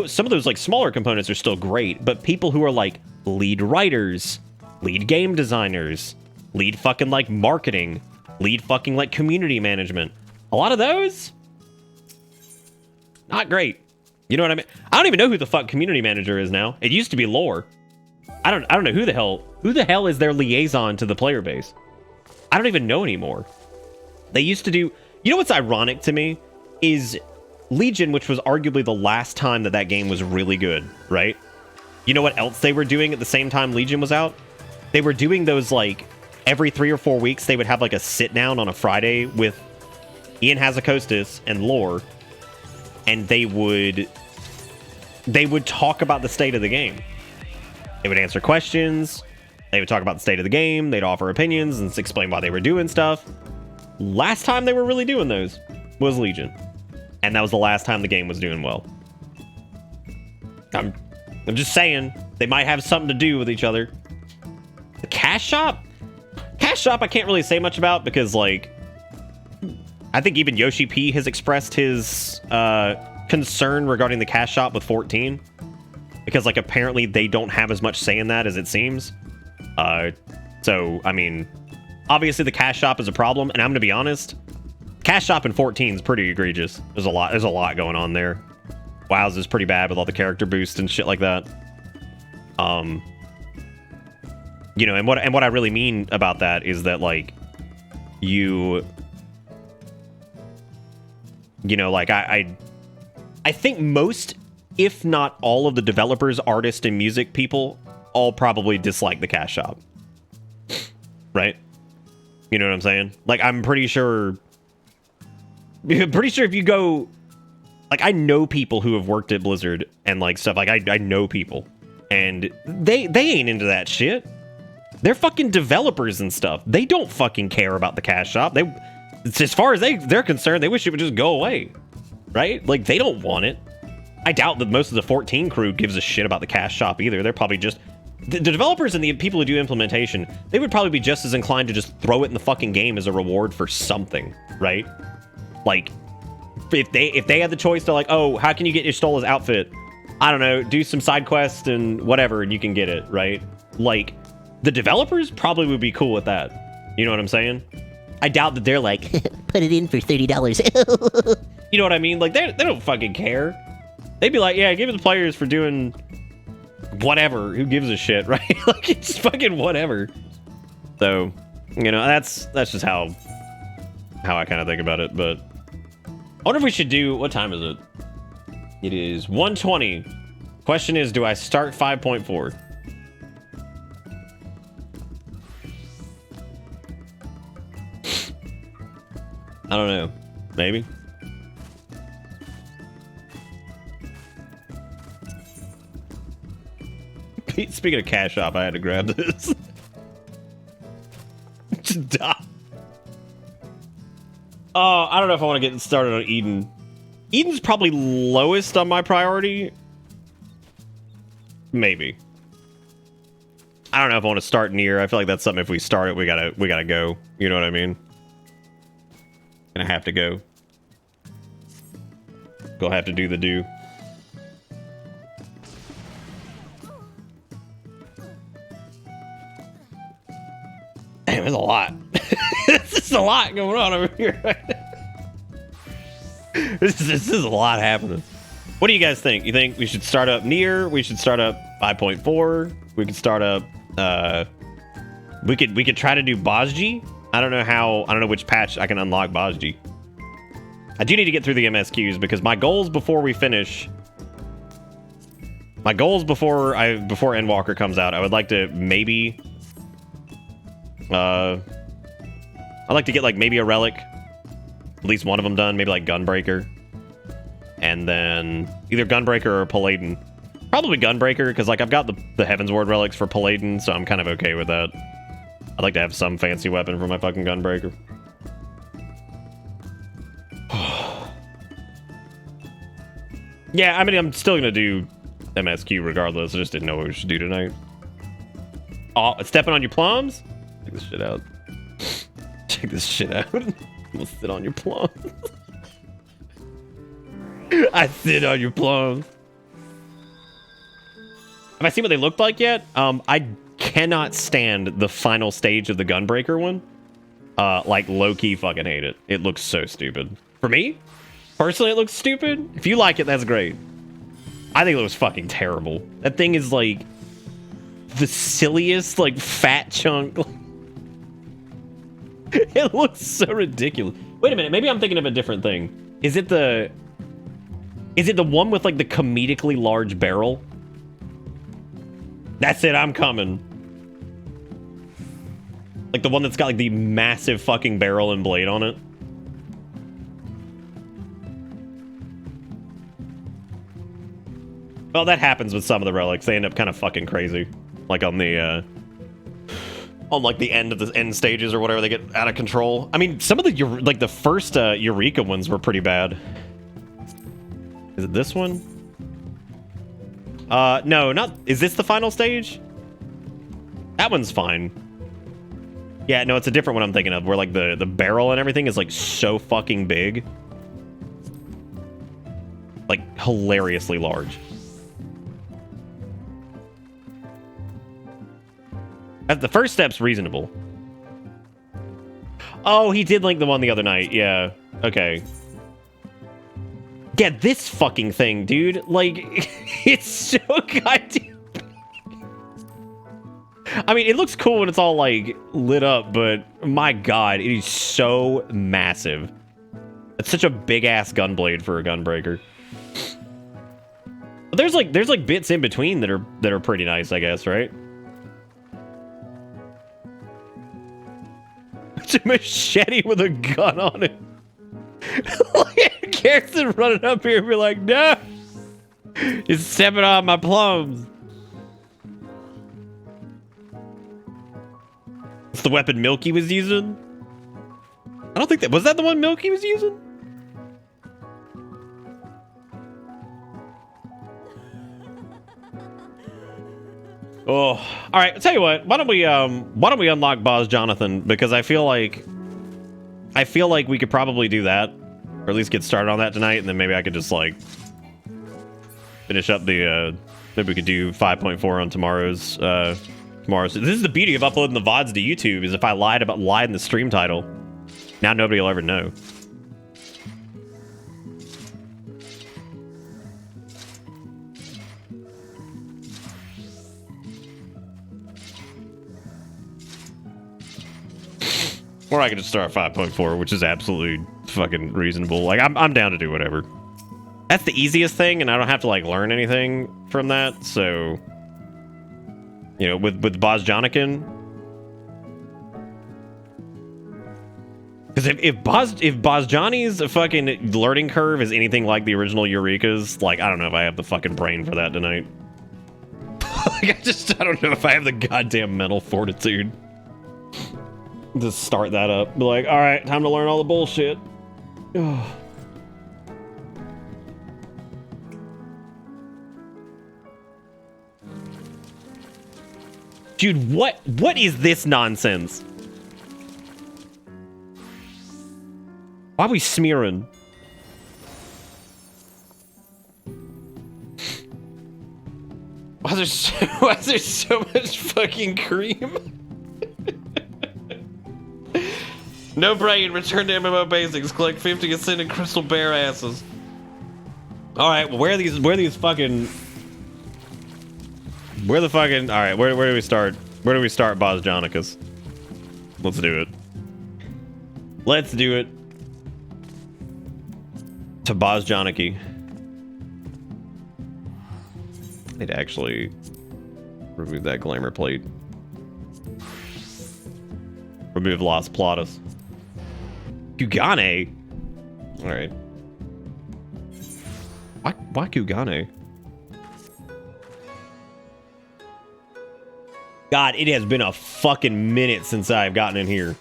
some of those like smaller components are still great, but people who are like lead writers, lead game designers, lead fucking like marketing, lead fucking like community management, a lot of those, not great. You know what I mean? I don't even know who the fuck community manager is now. It used to be Lore. I don't know who the hell is their liaison to the player base. I don't even know anymore. They used to do, you know what's ironic to me is Legion, which was arguably the last time that game was really good, right? You know what else they were doing at the same time Legion was out? They were doing those like every 3 or 4 weeks they would have like a sit down on a Friday with Ian Hazakostas and Lore, and they would talk about the state of the game. They would answer questions, they would talk about the state of the game, they'd offer opinions and explain why they were doing stuff. Last time they were really doing those was Legion, and that was the last time the game was doing well. I'm just saying, they might have something to do with each other. The Cash Shop I can't really say much about, because like I think even Yoshi P has expressed his concern regarding the Cash Shop with 14, because like apparently they don't have as much say in that as it seems. So I mean, obviously the Cash Shop is a problem, and I'm gonna be honest, Cash Shop in 14 is pretty egregious. There's a lot going on there. WoW's is pretty bad with all the character boosts and shit like that. You know, and what I really mean about that is that like you know, like I think most, if not all of the developers, artists, and music people all probably dislike the Cash Shop. Right? You know what I'm saying? Like, I'm pretty sure if you go, like, I know people who have worked at Blizzard and like stuff, like I know people, and they ain't into that shit. They're fucking developers and stuff. They don't fucking care about the Cash Shop. As far as they're concerned, they wish it would just go away, right? Like, they don't want it. I doubt that most of the 14 crew gives a shit about the Cash Shop either. They're probably just the developers and the people who do implementation. They would probably be just as inclined to just throw it in the fucking game as a reward for something, right? Like, if they had the choice to like, oh, how can you get Ishtola's outfit? I don't know, do some side quests and whatever, and you can get it, right? Like, the developers probably would be cool with that. You know what I'm saying? I doubt that they're like, put it in for $30. You know what I mean? Like, they don't fucking care. They'd be like, yeah, give it to the players for doing whatever. Who gives a shit, right? Like, it's fucking whatever. So, you know, that's just how I kind of think about it. But I wonder if we should do, what time is it? It is 1:20. Question is, do I start 5.4? I don't know. Maybe. Speaking of Cash Shop, I had to grab this. Just die. Oh, I don't know if I want to get started on Eden. Eden's probably lowest on my priority. Maybe. I don't know if I want to start near. I feel like that's something if we start it, we gotta go. You know what I mean? Gonna have to go. Gonna have to do the do. Damn, there's a lot. This is a lot going on over here. This is a lot happening. What do you guys think? You think we should start up near? We should start up 5.4. We could start up. We could try to do Bozji. I don't know how. I don't know which patch I can unlock Bozji. I do need to get through the MSQs because my goals before we finish. My goals before Endwalker comes out. I would like to maybe. I'd like to get like maybe a relic. At least one of them done. Maybe like Gunbreaker. And then either Gunbreaker or Paladin. Probably Gunbreaker, because like I've got the Heaven's Ward relics for Paladin, so I'm kind of okay with that. I'd like to have some fancy weapon for my fucking Gunbreaker. Yeah, I mean, I'm still gonna do MSQ regardless. I just didn't know what we should do tonight. Oh, stepping on your plums? Check this shit out. Check this shit out. I'm gonna sit on your plums. I sit on your plums. Have I seen what they looked like yet? I cannot stand the final stage of the Gunbreaker one. Like low-key fucking hate it. It looks so stupid. For me, personally, it looks stupid. If you like it, that's great. I think it looks fucking terrible. That thing is like the silliest, like fat chunk. It looks so ridiculous. Wait a minute, maybe I'm thinking of a different thing. Is it the one with like the comedically large barrel? That's it, I'm coming. Like the one that's got like the massive fucking barrel and blade on it. Well, that happens with some of the relics. They end up kind of fucking crazy. Like on the like the end of the end stages or whatever, they get out of control. I mean, some of the like the first Eureka ones were pretty bad. Is it this one? No, not. Is this the final stage? That one's fine. Yeah, no, it's a different one I'm thinking of, where like the barrel and everything is like so fucking big, like hilariously large. The first step's reasonable. Oh, he did link the one the other night. Yeah. Okay. Yeah, this fucking thing, dude. Like, it's so goddamn. I mean, it looks cool when it's all like lit up, but my god, it is so massive. It's such a big ass gunblade for a Gunbreaker. But there's like bits in between that are pretty nice, I guess, right? It's a machete with a gun on it. Like, Garrison running up here and be like, no! You're stepping on my plums. It's the weapon Milky was using? I don't think that... Was that the one Milky was using? Oh, all right. I'll tell you what. Why don't we unlock Boz Jonathan, because I feel like we could probably do that, or at least get started on that tonight, and then maybe I could just like finish up the. Maybe we could do 5.4 on tomorrow's. This is the beauty of uploading the VoDs to YouTube, is if I lied in the stream title, now nobody will ever know. Or I could just start at 5.4, which is absolutely fucking reasonable. Like, I'm down to do whatever. That's the easiest thing, and I don't have to, like, learn anything from that, so... You know, with Bozjonikin... Because if Bozjohnny's fucking learning curve is anything like the original Eureka's, like, I don't know if I have the fucking brain for that tonight. Like, I don't know if I have the goddamn mental fortitude. Just start that up. Be like, all right, time to learn all the bullshit. Dude, what is this nonsense? Why are we smearing? Why is there so much fucking cream? No brain, return to MMO basics, collect 50 ascended crystal bear asses. Alright, well, where the fucking, alright, where do we start? Where do we start, Bosjonicus? Let's do it. Let's do it. To Bosjoniki. Need to actually remove that glamour plate. Remove Las Platas. Kugane? Alright. Why Kugane? God, it has been a fucking minute since I've gotten in here.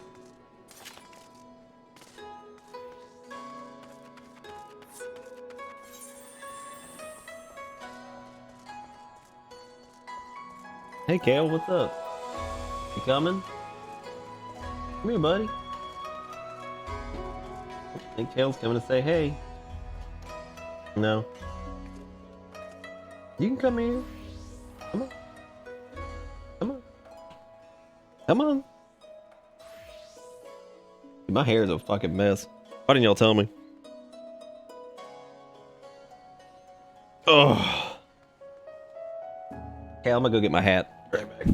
Hey, Kale, what's up? You coming? Come here, buddy. I think Kale's coming to say hey. No. You can come here. Come on. Come on. Come on. My hair is a fucking mess. Why didn't y'all tell me? Oh. Okay, I'm gonna go get my hat. Right back.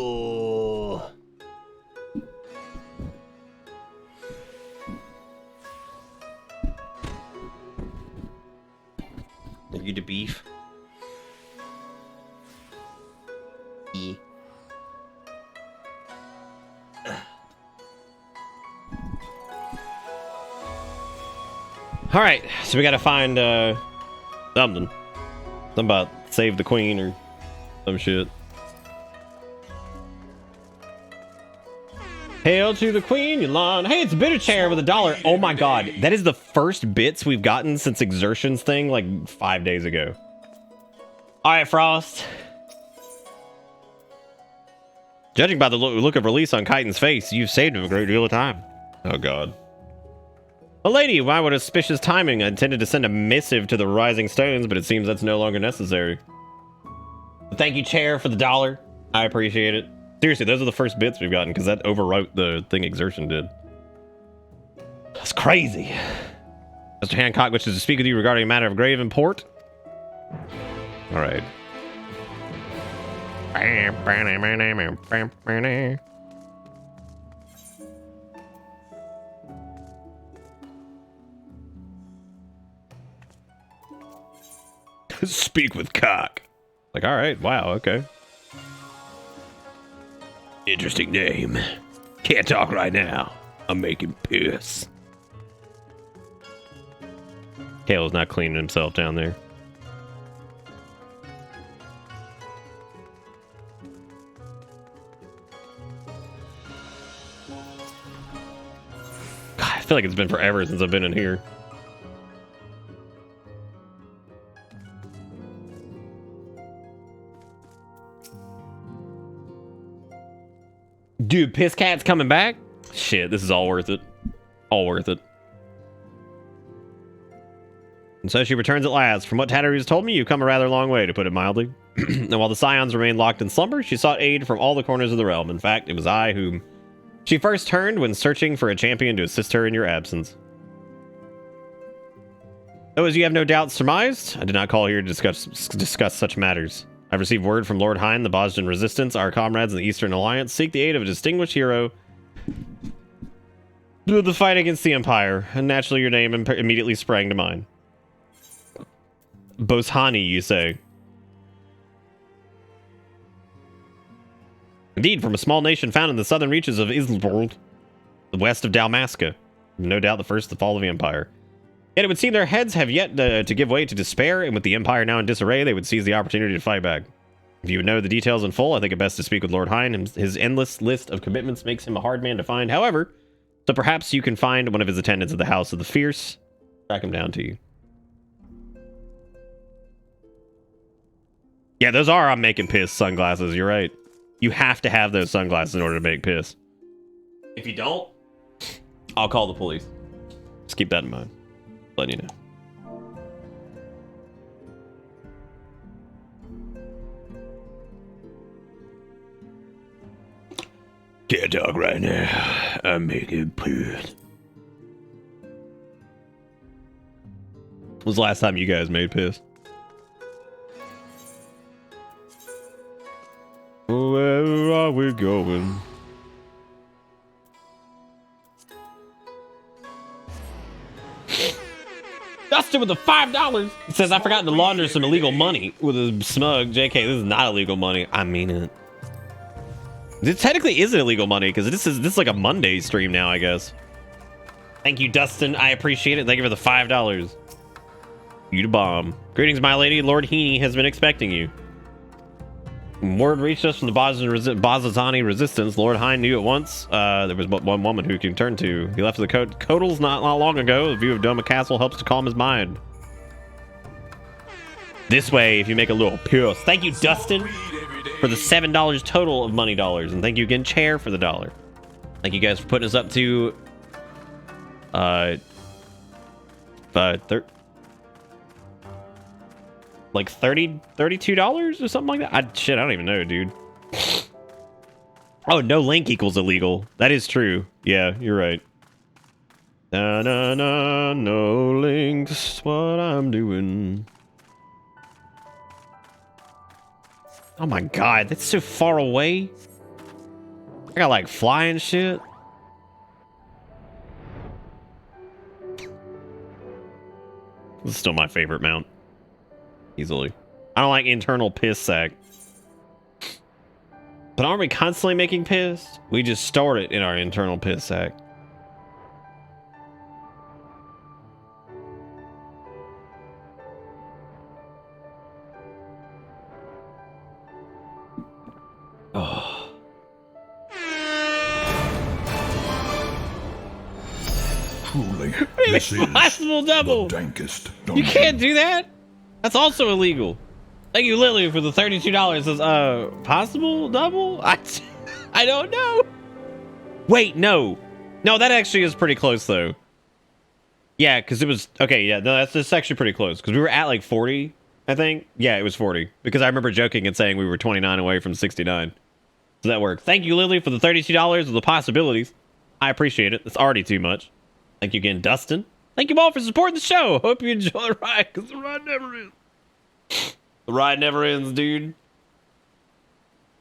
Oh. Are you the beef? Yeah. All right, so we gotta find something about save the queen or some shit. Hail to the queen, Yulon. Hey, it's Bitter Chair with $1. Oh my god, that is the first bits we've gotten since Exertion's thing like 5 days ago. All right, Frost. Judging by the look of release on Chitin's face, you've saved him a great deal of time. Oh god. A lady, why would auspicious timing? I intended to send a missive to the Rising Stones, but it seems that's no longer necessary. Thank you, Chair, for the $1. I appreciate it. Seriously, those are the first bits we've gotten, because that overwrote the thing Exertion did. That's crazy. Mr. Hancock wishes to speak with you regarding a matter of grave import. Alright. Speak with Cock. Like, alright, wow, okay. Interesting name. Can't talk right now. I'm making piss. Kale's not cleaning himself down there. God, I feel like it's been forever since I've been in here. Dude, Piss Cat's coming back? Shit, this is all worth it. All worth it. And so she returns at last. From what Tattery's told me, you've come a rather long way, to put it mildly. And while the Scions remained locked in slumber, she sought aid from all the corners of the realm. In fact, it was I whom she first turned when searching for a champion to assist her in your absence. Though, as you have no doubt surmised, I did not call here to discuss such matters. I've received word from Lord Hein, the Bosnian Resistance, our comrades in the Eastern Alliance, seek the aid of a distinguished hero to the fight against the Empire, and naturally your name immediately sprang to mind. Boshani, you say? Indeed, from a small nation found in the southern reaches of Islborg, the west of Dalmasca, no doubt the first to fall of the Empire. Yet it would seem their heads have yet to give way to despair, and with the Empire now in disarray, they would seize the opportunity to fight back. If you would know the details in full, I think it best to speak with Lord Hein. His endless list of commitments makes him a hard man to find. However, so perhaps you can find one of his attendants at the House of the Fierce. Track him down to you. Yeah, those are I'm making piss sunglasses. You're right. You have to have those sunglasses in order to make piss. If you don't, I'll call the police. Just keep that in mind. Letting you know. Can't talk right now. I'm making piss. When was the last time you guys made piss? Where are we going? Dustin with the $5. He says, I forgot to launder some illegal money with a smug. JK, this is not illegal money. I mean it. This technically isn't illegal money because this is like a Monday stream now, I guess. Thank you, Dustin. I appreciate it. Thank you for the $5. You to bomb. Greetings, my lady. Lord Heaney has been expecting you. Word reached us from the Bozazani resistance. Lord Hein knew at once there was but one woman who he can turn to. He left the Codals not long ago. The view of Doma Castle helps to calm his mind. This way, if you make a little piss. Thank you, Dustin, for the $7 total of money dollars. And thank you again, Chair, for the $1. Thank you guys for putting us up to like $32 or something like that. I don't even know, dude. Oh, no link equals illegal. That is true. Yeah, you're right. No links. What I'm doing. Oh my god, that's so far away. I got like flying shit. This is still my favorite mount. Easily. I don't like internal piss sack. But aren't we constantly making piss? We just store it in our internal piss sack. Oh. Truly, this is Possible double. the dankest You dungeon. can't do that. That's also illegal. Thank you, Lily, for the $32. Says, possible double? I don't know. Wait, no. No, that actually is pretty close, though. Yeah, because it was... Okay, yeah, no, that's actually pretty close. Because we were at, like, 40, I think. Yeah, it was 40. Because I remember joking and saying we were 29 away from 69. So that worked. Thank you, Lily, for the $32 of the possibilities. I appreciate it. That's already too much. Thank you again, Dustin. Thank you all for supporting the show. Hope you enjoy the ride, because the ride never ends. The ride never ends, dude.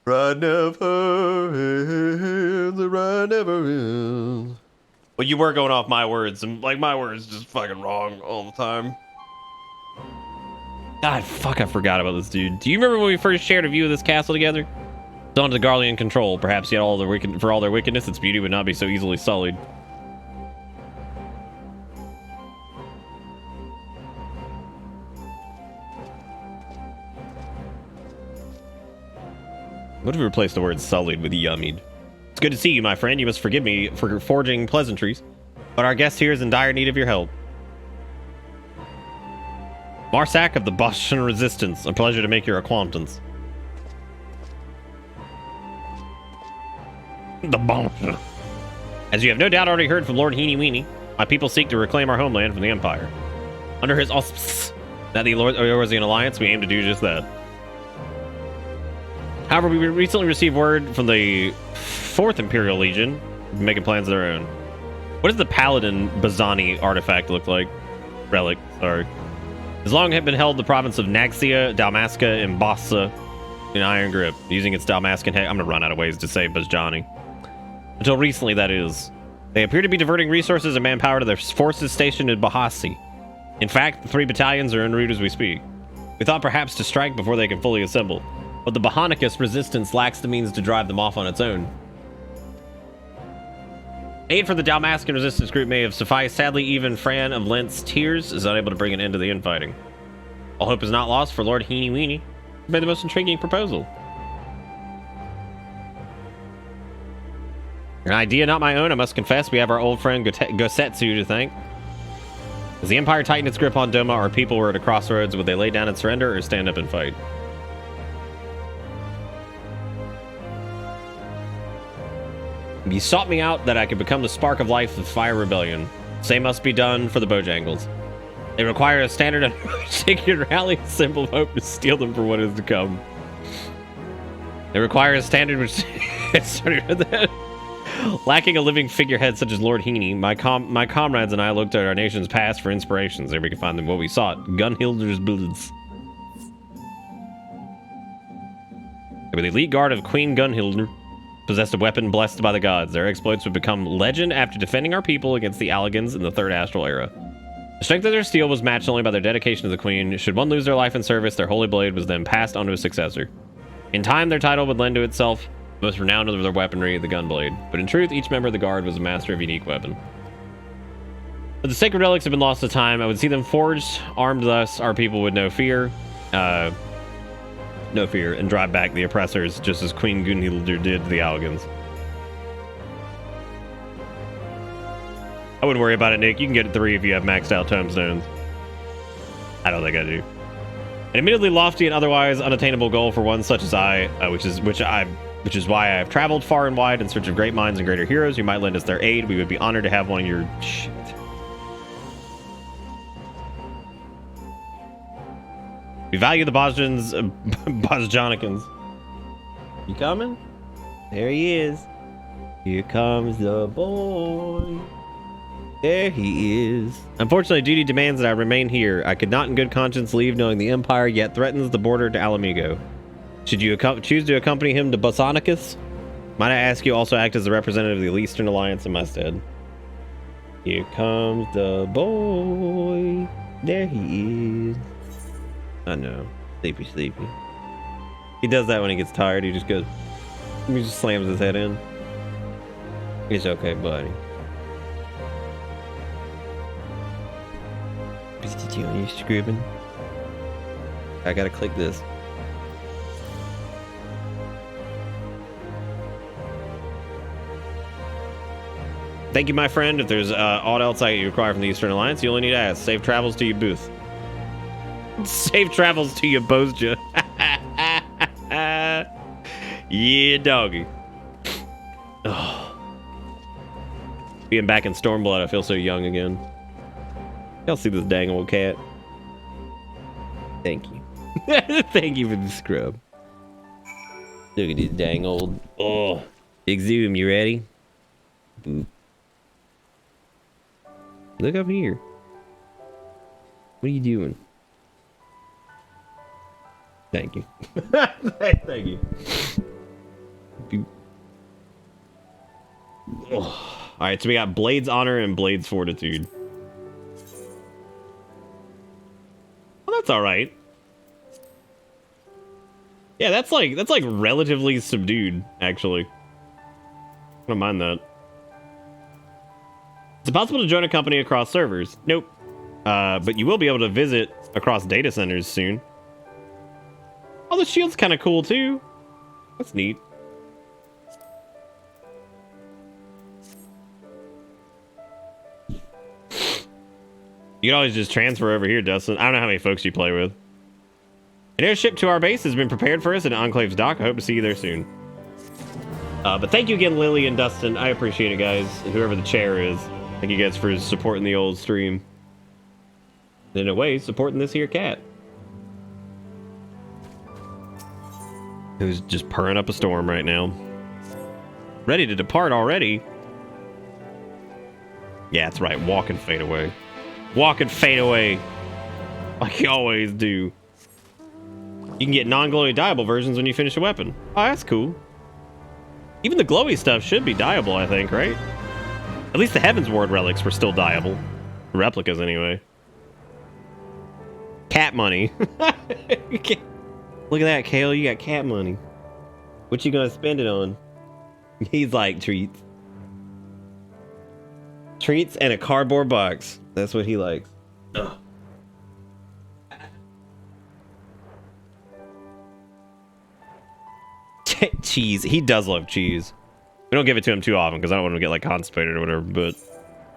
Ride never ends. The ride never ends. Well, you were going off my words, and like my words just fucking wrong all the time. God, fuck, I forgot about this dude. Do you remember when we first shared a view of this castle together? It's under the Garlean control. Perhaps yet for all their wickedness, its beauty would not be so easily sullied. What if we replace the word sullied with yummied? It's good to see you, my friend. You must forgive me for forging pleasantries, but our guest here is in dire need of your help. Marsak of the Bosnian Resistance. A pleasure to make your acquaintance. The bomb. As you have no doubt already heard from Lord Heenie Weenie, my people seek to reclaim our homeland from the Empire. Under his auspices, that the Eorzean Alliance, we aim to do just that. However, we recently received word from the 4th Imperial Legion, making plans of their own. What does the Paladin Bazani artifact look like? Relic, sorry. Has long been held the province of Naxia, Dalmasca, and Bossa in Iron Grip, using its Dalmascan head. I'm gonna run out of ways to say Bazjani. Until recently, that is. They appear to be diverting resources and manpower to their forces stationed in Bahasi. In fact, the 3 battalions are en route as we speak. We thought perhaps to strike before they can fully assemble, but the Bahanicus resistance lacks the means to drive them off on its own. Aid for the Dalmascan resistance group may have sufficed. Sadly, even Fran of Lent's Tears is unable to bring an end to the infighting. All hope is not lost for Lord Heenie Weenie. He made the most intriguing proposal. An idea not my own, I must confess. We have our old friend Gosetsu to thank. As the Empire tightened its grip on Doma, our people were at a crossroads. Would they lay down and surrender or stand up and fight? You sought me out that I could become the spark of life of Fire Rebellion. Same must be done for the Bojangles. They require a standard on which they can rally a simple hope to steal them for what is to come. They require a standard which... Sorry about that. Lacking a living figurehead such as Lord Heenie, my comrades and I looked at our nation's past for inspirations. There we could find them what we sought. Gunhilder's Bloods. They were the elite guard of Queen Gunhilder, possessed a weapon blessed by the gods. Their exploits would become legend after defending our people against the Allagans in the 3rd Astral Era. The strength of their steel was matched only by their dedication to the Queen. Should one lose their life in service, their holy blade was then passed on to a successor. In time, their title would lend to itself the most renowned of their weaponry, the Gunblade. But in truth, each member of the Guard was a master of a unique weapon. But the sacred relics have been lost to time. I would see them forged, armed thus, our people would no fear, and drive back the oppressors, just as Queen Gunhilder did to the Allagans. I wouldn't worry about it, Nick. You can get it 3 if you have maxed out tomestones. I don't think I do. An admittedly lofty and otherwise unattainable goal for one such as I, which is why I have traveled far and wide in search of great minds and greater heroes who might lend us their aid. We would be honored to have one of your... Shit. We value the Bosjanicans. You coming? There he is. Here comes the boy. There he is. Unfortunately, duty demands that I remain here. I could not in good conscience leave knowing the Empire yet threatens the border to Alamigo. Should you choose to accompany him to Bosanicus? Might I ask you also act as a representative of the Eastern Alliance in my stead? Here comes the boy. There he is. I know. Sleepy, sleepy. He does that when he gets tired. He just goes... He just slams his head in. It's okay, buddy. You're scribbing. I gotta click this. Thank you, my friend. If there's aught else I require from the Eastern Alliance, you only need to ask. Safe travels to your booth. Safe travels to your Bozja. Yeah, doggy. Oh. Being back in Stormblood, I feel so young again. Y'all see this dang old cat? Thank you. Thank you for the scrub. Look at this dang old... Oh. Big zoom, you ready? Boop. Look up here. What are you doing? Thank you. Thank you. Boop. Oh. Alright, so we got Blade's Honor and Blade's Fortitude. Well, that's alright. Yeah, that's like relatively subdued, actually. I don't mind that. Is it possible to join a company across servers? Nope. But you will be able to visit across data centers soon. Oh, the shield's kind of cool too. That's neat. You can always just transfer over here, Dustin. I don't know how many folks you play with. An airship to our base has been prepared for us at Enclave's dock. I hope to see you there soon. But thank you again, Lily and Dustin. I appreciate it, guys. And whoever the chair is. Thank you guys for supporting the old stream. And in a way, supporting this here cat. Who's just purring up a storm right now. Ready to depart already. Yeah, that's right. Walk and fade away. Walk and fade away. Like you always do. You can get non-glowy dyeable versions when you finish a weapon. Oh, that's cool. Even the glowy stuff should be dyeable, I think, right? At least the Heaven's Ward relics were still dyeable. Replicas, anyway. Cat money. Look at that, Kale. You got cat money. What you gonna spend it on? He's like, treats. Treats and a cardboard box. That's what he likes. Ugh. Cheese. He does love cheese. We don't give it to him too often because I don't want him to get like constipated or whatever, but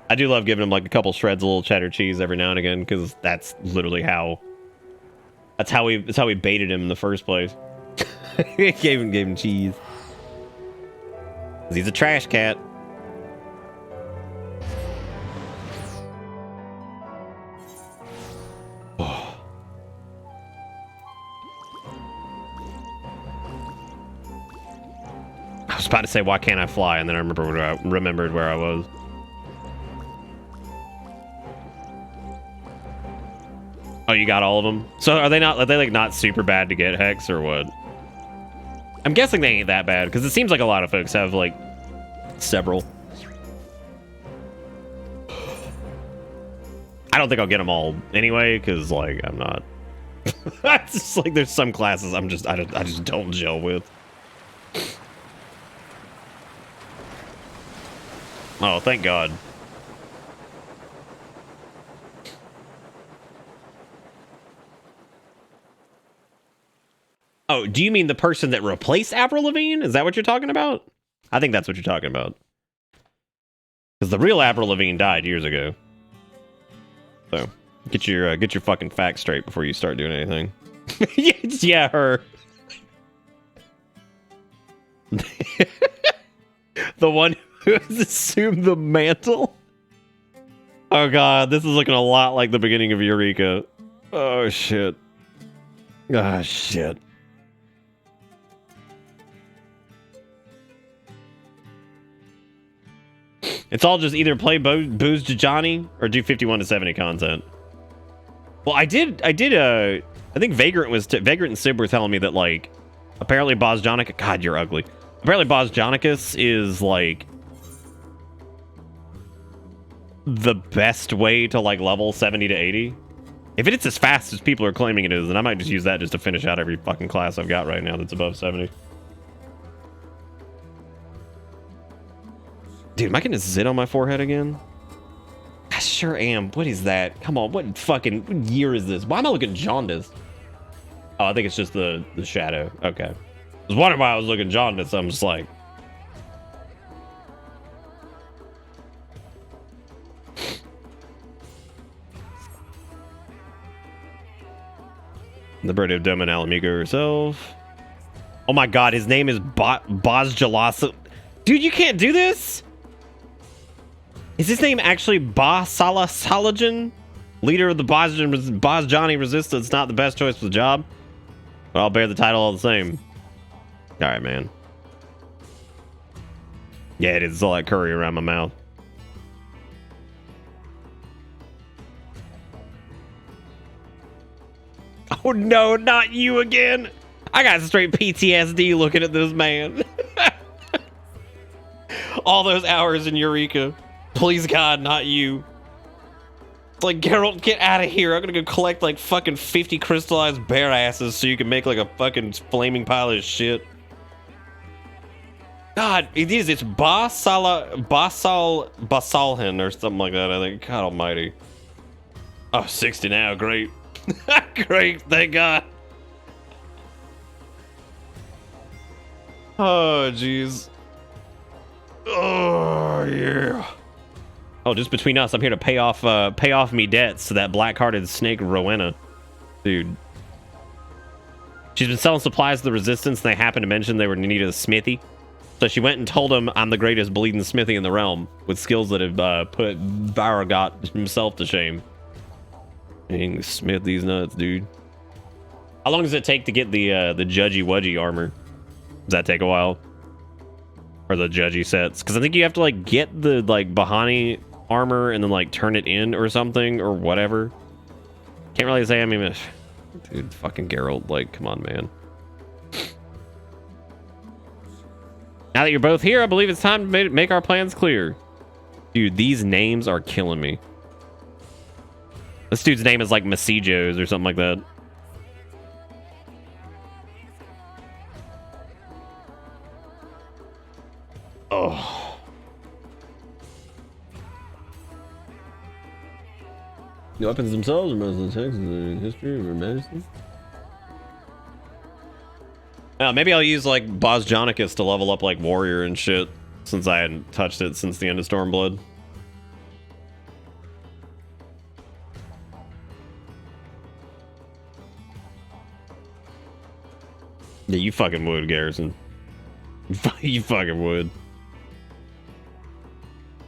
I do love giving him like a couple shreds of little cheddar cheese every now and again because that's literally how we baited him in the first place. gave him cheese. 'Cause he's a trash cat. I was about to say, why can't I fly? And then I remembered where I was. Oh, you got all of them? So are they like not super bad to get, Hex, or what? I'm guessing they ain't that bad, because it seems like a lot of folks have like several. I don't think I'll get them all anyway, because like I'm not. It's just like there's some classes I just don't gel with. Oh, thank God. Oh, do you mean the person that replaced Avril Lavigne? Is that what you're talking about? I think that's what you're talking about. Because the real Avril Lavigne died years ago. So, get your fucking facts straight before you start doing anything. Yeah, her. The one who has assumed the mantle? Oh God, this is looking a lot like the beginning of Eureka. Oh shit. Ah shit. It's all just either play Booze to Johnny or do 51 to 70 content. Well, I think Vagrant and Sib were telling me that like apparently Bosjonicus, God, you're ugly. Apparently Bosjonicus is like the best way to like level 70 to 80. If it's as fast as people are claiming it is, then I might just use that just to finish out every fucking class I've got right now that's above 70. Dude, am I getting a zit on my forehead again? I sure am. What is that? Come on, what year is this? Why am I looking jaundiced? Oh, I think it's just the shadow. Okay. I was wondering why I was looking jaundiced. I'm just like... The bird of Domin Alamigo herself. Oh my God, his name is Bosjalasa. Dude, you can't do this? Is his name actually Basala Salajan? Leader of the Bosjani Resistance, not the best choice for the job. But I'll bear the title all the same. Alright, man. Yeah, it is. It's all that curry around my mouth. Oh no, not you again! I got straight PTSD looking at this man. All those hours in Eureka. Please God, not you. It's like, Geralt, get out of here. I'm gonna go collect like fucking 50 crystallized bear asses so you can make like a fucking flaming pile of shit. God, it is. It's Basalhin or something like that, I think. God almighty. Oh, 60 now. Great. Great. Thank God. Oh, jeez. Oh, yeah. Oh, just between us, I'm here to pay off me debts to that black-hearted snake Rowena. Dude. She's been selling supplies to the Resistance, and they happened to mention they were in need of a smithy. So she went and told him, I'm the greatest bleeding smithy in the realm, with skills that have put Varagot himself to shame. Dang, smith these nuts, dude. How long does it take to get the Judgy Wudgy armor? Does that take a while? Or the Judgy sets? Because I think you have to, like, get the, like, Bahani armor and then, like, turn it in or something, or whatever. Can't really say, I mean, dude, fucking Geralt, like, come on, man. Now that you're both here, I believe it's time to make our plans clear. Dude, these names are killing me. This dude's name is like Masijos or something like that. Oh. The weapons themselves are most of the texts in history or medicine. Maybe I'll use like Bosjonicus to level up like warrior and shit, since I hadn't touched it since the end of Stormblood. Yeah, you fucking would, Garrison. You fucking would.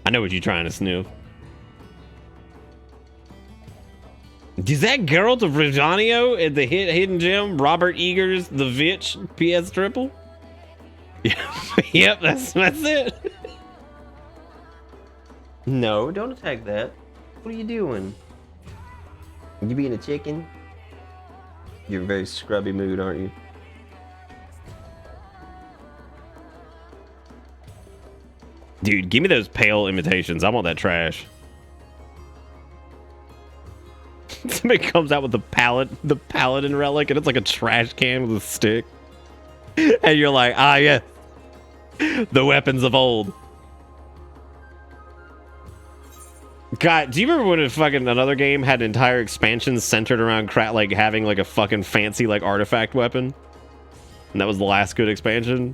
I know what you're trying to sniff. Is that Geralt of Rijanio at the Hidden Gem? Robert Eagers, the Vitch, PS Triple? Yep, that's it. No, don't attack that. What are you doing? You being a chicken? You're in a very scrubby mood, aren't you? Dude, give me those pale imitations. I want that trash. Somebody comes out with the paladin relic, and it's like a trash can with a stick. And you're like, ah, yeah. The weapons of old. God, do you remember when another game had entire expansions centered around like having like a fucking fancy like artifact weapon? And that was the last good expansion?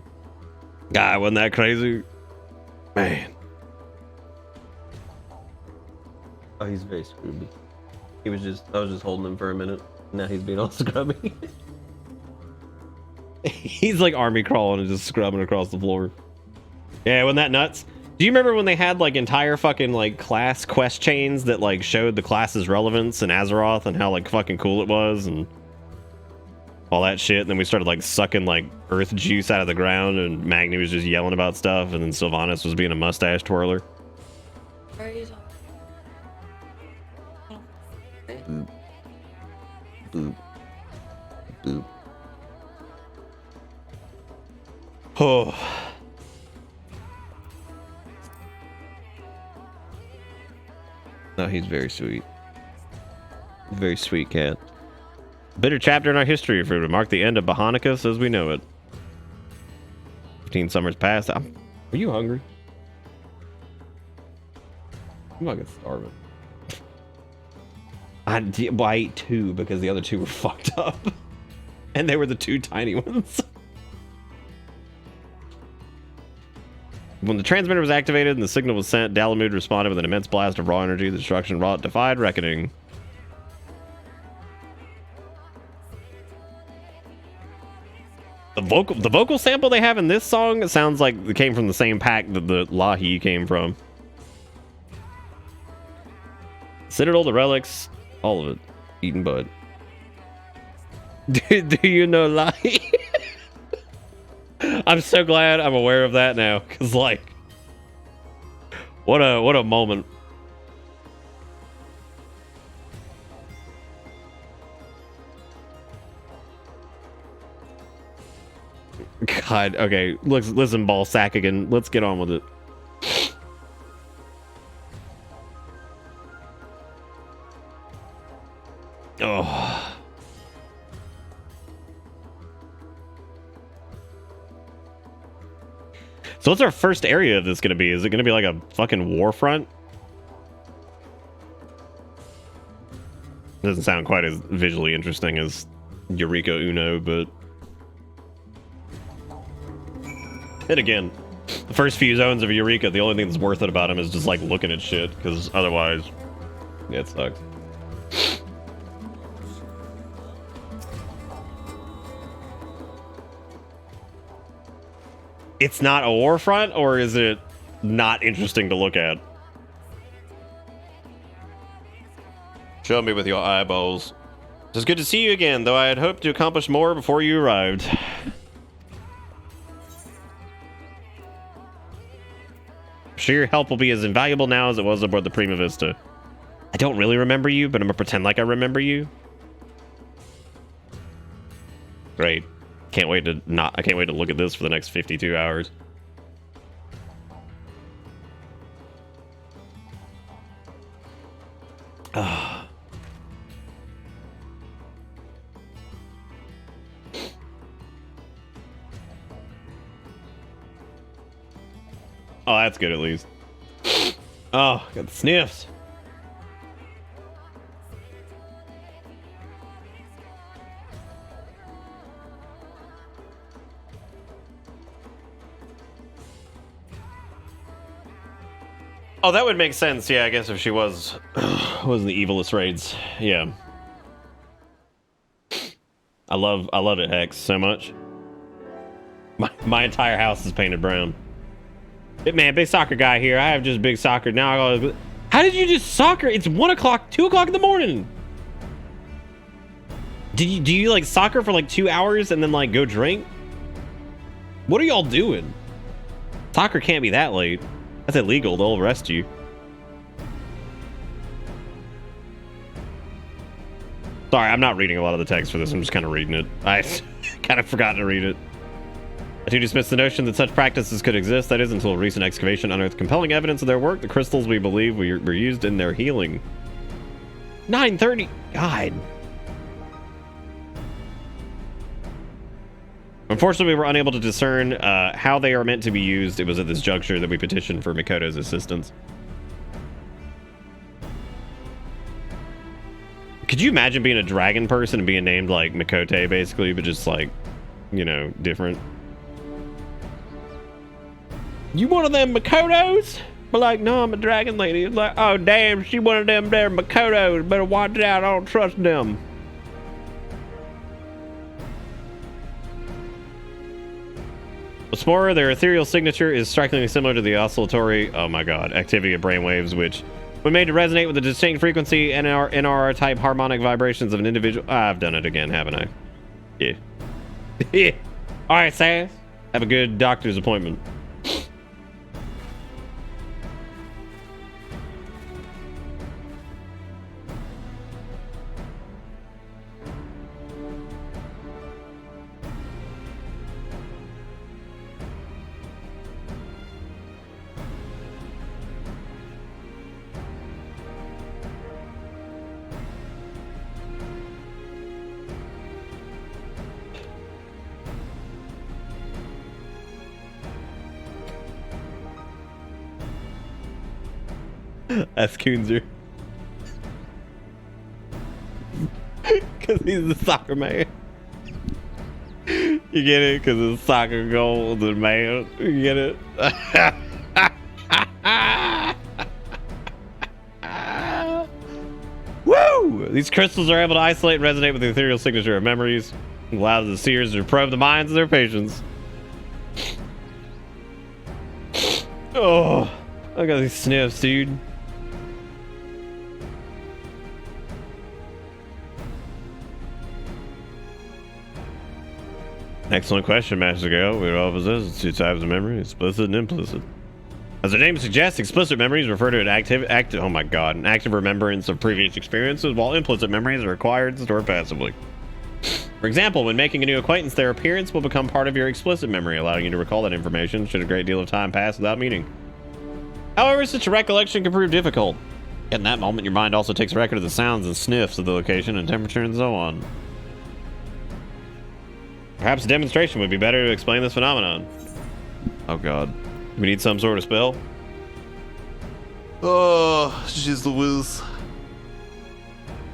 God, wasn't that crazy? Man. Oh, he's very scrubby. I was just holding him for a minute. Now he's being all scrubby. He's like army crawling and just scrubbing across the floor. Yeah, wasn't that nuts? Do you remember when they had like entire fucking like class quest chains that like showed the class's relevance in Azeroth and how like fucking cool it was and all that shit? And then we started like sucking like earth juice out of the ground, and Magni was just yelling about stuff, and then Sylvanas was being a mustache twirler. Boop. Boop. Boop. Oh. No, he's very sweet. Very sweet cat. Bitter chapter in our history for to mark the end of Bahanicus as we know it. 15 summers passed. Are you hungry? I'm fucking starving. I ate 2 because the other 2 were fucked up. And they were the 2 tiny ones. When the transmitter was activated and the signal was sent, Dalamud responded with an immense blast of raw energy. The destruction wrought defied reckoning. The vocal sample they have in this song, it sounds like it came from the same pack that the Lahi came from. Citadel, the relics, all of it. Eaten bud. Do you know Lahi? I'm so glad I'm aware of that now, because like, what a moment. God, okay, listen, ball sack again. Let's get on with it. Oh. So what's our first area of this going to be? Is it going to be like a fucking war front? Doesn't sound quite as visually interesting as Eureka Uno, but... And again, the first few zones of Eureka, the only thing that's worth it about them is just like looking at shit, because otherwise, yeah, it sucks. It's not a war front, or is it not interesting to look at? Show me with your eyeballs. It's good to see you again, though I had hoped to accomplish more before you arrived. I'm sure your help will be as invaluable now as it was aboard the Prima Vista. I don't really remember you, but I'm gonna pretend like I remember you. Great. I can't wait to look at this for the next 52 hours. Oh, that's good at least. Oh, got the sniffs. Oh, that would make sense. Yeah, I guess if she was the evilest raids. Yeah. I love it, Hex, so much. My entire house is painted brown. Man, big soccer guy here. I have just big soccer now. How did you just soccer? It's 1 o'clock, 2 o'clock in the morning. Do you like soccer for like 2 hours and then like go drink? What are y'all doing? Soccer can't be that late. That's illegal. They'll arrest you. Sorry, I'm not reading a lot of the text for this. I'm just kind of reading it. I kind of forgot to read it. I do dismiss the notion that such practices could exist. That is, until recent excavation unearthed compelling evidence of their work. The crystals we believe were used in their healing. 9:30. God. Unfortunately, we were unable to discern how they are meant to be used. It was at this juncture that we petitioned for Mikoto's assistance. Could you imagine being a dragon person and being named like Mikote, basically, but just like, you know, different? You one of them Mikotos? But like, no, I'm a dragon lady. It's like, oh damn, she one of them there Mikotos. Better watch out, I don't trust them. What's more, their ethereal signature is strikingly similar to the oscillatory, oh my god, activity of brainwaves, which, when made to resonate with a distinct frequency, NR-type harmonic vibrations of an individual... I've done it again, haven't I? Yeah. Yeah. Alright, Sass. Have a good doctor's appointment. That's Kunzer. Because he's the soccer man. You get it? Because it's soccer goal, the man. You get it? Woo! These crystals are able to isolate and resonate with the ethereal signature of memories, and allow the seers to probe the minds of their patients. Oh, I got these sniffs, dude. Excellent question, Master Gale. We all possess two types of memory, explicit and implicit. As the name suggests, explicit memories refer to an active remembrance of previous experiences, while implicit memories are acquired and stored passively. For example, when making a new acquaintance, their appearance will become part of your explicit memory, allowing you to recall that information should a great deal of time pass without meaning. However, such a recollection can prove difficult. In that moment, your mind also takes record of the sounds and sniffs of the location and temperature and so on. Perhaps a demonstration would be better to explain this phenomenon. Oh god. We need some sort of spell? Oh, she's the whiz.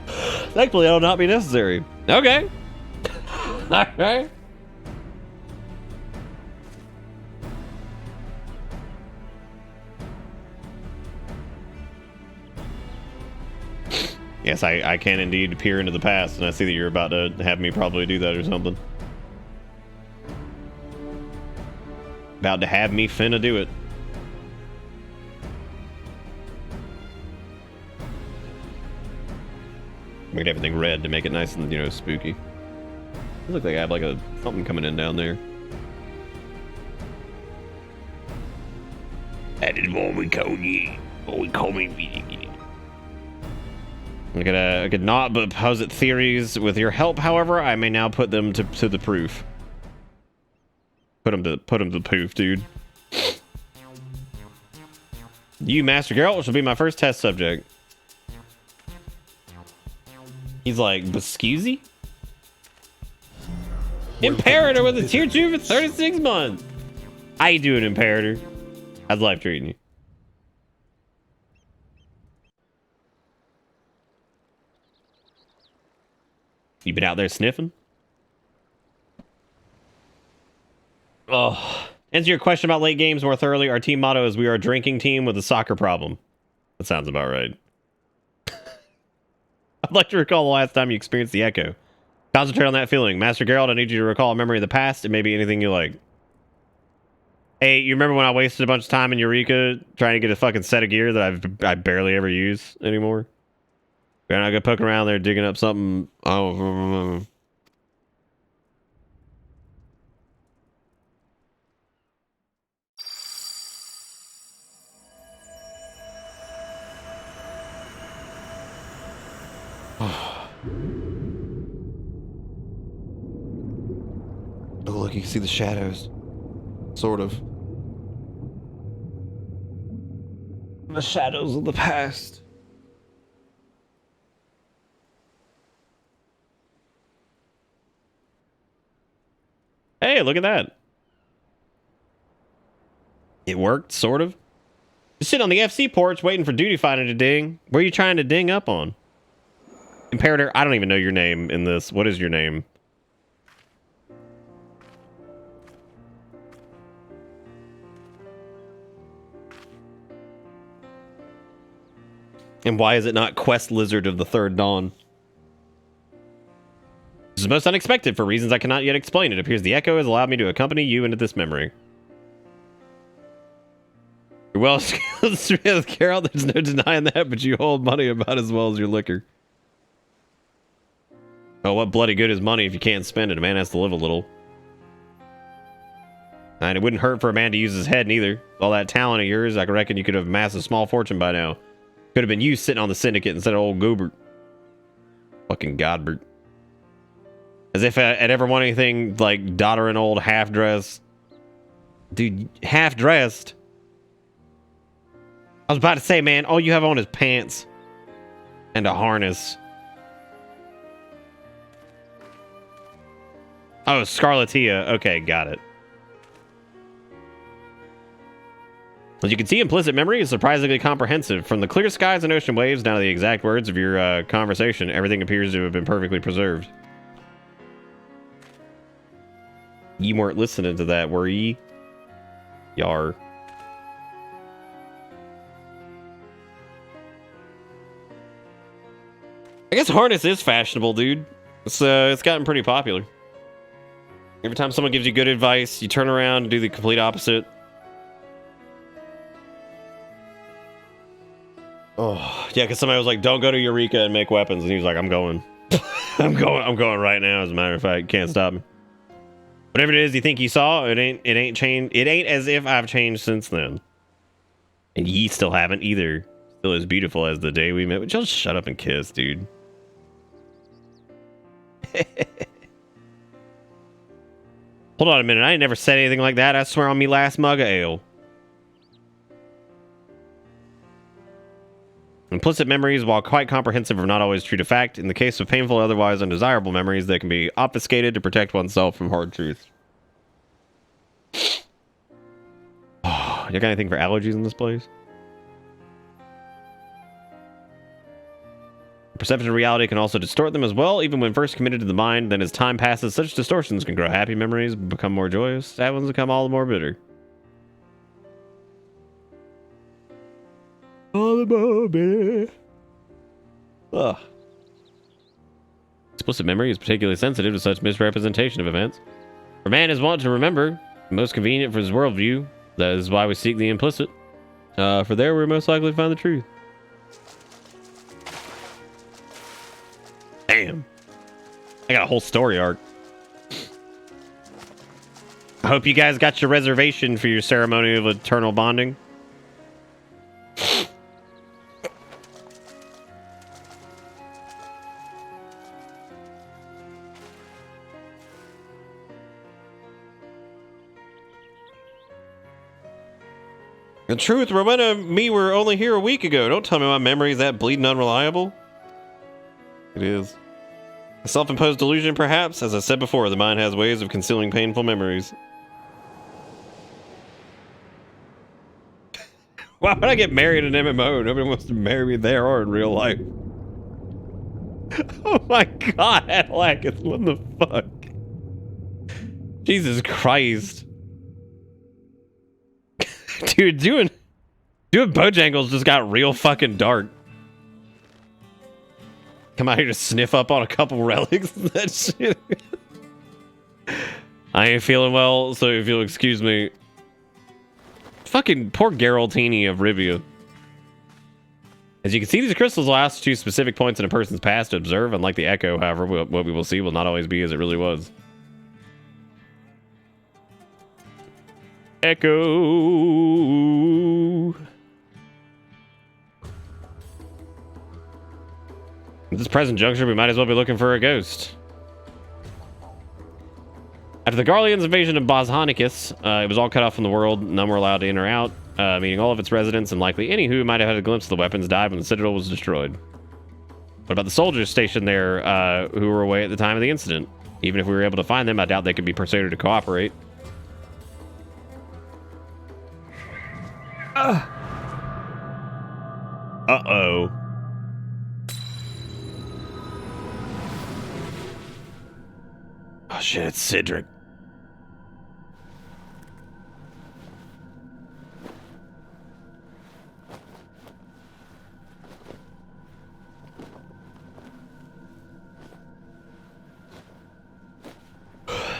Thankfully, that'll not be necessary. Okay. Alright. Yes, I can indeed peer into the past, and I see that you're about to have me probably do that or something. About to have me finna do it. Make everything red to make it nice and, you know, spooky. It looks like I have like a something coming in down there. That is what we call you. What we call me. I could not but posit theories. With your help, however, I may now put them to the proof. Put them to the proof, dude. You, Master Geralt, shall be my first test subject. He's like, Buscusi? Imperator with a tier 2 for 36 months. How you doing, Imperator? How's life treating you? You been out there sniffing? Oh. Answer your question about late games more thoroughly. Our team motto is we are a drinking team with a soccer problem. That sounds about right. I'd like to recall the last time you experienced the echo. Concentrate on that feeling. Master Geralt, I need you to recall a memory of the past. It may be anything you like. Hey, you remember when I wasted a bunch of time in Eureka trying to get a fucking set of gear that I barely ever use anymore? We're not gonna poke around there digging up something. Oh. Oh, look, you can see the shadows. Sort of. The shadows of the past. Hey, look at that. It worked, sort of. Just sitting on the FC porch waiting for duty finder to ding. Where are you trying to ding up on? Imperator, I don't even know your name in this. What is your name? And why is it not Quest Lizard of the Third Dawn? This is most unexpected for reasons I cannot yet explain. It appears the echo has allowed me to accompany you into this memory. You're well skilled, Smith Carol. There's no denying that, but you hold money about as well as your liquor. Oh, what bloody good is money if you can't spend it? A man has to live a little. And it wouldn't hurt for a man to use his head neither. All that talent of yours, I reckon you could have amassed a small fortune by now. Could have been you sitting on the syndicate instead of old Goobert. Fucking Godbert. As if I'd ever want anything like doddering old half-dressed. Dude, half-dressed? I was about to say, man, all you have on is pants. And a harness. Oh, Scarlatia. Okay, got it. As you can see, implicit memory is surprisingly comprehensive. From the clear skies and ocean waves down to the exact words of your conversation, everything appears to have been perfectly preserved. You weren't listening to that, were ye? Yar. I guess harness is fashionable, dude. It's gotten pretty popular. Every time someone gives you good advice, you turn around and do the complete opposite. Oh, yeah, because somebody was like, don't go to Eureka and make weapons. And he was like, I'm going. I'm going right now, as a matter of fact. Can't stop me. Whatever it is you think you saw, it ain't changed. It ain't as if I've changed since then. And ye still haven't either. Still as beautiful as the day we met. But just shut up and kiss, dude. Hold on a minute. I ain't never said anything like that. I swear on me last mug of ale. Implicit memories, while quite comprehensive, are not always true to fact. In the case of painful, otherwise undesirable memories, they can be obfuscated to protect oneself from hard truth. Oh, you got anything for allergies in this place? Perception of reality can also distort them as well, even when first committed to the mind. Then as time passes, such distortions can grow happy memories, become more joyous. Sad ones become all the more bitter. All the more bitter. Ugh. Explicit memory is particularly sensitive to such misrepresentation of events. For man is wont to remember most convenient for his worldview. That is why we seek the implicit. For there, we're most likely to find the truth. Damn. I got a whole story arc. I hope you guys got your reservation for your ceremony of eternal bonding. The truth, Rowena and me were only here a week ago. Don't tell me my memory is that bleeding unreliable. It is. A self-imposed delusion, perhaps? As I said before, the mind has ways of concealing painful memories. Why would I get married in MMO? Nobody wants to marry me there or in real life. Oh my god, Atlakus, what the fuck? Jesus Christ. Dude, doing Bojangles just got real fucking dark. Come out here to sniff up on a couple relics. That shit. I ain't feeling well, so if you'll excuse me. Fucking poor Geraltini of Rivia. As you can see, these crystals will ask to choose specific points in a person's past to observe. Unlike the Echo, however, what we will see will not always be as it really was. Echo. At this present juncture, we might as well be looking for a ghost. After the Garleans' invasion of Boshonicus, it was all cut off from the world. None were allowed in or out, meaning all of its residents and likely any who might have had a glimpse of the weapons died when the Citadel was destroyed. What about the soldiers stationed there who were away at the time of the incident? Even if we were able to find them, I doubt they could be persuaded to cooperate. Uh-oh. Oh shit, it's Cedric.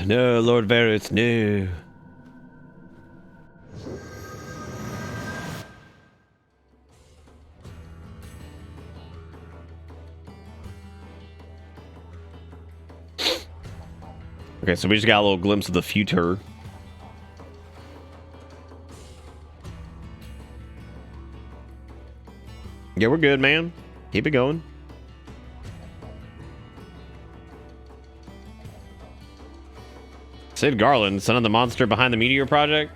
No, Lord Varus, no. Okay, so we just got a little glimpse of the future. Yeah, we're good, man. Keep it going. Sid Garland, son of the monster behind the Meteor Project.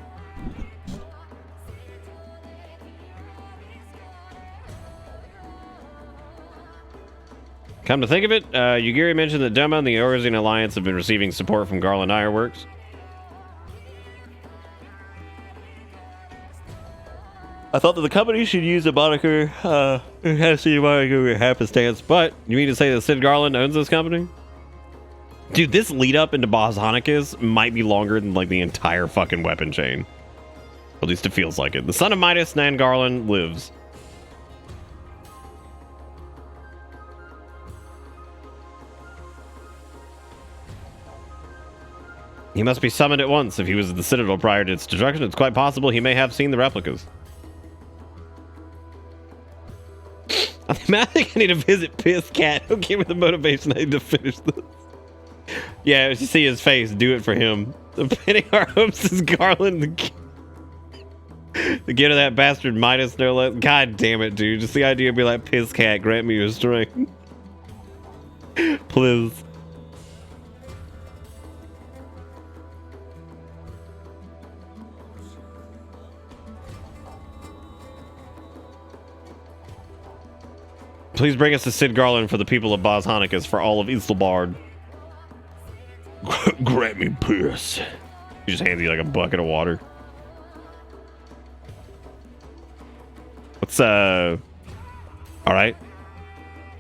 Come to think of it, Yugiri mentioned that Doma and the Orzian Alliance have been receiving support from Garland Ironworks. I thought that the company should use a moniker, it has to be a moniker happenstance, but you mean to say that Sid Garland owns this company? Dude, this lead up into Boshonicus might be longer than like the entire fucking weapon chain. At least it feels like it. The son of Midas, Nan Garland, lives. He must be summoned at once. If he was at the Citadel prior to its destruction, it's quite possible he may have seen the replicas. I think I need to visit Piss Cat. Who gave me the motivation I need to finish this? Yeah, as you see his face, do it for him. Pinning our hopes is Garland. The gift of that bastard Midas, no less. God damn it, dude. Just the idea of be like, Piss Cat, grant me your strength. Please. Please bring us to Sid Garland for the people of Boshonicus, for all of Istelbard. Grant me Pierce. He just hands you like a bucket of water. What's alright. I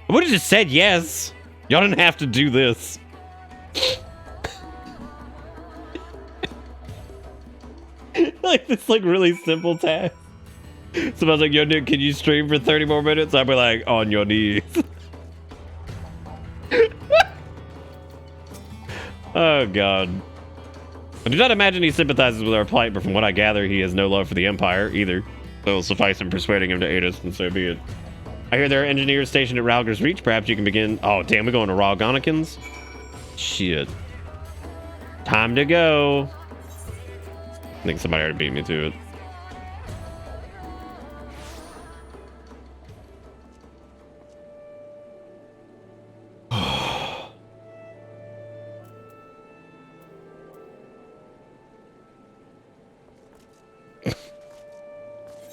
would have just said yes. Y'all didn't have to do this. Like this like really simple task. Someone's like, yo, dude, can you stream for 30 more minutes? I'd be like, on your knees. Oh, God. I do not imagine he sympathizes with our plight, but from what I gather, he has no love for the Empire either. So it'll suffice in persuading him to aid us, and so be it. I hear there are engineers stationed at Ralger's Reach. Perhaps you can begin. Oh, damn, we're going to Ralgonikins? Shit. Time to go. I think somebody already beat me to it.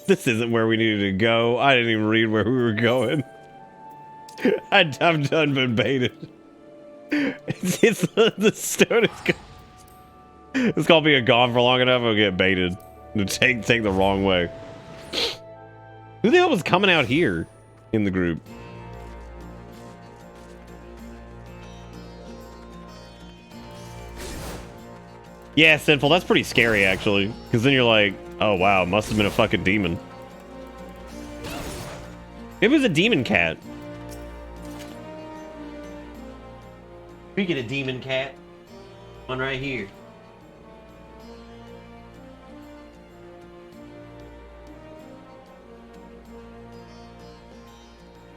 This isn't where we needed to go. I didn't even read where we were going. I'm done been baited. It's the stone is gone. It's called being gone for long enough. I'll get baited. Take the wrong way. Who the hell was coming out here in the group? Yeah, Sinful. That's pretty scary, actually. Because then you're like, oh, wow. Must have been a fucking demon. It was a demon cat. Speaking of demon cat, one right here.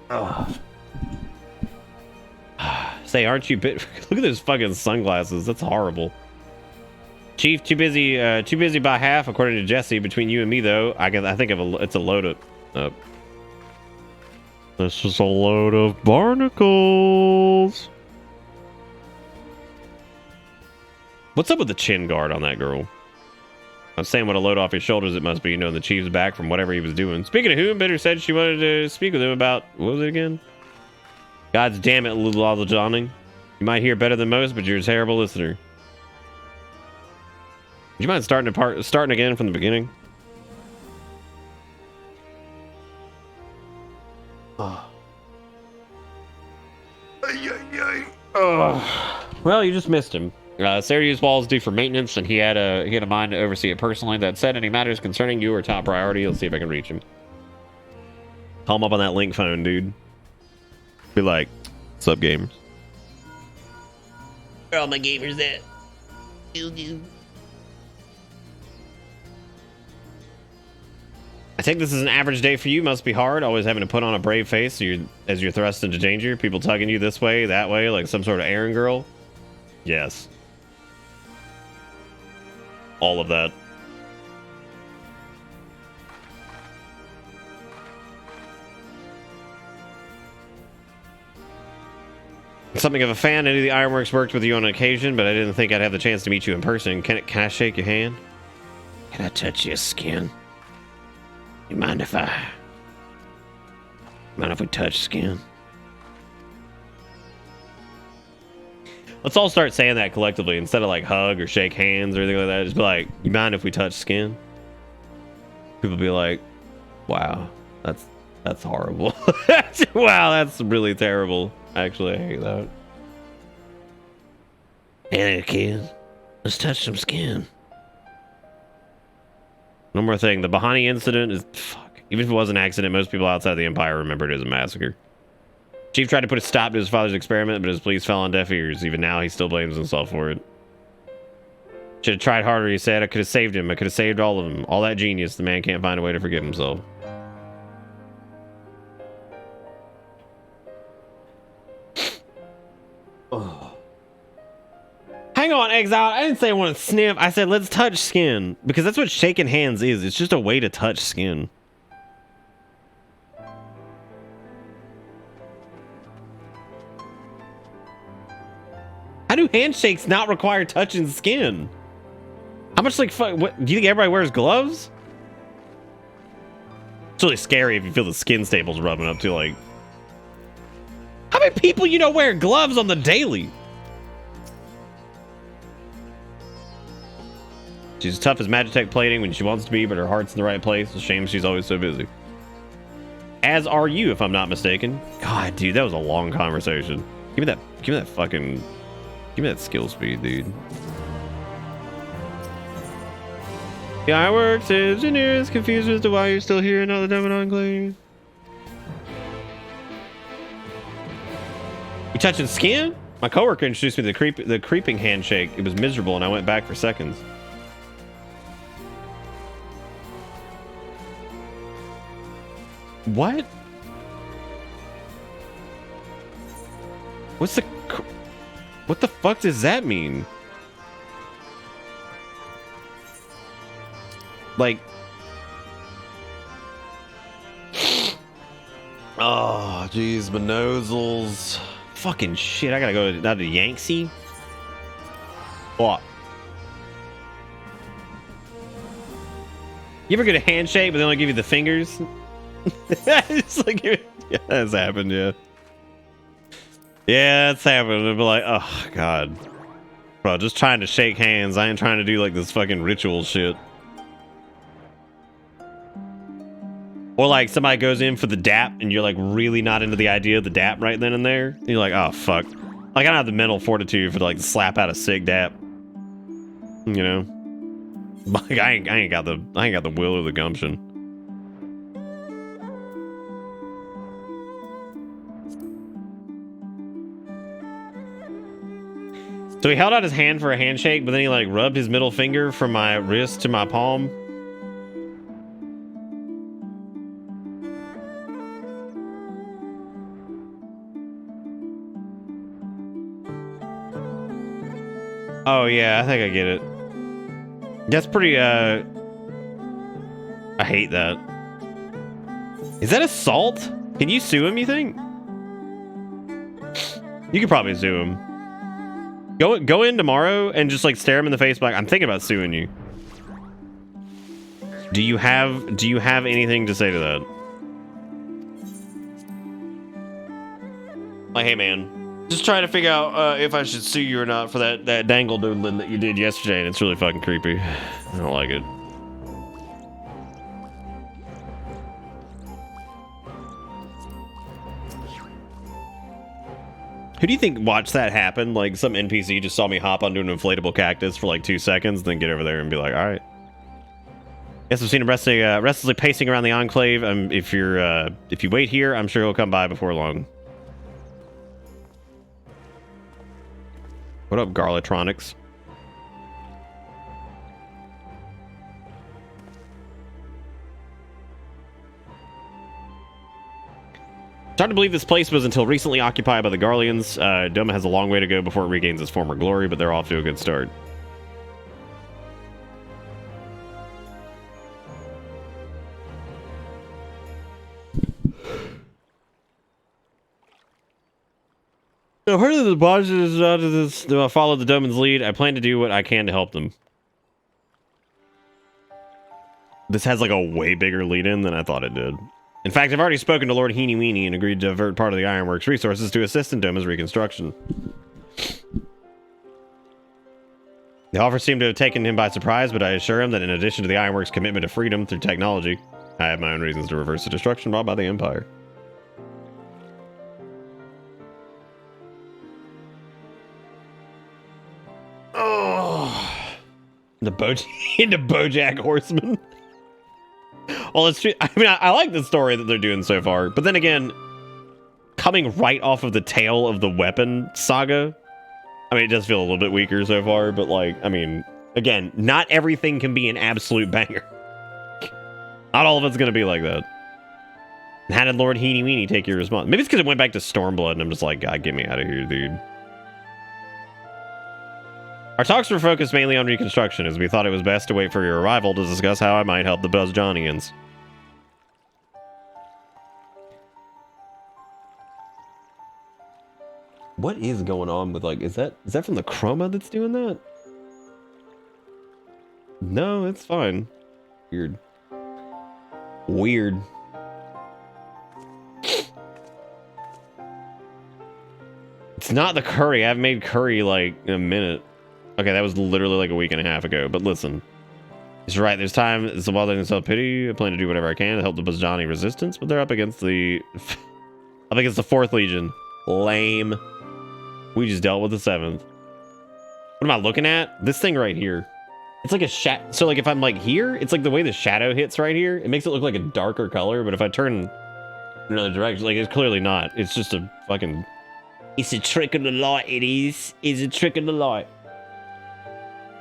Oh. Say, aren't you bit? Look at those fucking sunglasses. That's horrible. Chief, too busy by half, according to Jesse. Between you and me, though, I think it's a load up. This is a load of barnacles. What's up with the chin guard on that girl? I'm saying what a load off his shoulders it must be. You know, the chief's back from whatever he was doing. Speaking of who, Bitter said she wanted to speak with him about, what was it again? God's damn it, Little Johnning. You might hear better than most, but you're a terrible listener. Would you mind starting again from the beginning? Oh. Well, you just missed him. Syracuse Wall is due for maintenance, and he had a mind to oversee it personally. That said, any matters concerning you are top priority. Let's see if I can reach him. Call him up on that link phone, dude. Be like, "What's up, gamers? Where are all my gamers at? I think this is an average day for you. Must be hard, always having to put on a brave face as you're thrust into danger. People tugging you this way, that way, like some sort of errand girl. Yes. All of that. Something of a fan. Any of the Ironworks worked with you on occasion, but I didn't think I'd have the chance to meet you in person. Can I shake your hand? Can I touch your skin? You mind if we touch skin? Let's all start saying that collectively instead of like hug or shake hands or anything like that. Just be like, you mind if we touch skin? People be like, wow, that's horrible. Wow, that's really terrible. Actually, I hate that. Hey there, kid. Let's touch some skin. One more thing. The Bahani incident is... Fuck. Even if it was an accident, most people outside the Empire remember it as a massacre. Chief tried to put a stop to his father's experiment, but his pleas fell on deaf ears. Even now, he still blames himself for it. Should have tried harder, he said. I could have saved him. I could have saved all of them. All that genius. The man can't find a way to forgive himself. Oh. Hang on, Exile. I didn't say I want to sniff. I said let's touch skin. Because that's what shaking hands is. It's just a way to touch skin. How do handshakes not require touching skin? How much like fuck? What do you think everybody wears gloves? It's really scary if you feel the skin staples rubbing up to like. How many people you know wear gloves on the daily? She's as tough as Magitech plating when she wants to be, but her heart's in the right place. It's a shame she's always so busy. As are you, if I'm not mistaken. God, dude, that was a long conversation. Give me that fucking... Give me that skill speed, dude. The Ironworks engineer is confused as to why you're still here and not the Diamond Enclave. You touching skin? My coworker introduced me to the creeping handshake. It was miserable, and I went back for seconds. What? What the fuck does that mean? Like, oh, jeez, my nosels. Fucking shit, I gotta go down to Yangtze. What? You ever get a handshake, but they only give you the fingers? It's like, yeah, that's happened, yeah. Yeah, that's happened. It'll be like, oh, God. Bro, just trying to shake hands. I ain't trying to do, like, this fucking ritual shit. Or, like, somebody goes in for the dap, and you're, like, really not into the idea of the dap right then and there. And you're like, oh, fuck. Like, I don't have the mental fortitude for, like, slap out a sick dap. You know? Like, I ain't got the will or the gumption. So he held out his hand for a handshake, but then he like rubbed his middle finger from my wrist to my palm. Oh yeah, I think I get it. That's pretty I hate that. Is that assault? Can you sue him, you think? You could probably sue him. Go in tomorrow and just like stare him in the face like, I'm thinking about suing you. Do you have anything to say to that? Like, hey man, just trying to figure out if I should sue you or not for that dangle doodling that you did yesterday, and it's really fucking creepy. I don't like it. Who do you think watched that happen? Like some NPC just saw me hop onto an inflatable cactus for like 2 seconds, then get over there and be like, all right. Yes, I've seen him restlessly pacing around the enclave. If you wait here, I'm sure he'll come by before long. What up, Garlitronics? It's hard to believe this place was until recently occupied by the Garleans. Doma has a long way to go before it regains its former glory, but they're off to a good start. I've heard that the bosses follow the Doman's lead. I plan to do what I can to help them. This has like a way bigger lead in than I thought it did. In fact, I've already spoken to Lord Heeny Weenie and agreed to divert part of the Ironworks resources to assist in Doma's reconstruction. The offer seemed to have taken him by surprise, but I assure him that in addition to the Ironworks' commitment to freedom through technology, I have my own reasons to reverse the destruction brought by the Empire. Oh, into BoJack Horseman. Well, it's true. I mean, I like the story that they're doing so far, but then again, coming right off of the tail of the weapon saga, I mean, it does feel a little bit weaker so far, but like, I mean, again, not everything can be an absolute banger. Not all of it's gonna be like that. How did Lord Heeny Weenie take your response? Maybe it's because it went back to Stormblood, and I'm just like, God, get me out of here, dude. Our talks were focused mainly on reconstruction, as we thought it was best to wait for your arrival to discuss how I might help the Buzz Johnians. What is going on with, like, is that from the chroma that's doing that? No, it's fine. Weird. Weird. It's not the curry. I've made curry, like, in a minute. Okay, that was literally like a week and a half ago, but listen. It's right, there's time. It's a while they can self-pity. I plan to do whatever I can to help the Buzjani resistance, but they're up against the... up against the 4th Legion. Lame. We just dealt with the 7th. What am I looking at? This thing right here. It's like a so like if I'm like here, it's like the way the shadow hits right here. It makes it look like a darker color, but if I turn in another direction, like it's clearly not. It's just a fucking It's a trick of the light, it is. It's a trick of the light.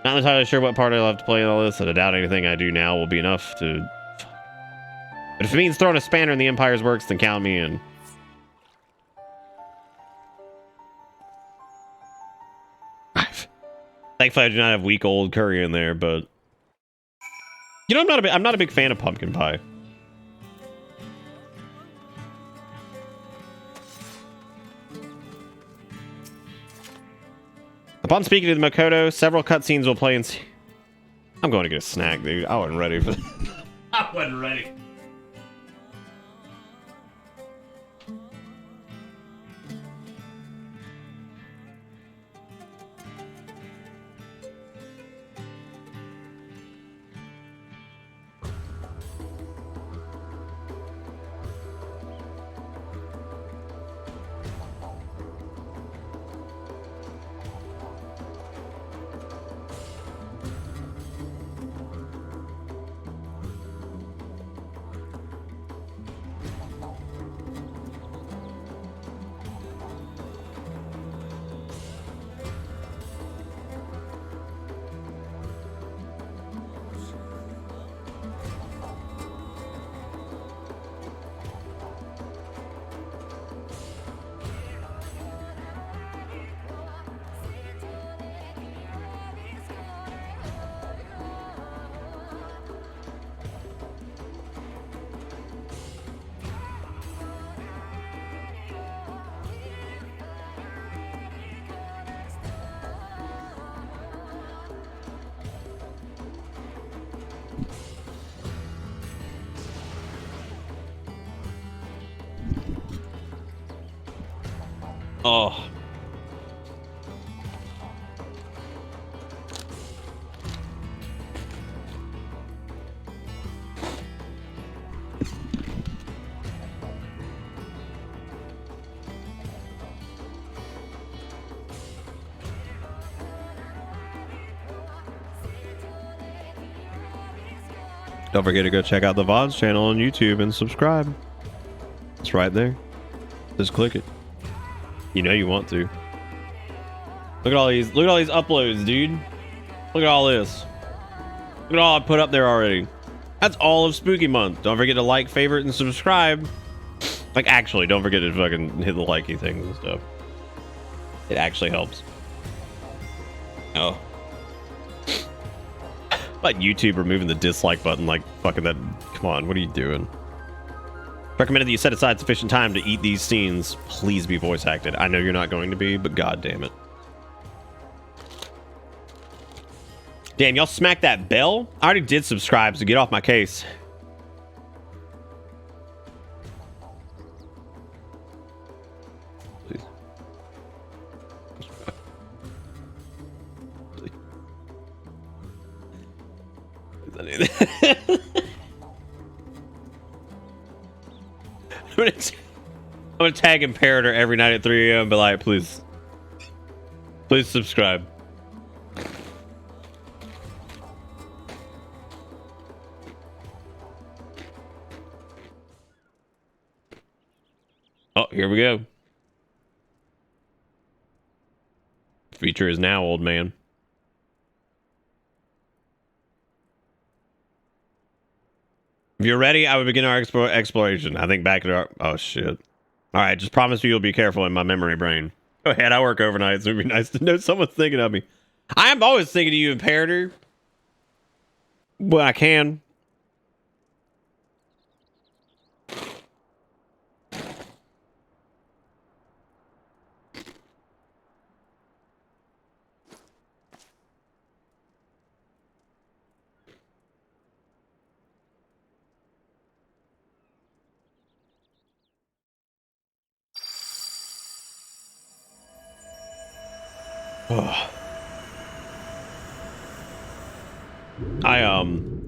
Not entirely sure what part I'll have to play in all this, and I doubt anything I do now will be enough to... But if it means throwing a spanner in the Empire's works, then count me in. Thankfully, I do not have weak old curry in there, but... You know, I'm not a big fan of pumpkin pie. Upon speaking to the Makoto, several cutscenes will play in... I'm going to get a snack, dude. I wasn't ready for that. I wasn't ready. Oh. Don't forget to go check out the VoDs channel on YouTube and subscribe. It's right there. Just click it. You know you want to. Look at all these uploads, dude. Look at all this. Look at all I put up there already. That's all of Spooky Month. Don't forget to like, favorite, and subscribe. Like, actually, don't forget to fucking hit the likey things and stuff. It actually helps. Oh. About YouTube removing the dislike button, like fucking that. Come on, what are you doing? Recommended that you set aside sufficient time to eat these scenes. Please be voice acted. I know you're not going to be, but god damn it. Damn, y'all smack that bell? I already did subscribe, so get off my case. Please. Please. I'm gonna tag Imperator every night at 3 a.m. and be like, please subscribe. Oh, here we go. Feature is now, old man. If you're ready, I would begin our exploration. I think back at our... Oh, shit. All right, just promise me you'll be careful in my memory brain. Go ahead, I work overnight, so it'd be nice to know someone's thinking of me. I am always thinking of you, Imperator. When I can.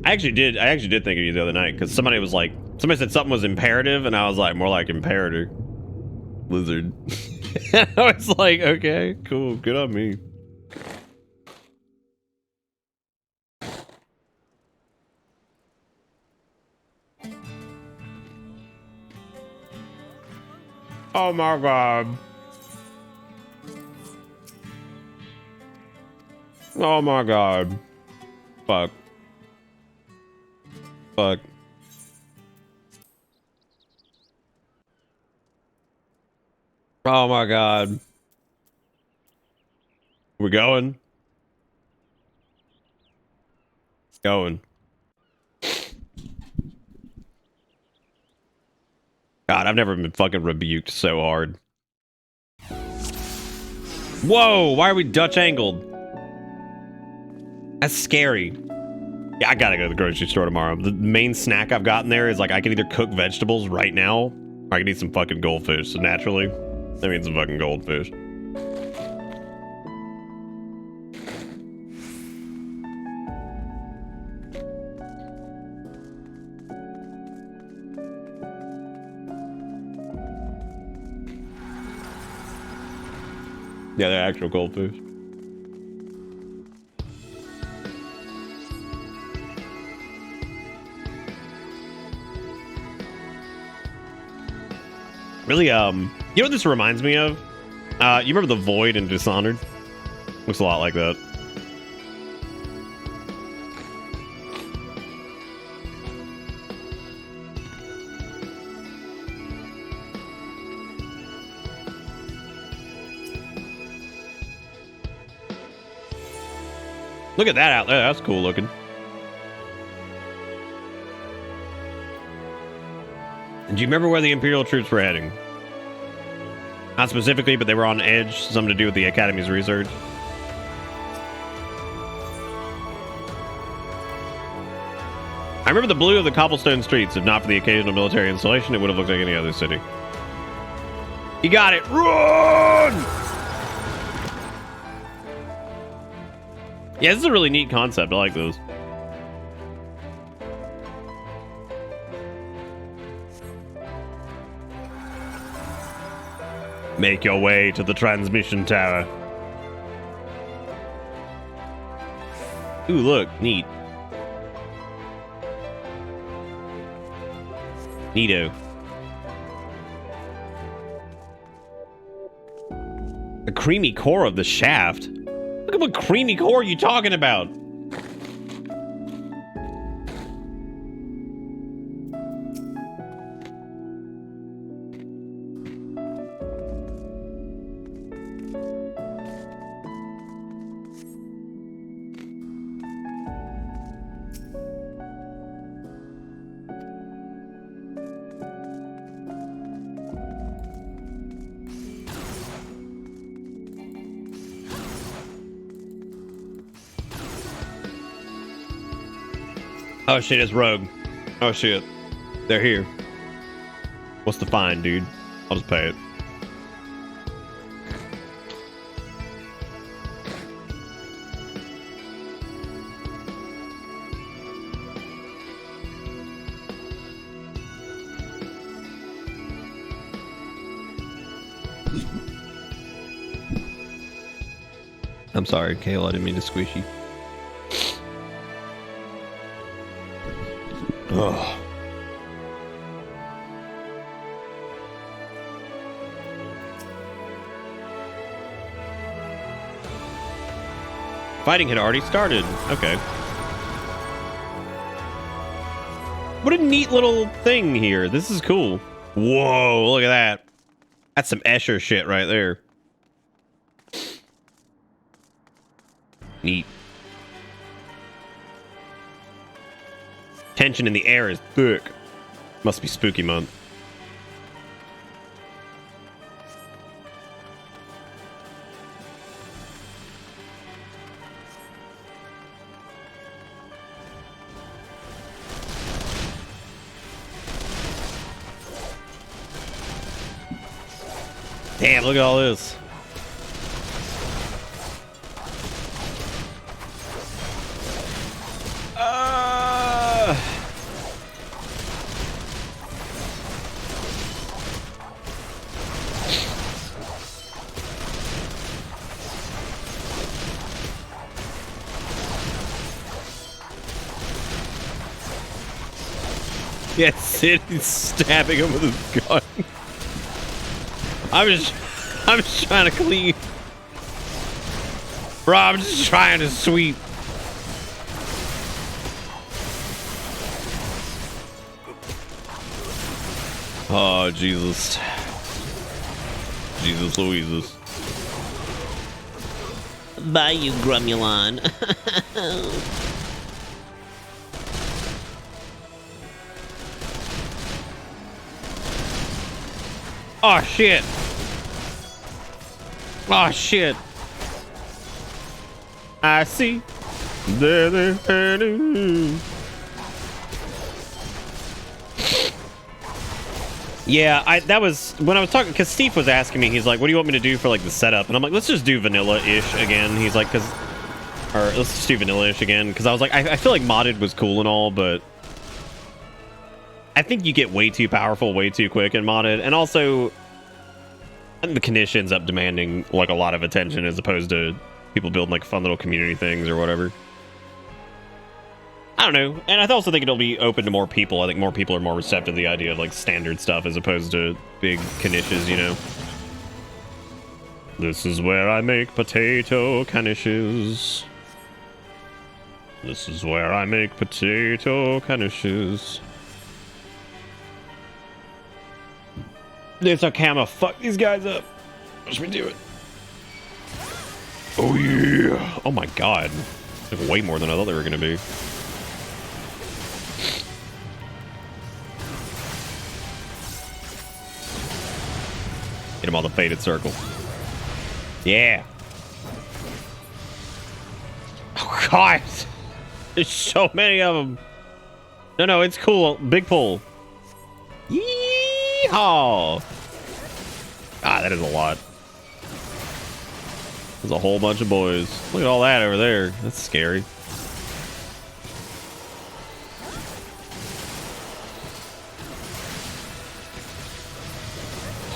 I actually did think of you the other night because somebody said something was imperative and I was like, more like Imperator Lizard. I was like, okay, cool, good on me. Oh my god. Oh my god. Fuck. Fuck. Oh my god. We're going. Going. God, I've never been fucking rebuked so hard. Whoa, why are we Dutch angled? That's scary. Yeah, I gotta go to the grocery store tomorrow. The main snack I've gotten there is like I can either cook vegetables right now, or I can eat some fucking goldfish. So naturally, that means some fucking goldfish. Yeah, they're actual goldfish. Really, you know what this reminds me of? You remember the Void in Dishonored? Looks a lot like that. Look at that out there. That's cool looking. And do you remember where the Imperial troops were heading? Not specifically, but they were on edge. Something to do with the Academy's research. I remember the blue of the cobblestone streets. If not for the occasional military installation, it would have looked like any other city. You got it. Run! Yeah, this is a really neat concept. I like those. Make your way to the transmission tower. Ooh, look, neat. Neato. The creamy core of the shaft? Look at what creamy core are you talking about? Oh shit, it's Rogue. Oh shit. They're here. What's the fine, dude? I'll just pay it. I'm sorry, Kayla, I didn't mean to squish you. Ugh. Fighting had already started. Okay. What a neat little thing here. This is cool. Whoa, look at that. That's some Escher shit right there. Neat. Tension in the air is thick. Must be spooky month. Damn, look at all this. Yeah, Sid's stabbing him with his gun. I'm just trying to clean. Bro, I'm just trying to sweep. Oh, Jesus. Jesus Louises. Bye, you Grumulon. Oh, shit. Oh, shit. I see. Yeah, that was when I was talking, because Steve was asking me, he's like, what do you want me to do for like the setup? And I'm like, let's just do vanilla-ish again. He's like, let's just do vanilla-ish again. Because I was like, I feel like modded was cool and all, but I think you get way too powerful way too quick in modded. And also, the condition ends up demanding like a lot of attention as opposed to people building like fun little community things or whatever. I don't know. And I also think it'll be open to more people. I think more people are more receptive to the idea of like standard stuff as opposed to big knishes, you know. This is where I make potato knishes. This is where I make potato knishes. It's okay, I'm gonna fuck these guys up. Watch me do it. Oh yeah. Oh my god. Like way more than I thought they were gonna be. Hit him on the faded circle. Yeah. Oh god. There's so many of them. No, it's cool. Big pull. Yeehaw. Ah, that is a lot. There's a whole bunch of boys. Look at all that over there. That's scary.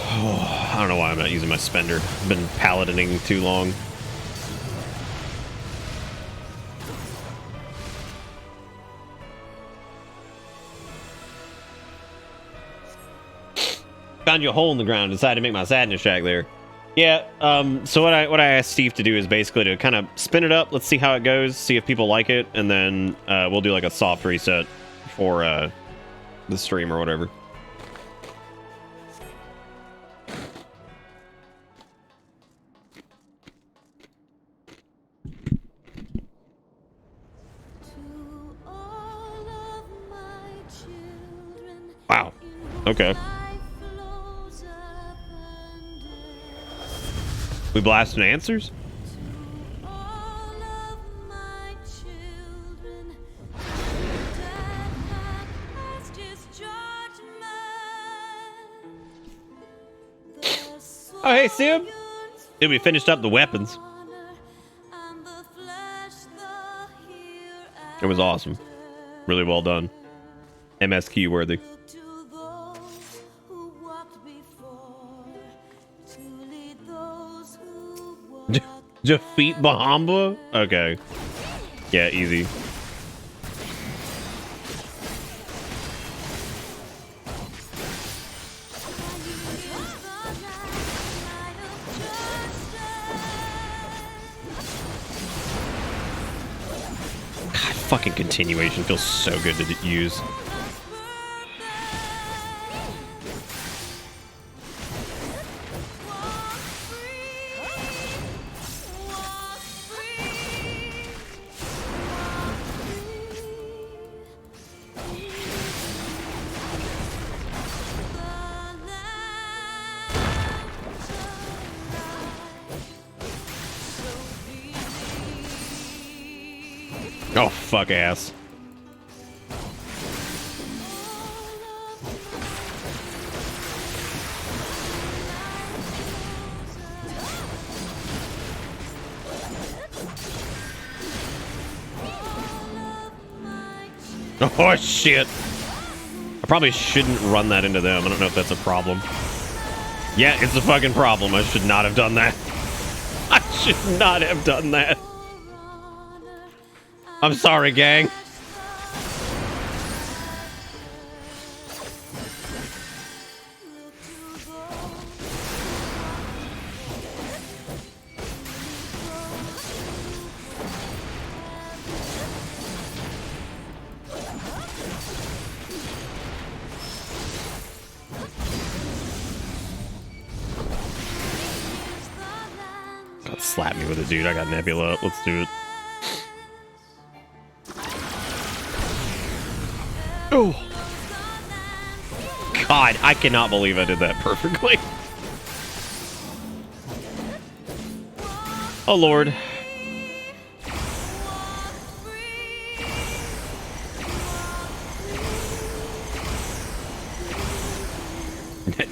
I don't know why I'm not using my spender. I've been paladining too long. Found you a hole in the ground. Decided to make my sadness shack there. Yeah. So what I asked Steve to do is basically to kind of spin it up. Let's see how it goes. See if people like it, and then we'll do like a soft reset for the stream or whatever. Wow. Okay. We blasting answers? Oh, hey, Sim. Dude, we finished up the weapons. It was awesome. Really well done. MSQ worthy. Defeat Bahamba? Okay. Yeah, easy. God, fucking continuation feels so good to use. Oh, fuck ass. Oh, shit. I probably shouldn't run that into them. I don't know if that's a problem. Yeah, it's a fucking problem. I should not have done that. I should not have done that. I'm sorry, gang. Slap me with it, dude. I got Nebula. Let's do it. Oh. God, I cannot believe I did that perfectly. Oh, Lord.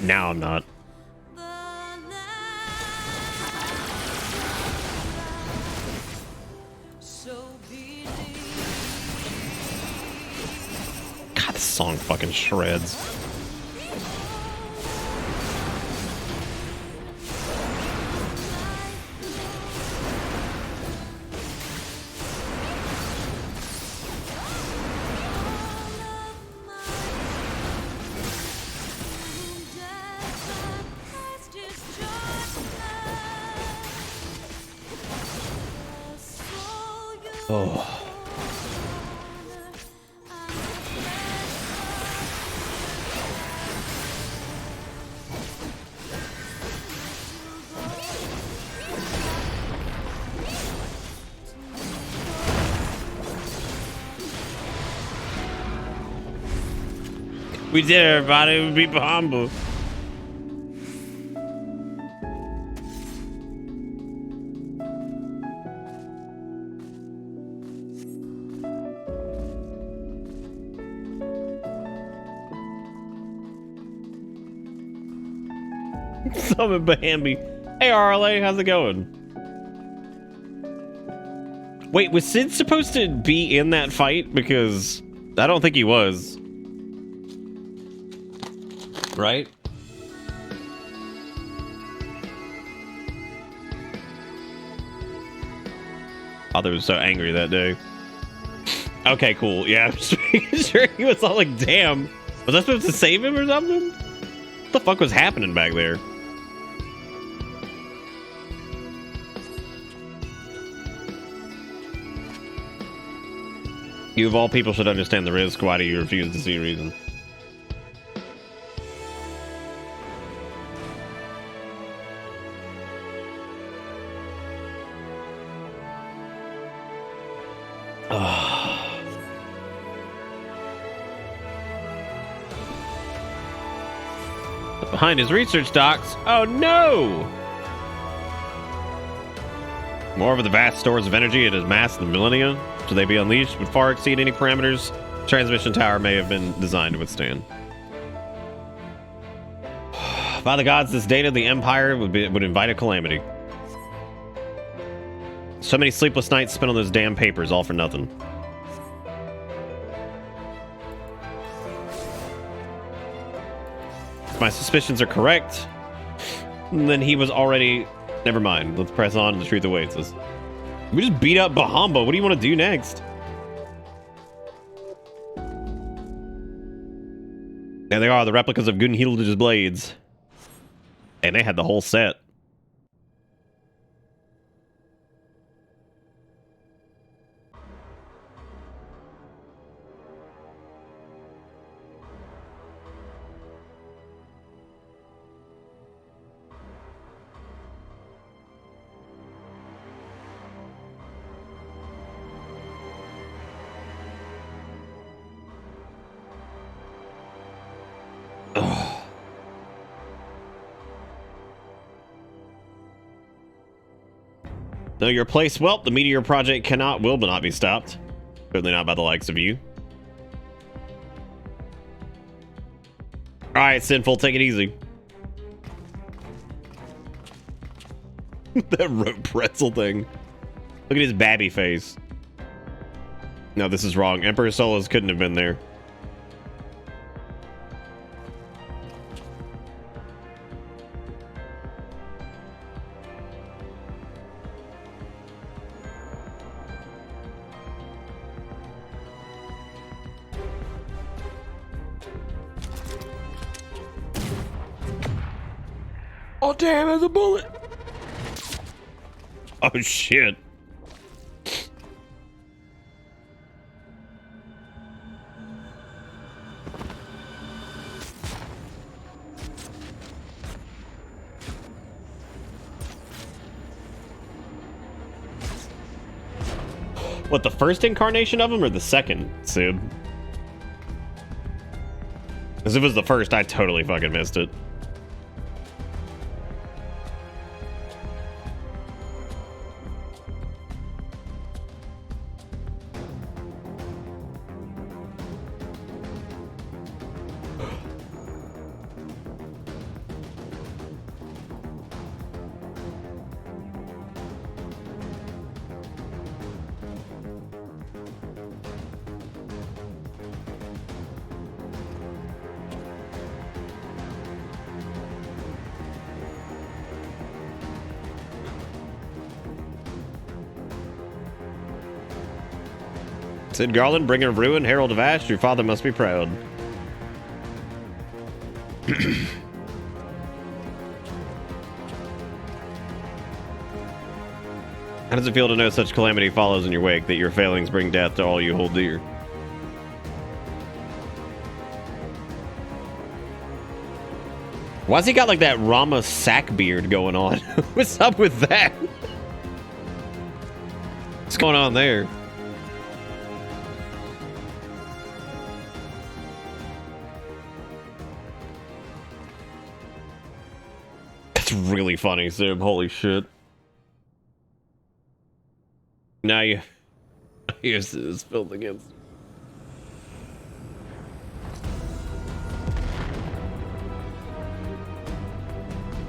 Now I'm not. God, this song fucking shreds. Oh. We did it, everybody. We beat Bahamba. Summon Bambi. Hey, RLA, how's it going? Wait, was Sid supposed to be in that fight? Because I don't think he was. Right? Father was so angry that day. Okay, cool. Yeah, I'm just making sure he was all like, damn. Was I supposed to save him or something? What the fuck was happening back there? You of all people should understand the risk. Why do you refuse to see reason? Behind his research docks. Oh no! Moreover, the vast stores of energy it has massed in the millennia, should they be unleashed, would far exceed any parameters the transmission tower may have been designed to withstand. By the gods, this data, the Empire would invite a calamity. So many sleepless nights spent on those damn papers, all for nothing. If my suspicions are correct, then he was already... Never mind. Let's press on. The truth awaits us. We just beat up Bahamba. What do you want to do next? There they are, the replicas of Gunhild's blades. And they had the whole set. Know your place? Well, the Meteor Project will not be stopped. Certainly not by the likes of you. Alright, Sinful, take it easy. That rope pretzel thing. Look at his babby face. No, this is wrong. Emperor Solas couldn't have been there. Oh damn, there's a bullet. Oh shit. What, the first incarnation of him or the second, Sib? Because if it was the first, I totally fucking missed it. Sid Garland, bringer of ruin, herald of ash, your father must be proud. How does it feel to know such calamity follows in your wake, that your failings bring death to all you hold dear? Why's he got like that Rama sack beard going on? What's up with that? What's going on there? That's really funny, Sib. Holy shit. Now you... Here's this filled against...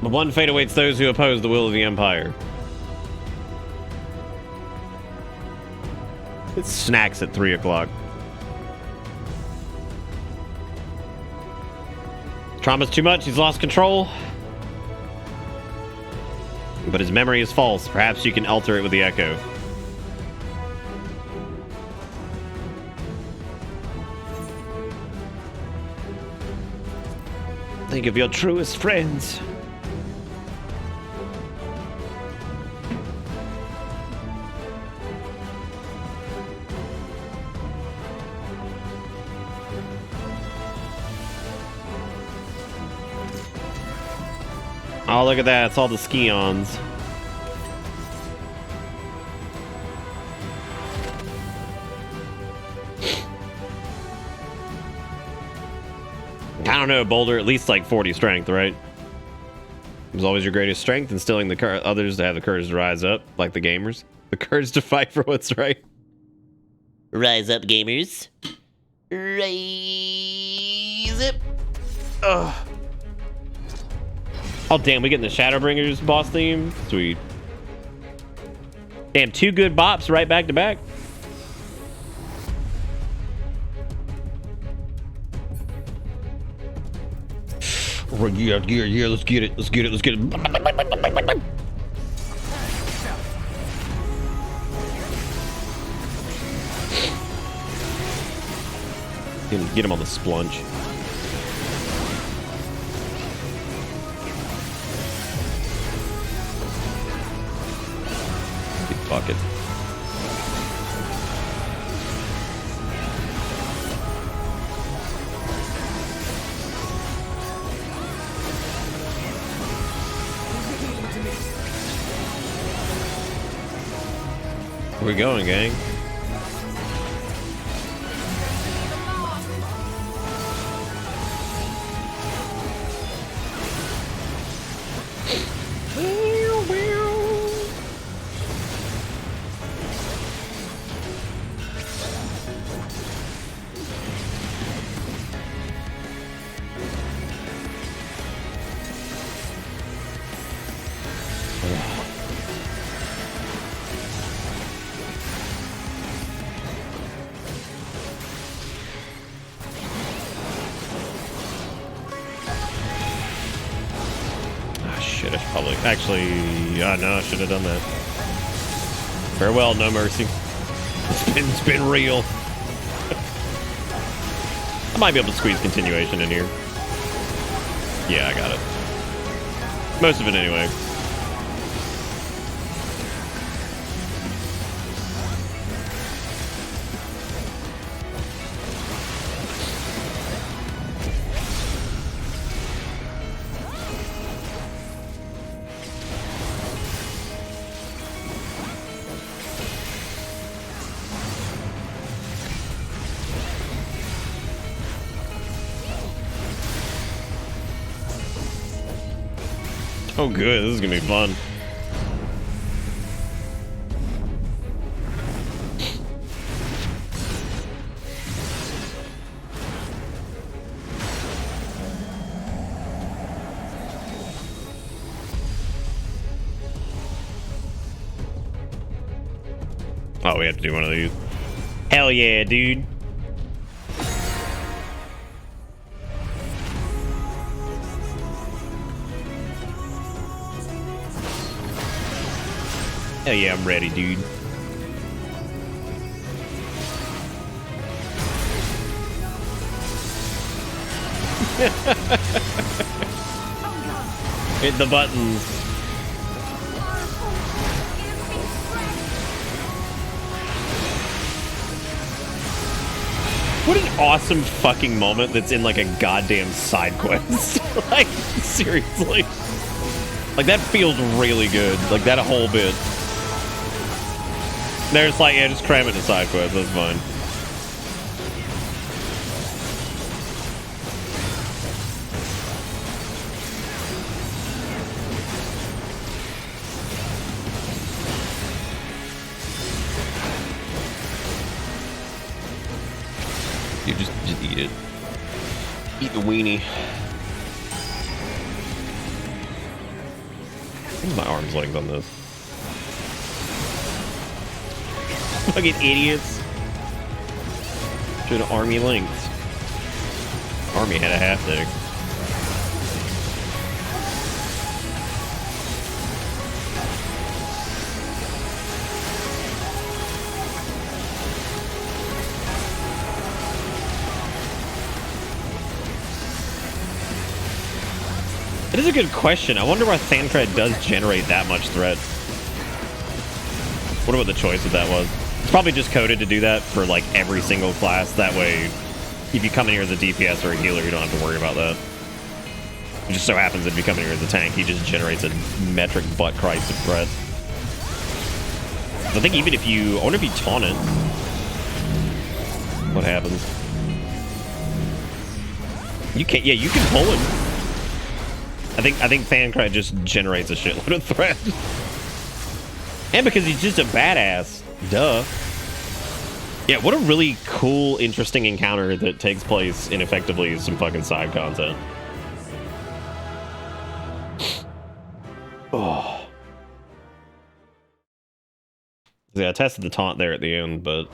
But one fate awaits those who oppose the will of the Empire. It's snacks at 3 o'clock. Trauma's too much, he's lost control. But his memory is false. Perhaps you can alter it with the echo. Think of your truest friends. Oh, look at that. It's all the Scions. I don't know, Boulder. At least like 40 strength, right? It was always your greatest strength, instilling the others to have the courage to rise up, like the gamers. The courage to fight for what's right. Rise up, gamers. Rise up. Ugh. Oh, damn, we getting the Shadowbringers boss theme? Sweet. Damn, 2 good bops right back to back. Yeah, let's get it. Let's get it. Get him on the splunch. Fuck it. Where we going, gang? Actually, no, I should have done that. Farewell, no mercy. It's been real. I might be able to squeeze continuation in here. Yeah, I got it. Most of it anyway. Oh, good. This is gonna be fun. Oh, we have to do one of these. Hell yeah, dude. Hell yeah, I'm ready, dude. Hit the buttons. What an awesome fucking moment that's in like a goddamn side quest. Like, seriously. Like, that feels really good. Like, that whole bit. There's like, yeah, just cram it in side quest. That's fine. You just eat it. Eat the weenie. What's my arm's length on this? Fucking idiots. Should have army length. Army had a half deck. It is a good question. I wonder why Thancred does generate that much threat. Wonder what the choice of that was. It's probably just coded to do that for like every single class. That way, if you come in here as a DPS or a healer, you don't have to worry about that. It just so happens if you come in here as a tank, he just generates a metric butt Christ of threat. I think even if you, I wonder if you taunt it, what happens? You can't. Yeah, you can pull him. I think Thancred just generates a shitload of threat. And because he's just a badass. Duh. Yeah, what a really cool, interesting encounter that takes place in effectively some fucking side content. Oh. Yeah, I tested the taunt there at the end, but...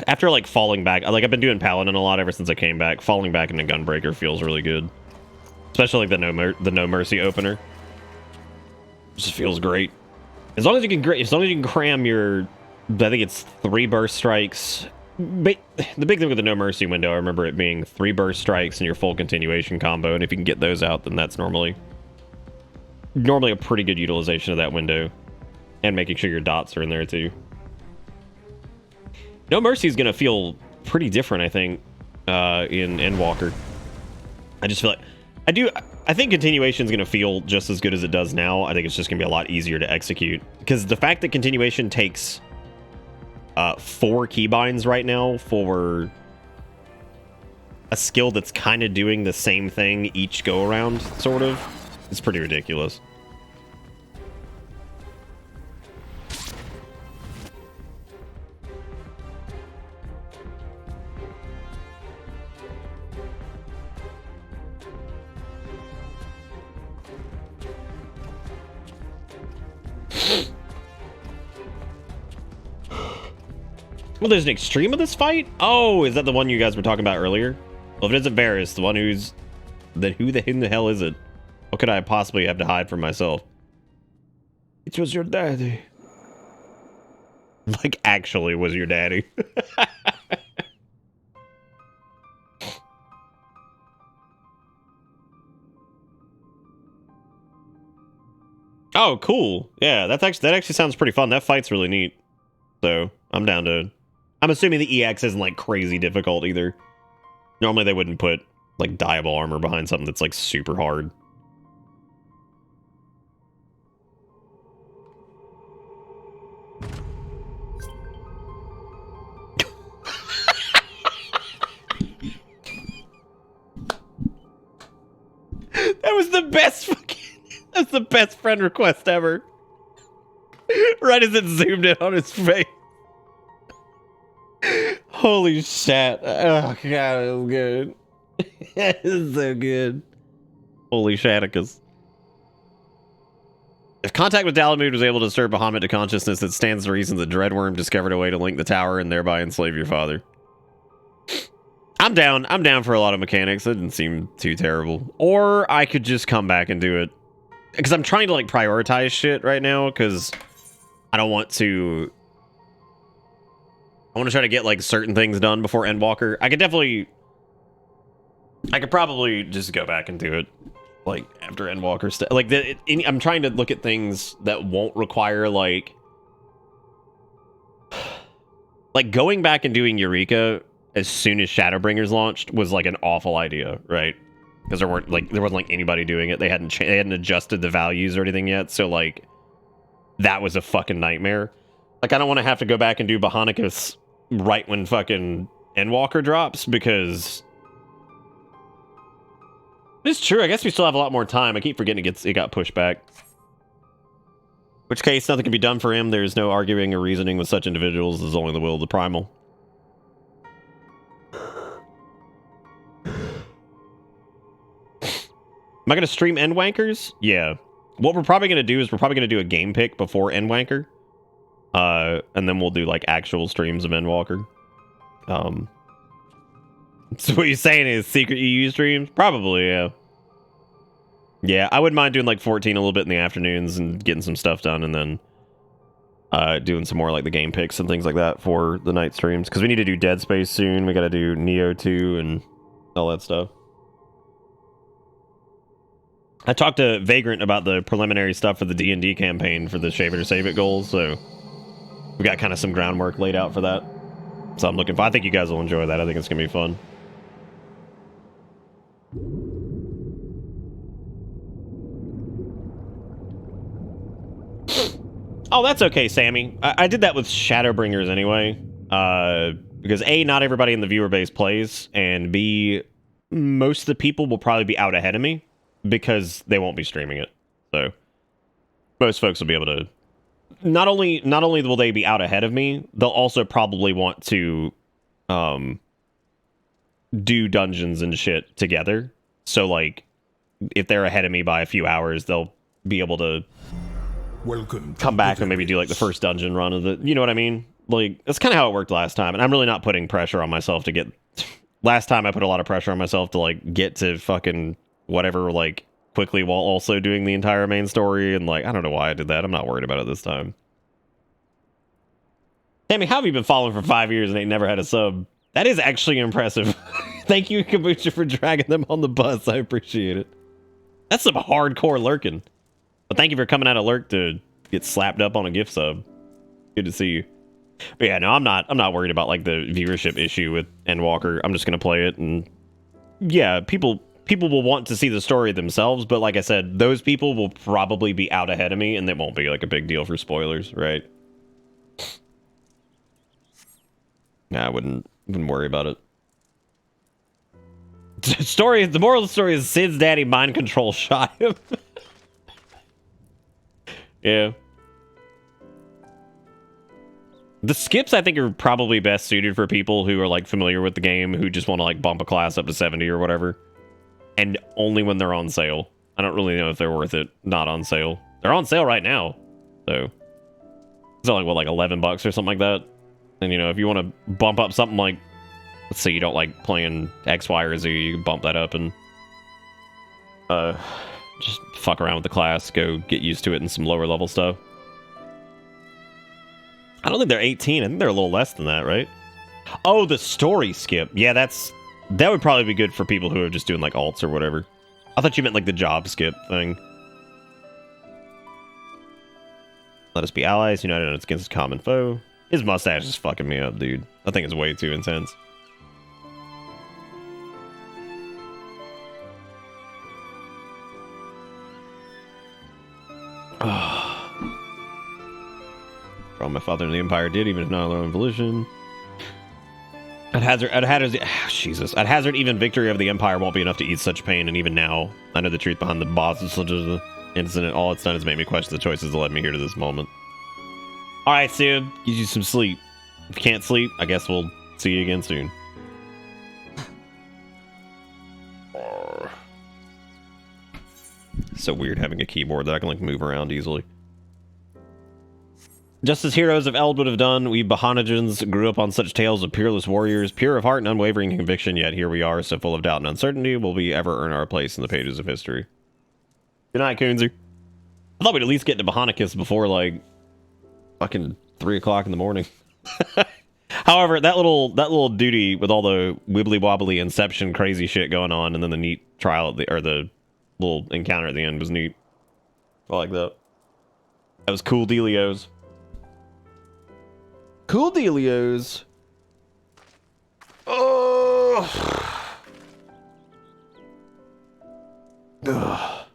After like falling back, like I've been doing Paladin a lot ever since I came back. Falling back into Gunbreaker feels really good, especially like the No Mercy opener. It just feels great. As long as you can cram your, I think it's 3 burst strikes. But the big thing with the No Mercy window, I remember it being 3 burst strikes and your full continuation combo, and if you can get those out, then that's normally a pretty good utilization of that window, and making sure your dots are in there too. No Mercy is going to feel pretty different, I think, in Endwalker. I just feel like... I think Continuation is going to feel just as good as it does now. I think it's just going to be a lot easier to execute. Because the fact that Continuation takes 4 keybinds right now for a skill that's kind of doing the same thing each go-around, sort of, is pretty ridiculous. Well, there's an extreme of this fight? Oh, is that the one you guys were talking about earlier? Well, if it isn't Varus, the one who's... Then who in the hell is it? What could I possibly have to hide from myself? It was your daddy. Like, actually was your daddy. Oh, cool. Yeah, that actually sounds pretty fun. That fight's really neat. So, I'm down to... I'm assuming the EX isn't, like, crazy difficult either. Normally they wouldn't put, like, diable armor behind something that's, like, super hard. was the best fucking... That's the best friend request ever. Right as it zoomed in on his face. Holy shit. Oh, God, it was good. It is so good. Holy Shaticus. If contact with Dalamud was able to disturb Bahamut to consciousness, it stands to reason the Dreadworm discovered a way to link the tower and thereby enslave your father. I'm down for a lot of mechanics. That didn't seem too terrible. Or I could just come back and do it. Because I'm trying to, like, prioritize shit right now, because I don't want to... I want to try to get, like, certain things done before Endwalker. I could probably just go back and do it, like, after Endwalker stuff. Like, I'm trying to look at things that won't require, like... Like, going back and doing Eureka as soon as Shadowbringers launched was, like, an awful idea, right? Because there wasn't, like, anybody doing it. They hadn't adjusted the values or anything yet, so, like, that was a fucking nightmare. Like, I don't want to have to go back and do Bahanicus right when fucking Endwalker drops, because... It's true, I guess we still have a lot more time. I keep forgetting it got pushed back. In which case, nothing can be done for him. There's no arguing or reasoning with such individuals. There's only the will of the primal. Am I going to stream Endwankers? Yeah. What we're probably going to do is we're probably going to do a game pick before Endwanker. And then we'll do, like, actual streams of Endwalker. So what you're saying is secret EU streams? Probably, yeah. Yeah, I wouldn't mind doing, like, 14 a little bit in the afternoons and getting some stuff done, and then doing some more, like, the game picks and things like that for the night streams. Because we need to do Dead Space soon. We got to do Neo 2 and all that stuff. I talked to Vagrant about the preliminary stuff for the D&D campaign for the Shave It or Save It goals, so we got kind of some groundwork laid out for that. So I'm looking for... I think you guys will enjoy that. I think it's going to be fun. Oh, that's okay, Sammy. I did that with Shadowbringers anyway. Because A, not everybody in the viewer base plays, and B, most of the people will probably be out ahead of me because they won't be streaming it. So most folks will be able to... Not only will they be out ahead of me, they'll also probably want to do dungeons and shit together. So, like, if they're ahead of me by a few hours, they'll be able to come back and maybe do, like, the first dungeon run of the... You know what I mean? Like, that's kind of how it worked last time. And I'm really not putting pressure on myself to get... Last time I put a lot of pressure on myself to, like, get to fucking whatever, like, quickly while also doing the entire main story. And, like, I don't know why I did that. I'm not worried about it this time. Tammy, how have you been following for 5 years and ain't never had a sub? That is actually impressive. Thank you, Kabucha, for dragging them on the bus. I appreciate it. That's some hardcore lurking. But thank you for coming out of lurk to get slapped up on a gift sub. Good to see you. But yeah, no, I'm not worried about, like, the viewership issue with Endwalker. I'm just gonna play it, and yeah, people will want to see the story themselves, but like I said, those people will probably be out ahead of me, and it won't be, like, a big deal for spoilers, right? Nah, I wouldn't worry about it. The moral of the story is Sid's daddy mind control shot him. Yeah. The skips, I think, are probably best suited for people who are, like, familiar with the game, who just want to, like, bump a class up to 70 or whatever. And only when they're on sale. I don't really know if they're worth it not on sale. They're on sale right now, so it's only, what, like, $11 or something like that. And, you know, if you want to bump up something like, let's say you don't like playing X, Y, or Z, you can bump that up and just fuck around with the class, go get used to it in some lower level stuff. I don't think they're 18. I think they're a little less than that, right? Oh, the story skip. Yeah, that would probably be good for people who are just doing, like, alts or whatever. I thought you meant, like, the job skip thing. Let us be allies, united against a common foe. His mustache is fucking me up, dude. I think it's way too intense. From my father in the Empire did, even if not on their own volition. At hazard, Jesus. At hazard, even victory over the Empire won't be enough to ease such pain, and even now, I know the truth behind the boss's incident. All it's done is make me question the choices that led me here to this moment. Alright, Sid, get you some sleep. If you can't sleep, I guess we'll see you again soon. So weird having a keyboard that I can like move around easily. Just as heroes of Eld would have done, we Bahanajans grew up on such tales of peerless warriors, pure of heart and unwavering conviction, yet here we are, so full of doubt and uncertainty, will we ever earn our place in the pages of history? Good night, Coonsy. I thought we'd at least get to Bahanicus before, like, fucking 3 o'clock in the morning. However, that little duty with all the wibbly-wobbly Inception crazy shit going on, and then the neat trial, or the little encounter at the end was neat. I like that. That was cool dealios. Cool dealios. Oh. Ugh.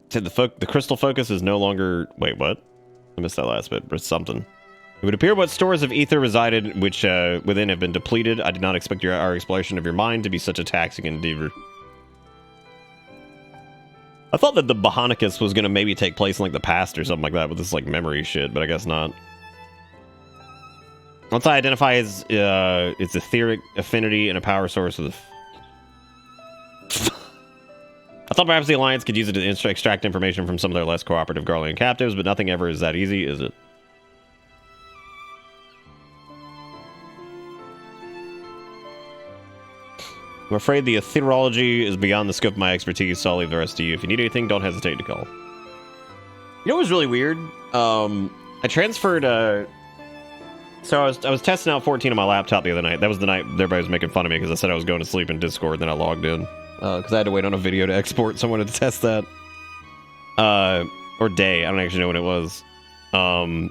Said the crystal focus is no longer. Wait, what? I missed that last bit, but it's something. It would appear what stores of ether resided, which within have been depleted. I did not expect our exploration of your mind to be such a taxing endeavor. I thought that the Bahanicus was going to maybe take place in like the past or something like that with this like memory shit, but I guess not. Once I identify its etheric affinity and a power source of the... I thought perhaps the Alliance could use it to extract information from some of their less cooperative Garlean captives, but nothing ever is that easy, is it? I'm afraid the ethereology is beyond the scope of my expertise, so I'll leave the rest to you. If you need anything, don't hesitate to call. You know what was really weird? I transferred... So I was testing out 14 on my laptop the other night. That was the night everybody was making fun of me because I said I was going to sleep in Discord, then I logged in. Because I had to wait on a video to export, so I wanted to test that. Or day, I don't actually know what it was. I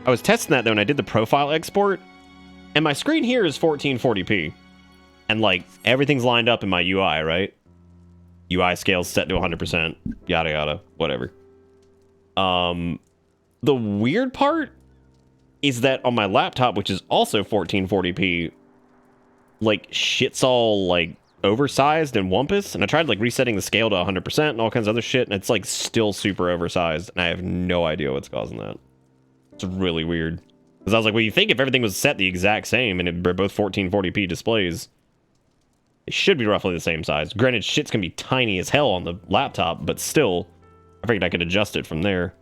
was testing that though, and I did the profile export, and my screen here is 1440p. And like, everything's lined up in my UI, right? UI scale's set to 100%, yada yada, whatever. The weird part is that on my laptop, which is also 1440p, like, shit's all, like, oversized and wumpus, and I tried, like, resetting the scale to 100% and all kinds of other shit, and it's, like, still super oversized, and I have no idea what's causing that. It's really weird. Because I was like, well, you think if everything was set the exact same, and they're both 1440p displays, it should be roughly the same size. Granted, shit's gonna be tiny as hell on the laptop, but still, I figured I could adjust it from there.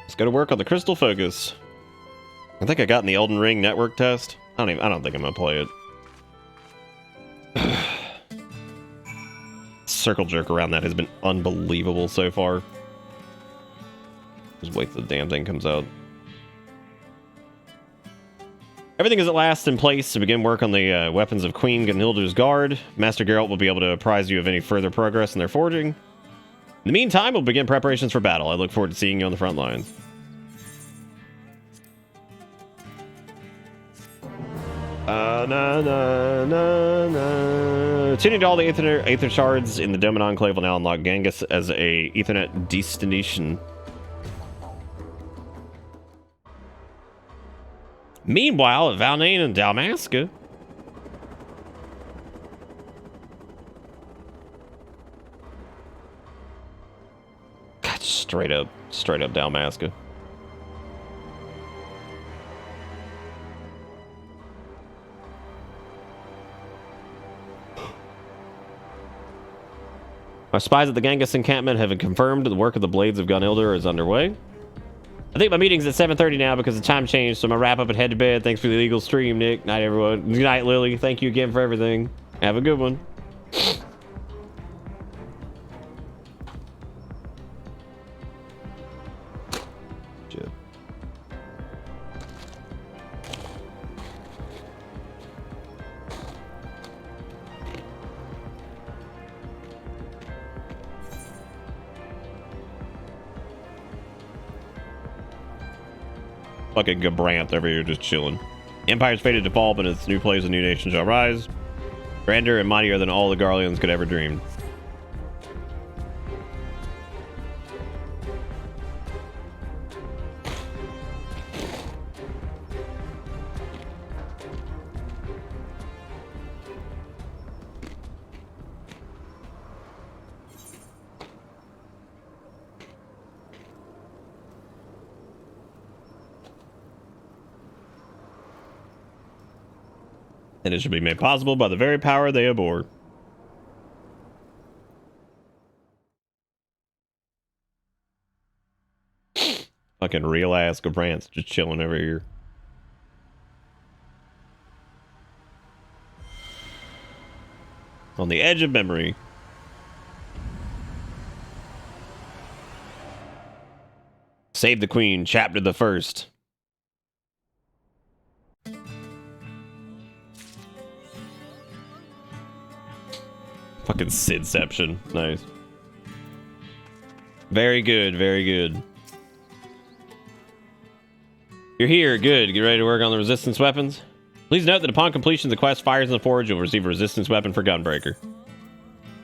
Let's go to work on the crystal focus. I think I got in the Elden Ring network test. I don't think I'm gonna play it. Circle jerk around that has been unbelievable so far. Just wait till the damn thing comes out. Everything is at last in place to begin work on the weapons of Queen Gunhilda's Guard. Master Geralt will be able to apprise you of any further progress in their forging. In the meantime, we'll begin preparations for battle. I look forward to seeing you on the front lines. Tuning to all the Aether shards in the Doman Enclave will now unlock Genghis as a Ethernet destination. Meanwhile, at Valnain and Dalmasca. God, straight up Dalmasca. Our spies at the Genghis encampment have confirmed the work of the Blades of Gunhilda is underway. I think my meeting's at 7:30 now because the time changed, so I'm gonna wrap up and head to bed. Thanks for the illegal stream, Nick. Night, everyone. Good night, Lily. Thank you again for everything. Have a good one. Shit. Fucking Gabranth over here just chilling. Empire's fated to fall, but its new place a new nation shall rise. Grander and mightier than all the Garleans could ever dream. And it should be made possible by the very power they abhor. Fucking real ass Gabranth just chilling over here. On the edge of memory. Save the Queen, chapter the first. Fucking Sidception. Nice. Very good, very good. You're here, good. Get ready to work on the resistance weapons. Please note that upon completion of the quest, Fires in the Forge, you'll receive a resistance weapon for Gunbreaker.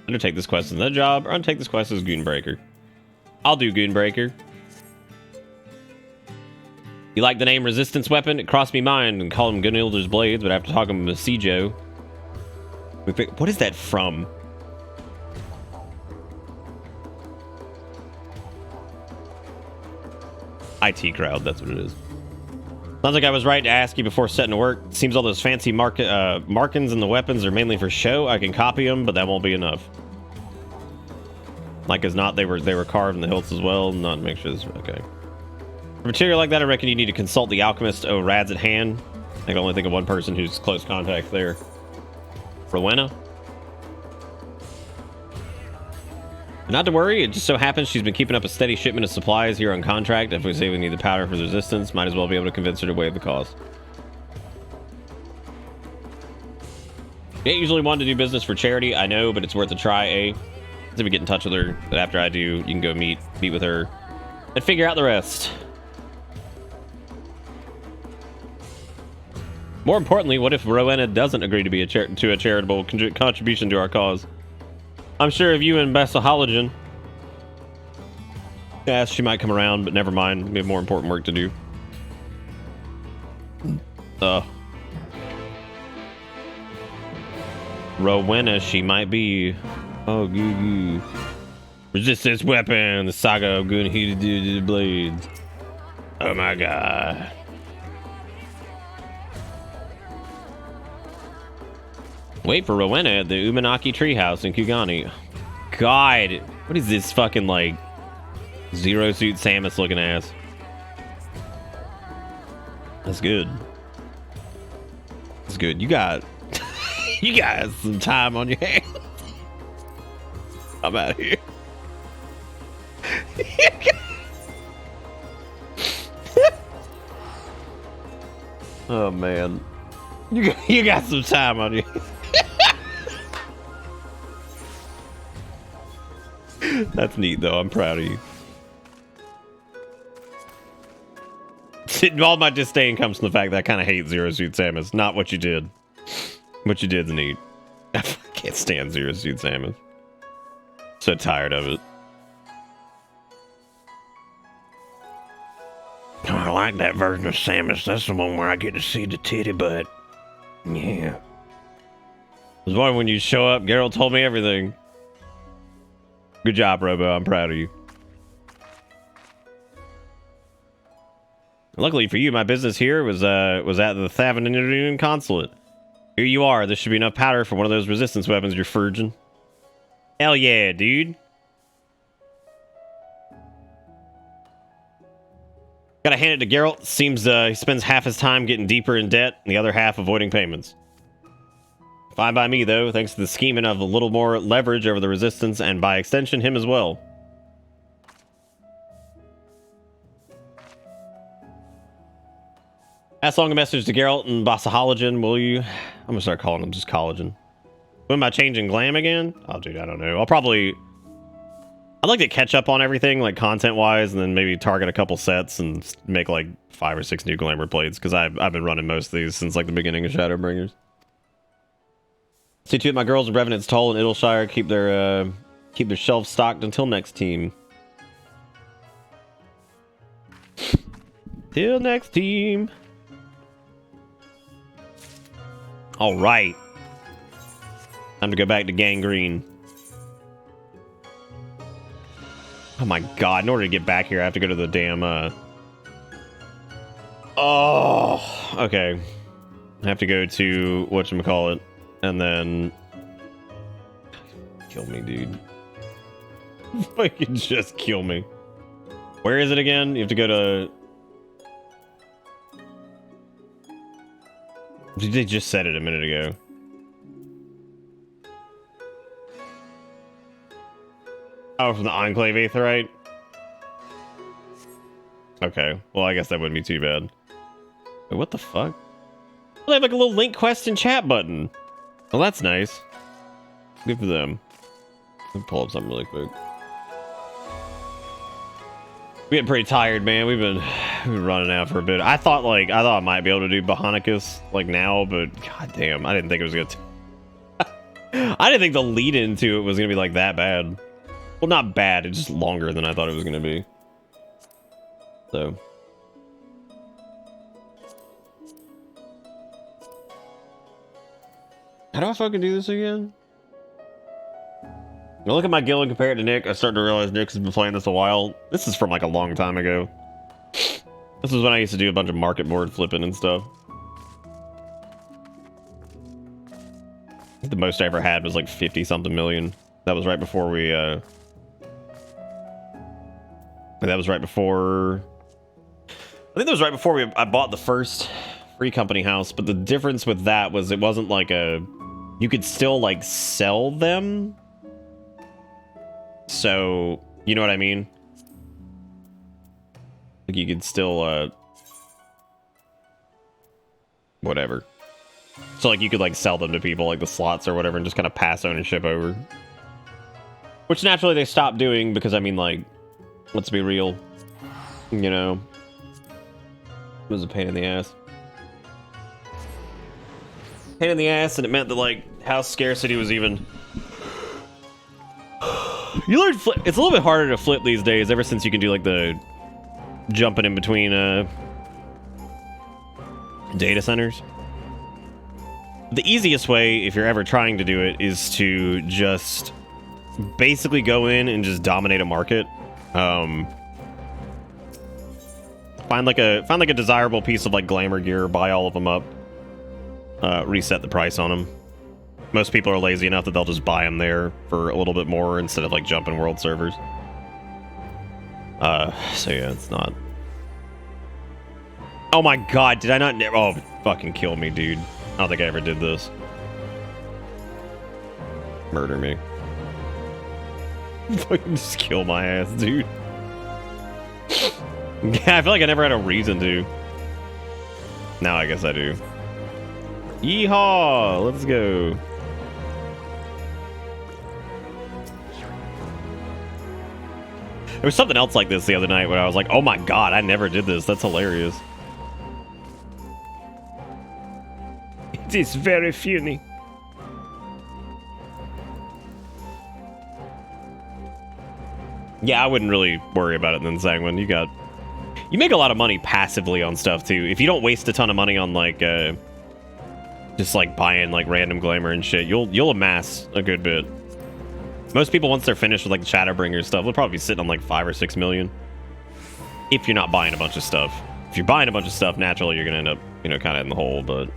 Undertake this quest as that job, or undertake this quest as Goonbreaker. I'll do Goonbreaker. You like the name Resistance Weapon? It crossed me mind and called him Gunilder's Blades, but after talking to Masijo... What is that from? IT crowd, that's what it is. Sounds like I was right to ask you before setting to work. Seems all those fancy markings and the weapons are mainly for show. I can copy them, but that won't be enough. Like as not, they were carved in the hilts as well. Not to make sure this okay. For material like that, I reckon you need to consult the alchemist Rad's at hand. I can only think of one person who's close contact there. Rowena. Not to worry, it just so happens she's been keeping up a steady shipment of supplies here on contract. If we say we need the powder for the resistance, might as well be able to convince her to waive the cost. You ain't usually one to do business for charity, I know, but it's worth a try, eh? If we get in touch with her, but after I do, you can go meet with her and figure out the rest. More importantly, what if Rowena doesn't agree to be a charitable contribution to our cause? I'm sure if you and Basahologen asked, she might come around, but never mind. We have more important work to do. Rowena, she might be. Oh, goo. Resistance weapon, the saga of Gunilder's Blades. Oh my god. Wait for Rowena at the Umanaki treehouse in Kugani. God, what is this fucking like Zero Suit Samus looking ass? That's good. That's good. You got you got some time on your hands. I'm out of here. Oh man, you got some time on you. That's neat though. I'm proud of you. All my disdain comes from the fact that I kind of hate Zero Suit Samus. Not what you did. What you did's neat. I can't stand Zero Suit Samus. So tired of it. Oh, I like that version of Samus. That's the one where I get to see the titty butt. Yeah. I was wondering when you show up, Geralt told me everything. Good job, Robo. I'm proud of you. Luckily for you, my business here was at the Thavin Indian Consulate. Here you are. This should be enough powder for one of those resistance weapons you're forging. Hell yeah, dude. Gotta hand it to Geralt. Seems he spends half his time getting deeper in debt and the other half avoiding payments. Fine by me, though, thanks to the scheming of a little more leverage over the resistance and, by extension, him as well. Pass along a message to Geralt and Basahologen, will you? I'm gonna start calling him just Collagen. When am I changing glam again? Oh, dude, I don't know. I'll I'd like to catch up on everything, like content-wise, and then maybe target a couple sets and make like 5 or 6 new glamour plates, because I've been running most of these since like the beginning of Shadowbringers. See to it my girls and Revenants Toll and Idleshire keep their shelves stocked until next team. Till next team. All right. Time to go back to Gangrene. Oh my god, in order to get back here, I have to go to the damn, Oh, okay. I have to go to whatchamacallit, and then... Kill me, dude. Fucking just kill me. Where is it again? You have to go to... They just said it a minute ago. Oh, from the Enclave Aetherite? Okay, well, I guess that wouldn't be too bad. Wait, what the fuck? They have like a little link quest and chat button. Well, that's nice. Good for them. Let me pull up something really quick. We're getting pretty tired, man. We've been running out for a bit. I thought I might be able to do Bahanicus like now, but goddamn, I didn't think it was gonna. I didn't think the lead into it was gonna be like that bad. Well, not bad. It's just longer than I thought it was gonna be. So. How do I fucking do this again? Now look at my guild and compare it to Nick. I started to realize Nick has been playing this a while. This is from like a long time ago. This was when I used to do a bunch of market board flipping and stuff. I think the most I ever had was like 50 something million. That was right before we that was right before I think that was right before I bought the first free company house, but the difference with that was it wasn't like you could still like sell them. So, you know what I mean? Like you could still whatever. So like you could like sell them to people like the slots or whatever and just kind of pass ownership over. Which naturally they stopped doing because I mean like let's be real. You know. It was a pain in the ass. Pain in the ass, and it meant that like house scarcity was even. You learn flip. It's a little bit harder to flip these days, ever since you can do like the jumping in between data centers. The easiest way, if you're ever trying to do it, is to just basically go in and just dominate a market. Find like a desirable piece of like glamour gear, buy all of them up, reset the price on them. Most people are lazy enough that they'll just buy them there for a little bit more instead of like jumping world servers. So yeah, it's not. Oh my god, did I not? Oh, fucking kill me, dude. I don't think I ever did this. Murder me. Fucking just kill my ass, dude. Yeah, I feel like I never had a reason to. Now I guess I do. Yeehaw! Let's go. There was something else like this the other night where I was like, oh my god, I never did this. That's hilarious. It is very funny. Yeah, I wouldn't really worry about it then, Sanguine. You make a lot of money passively on stuff too. If you don't waste a ton of money on like just like buying like random glamour and shit, you'll amass a good bit. Most people, once they're finished with like the Shadowbringers stuff, will probably be sitting on like 5 or 6 million. If you're not buying a bunch of stuff. If you're buying a bunch of stuff, naturally you're gonna end up, you know, kind of in the hole, but.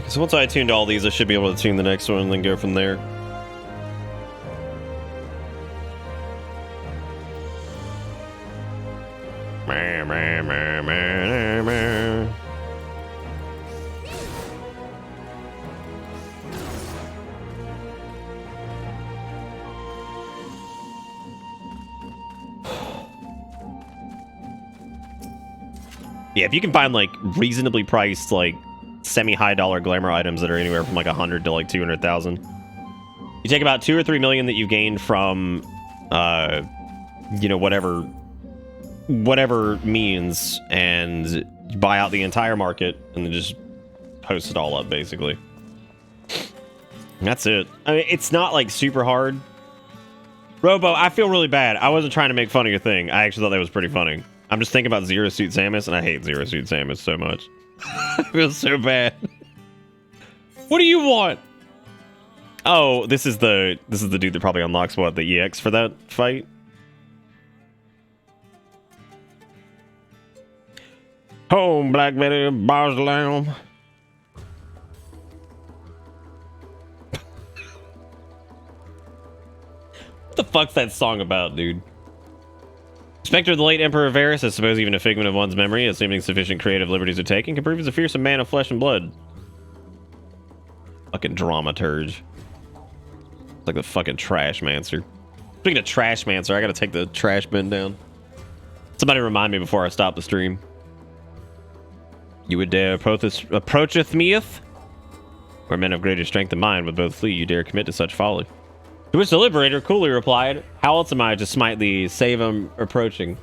So once I tuned all these, I should be able to tune the next one and then go from there. Yeah, if you can find like reasonably priced, like semi-high dollar glamour items that are anywhere from like 100 to like 200,000, you take about 2 or 3 million that you've gained from, you know, whatever means, and buy out the entire market, and then just post it all up, basically. And that's it. I mean, it's not like super hard. Robo, I feel really bad. I wasn't trying to make fun of your thing. I actually thought that was pretty funny. I'm just thinking about Zero Suit Samus, and I hate Zero Suit Samus so much. I feel so bad. What do you want? Oh, this is the dude that probably unlocks what, the EX for that fight? Home, Black Betty, Bars Lamb. What the fuck's that song about, dude? Spectre of the late Emperor Varus, I suppose even a figment of one's memory, assuming sufficient creative liberties are taken, can prove as a fearsome man of flesh and blood. Fucking dramaturge. It's like the fucking Trashmancer. Speaking of Trashmancer, I gotta take the trash bin down. Somebody remind me before I stop the stream. You would dare approacheth meeth? Where men of greater strength than mine would both flee, you dare commit to such folly. To which the Liberator coolly replied, how else am I to smite thee, save him approaching?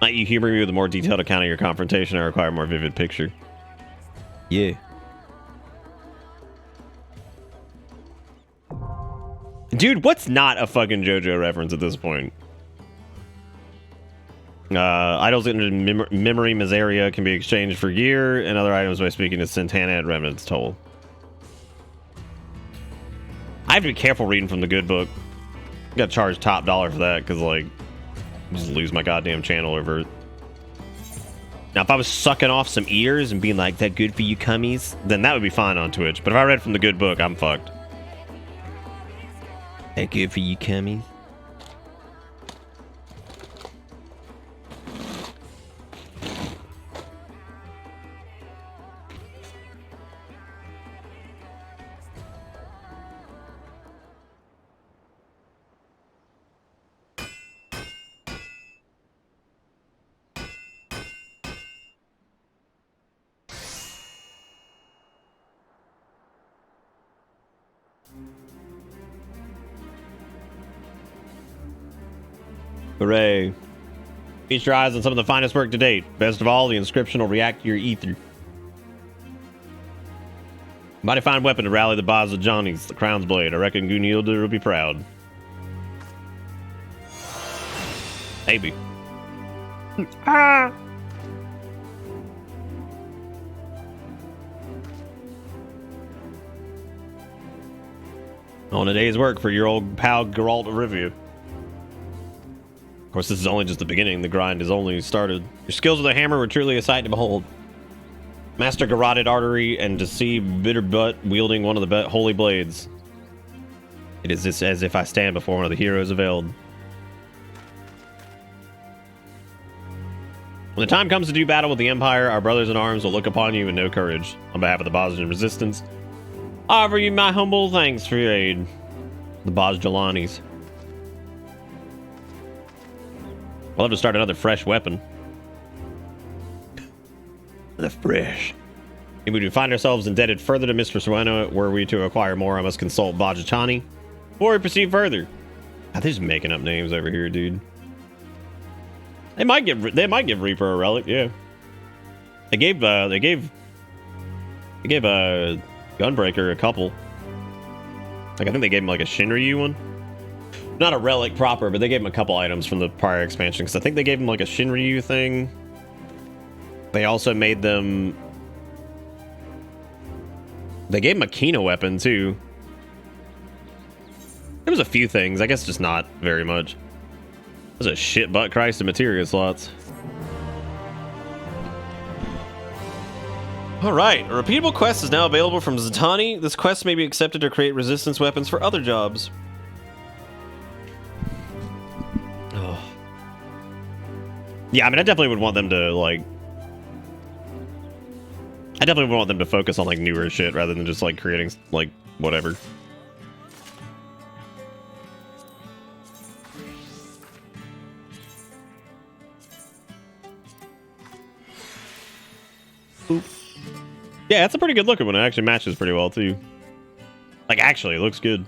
Might you humor me with a more detailed account of your confrontation? I require a more vivid picture. Yeah. Dude, what's not a fucking JoJo reference at this point? Idols in memory Miseria can be exchanged for gear and other items by speaking to Santana at Remnant's Toll. I have to be careful reading from the good book. I gotta charge top dollar for that, because like I just lose my goddamn channel over it. Now if I was sucking off some ears and being like, that good for you cummies, then that would be fine on Twitch. But if I read from the good book, I'm fucked. That good for you cummies? Hooray. Feast your eyes on some of the finest work to date. Best of all, the inscription will react to your ether. Mighty fine weapon to rally the bars of Johnny's, the crown's blade. I reckon Gunilda will be proud. Maybe. Ah! On a day's work for your old pal Geralt of Rivia. Of course, this is only just the beginning. The grind has only started. Your skills with a hammer were truly a sight to behold. Master garroted artery and deceived bitter butt wielding one of the holy blades. It is this as if I stand before one of the heroes of Eld. When the time comes to do battle with the Empire, our brothers in arms will look upon you with no courage. On behalf of the Bosnian resistance, I offer you my humble thanks for your aid. The Bosjalanis. We'll have to start another fresh weapon. The fresh. If we do find ourselves indebted further to Mistress Rowena, were we to acquire more, I must consult Bajachani, or we proceed further. God, they're just making up names over here, dude. They might give Reaper a relic, yeah. They gave Gunbreaker a couple. Like I think they gave him like a Shinryu one. Not a relic proper, but they gave him a couple items from the prior expansion, because I think they gave him like a Shinryu thing. They also made them... They gave him a Kina weapon, too. There was a few things, I guess just not very much. There's a shit butt Christ of materia slots. Alright, a repeatable quest is now available from Zatanni. This quest may be accepted to create resistance weapons for other jobs. Yeah, I mean, I definitely would want them to, like, I definitely want them to focus on like newer shit rather than just like creating like whatever. Oop. Yeah, it's a pretty good looking one. It actually matches pretty well too. Like actually, it looks good.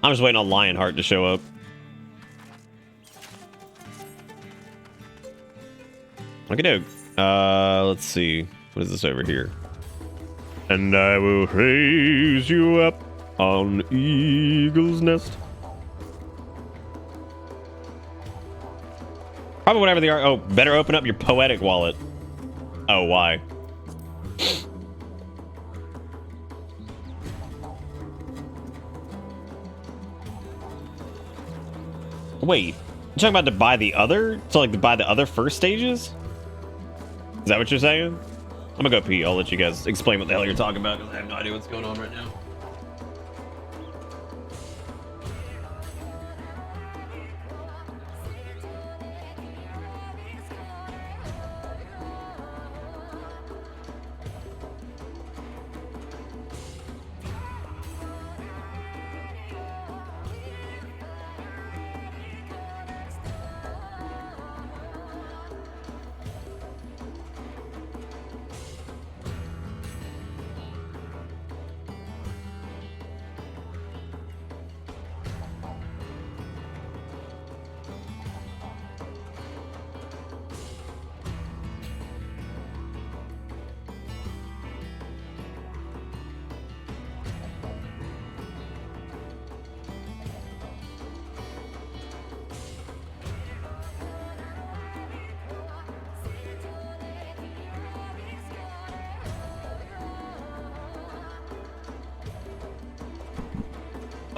I'm just waiting on Lionheart to show up. Okay, let's see. What is this over here? And I will raise you up on eagle's nest. Probably whatever they are. Oh, better open up your poetic wallet. Oh, why? Wait, you talking about to buy the other? So like to buy the other first stages? Is that what you're saying? I'm gonna go pee. I'll let you guys explain what the hell you're talking about because I have no idea what's going on right now.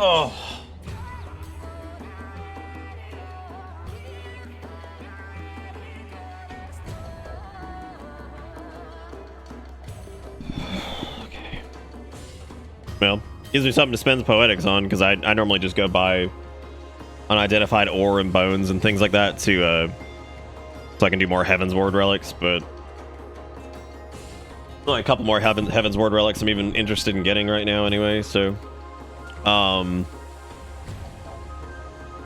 Oh. Okay. Well, gives me something to spend the poetics on because I normally just go buy unidentified ore and bones and things like that to so I can do more Heaven's Ward relics, but like a couple more Heaven's Ward relics I'm even interested in getting right now anyway, so all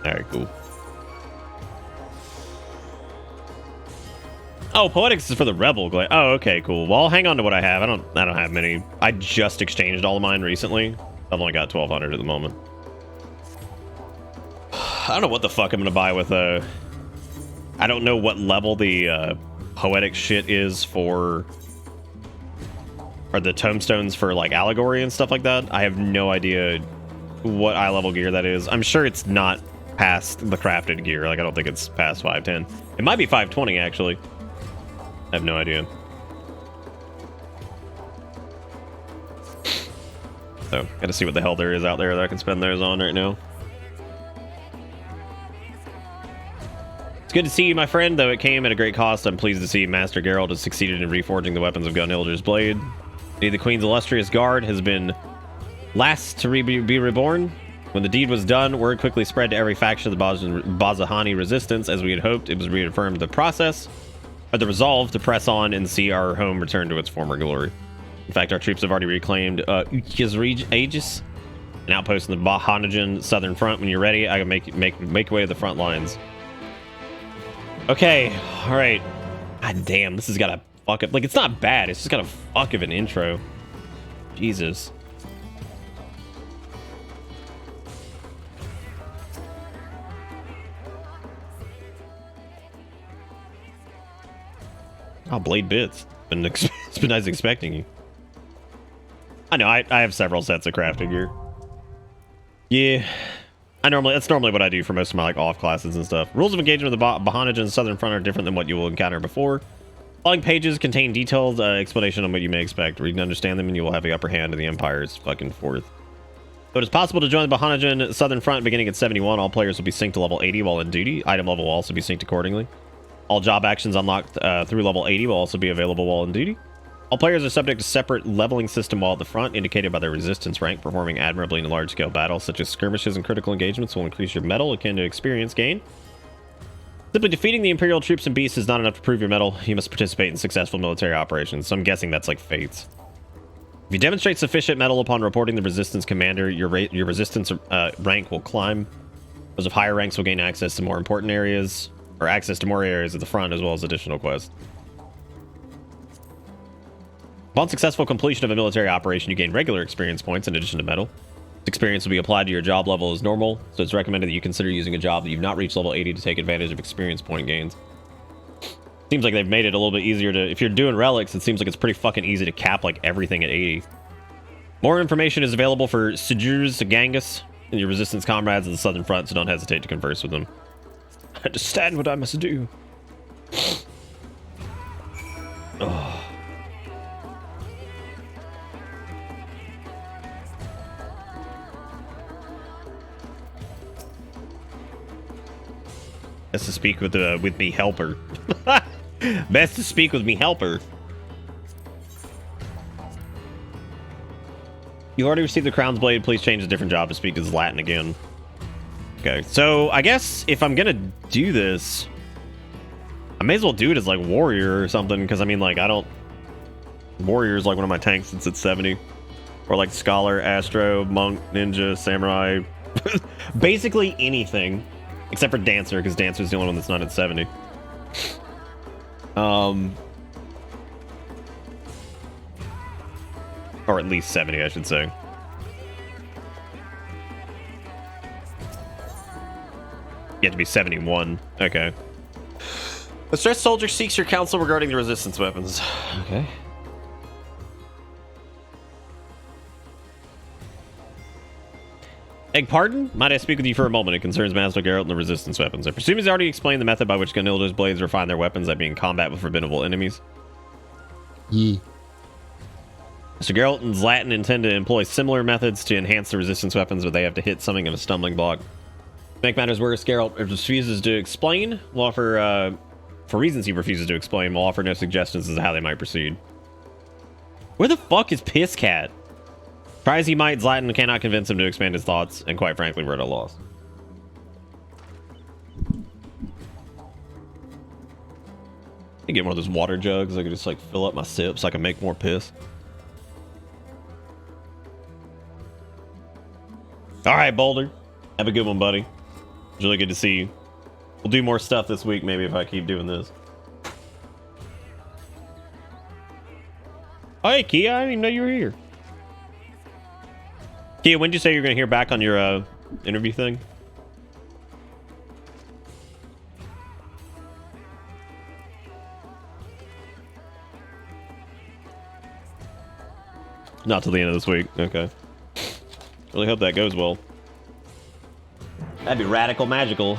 right, cool. Oh, poetics is for the rebel glade. Oh, okay, cool. Well, I'll hang on to what I have. I don't have many. I just exchanged all of mine recently. I've only got 1200 at the moment. I don't know what the fuck I'm gonna buy with I don't know what level the poetic shit is for, or the tomestones for like allegory and stuff like that. I have no idea what eye level gear that is. I'm sure it's not past the crafted gear. Like I don't think it's past 510. It might be 520 actually. I have no idea. So gotta see what the hell there is out there that I can spend those on right now. It's good to see you, my friend, though it came at a great cost. I'm pleased to see Master Geralt has succeeded in reforging the weapons of Gunhilder's blade. The Queen's illustrious guard has been last to be reborn. When the deed was done, word quickly spread to every faction of the Bazahani resistance. As we had hoped, it was reaffirmed the process, or the resolve to press on and see our home return to its former glory. In fact, our troops have already reclaimed Aegis, an outpost in the Bahanajan southern front. When you're ready, I can make way to the front lines. Okay, all right. God damn, this has got a fuck up. Like, it's not bad. It's just got a fuck of an intro. Jesus. Oh, Blade Bits. It's been nice expecting you. I know, I have several sets of crafting gear. Yeah. That's normally what I do for most of my like off classes and stuff. Rules of engagement of the Bahanajan Southern Front are different than what you will encounter before. Following pages contain detailed explanation on what you may expect. Read and understand them and you will have the upper hand of the Empire's fucking fourth. So it is possible to join the Bahanajan Southern Front beginning at 71. All players will be synced to level 80 while in duty. Item level will also be synced accordingly. All job actions unlocked through level 80 will also be available while in duty. All players are subject to separate leveling system while at the front, indicated by their resistance rank. Performing admirably in large-scale battles, such as skirmishes and critical engagements, will increase your metal akin to experience gain. Simply defeating the Imperial troops and beasts is not enough to prove your mettle. You must participate in successful military operations. So I'm guessing that's like fates. If you demonstrate sufficient mettle upon reporting the resistance commander, your resistance rank will climb. Those of higher ranks will gain access to more important areas, or access to more areas at the front, as well as additional quests. Upon successful completion of a military operation, you gain regular experience points in addition to mettle. This experience will be applied to your job level as normal, so it's recommended that you consider using a job that you've not reached level 80 to take advantage of experience point gains. Seems like they've made it a little bit easier to... If you're doing relics, it seems like it's pretty fucking easy to cap like everything at 80. More information is available for Sejur's Gangus and your resistance comrades at the southern front, so don't hesitate to converse with them. I understand what I must do. Oh. Best to speak with me helper. Best to speak with me helper. You already received the Crown's Blade. Please change a different job to speak as Latin again. Okay, so I guess if I'm gonna do this, I may as well do it as like warrior or something, because I mean, like, I don't... Warrior is like one of my tanks since it's 70. Or like scholar, astro, monk, ninja, samurai. Basically anything. Except for dancer, because dancer is the only one that's not at 70. Or at least 70, I should say. You have to be 71. Okay. The stressed soldier seeks your counsel regarding the resistance weapons. Okay. Beg pardon? Might I speak with you for a moment? It concerns Master Geralt and the resistance weapons. I presume he's already explained the method by which Ganilda's blades refine their weapons that be in combat with formidable enemies. Yeah. Mr. Geralt and Zlatan intend to employ similar methods to enhance the resistance weapons, but they have to hit something of a stumbling block. To make matters worse, Geralt refuses to explain. We'll offer, for reasons he refuses to explain, we'll offer no suggestions as to how they might proceed. Where the fuck is Piss Cat? Try as he might, Zlatan cannot convince him to expand his thoughts, and quite frankly, we're at a loss. I get one of those water jugs. I could just like fill up my sips so I can make more piss. All right, Boulder. Have a good one, buddy. It's really good to see you. We'll do more stuff this week, maybe, if I keep doing this. Oh, hey, Kia. I didn't even know you were here. Kia, when did you say you're going to hear back on your interview thing? Not till the end of this week. Okay. Really hope that goes well. That'd be radical magical.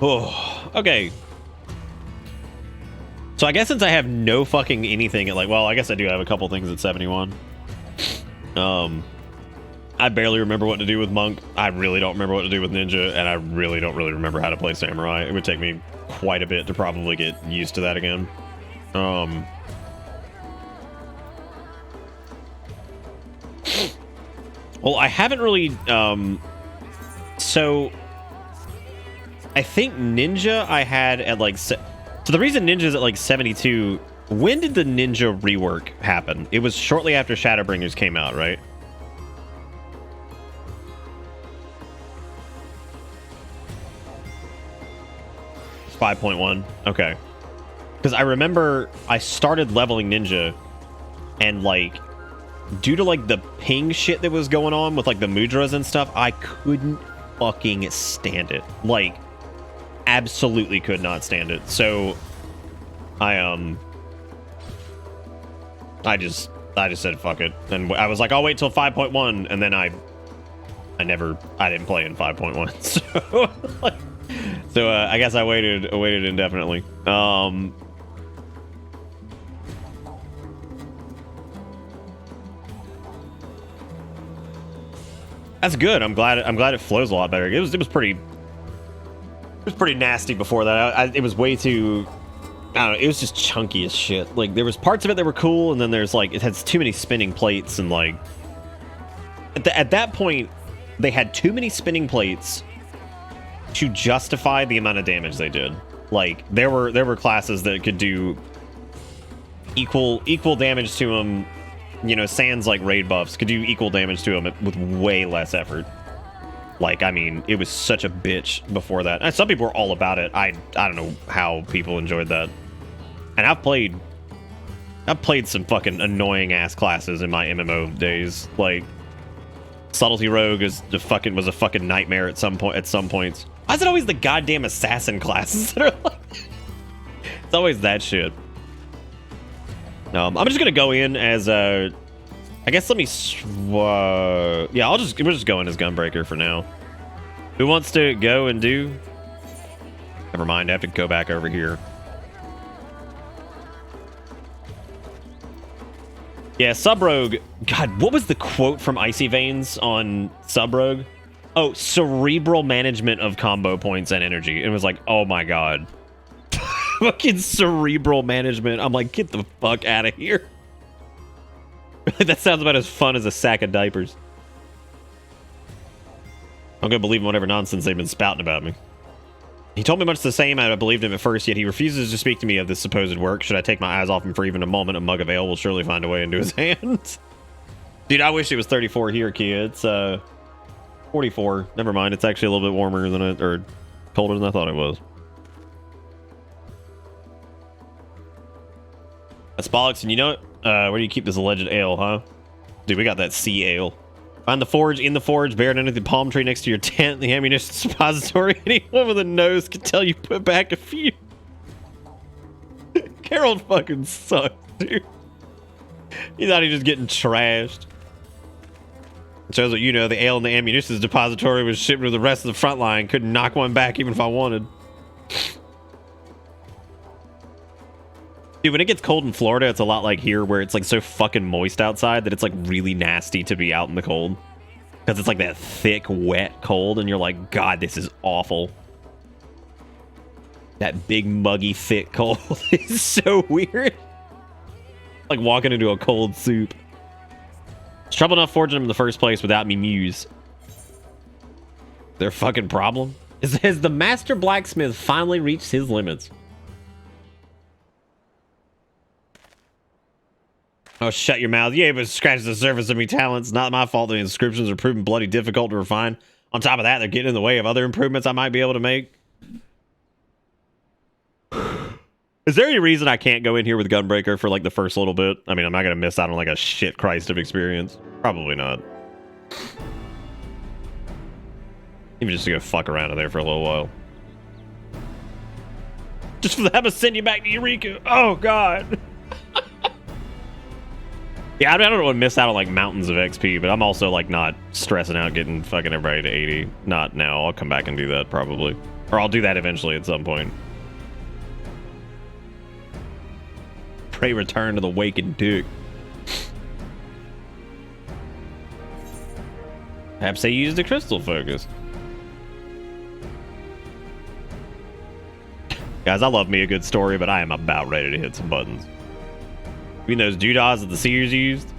Oh, okay. So I guess since I have no fucking anything at like, well, I guess I do have a couple things at 71. I barely remember what to do with Monk. I really don't remember what to do with Ninja, and I really don't remember how to play Samurai. It would take me quite a bit to probably get used to that again. Well, I haven't really, so I think Ninja I had at like, so the reason Ninja's at like 72, when did the Ninja rework happen? It was shortly after Shadowbringers came out, right? It's 5.1, okay. Because I remember I started leveling Ninja, and like, due to like the ping shit that was going on with like the Mudras and stuff, I couldn't fucking stand it. Like, absolutely could not stand it. So I just said fuck it, and I was like, I'll wait till 5.1, and then I didn't play in 5.1. So I guess I waited indefinitely. That's good. I'm glad it flows a lot better. It was pretty nasty before that. It was way too don't know, it was just chunky as shit. Like, there was parts of it that were cool, and then there's, like, it has too many spinning plates, and, like... At that point, they had too many spinning plates to justify the amount of damage they did. Like, there were classes that could do equal damage to them, you know, sans, like, raid buffs, could do equal damage to them with way less effort. Like, I mean, it was such a bitch before that. And some people were all about it. I don't know how people enjoyed that. And I've played some fucking annoying ass classes in my MMO days. Like, Subtlety Rogue was a fucking nightmare at some points. Why is it always the goddamn assassin classes that are like? It's always that shit. I'm just gonna go in as I guess let me yeah, we're just going as Gunbreaker for now. Who wants to go and do? Never mind, I have to go back over here. Yeah, Sub-Rogue. God, what was the quote from Icy Veins on Sub-Rogue? Oh, cerebral management of combo points and energy. It was like, oh my god. Fucking cerebral management. I'm like, get the fuck out of here. That sounds about as fun as a sack of diapers. I'm gonna believe whatever nonsense they've been spouting about me. He told me much the same. I believed him at first, yet he refuses to speak to me of this supposed work. Should I take my eyes off him for even a moment? A mug of ale will surely find a way into his hands. Dude, I wish it was 34 here, kid. It's 44. Never mind. It's actually a little bit warmer than it, or colder than I thought it was. That's bollocks. And you know what? Where do you keep this alleged ale, huh? Dude, we got that sea ale. Find the forge, in the forge, buried under the palm tree next to your tent, the ammunition suppository. Anyone with a nose can tell you put back a few. Carol fucking sucks, dude. He thought he was just getting trashed. Shows what you know, the ale in the ammunition depository was shipped to the rest of the front line. Couldn't knock one back even if I wanted. Dude, when it gets cold in Florida, it's a lot like here, where it's like so fucking moist outside that it's like really nasty to be out in the cold. Because it's like that thick, wet cold, and you're like, God, this is awful. That big, muggy, thick cold is so weird. Like walking into a cold soup. It's trouble enough forging them in the first place without me muse. Their fucking problem? Has the master blacksmith finally reached his limits? Oh, shut your mouth. You able to scratch the surface of me talents. Not my fault the inscriptions are proving bloody difficult to refine. On top of that, they're getting in the way of other improvements I might be able to make. Is there any reason I can't go in here with Gunbreaker for like the first little bit? I mean, I'm not going to miss out on like a shit Christ of experience. Probably not. Even just to go fuck around in there for a little while. Just for them to send you back to Eureka. Oh, God. Yeah, I don't want to miss out on, like, mountains of XP, but I'm also, like, not stressing out getting fucking everybody to 80. Not now. I'll come back and do that, probably. Or I'll do that eventually at some point. Pray return to the wakened dick. Perhaps they used a crystal focus. Guys, I love me a good story, but I am about ready to hit some buttons. You mean those doodads that the seers used?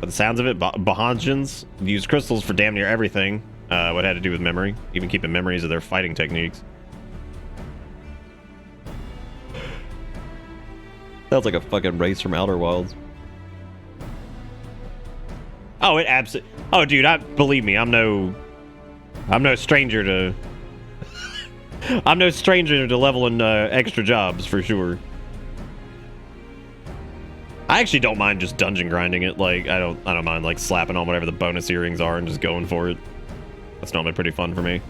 By the sounds of it, Bahanjans used crystals for damn near everything. What had to do with memory, even keeping memories of their fighting techniques. Sounds like a fucking race from Outer Wilds. Oh, it absolutely. Oh, dude, believe me, I'm no stranger to. I'm no stranger to leveling extra jobs for sure. I actually don't mind just dungeon grinding it. Like I don't mind like slapping on whatever the bonus earrings are and just going for it. That's normally pretty fun for me.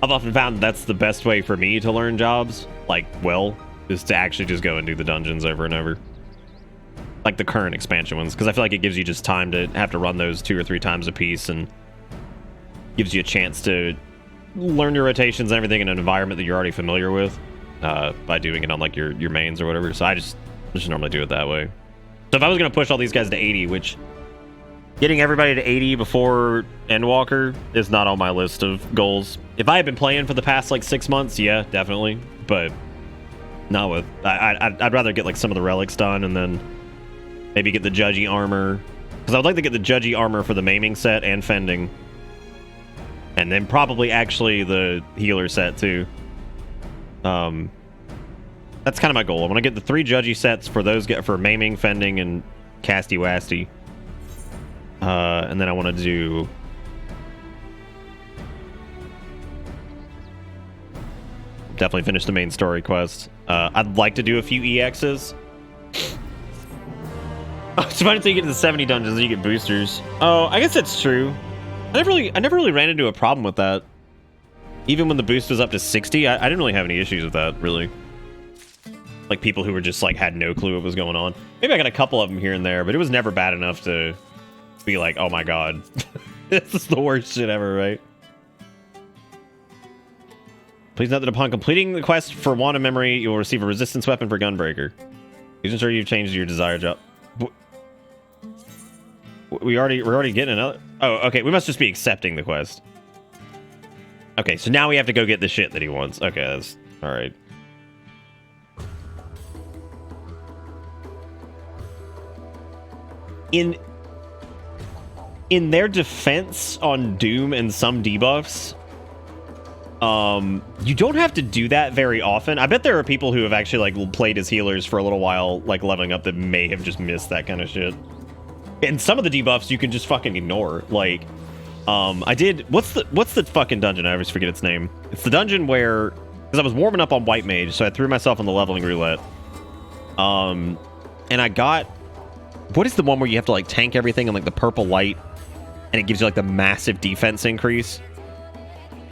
I've often found that's the best way for me to learn jobs. Like, well, is to actually just go and do the dungeons over and over. Like the current expansion ones, because I feel like it gives you just time to have to run those 2 or 3 times a piece and gives you a chance to learn your rotations and everything in an environment that you're already familiar with by doing it on like your mains or whatever. So I just normally do it that way. So if I was going to push all these guys to 80, which getting everybody to 80 before Endwalker is not on my list of goals. If I had been playing for the past like 6 months, yeah, definitely. But Not with... I'd rather get like some of the relics done and then maybe get the judgy armor. Because I would like to get the judgy armor for the maiming set and fending. And then probably actually the healer set too. That's kind of my goal. I want to get the 3 judgy sets for those, for maiming, fending, and casty wasty. And then I want to do... Definitely finish the main story quest. I'd like to do a few EXs. It's fine until you get to the 70 dungeons and you get boosters. Oh, I guess that's true. I never really ran into a problem with that. Even when the boost was up to 60, I didn't really have any issues with that, really. Like people who were just like had no clue what was going on. Maybe I got a couple of them here and there, but it was never bad enough to be like, oh my god, this is the worst shit ever, right? Please note that upon completing the quest for Wand of Memory, you will receive a resistance weapon for Gunbreaker. Please ensure you've changed your desired job. We're already getting another. Oh, okay. We must just be accepting the quest. Okay, so now we have to go get the shit that he wants. Okay, that's all right. In their defense on Doom and some debuffs, you don't have to do that very often. I bet there are people who have actually like played as healers for a little while, like leveling up, that may have just missed that kind of shit. And some of the debuffs you can just fucking ignore. Like, I did. What's the fucking dungeon? I always forget its name. It's the dungeon where, because I was warming up on White Mage, so I threw myself on the leveling roulette. And I got. What is the one where you have to like tank everything in like the purple light, and it gives you like the massive defense increase?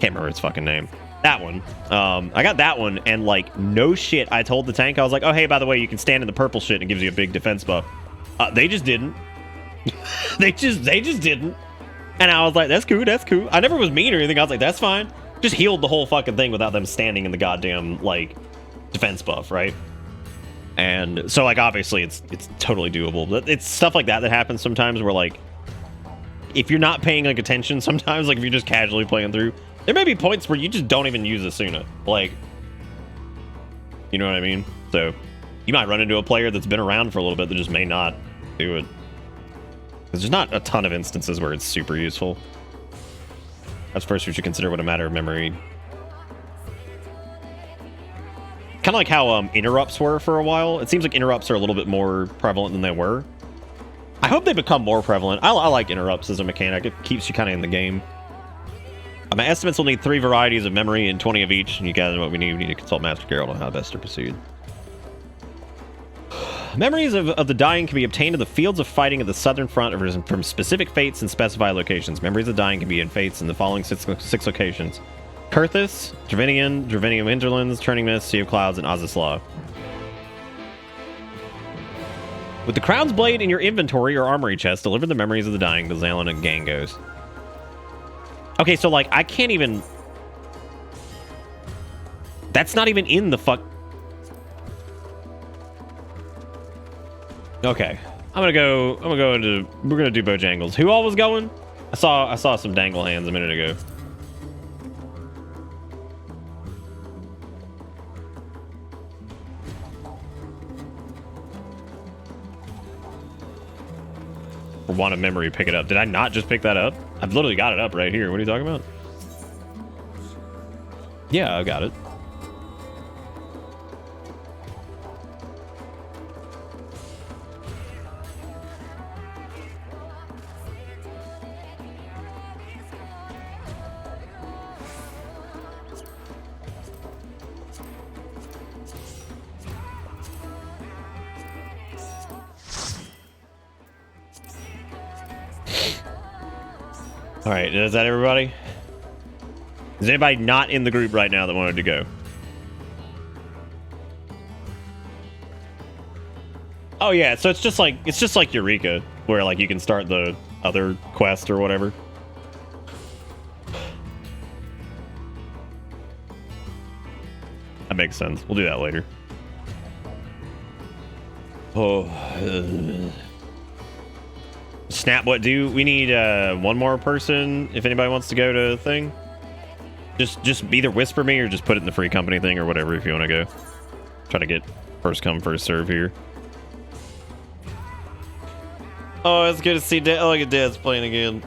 Can't remember its fucking name. That one. I got that one, and like no shit, I told the tank, I was like, oh hey, by the way, you can stand in the purple shit and it gives you a big defense buff. They just didn't. they just didn't. And I was like, that's cool, that's cool. I never was mean or anything. I was like, that's fine. Just healed the whole fucking thing without them standing in the goddamn like defense buff, right? And so like obviously it's totally doable. But it's stuff like that that happens sometimes where like if you're not paying like attention sometimes, like if you're just casually playing through, there may be points where you just don't even use Asuna. Like, you know what I mean? So you might run into a player that's been around for a little bit that just may not do it. There's not a ton of instances where it's super useful. That's first we should consider what a matter of memory. Kind of like how interrupts were for a while. It seems like interrupts are a little bit more prevalent than they were. I hope they become more prevalent. I like interrupts as a mechanic. It keeps you kind of in the game. My estimates will need 3 varieties of memory and 20 of each. And you guys know what we need. We need to consult Master Geralt on how best to proceed. Memories of the dying can be obtained in the fields of fighting at the southern front from specific fates and specified locations. Memories of the dying can be in fates in the following six locations: Kurthus, Dravinian Hinterlands, Turning Mist, Sea of Clouds, and Azislaw. With the Crown's Blade in your inventory or armory chest, deliver the memories of the dying to Zalan and Gangos. Okay, so like I can't even. That's not even in the fuck. Okay, we're gonna do Bojangles. Who all was going? I saw some dangle hands a minute ago. For want of memory, pick it up. Did I not just pick that up? I've literally got it up right here. What are you talking about? Yeah, I got it. All right, is that everybody? Is anybody not in the group right now that wanted to go? Oh yeah, so it's just like Eureka, where like you can start the other quest or whatever. That makes sense. We'll do that later. Oh. Snap what do? We need one more person if anybody wants to go to the thing. Just either whisper me or just put it in the free company thing or whatever if you want to go. Try to get first come, first serve here. Oh, it's good to see Dad. Oh, look at Dad's playing again.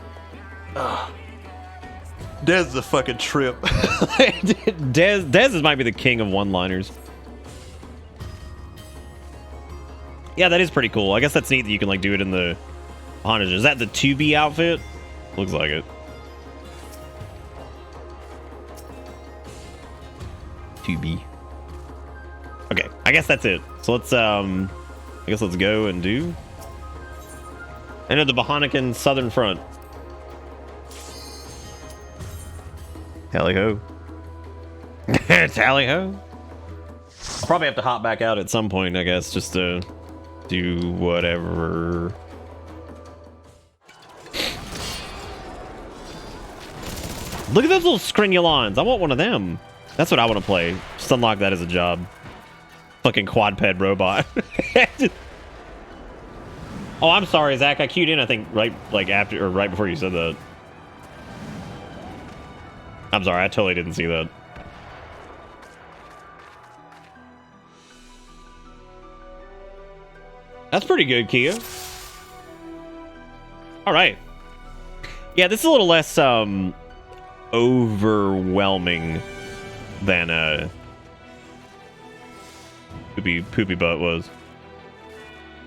Dez is a fucking trip. Dez might be the king of one-liners. Yeah, that is pretty cool. I guess that's neat that you can like do it in the Honda. Is that the 2B outfit? Looks like it. 2B. Okay, I guess that's it. So let's I guess let's go and do enter the Bahanakan Southern Front. Tally ho. Tally ho. I'll probably have to hop back out at some point, I guess, just to do whatever. Look at those little scrinulons. I want one of them. That's what I want to play. Just unlock that as a job. Fucking quadped robot. Oh, I'm sorry, Zach. I queued in, I think, right before you said that. I'm sorry, I totally didn't see that. That's pretty good, Kia. All right. Yeah, this is a little less overwhelming than Poopy Butt was.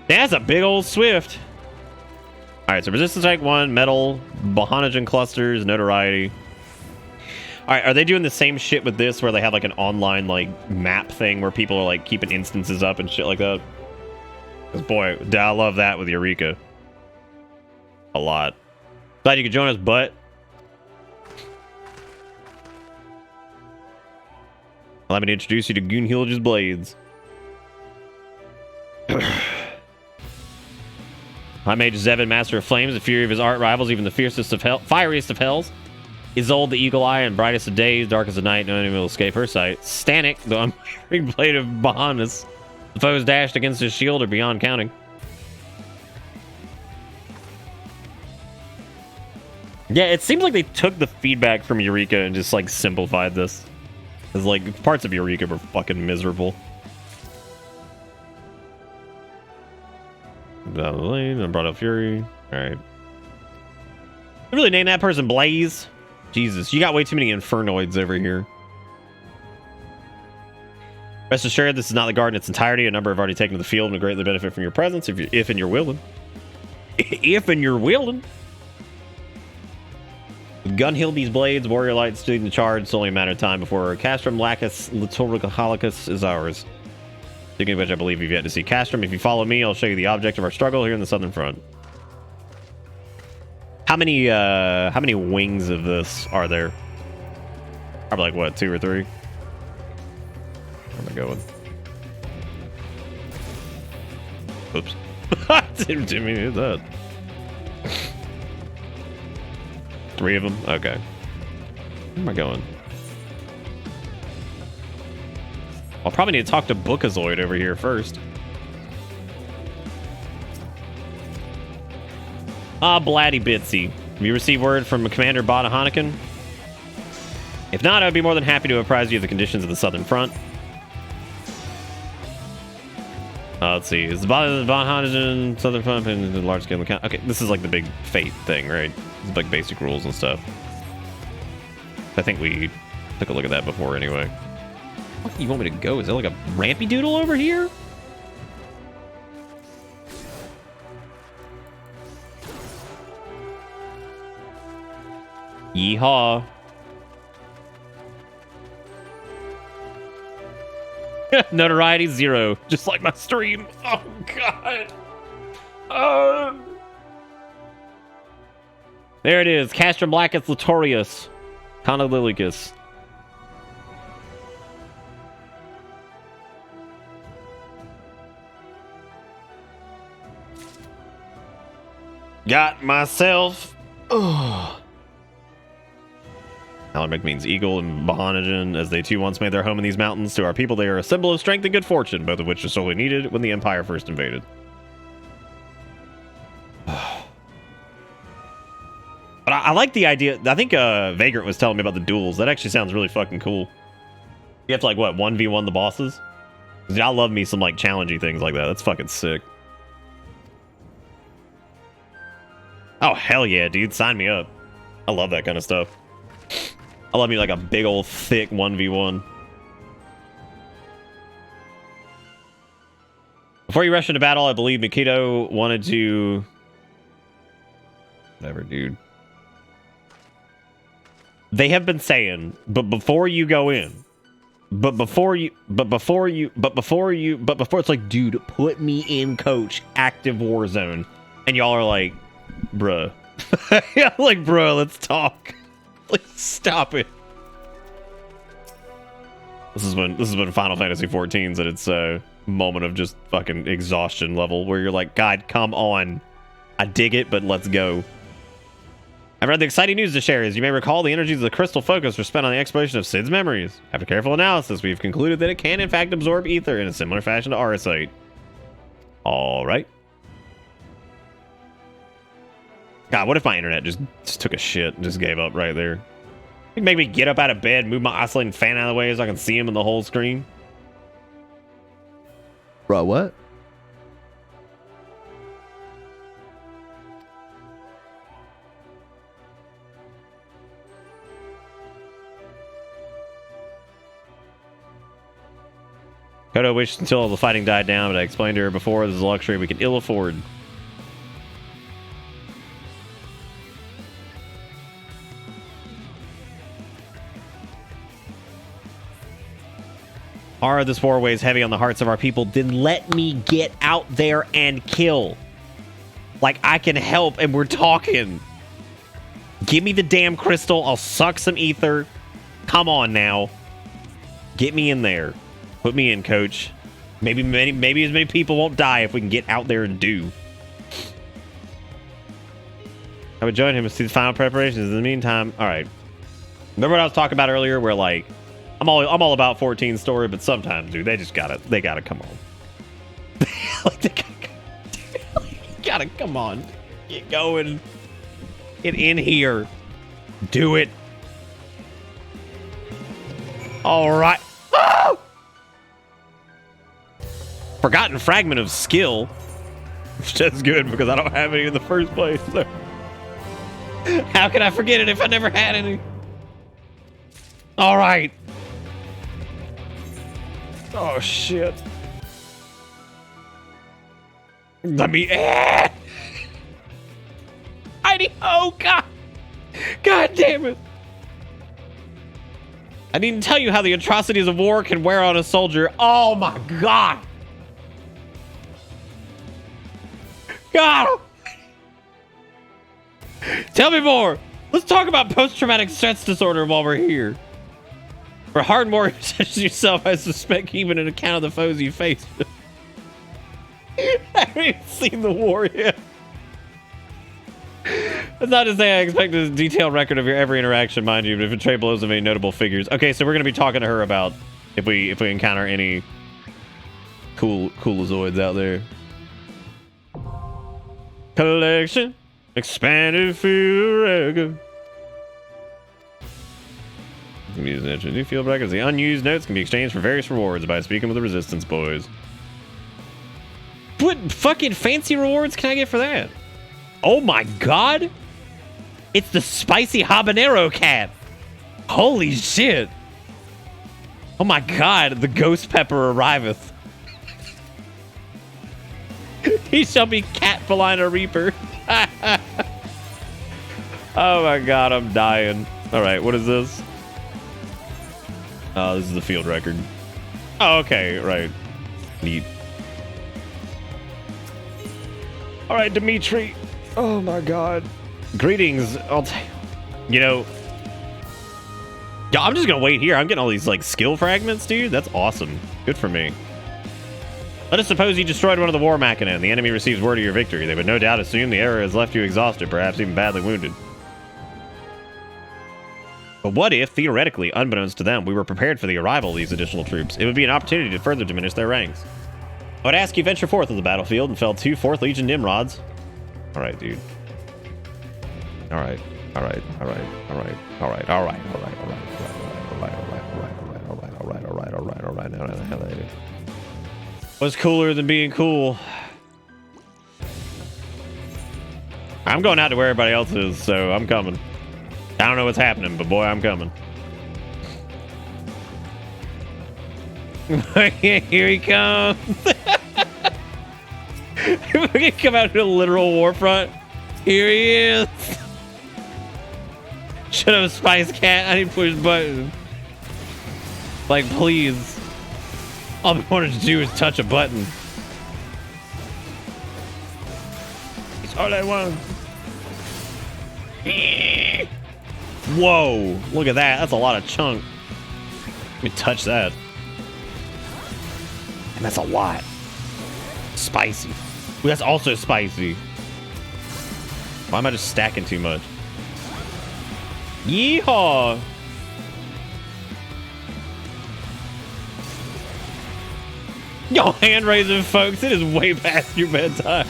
That's a big old Swift. All right, so resistance type 1, metal, Bahanajan clusters, notoriety. All right, are they doing the same shit with this where they have like an online like map thing where people are like keeping instances up and shit like that? Because boy, I love that with Eureka. A lot. Glad you could join us, but allow me to introduce you to Goonhilge's blades. High Mage Zevin, Master of Flames, the fury of his art rivals even the fiercest of hell, fieriest of hells. Isolde, the Eagle Eye, and brightest of days, darkest of night, no enemy will escape her sight. Stanek, the unwavering blade of Bahanas. The foes dashed against his shield are beyond counting. Yeah, it seems like they took the feedback from Eureka and just like simplified this. Because like parts of Eureka were fucking miserable. Down the lane, Unbridled Fury. Alright. You really name that person Blaze? Jesus, you got way too many Infernoids over here. Rest assured, this is not the guard in its entirety. A number have already taken to the field and will greatly benefit from your presence if and you're willing. If and you're willing. With Gunhildy's blades, warrior lights leading the charge. It's only a matter of time before Castrum Lacus Litoricalicus is ours. Speaking of which, I believe you've yet to see Castrum. If you follow me, I'll show you the object of our struggle here in the Southern Front. How many wings of this are there? Probably like what, 2 or 3? Where am I going? Oops. Didn't mean to do that. 3 of them? Okay. Where am I going? I'll probably need to talk to Bookazoid over here first. Ah, Blatty Bitsy. Have you received word from Commander Bahanakan? If not, I'd be more than happy to apprise you of the conditions of the Southern Front. Let's see. Is the Bahanakan Southern Front and the large scale account? Okay, this is like the big fate thing, right? It's like basic rules and stuff. I think we took a look at that before anyway. Where do you want me to go? Is there like a rampy doodle over here? Yeehaw. Notoriety 0, just like my stream. Oh god. There it is. Castrum Lacus Litorius. Conolilicus. Got myself. Alamek means eagle and Bahanajan, as they too once made their home in these mountains. To our people, they are a symbol of strength and good fortune, both of which are sorely needed when the Empire first invaded. But I like the idea. I think Vagrant was telling me about the duels. That actually sounds really fucking cool. You have to like, what, 1v1 the bosses? 'Cause I love me some like challenging things like that. That's fucking sick. Oh hell yeah, dude! Sign me up. I love that kind of stuff. I love me like a big old thick 1v1. Before you rush into battle, I believe Mikito wanted to... Whatever, dude. They have been saying, but before you go in, before it's like, dude, put me in, coach, active war zone. And y'all are like, bruh. I'm like, bruh, let's talk. Like, stop it. This is when Final Fantasy XIV's at its moment of just fucking exhaustion level, where you're like, God, come on. I dig it, but let's go. I've read the exciting news to share. As you may recall, the energies of the crystal focus were spent on the exploration of Cid's memories. After careful analysis, we've concluded that it can in fact absorb ether in a similar fashion to Auracite. Alright. God, what if my internet just took a shit and just gave up right there? You can make me get up out of bed, move my oscillating fan out of the way so I can see him in the whole screen. Bro, what? Kodo wished until the fighting died down, but I explained to her before this is a luxury we can ill afford. This war weighs heavy on the hearts of our people. Then let me get out there and kill. Like, I can help and we're talking. Give me the damn crystal. I'll suck some ether. Come on now. Get me in there. Put me in, coach. Maybe as many people won't die if we can get out there and do. I would join him to see the final preparations. In the meantime, all right. Remember what I was talking about earlier, where like I'm all about 14's story, but sometimes, dude, they gotta come on. Like they gotta come on. Get going. Get in here. Do it. All right. Oh! Forgotten fragment of skill. Which is good because I don't have any in the first place. So. How can I forget it if I never had any? All right. Oh shit. Let me. I need. Oh god. God damn it. I needn't tell you how the atrocities of war can wear on a soldier. Oh my god. God. Tell me more. Let's talk about post-traumatic stress disorder while we're here. For hard warriors such as yourself, I suspect even an account of the foes you faced. I haven't even seen the war yet. That's not to say I expect a detailed record of your every interaction, mind you, but if it trade blows of any notable figures. Okay, so we're going to be talking to her about if we encounter any cool Azoids out there. Collection. Expanded field record. New field records. The unused notes can be exchanged for various rewards by speaking with the Resistance boys. What fucking fancy rewards can I get for that? Oh my god! It's the spicy habanero cat! Holy shit! Oh my god, the ghost pepper arriveth. He shall be Cat Felina Reaper. Oh my god, I'm dying. Alright, what is this? Oh, this is the field record. Oh, okay, right. Neat. Alright, Dimitri. Oh my god. Greetings. You know, yeah, I'm just gonna wait here. I'm getting all these like skill fragments, dude. That's awesome. Good for me. Let us suppose you destroyed one of the war machina and the enemy receives word of your victory. They would no doubt assume the error has left you exhausted, perhaps even badly wounded. But what if, theoretically, unbeknownst to them, we were prepared for the arrival of these additional troops? It would be an opportunity to further diminish their ranks. I would ask you venture forth of the battlefield and fell 2 4th Legion Nimrods. Alright, dude. Alright. Alright. Alright. Alright. Alright. Alright. Alright. Alright. Alright. Alright. Alright. Alright. Alright. Alright. Alright. Alright. Alright. Alright. Now the hell out of it. What's cooler than being cool? I'm going out to where everybody else is, so I'm coming. I don't know what's happening, but boy, I'm coming. Here he comes. We're gonna come out to a literal war front. Here he is. Shut up, Spice Cat. I need to push button. Like, please. All I wanted to do is touch a button. It's all I want. Whoa. Look at that. That's a lot of chunk. Let me touch that. And that's a lot. Spicy. Ooh, that's also spicy. Why am I just stacking too much? Yeehaw! Yo, hand raising, folks. It is way past your bedtime.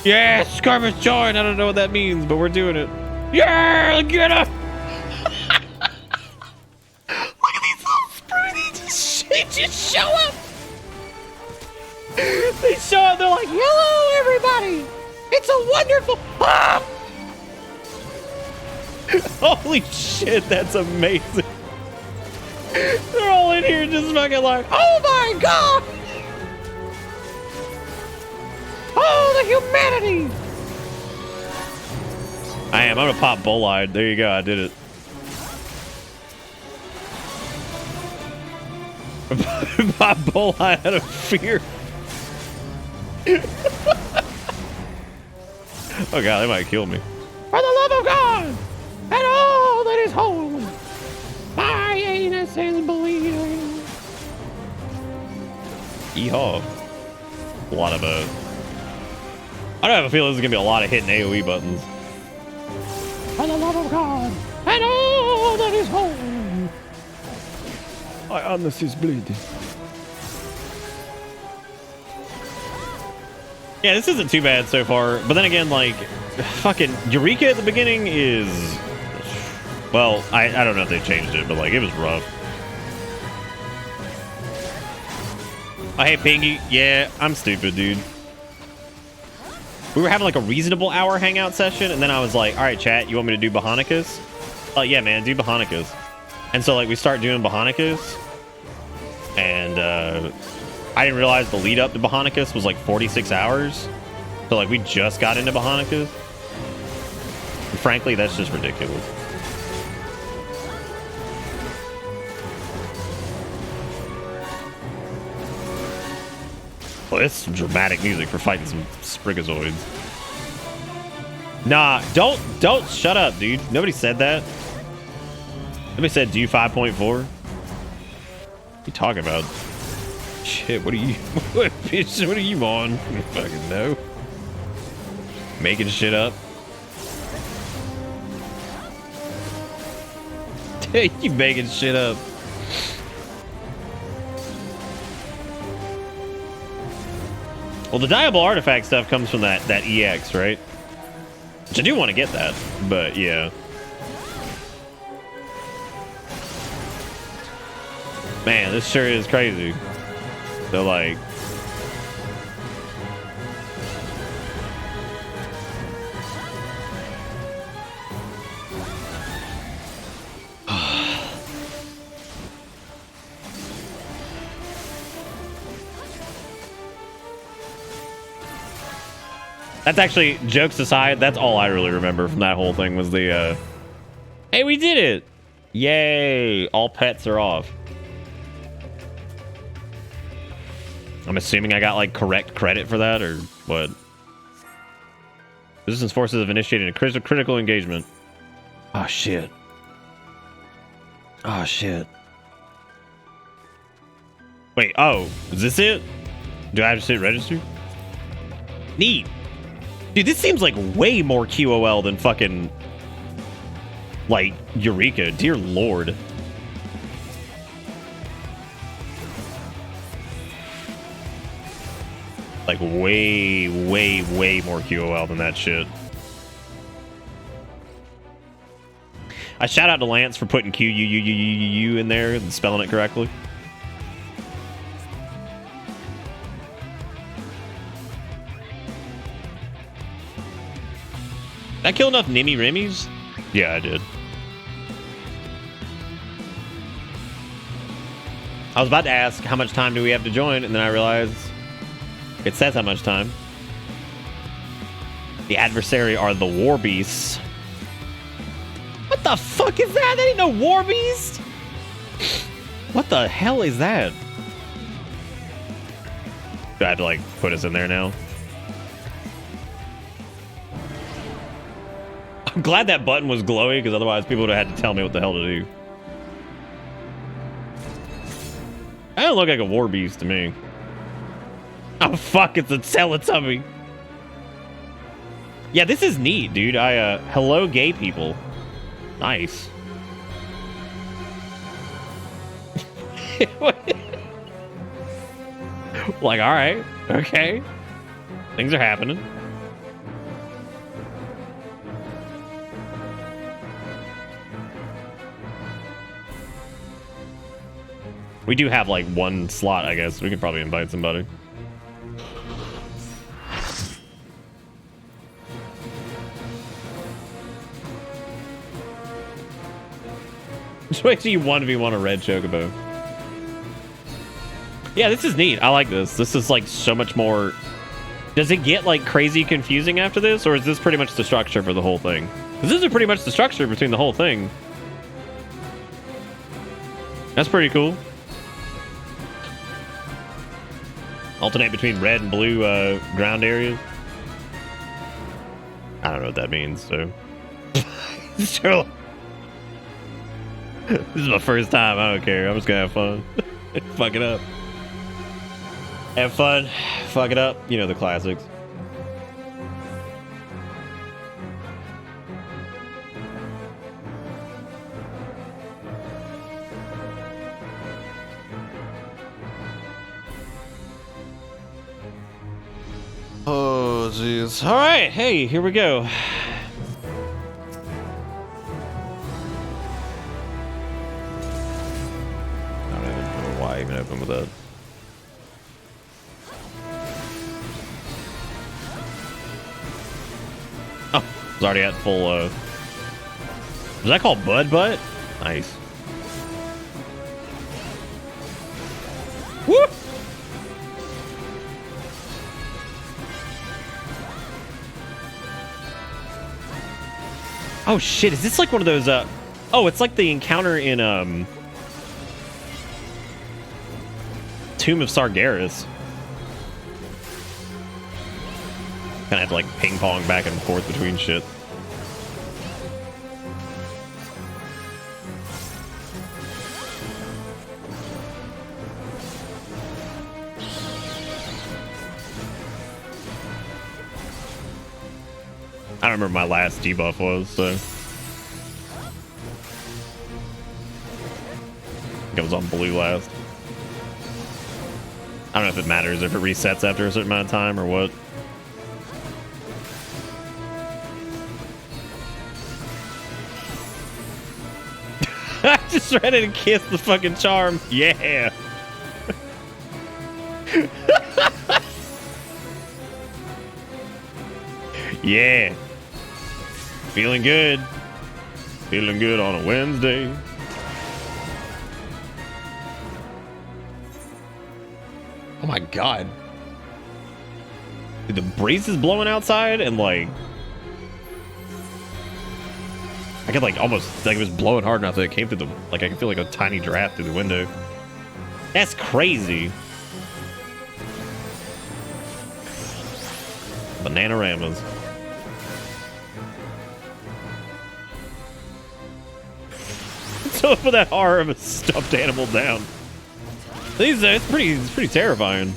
Yeah, skirmish join. I don't know what that means, but we're doing it. Yeah, get up! Look at these little sprues. They just show up. They show up. They're like, "Hello, everybody! It's a wonderful." Ah! Holy shit, that's amazing. They're all in here just fucking like, "Oh my god! Oh, the humanity!" I'm gonna pop bull-eyed. There you go, I did it. Pop bull-eyed out of fear. Oh god, they might kill me. For the love of God and all that is holy, my anus is bleeding. Yeehaw. A lot of I don't have a feeling there's gonna be a lot of hitting AoE buttons. For the love of God and all that is holy, my anus is bleeding. Yeah, this isn't too bad so far, but then again, like, fucking Eureka at the beginning is, well, I don't know if they changed it, but like, it was rough. Oh, hey, Pingy. Yeah, I'm stupid, dude. We were having like a reasonable hour hangout session, and then I was like, all right, chat, you want me to do Bahanicas? Oh, yeah, man, do Bahanicas. And so, like, we start doing Bahanicas, and, I didn't realize the lead up to Bahanicas was like 46 hours. So like we just got into Bahanicas. And frankly, that's just ridiculous. Well, it's some dramatic music for fighting some Sprigazoids. Nah, don't shut up, dude. Nobody said that. Nobody said do 5.4. What are you talking about? Shit, what are you what are you on? I don't fucking know. Making shit up. You making shit up. Well, the Diable Artifact stuff comes from that EX, right? Which I do want to get that, but yeah. Man, this sure is crazy. So like, that's actually, jokes aside, that's all I really remember from that whole thing was the, hey, we did it! Yay! All pets are off. I'm assuming I got like correct credit for that, or what? Resistance forces have initiated a critical engagement. Oh shit. Oh shit. Wait, oh, is this it? Do I have to hit register? Neat. Dude, this seems like way more QOL than fucking like Eureka. Dear Lord. Like way more QOL than that shit. I shout out to Lance for putting Q-U-U-U-U-U in there and spelling it correctly. Did I kill enough Nimmy Rimmies? Yeah, I did. I was about to ask how much time do we have to join, and then I realized it says how much time. The adversary are the war beasts. What the fuck is that? That ain't no war beast. What the hell is that? Do I have to like put us in there now? I'm glad that button was glowy, because otherwise people would have had to tell me what the hell to do. I don't look like a war beast to me. Oh fuck, it's a Teletubby. Yeah, this is neat, dude. Hello gay people. Nice. Like, alright, okay. Things are happening. We do have like one slot, I guess. We could probably invite somebody. Just wait till you 1v1 a red chocobo. Yeah, this is neat. I like this. This is like so much more. Does it get like crazy confusing after this, or is this pretty much the structure for the whole thing? Because this is pretty much the structure between the whole thing. That's pretty cool. Alternate between red and blue ground areas. I don't know what that means, so. Sure. This is my first time. I don't care. I'm just gonna have fun. Fuck it up. Have fun. Fuck it up. You know the classics. Oh, jeez. All right. Hey, here we go. I even open with that. Oh, it's already at full. Was that called Bud Butt? Nice. Woo! Oh shit! Is this like one of those? Oh, it's like the encounter in Tomb of Sargeras. Kind of have to like ping pong back and forth between shit. I don't remember my last debuff was, so. I think I was on blue last. I don't know if it matters if it resets after a certain amount of time or what. I just ready to kiss the fucking charm. Yeah. Yeah. Feeling good. Feeling good on a Wednesday. Oh my god. Dude, the breeze is blowing outside and like I could like almost like it was blowing hard enough that it came through the like I can feel like a tiny draft through the window. That's crazy. Bananaramas. So for that horror of a stuffed animal down. It's pretty terrifying.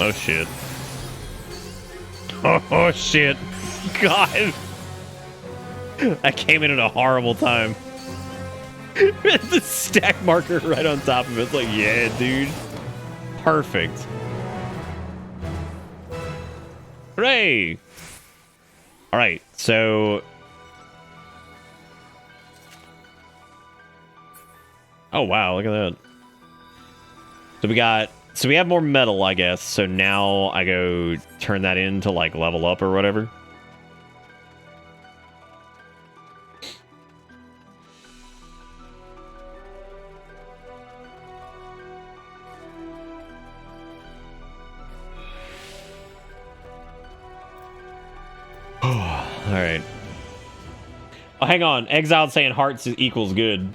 Oh shit. Oh shit. God. That came in at a horrible time. The stack marker right on top of it. It's like, yeah, dude. Perfect. Hooray! Alright, so... Oh, wow, look at that. So we have more metal, I guess. So now I go turn that in to, like, level up or whatever. Alright. Oh, hang on. Exiled saying hearts equals good.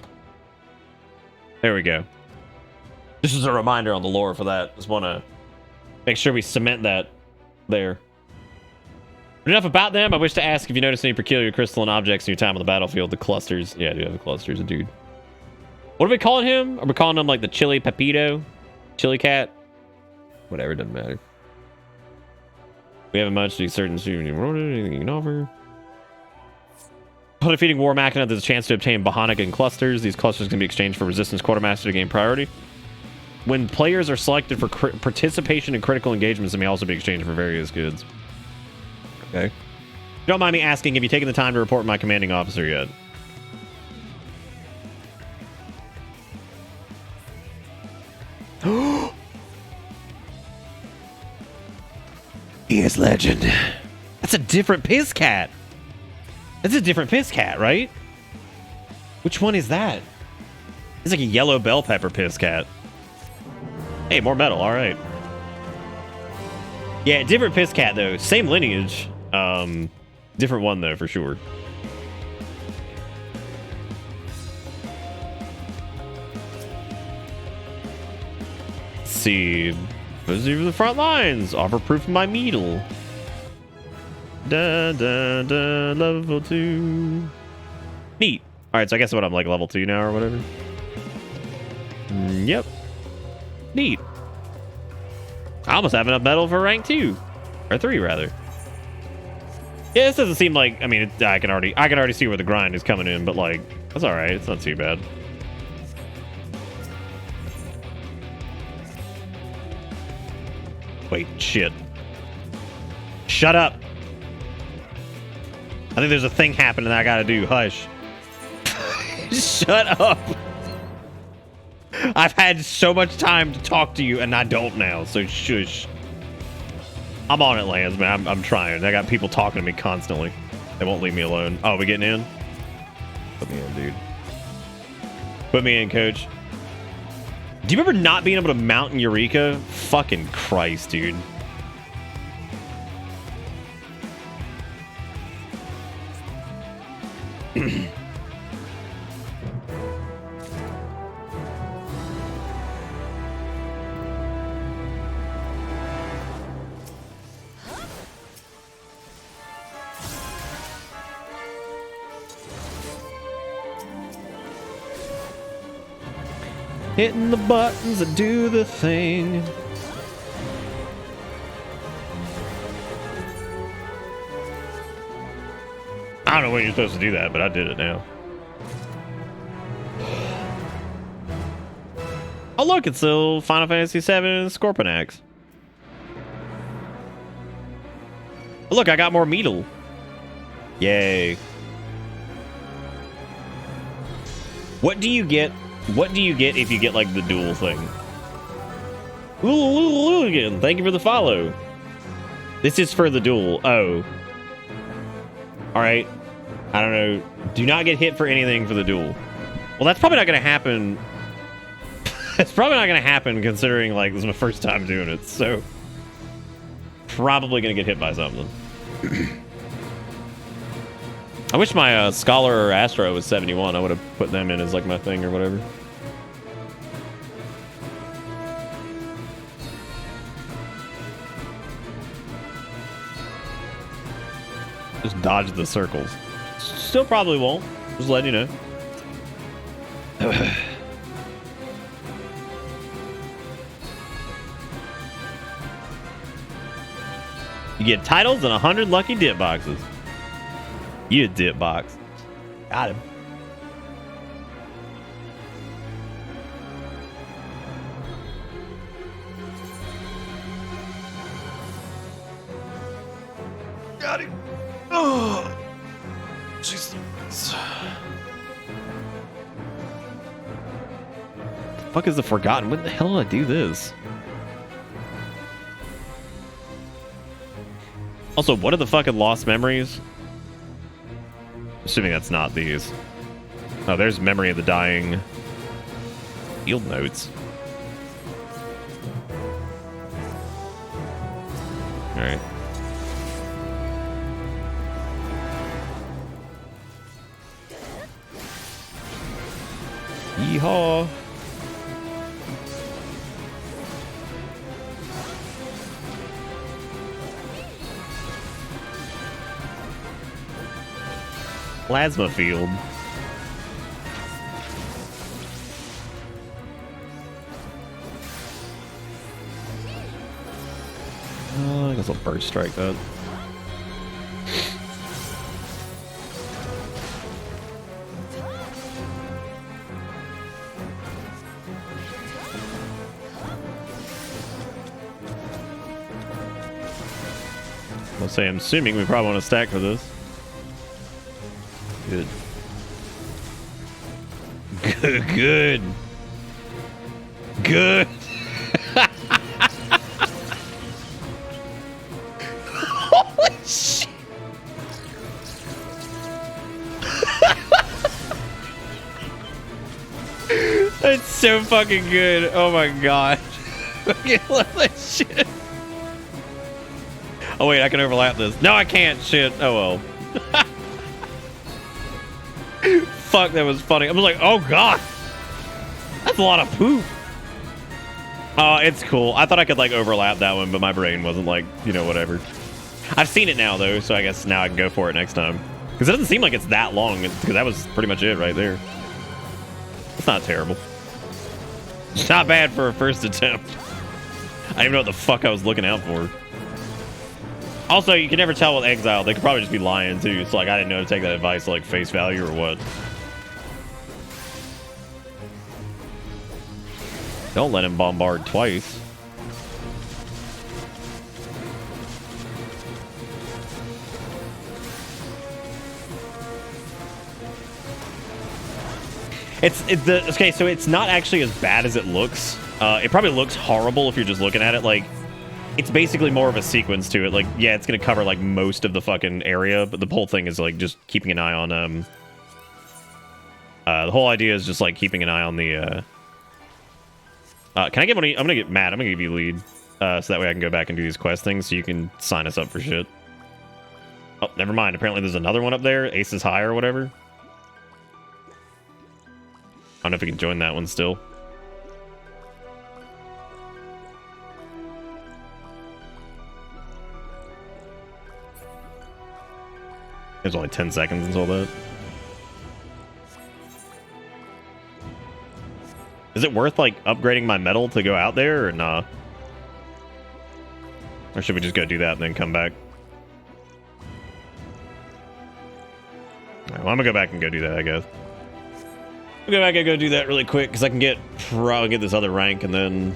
There we go. This is a reminder on the lore for that. Just want to make sure we cement that there. But enough about them. I wish to ask if you noticed any peculiar crystalline objects in your time on the battlefield. The clusters. Yeah, I do have the clusters, dude. What are we calling him? Are we calling him like the Chili Pepito? Chili Cat? Whatever, doesn't matter. We haven't much to certain anything you can offer. Upon defeating War Machina, there's a chance to obtain Bahanic and clusters. These clusters can be exchanged for Resistance Quartermaster to gain priority. When players are selected for participation in critical engagements, they may also be exchanged for various goods. Okay. Don't mind me asking, have you taken the time to report my commanding officer yet? He is legend. That's a different piss cat. That's a different piss cat, right? Which one is that? It's like a yellow bell pepper piss cat. Hey, more metal. All right. Yeah, different piss cat though. Same lineage. Different one though for sure. Let's see. Those are the front lines. Offer proof of my metal. Da da da. Level 2. Neat. All right, so I guess what I'm like level 2 now or whatever. Yep. Neat. I almost have enough metal for rank 2 or 3 rather. Yeah, this doesn't seem like. I mean, I can already see where the grind is coming in, but like that's all right. It's not too bad. Wait, shit. Shut up. I think there's a thing happening that I gotta do. Hush. Shut up. I've had so much time to talk to you and I don't now, so shush. I'm on it, Lance, man. I'm trying. I got people talking to me constantly. They won't leave me alone. Oh, we getting in? Put me in, dude. Put me in, coach. Do you remember not being able to mount in Eureka? Fucking Christ, dude. Hitting the buttons that do the thing. I don't know when you're supposed to do that, but I did it now. Oh look, it's the Final Fantasy VII Scorpion Axe. Oh, look, I got more metal. Yay. What do you get? What do you get if you get like the dual thing? Ooh, again. Thank you for the follow. This is for the duel. Oh. Alright. I don't know. Do not get hit for anything for the duel. Well, that's probably not going to happen. It's probably not going to happen considering like this is my first time doing it. So probably going to get hit by something. I wish my Scholar or Astro was 71. I would have put them in as like my thing or whatever. Just dodge the circles. Still probably won't. Just letting you know. You get titles and 100 lucky dip boxes. You a dip box. Got him. Got it. Oh, jeez. Fuck is the Forgotten? When the hell did I do this? Also, what are the fucking lost memories? Assuming that's not these. Oh, there's Memory of the Dying. Field notes. Alright. Yeehaw. Plasma field. I guess I'll burst strike that. I'll say I'm assuming we probably want to stack for this. Good. Good. Good. Holy shit. That's so fucking good. Oh my god. Fucking love that shit. Oh wait, I can overlap this. No, I can't. Shit. Oh well. Fuck, that was funny. I was like, oh god, that's a lot of poop. It's cool. I thought I could like overlap that one, but my brain wasn't like, you know, whatever. I've seen it now though, so I guess now I can go for it next time. Because it doesn't seem like it's that long, because that was pretty much it right there. It's not terrible. It's not bad for a first attempt. I didn't even know what the fuck I was looking out for. Also, you can never tell with Exile. They could probably just be lying too. So like, I didn't know to take that advice like face value or what. Don't let him bombard twice. Okay, so it's not actually as bad as it looks. It probably looks horrible if you're just looking at it. Like, it's basically more of a sequence to it. Like, yeah, it's gonna cover like most of the fucking area, but the whole thing is like just keeping an eye on the whole idea is just like keeping an eye on the can I get one? I'm gonna get Matt. I'm gonna give you lead, so that way I can go back and do these quest things, so you can sign us up for shit. Oh, never mind. Apparently there's another one up there. Aces High or whatever. I don't know if we can join that one still. There's only 10 seconds until that. Is it worth, like, upgrading my metal to go out there, or nah? Or should we just go do that and then come back? Alright, well, I'm gonna go back and go do that, I guess. I'll go back and go do that really quick, because I can probably get this other rank, and then...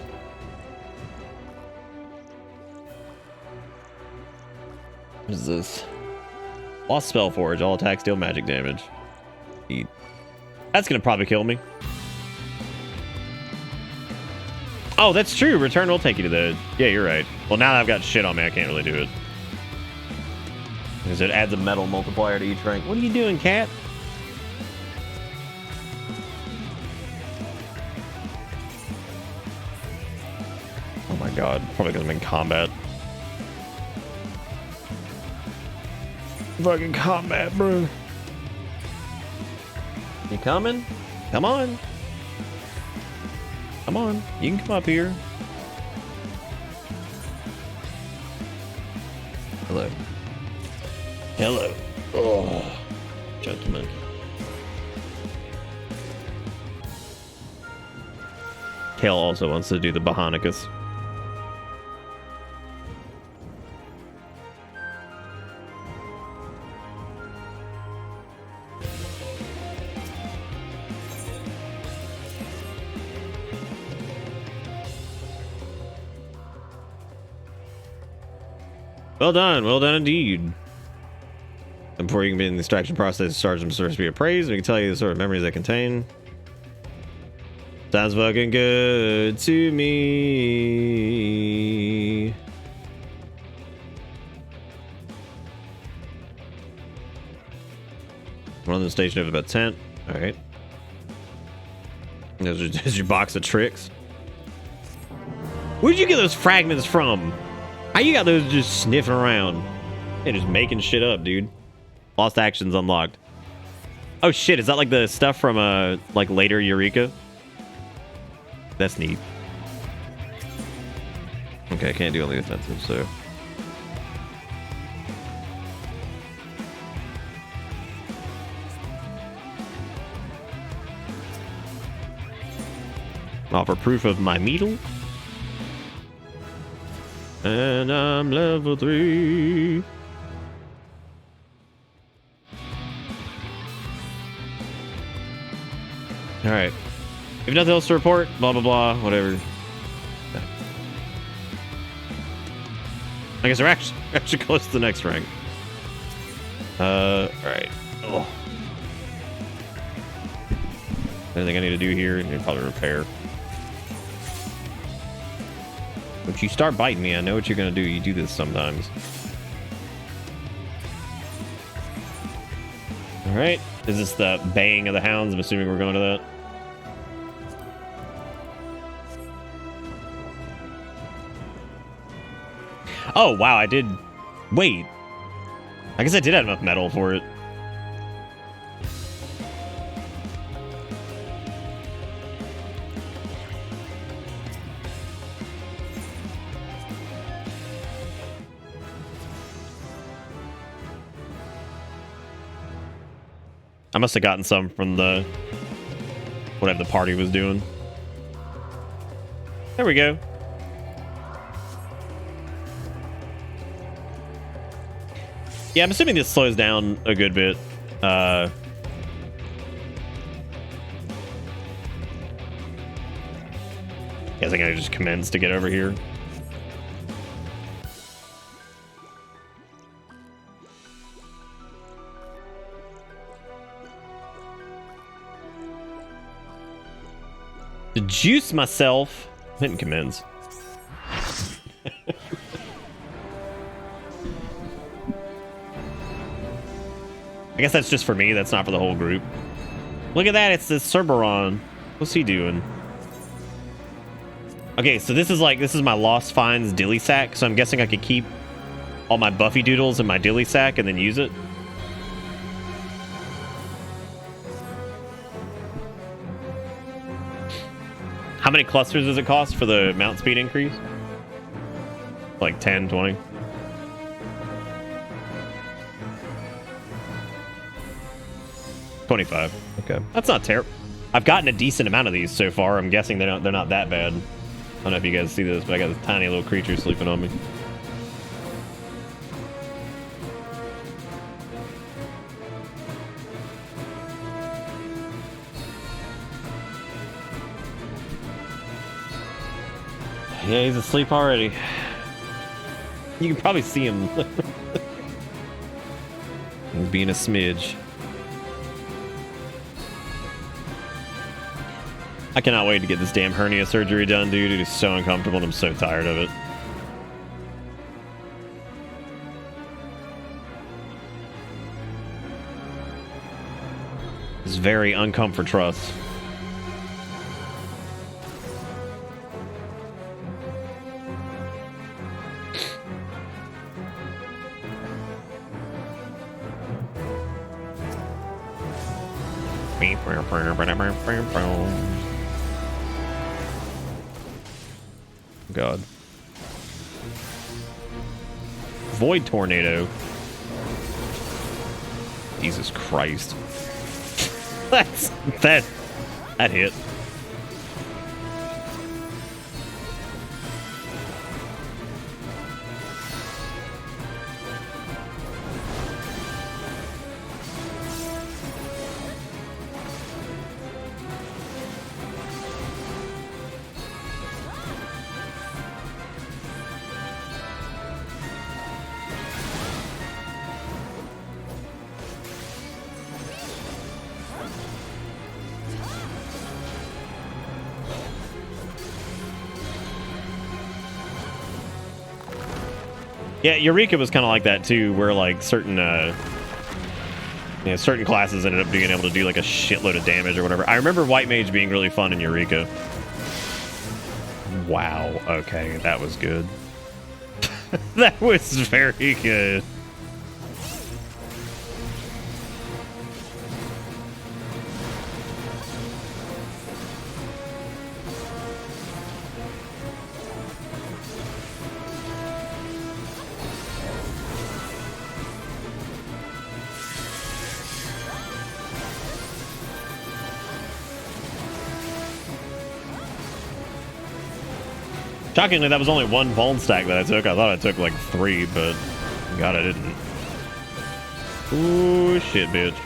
What is this? Lost Spell Forge, all attacks deal magic damage. Eat. That's gonna probably kill me. Oh, that's true. Return will take you to the... Yeah, you're right. Well, now that I've got shit on me, I can't really do it. Because it adds a metal multiplier to each rank. What are you doing, cat? Oh my god. Probably because I'm in combat. Fucking combat, bro. You coming? Come on. Come on. You can come up here. Hello. Hello. Oh. Gentlemen. Kale also wants to do the Bahanicus. Well done indeed. And before you can begin the extraction process, charge them to be appraised. We can tell you the sort of memories they contain. Sounds fucking good to me. Run the station over about 10. All right. There's your box of tricks. Where'd you get those fragments from? How you got those just sniffing around? They're just making shit up, dude. Lost actions unlocked. Oh shit, is that like the stuff from like later Eureka? That's neat. Okay, I can't do only offensive, so. Offer proof of my metal. And I'm level 3. Alright. If nothing else to report, blah blah blah, whatever. I guess we're actually close to the next rank. Alright. Oh. Anything I need to do here? I need to probably repair. But you start biting me, I know what you're gonna do. You do this sometimes. Alright. Is this the baying of the hounds? I'm assuming we're going to that. Oh, wow, I did... Wait. I guess I did have enough metal for it. I must have gotten some from the... whatever the party was doing. There we go. Yeah, I'm assuming this slows down a good bit. Guessing I just commence to get over here. To juice myself. I didn't commence. I guess that's just for me. That's not for the whole group. Look at that. It's this Cerberon. What's he doing? Okay, so this is my Lost Finds dilly sack. So I'm guessing I could keep all my Buffy doodles in my dilly sack and then use it. How many clusters does it cost for the mount speed increase? Like 10, 20? $25. Okay, that's not terrible. I've gotten a decent amount of these so far. I'm guessing they're not that bad. I don't know if you guys see this, but I got this tiny little creature sleeping on me. Yeah, he's asleep already. You can probably see him. He's being a smidge. I cannot wait to get this damn hernia surgery done, dude. It is so uncomfortable and I'm so tired of it. It's very uncomfort trust. God. Void tornado. Jesus Christ. that hit. Yeah, Eureka was kind of like that too, where like certain certain classes ended up being able to do like a shitload of damage or whatever. I remember White Mage being really fun in Eureka. Wow. Okay, that was good. That was very good. Shockingly, that was only one Vuln stack that I took. I thought I took like 3, but God, I didn't. Ooh, shit, bitch.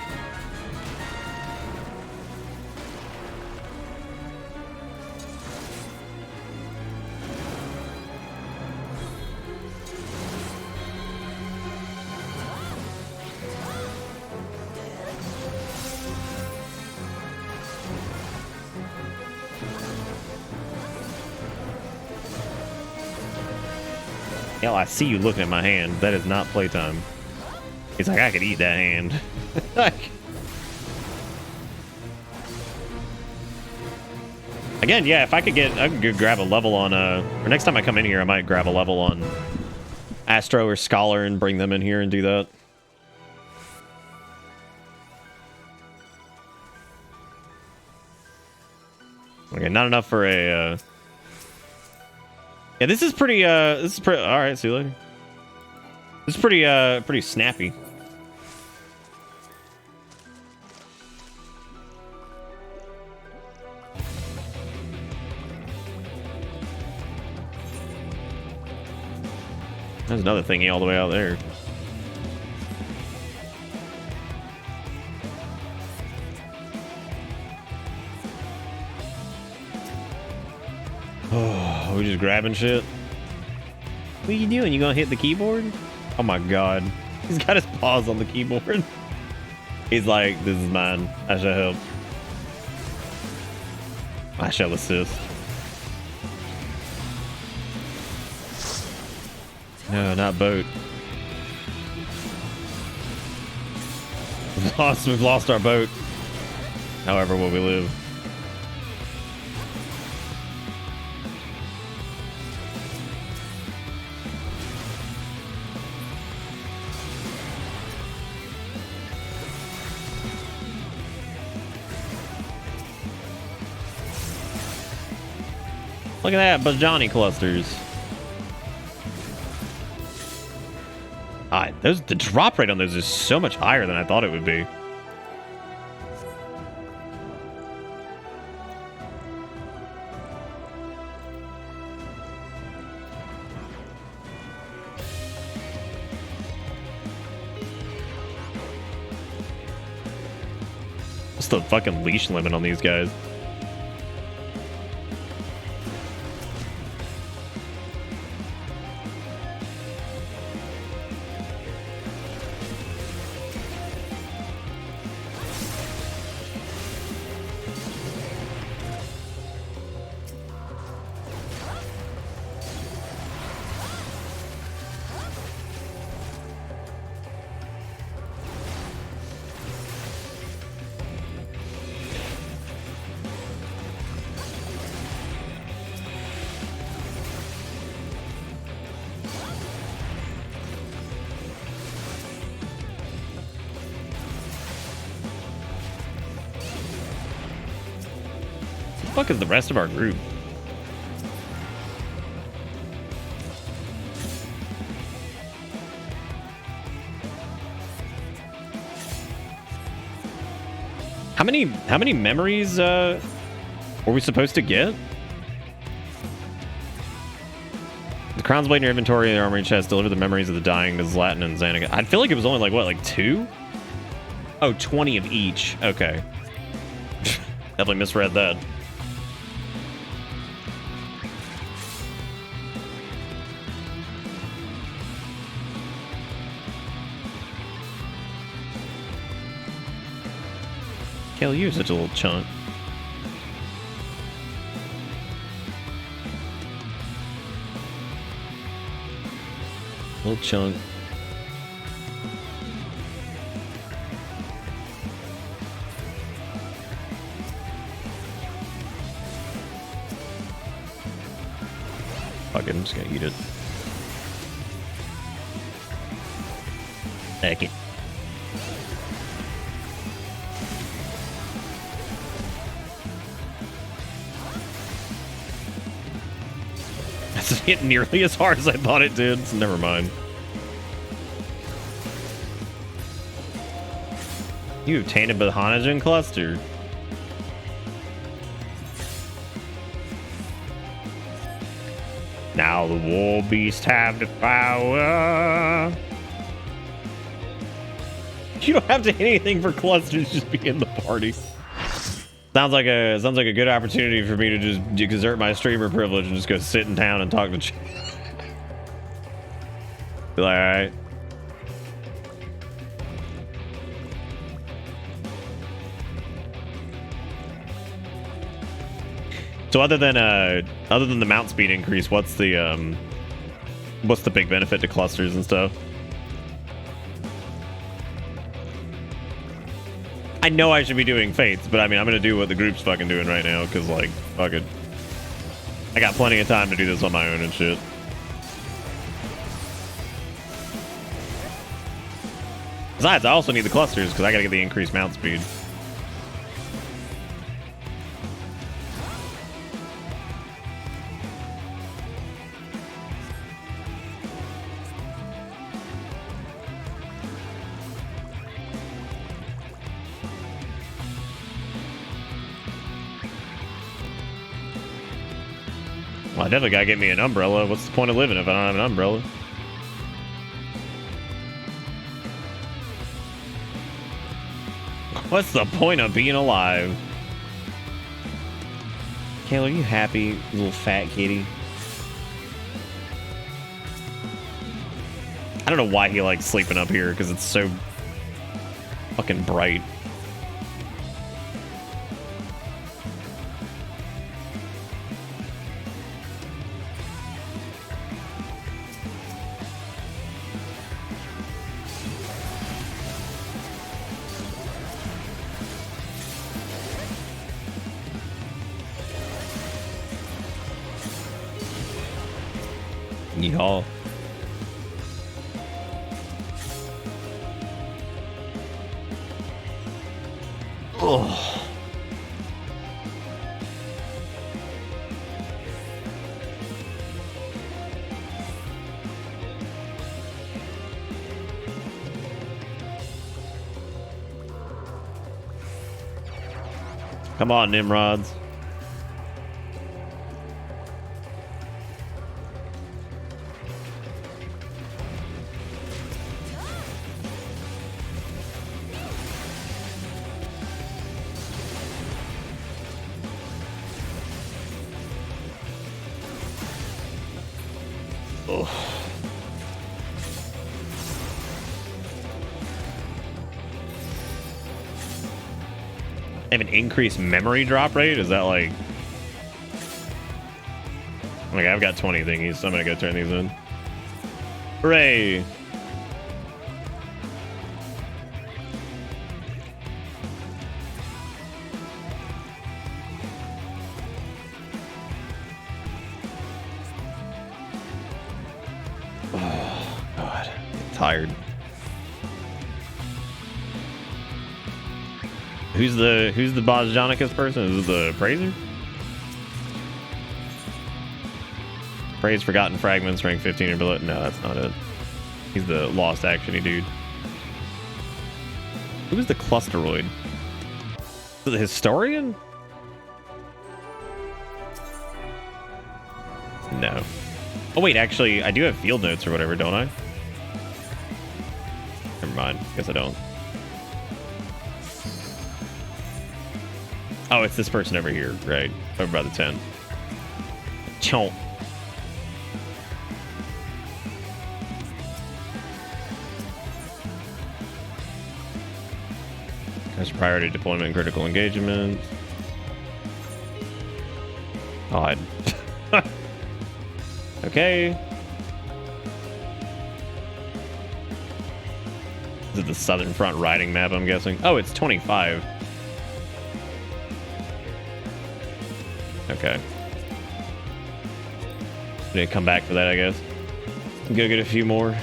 Hell, I see you looking at my hand. That is not playtime. He's like, I could eat that hand. Again, yeah, if I could grab a level on, or next time I come in here, I might grab a level on Astro or Scholar and bring them in here and do that. Okay, not enough for a, yeah, this is pretty, all right, see you later. This is pretty snappy. There's another thingy all the way out there. Oh, we just grabbing shit. What are you doing? You gonna hit the keyboard? Oh my god. He's got his paws on the keyboard. He's like, this is mine. I shall help. I shall assist. No, not boat. We've lost our boat. However, will we live? Look at that, Bajani clusters. The drop rate on those is so much higher than I thought it would be. What's the fucking leash limit on these guys? Fuck is the rest of our group? How many memories were we supposed to get? The Crown's Blade in your inventory and the armory chest deliver the memories of the dying to Zlatan and Xanaga. I feel like it was only like what, like 2? Oh, 20 of each. Okay. Definitely misread that. Hell, you're such a little chunk. Little chunk. Fuck it, I'm just gonna eat it. Heck it. That's hit nearly as hard as I thought it did, so never mind. You obtained a Bahanagen cluster. Now the war beasts have the power. You don't have to hit anything for clusters, just be in the party. Sounds like a good opportunity for me to just exert my streamer privilege and just go sit in town and talk to chat. Be like, all right. So other than the mount speed increase, what's the big benefit to clusters and stuff? I know I should be doing fates, but I mean, I'm gonna do what the group's fucking doing right now, because, like, fuck it. I got plenty of time to do this on my own and shit. Besides, I also need the clusters, because I gotta get the increased mount speed. Well, I definitely gotta get me an umbrella. What's the point of living if I don't have an umbrella? What's the point of being alive? Kayla, are you happy, you little fat kitty? I don't know why he likes sleeping up here, because it's so fucking bright. Yeehaw. Oh. Come on, Nimrods. Have an increased memory drop rate? Is that like... Okay, I've got 20 thingies, so I'm gonna go turn these in. Hooray! Oh, God. I'm tired. Who's the Bosjonicus person? Is it the Praiser? Praise Forgotten Fragments, rank 15 or below. No, that's not it. He's the Lost Actiony dude. Who is the Clusteroid? Is it the Historian? No. Oh wait, actually, I do have field notes or whatever, don't I? Never mind. Guess I don't. Oh, it's this person over here, right? Over by the tent. Chomp. There's priority deployment and critical engagement. Odd. Okay. Is it the Southern Front riding map, I'm guessing? Oh, it's 25. Okay. Need to come back for that, I guess. Go get a few more.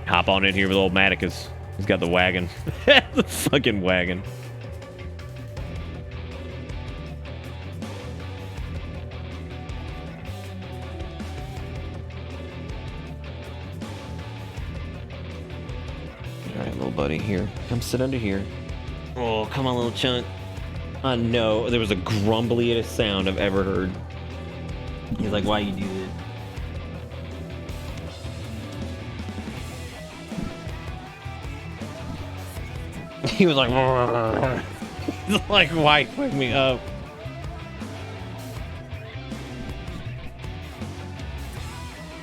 Hop on in here with old Maticus. He's got the wagon. The fucking wagon. Alright, little buddy, here. Come sit under here. Oh, come on, little chunk. I know. There was the grumbliest sound I've ever heard. He's like, why you do this? He was like, he's like, why wake me up?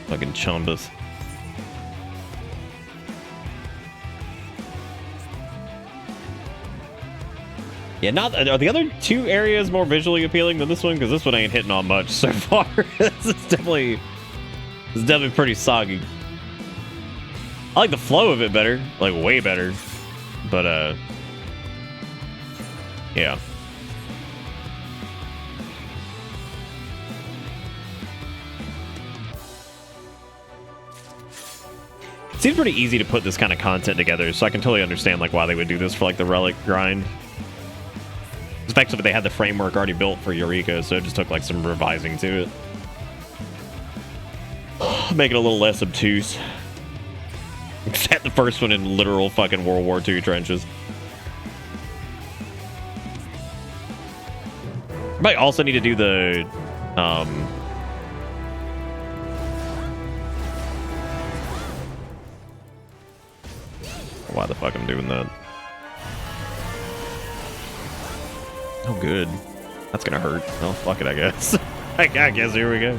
Fucking chumbas. Yeah, not are the other two areas more visually appealing than this one? Because this one ain't hitting on much so far. This is definitely pretty soggy. I like the flow of it better, like way better. But yeah. It seems pretty easy to put this kind of content together, so I can totally understand like why they would do this for like the relic grind. Effectively, they had the framework already built for Eureka, so it just took like some revising to it. Make it a little less obtuse. Set the first one in literal fucking World War II trenches. Might also need to do the why the fuck I'm doing that? Oh, good. That's gonna hurt. Oh, fuck it, I guess. I guess here we go.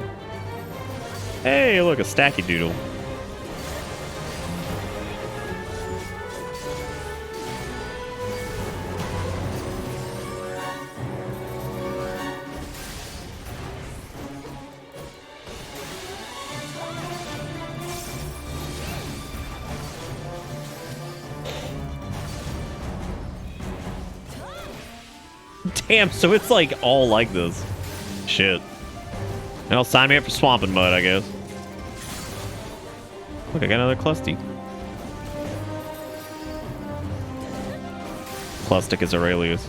Hey, look, a stacky doodle. Damn, so it's like all like this. Shit. Well, sign me up for Swamp and Mud, I guess. Look, I got another Clusty. Clusticus Aurelius.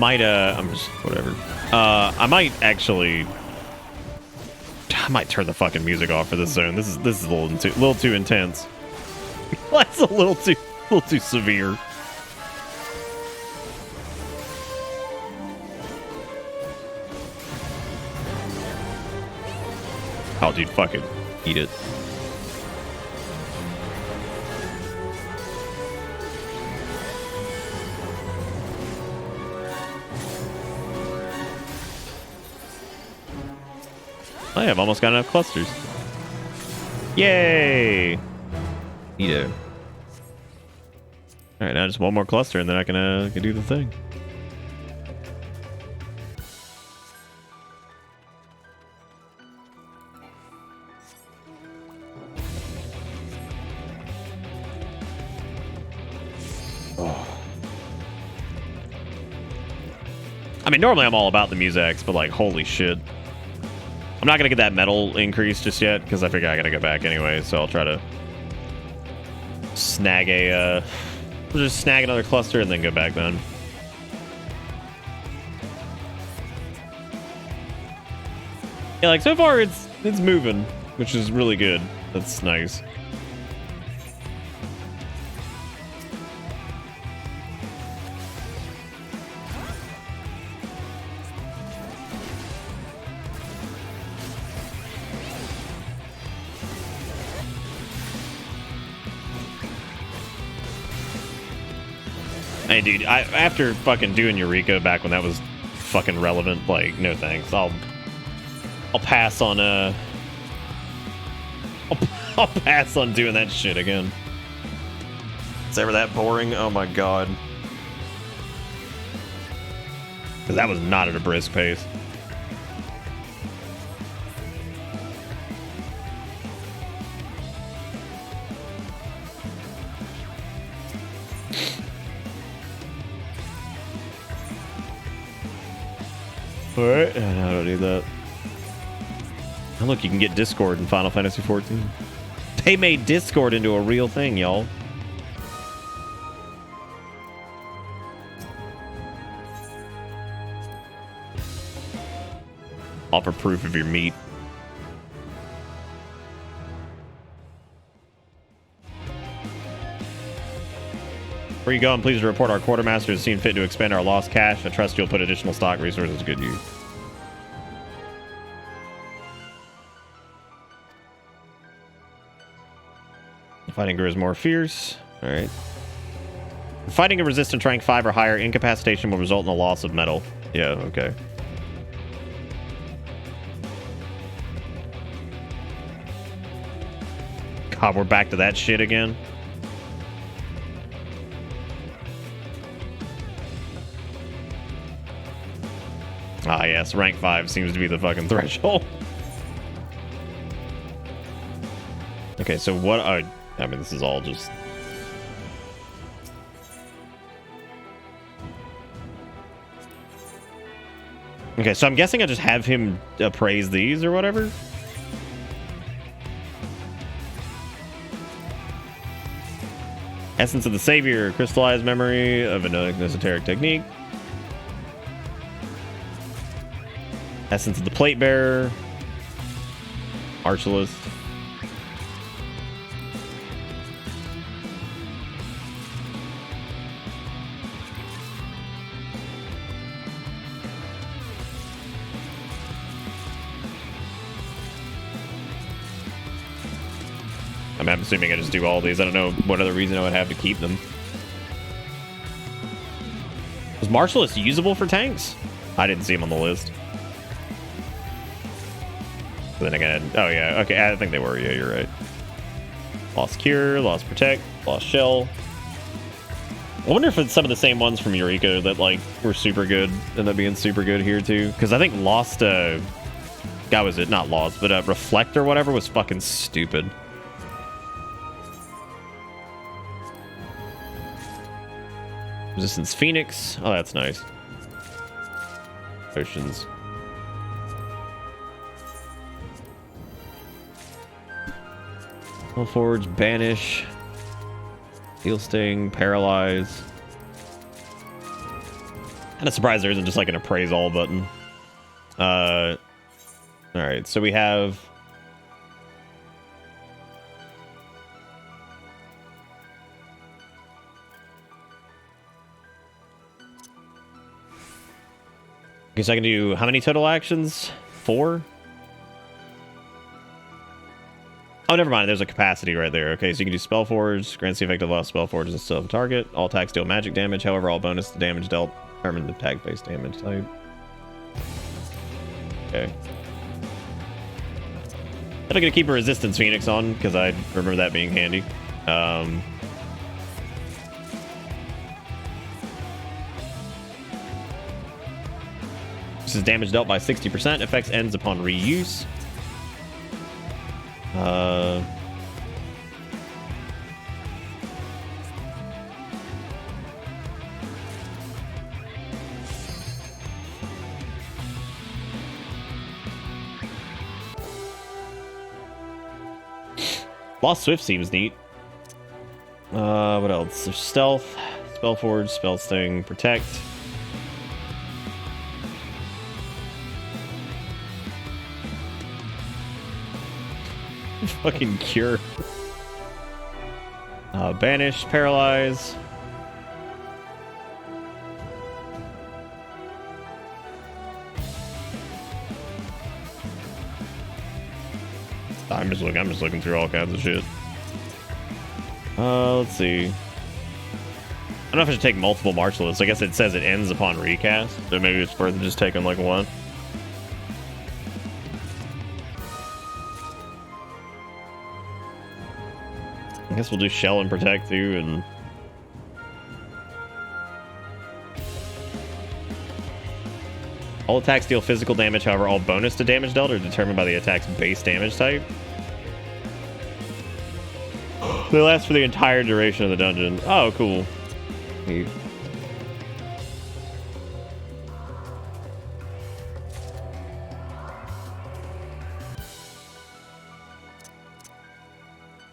I'm just whatever. I might turn the fucking music off for this zone. This is a little too intense. That's a little too severe. Oh, dude, fucking eat it. Oh yeah, I've almost got enough clusters. Yay! Neato. Alright, now just one more cluster and then I can do the thing. Oh. I mean, normally I'm all about the Musex, but like, holy shit. I'm not going to get that metal increase just yet, because I figure I got to go back anyway, so I'll try to snag we'll just snag another cluster and then go back then. Yeah, like, so far it's moving, which is really good. That's nice. Hey, dude, after fucking doing Eureka back when that was fucking relevant, like, no thanks. I'll pass on I'll pass on doing that shit again. It's ever that boring? Oh my god. Because that was not at a brisk pace. Alright, I don't need that. Oh, look, you can get Discord in Final Fantasy XIV. They made Discord into a real thing, y'all. Offer proof of your meat. Before you go, I'm pleased to report our quartermaster has seen fit to expend our lost cash. I trust you'll put additional stock resources to good use. Fighting grows more fierce. Alright. Fighting a resistant rank 5 or higher, incapacitation will result in the loss of metal. Yeah, okay. God, we're back to that shit again. Ah, yes, rank 5 seems to be the fucking threshold. Okay, so what I mean, this is all just... Okay, so I'm guessing I just have him appraise these or whatever? Essence of the Savior, crystallized memory of an esoteric technique. Essence of the Plate Bearer. Archulus. I'm assuming I just do all these. I don't know what other reason I would have to keep them. Was Martialist usable for tanks? I didn't see him on the list. But then again, oh yeah, okay, I think they were. Yeah, you're right. Lost Cure, Lost Protect, Lost Shell. I wonder if it's some of the same ones from Eureka that like were super good, end up being super good here too. Because I think Lost, God was it? Not Lost, but Reflect or whatever was fucking stupid. Resistance Phoenix. Oh, that's nice. Potions. Forge, Banish. Steel Sting, Paralyze. Kind of surprised there isn't just like an Appraise All button. Alright, so we have... Guess I can do how many total actions? 4? Oh, never mind. There's a capacity right there. Okay, so you can do Spellforge. Grants the effect of lost Spellforge is still a target. All attacks deal magic damage. However, all bonus to damage dealt determine the tag-based damage type. Okay. I'm gonna keep a Resistance Phoenix on because I remember that being handy. This is damage dealt by 60%. Effects ends upon reuse. Lost Swift seems neat. What else? There's Stealth, Spellforge, Spell Sting, Protect. Fucking Cure. Banish, Paralyze. I'm just looking through all kinds of shit. Let's see. don't know if I should take multiple martialists. I guess it says it ends upon recast, so maybe it's worth just taking like one. I guess we'll do Shell and Protect too, and all attacks deal physical damage, however, all bonus to damage dealt are determined by the attack's base damage type. They last for the entire duration of the dungeon. Oh, cool. Neat.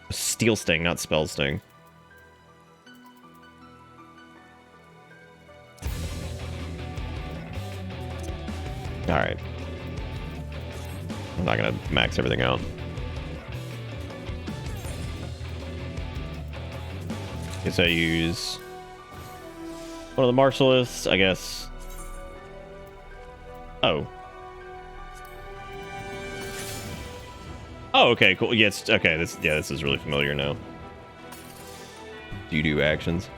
Steel Sting, not Spell Sting. Alright. I'm not gonna max everything out. Guess I use one of the martialists, I guess. Oh. Oh, okay, cool. Yes, okay, this is really familiar now. Do actions.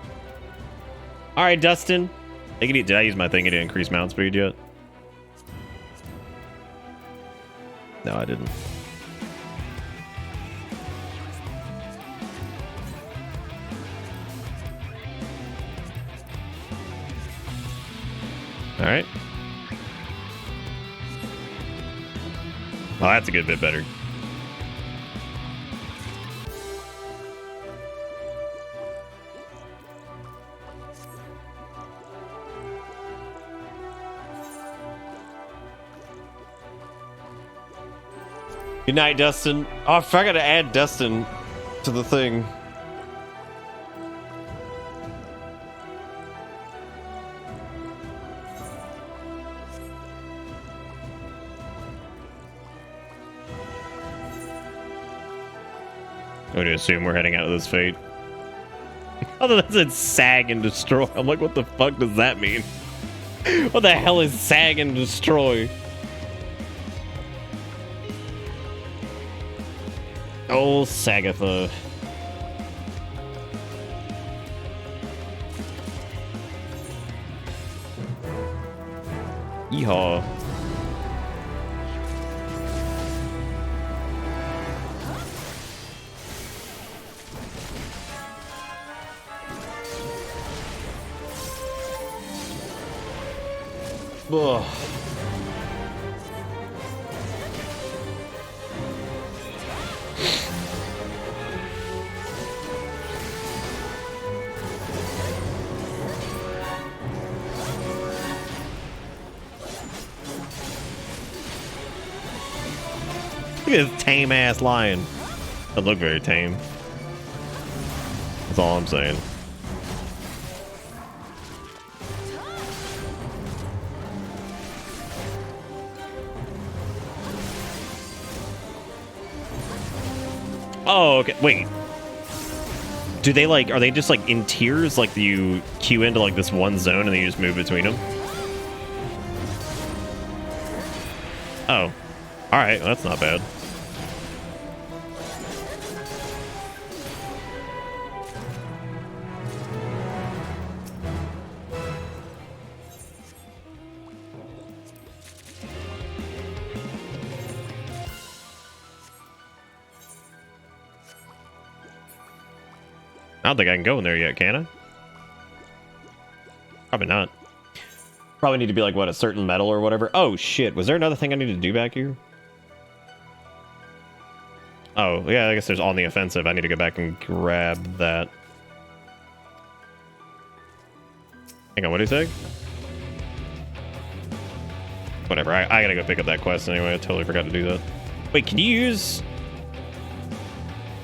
Alright, Dustin. Did I use my thing to increase mount speed yet? No, I didn't. All right. Oh, that's a good bit better. Good night, Dustin. Oh, I forgot to add Dustin to the thing. I'm going to assume we're heading out of this fate. Other than said sag and destroy. I'm like, what the fuck does that mean? What the hell is sag and destroy? Oh, Sagatha. Yeehaw. Ugh. Look at this tame ass lion. Doesn't look very tame. That's all I'm saying. Oh, okay. Wait. Do they like, are they just like in tiers? Like you queue into like this one zone and then you just move between them? Oh. Alright, well, that's not bad. I don't think I can go in there yet, can I? Probably not. Probably need to be like, what, a certain metal or whatever? Oh, shit. Was there another thing I need to do back here? Oh, yeah, I guess there's on the offensive. I need to go back and grab that. Hang on, what did he say? Whatever, I gotta go pick up that quest anyway. I totally forgot to do that. Wait, can you use...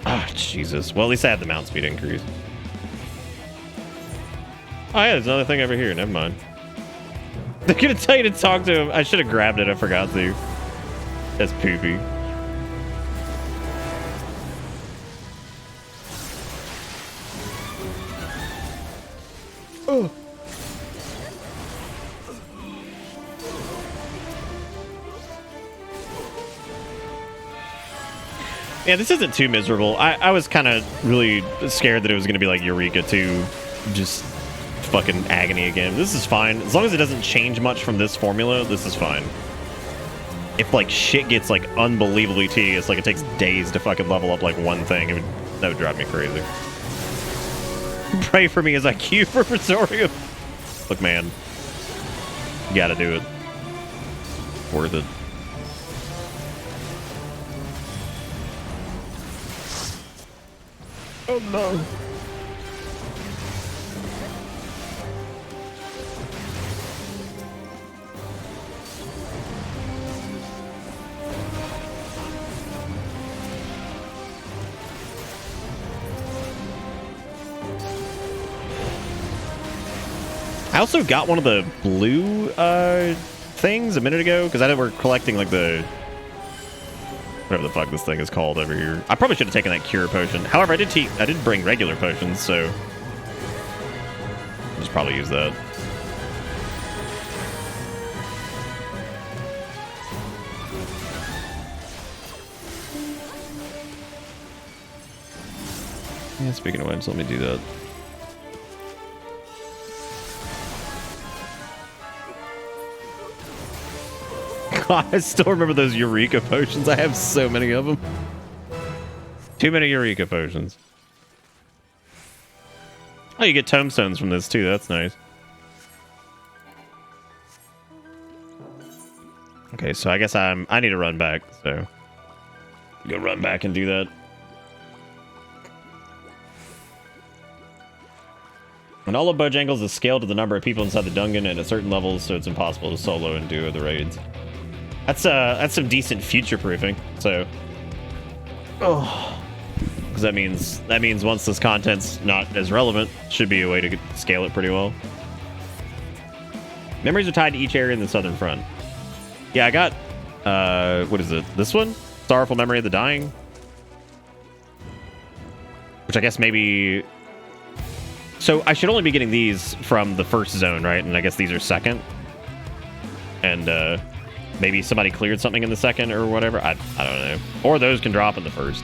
Ah, Jesus. Well, at least I had the mount speed increase. Oh, yeah, there's another thing over here. Never mind. They're gonna tell you to talk to him. I should have grabbed it. I forgot to. That's poopy. Oh. Yeah, this isn't too miserable. I was kind of really scared that it was going to be like Eureka 2. Just fucking agony again. This is fine. As long as it doesn't change much from this formula, this is fine. If, like, shit gets, like, unbelievably tedious, like, it takes days to fucking level up, like, one thing, that would drive me crazy. Pray for me as I queue for Pretorium. Look, man. You gotta do it. Worth it. Oh, no. I also got one of the blue things a minute ago because I know we're collecting like the whatever the fuck this thing is called over here. I probably should have taken that cure potion. However, I did bring regular potions, so I'll just probably use that. Yeah, speaking of which, let me do that. God, I still remember those Eureka potions. I have so many of them. Too many Eureka potions. Oh, you get tombstones from this too. That's nice. Okay, so I guess I need to run back. So go run back and do that. And all of Bojangles is scaled to the number of people inside the dungeon at a certain level, so it's impossible to solo and do the raids. That's some decent future proofing. So, because that means once this content's not as relevant, should be a way to scale it pretty well. Memories are tied to each area in the southern front. Yeah, I got what is it? This one? Sorrowful Memory of the Dying, which I guess maybe. So I should only be getting these from the first zone, right? And I guess these are second. And maybe somebody cleared something in the second or whatever. I don't know. Or those can drop in the first.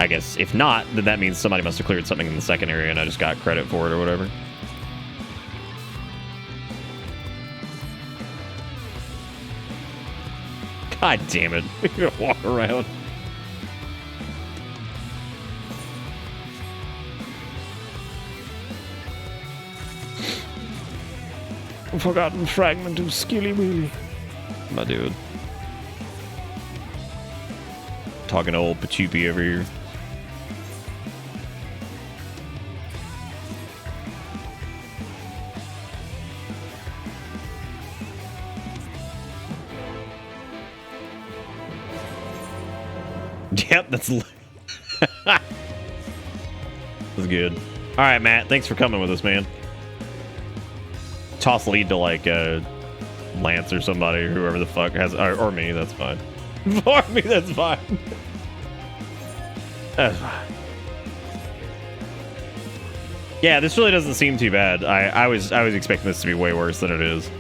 I guess if not, then that means somebody must have cleared something in the second area and I just got credit for it or whatever. God damn it. We're gonna walk around. Forgotten fragment of Skilly Wheelie. My dude. Talking to old Pachupi over here. Yep, that's that's good. All right, Matt. Thanks for coming with us, man. Toss lead to like Lance or somebody or whoever the fuck has, or me. That's fine. For me, that's fine. That's fine. Yeah, this really doesn't seem too bad. I was expecting this to be way worse than it is.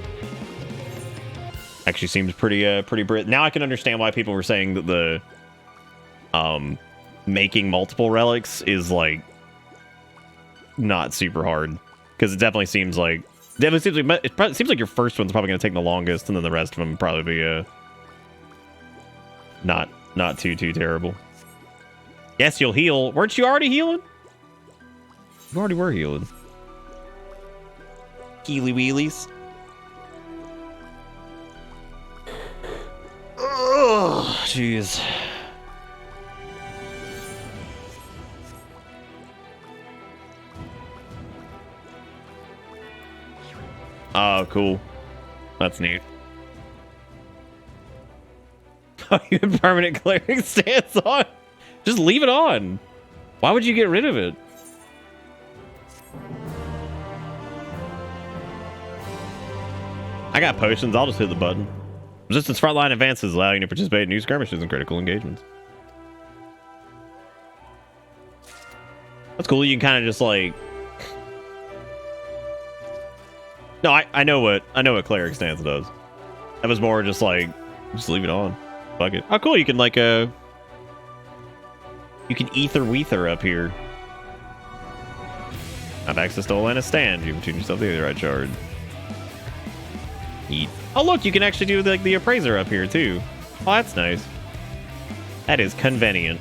Actually, seems pretty Brit. Now I can understand why people were saying that the making multiple relics is like not super hard, because it definitely seems like. It seems like your first one's probably going to take the longest, and then the rest of them probably be not too terrible. Yes, you'll heal. Weren't you already healing? You already were healing. Healy wheelies. Oh, jeez. Oh, cool. That's neat. Oh, you have permanent cleric stance on? Just leave it on. Why would you get rid of it? I got potions. I'll just hit the button. Resistance frontline advances, allowing you to participate in new skirmishes and critical engagements. That's cool. You can kind of just like. No, I know what cleric stance does. That was more just like, just leave it on. Fuck it. Oh, cool. You can like you can ether weether up here. Have access to Atlantis stand. You can tune yourself to the right shard. Neat. Oh look, you can actually do like the appraiser up here too. Oh, that's nice. That is convenient.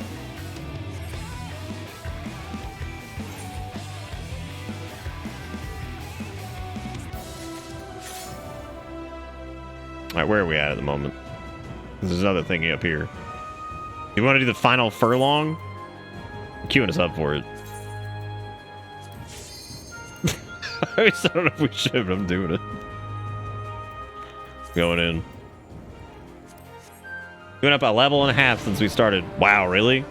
Alright, where are we at the moment? There's another thingy up here. You want to do the final furlong? I'm queuing us up for it. I don't know if we should, but I'm doing it. Going in. Going up a level and a half since we started. Wow, really?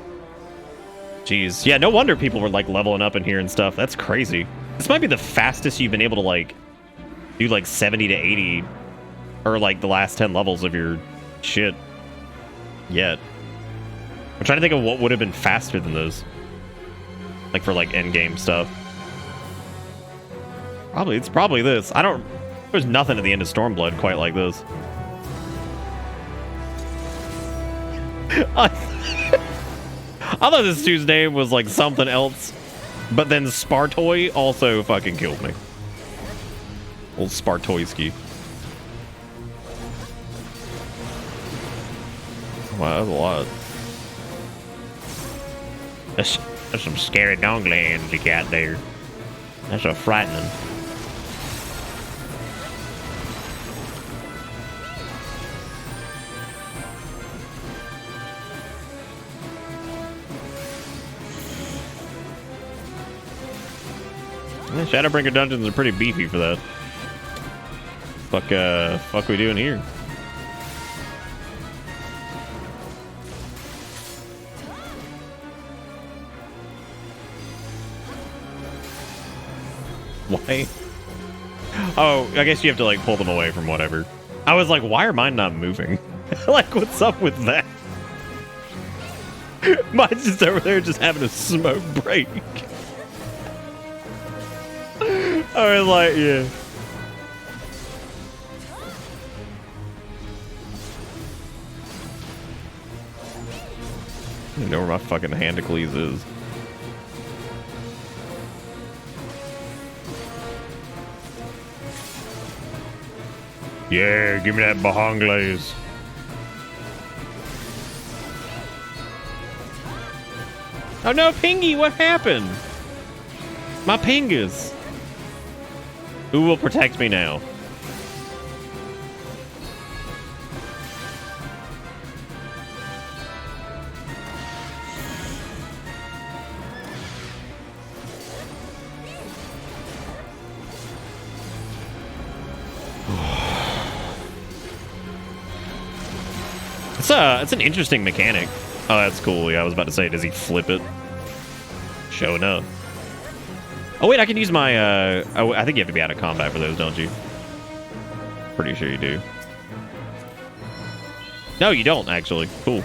Jeez. Yeah, no wonder people were like leveling up in here and stuff. That's crazy. This might be the fastest you've been able to like do like 70 to 80 or like the last 10 levels of your shit yet. I'm trying to think of what would have been faster than those. Like for like end game stuff. It's probably this. There's nothing at the end of Stormblood quite like this. I thought this dude's name was like something else, but then Spartoy also fucking killed me. Old Spartoyski. Wow, that's a lot. That's some scary donglands you got there. That's so frightening. Yeah, Shadowbringer dungeons are pretty beefy for that. Fuck we doing here? Why? Oh, I guess you have to like pull them away from whatever. I was like, why are mine not moving? Like, what's up with that? Mine's just over there just having a smoke break. I was like, yeah. I don't know where my fucking Handicles is. Yeah, give me that Bahanglaze. Oh no, Pingy, what happened? My Pingas. Who will protect me now? It's an interesting mechanic. Oh, that's cool. Yeah, I was about to say, does he flip it? Showing up. Oh wait, I can use my oh, I think you have to be out of combat for those, don't you? Pretty sure you do. No, you don't, actually. Cool.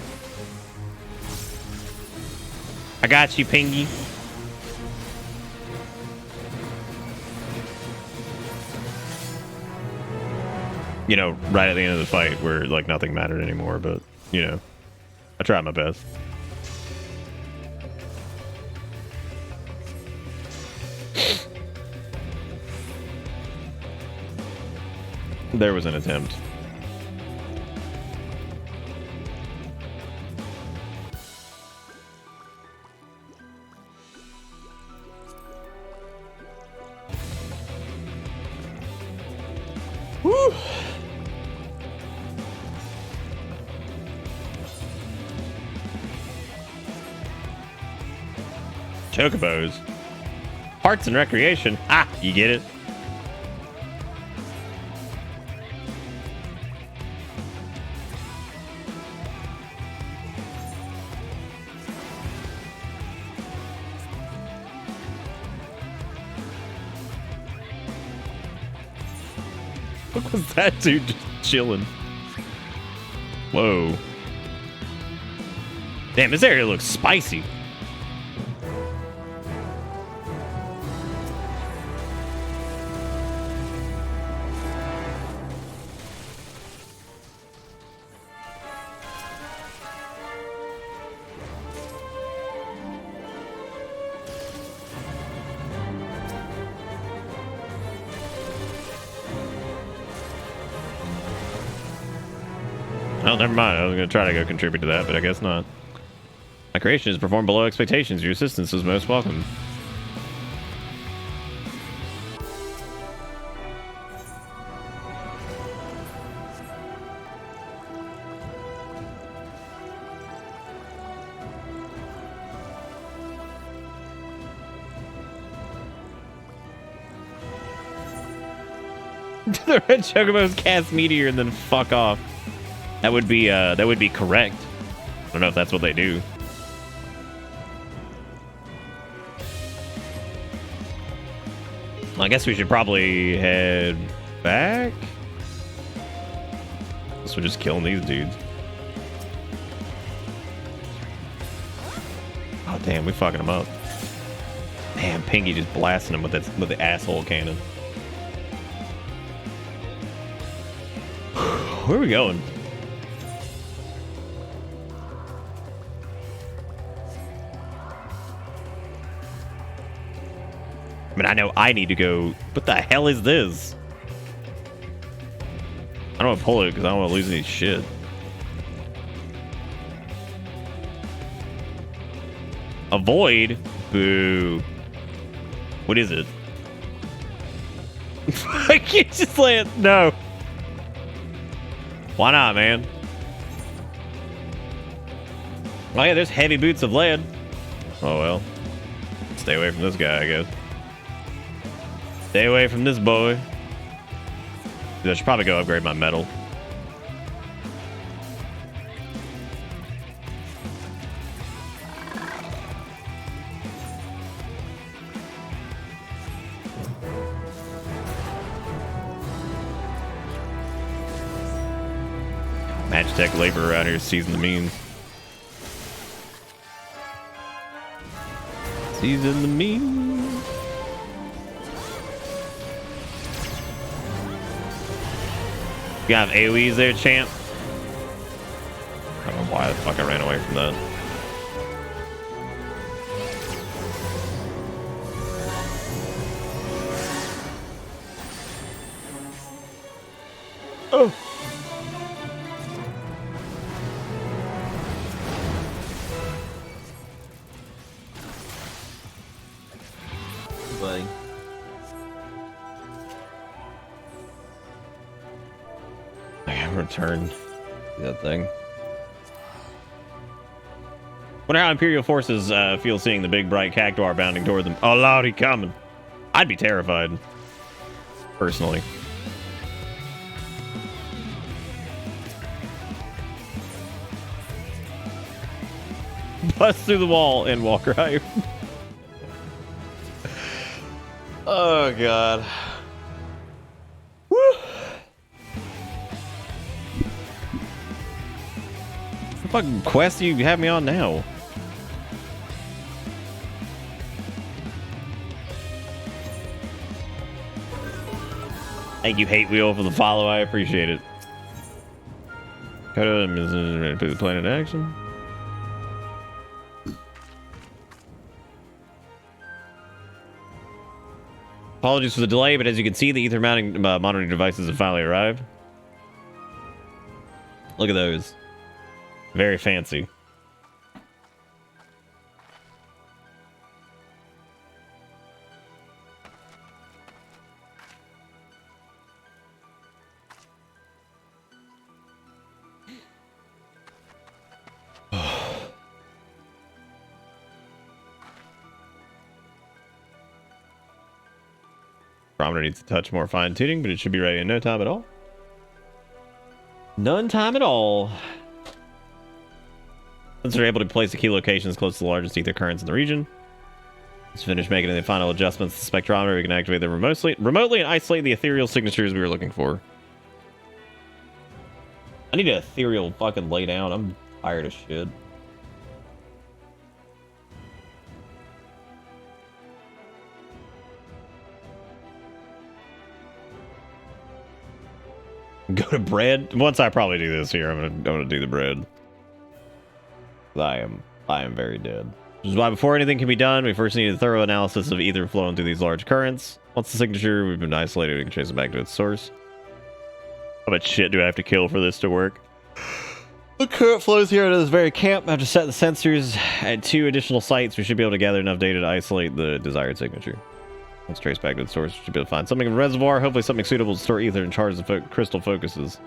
I got you, Pingy. You know, right at the end of the fight where like nothing mattered anymore, but you know, I tried my best. There was an attempt. Woo! Chocobos. Parts and recreation. Ah, you get it. What was that dude just chilling? Whoa. Damn, this area looks spicy. Oh, never mind. I was going to try to go contribute to that, but I guess not. My creation is performed below expectations. Your assistance is most welcome. The red chocobos cast meteor and then fuck off. That would be correct. I don't know if that's what they do. Well, I guess we should probably head back. Guess we're just killing these dudes. Oh damn, we fucking them up. Damn, Pinky just blasting them with the asshole cannon. Where are we going? I mean, I know I need to go. What the hell is this? I don't want to pull it because I don't want to lose any shit. Avoid? Boo. What is it? I can't just land. No. Why not, man? Oh yeah, there's heavy boots of lead. Oh well. Stay away from this guy, I guess. Stay away from this boy. I should probably go upgrade my metal. Magitech labor around here season the means. Season the means. You have AoEs there, champ? I don't know why the fuck I ran away from that. Oh! Buddy. I have returned that thing. Wonder how Imperial forces feel seeing the big bright cactuar bounding toward them. Oh lord, he coming. I'd be terrified. Personally. Bust through the wall and walk right. Oh god. Woo! What fucking quest do you have me on now? Thank you, Hate Wheel, for the follow. I appreciate it. Cut put the plan in action. Apologies for the delay, but as you can see, the ether mounting monitoring devices have finally arrived. Look at those. Very fancy. Barometer needs to touch more fine tuning, but it should be ready in no time at all. None time at all. Since they're able to place the key locations close to the largest ether currents in the region, let's finish making the final adjustments to the spectrometer. We can activate them remotely and isolate the ethereal signatures we were looking for. I need an ethereal fucking lay down. I'm tired of shit. Go to bread. Once I probably do this here, I'm gonna do the bread. I am very dead. Which is why before anything can be done, we first need a thorough analysis of ether flowing through these large currents. Once the signature we've been isolated, we can trace it back to its source. How much shit do I have to kill for this to work? The current flows here to this very camp. After setting the sensors at 2 additional sites, we should be able to gather enough data to isolate the desired signature. Let's trace back to the source. We should be able to find something in the reservoir. Hopefully something suitable to store ether and charge the crystal focuses.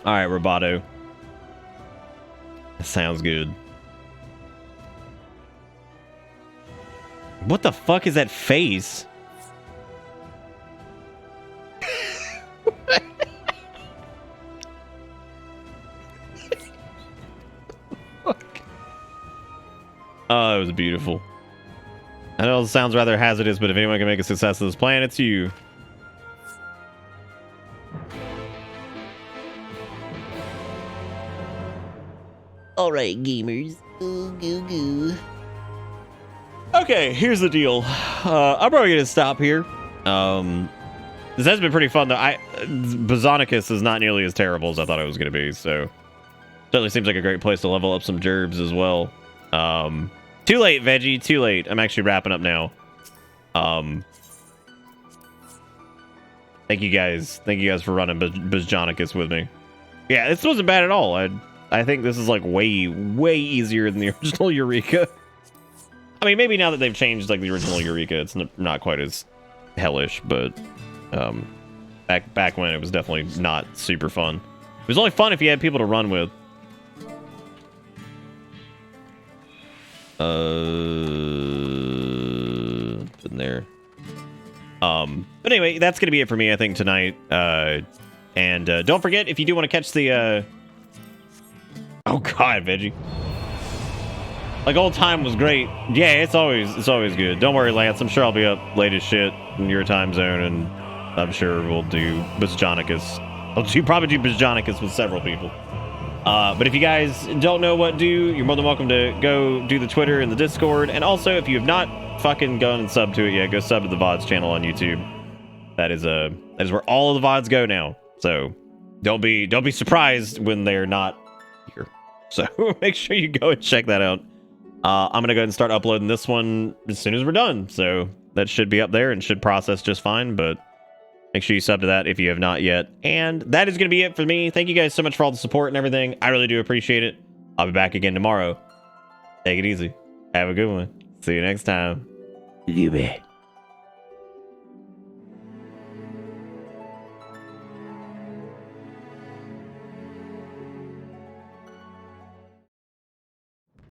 Alright, Roboto. That sounds good. What the fuck is that face? Oh, it was beautiful. I know it sounds rather hazardous, but if anyone can make a success of this plan, it's you. Alright, gamers. Go, go, go. Okay, here's the deal. I'm probably gonna stop here. This has been pretty fun though. Bazonicus is not nearly as terrible as I thought it was gonna be, so certainly seems like a great place to level up some gerbs as well. Too late, Veggie, too late. I'm actually wrapping up now. Thank you guys for running Bazonicus with me. Yeah, this wasn't bad at all. I think this is like way easier than the original Eureka. I mean, maybe now that they've changed like the original Eureka, it's not quite as hellish, but back when it was definitely not super fun. It was only fun if you had people to run with. In there. But anyway, that's gonna be it for me, I think, tonight. And don't forget, if you do want to catch the oh god, Veggie. Like, old time was great. Yeah, it's always good. Don't worry, Lance. I'm sure I'll be up late as shit in your time zone, and I'm sure we'll do Bazonicus. Probably do Bazonicus with several people. But if you guys don't know what to do, you're more than welcome to go do the Twitter and the Discord. And also, if you have not fucking gone and subbed to it yet, go sub to the VoDs channel on YouTube. That is where all of the VoDs go now. So don't be surprised when they're not here. So make sure you go and check that out. I'm gonna go ahead and start uploading this one as soon as we're done. So that should be up there and should process just fine. But make sure you sub to that if you have not yet. And that is going to be it for me. Thank you guys so much for all the support and everything. I really do appreciate it. I'll be back again tomorrow. Take it easy. Have a good one. See you next time. You bet.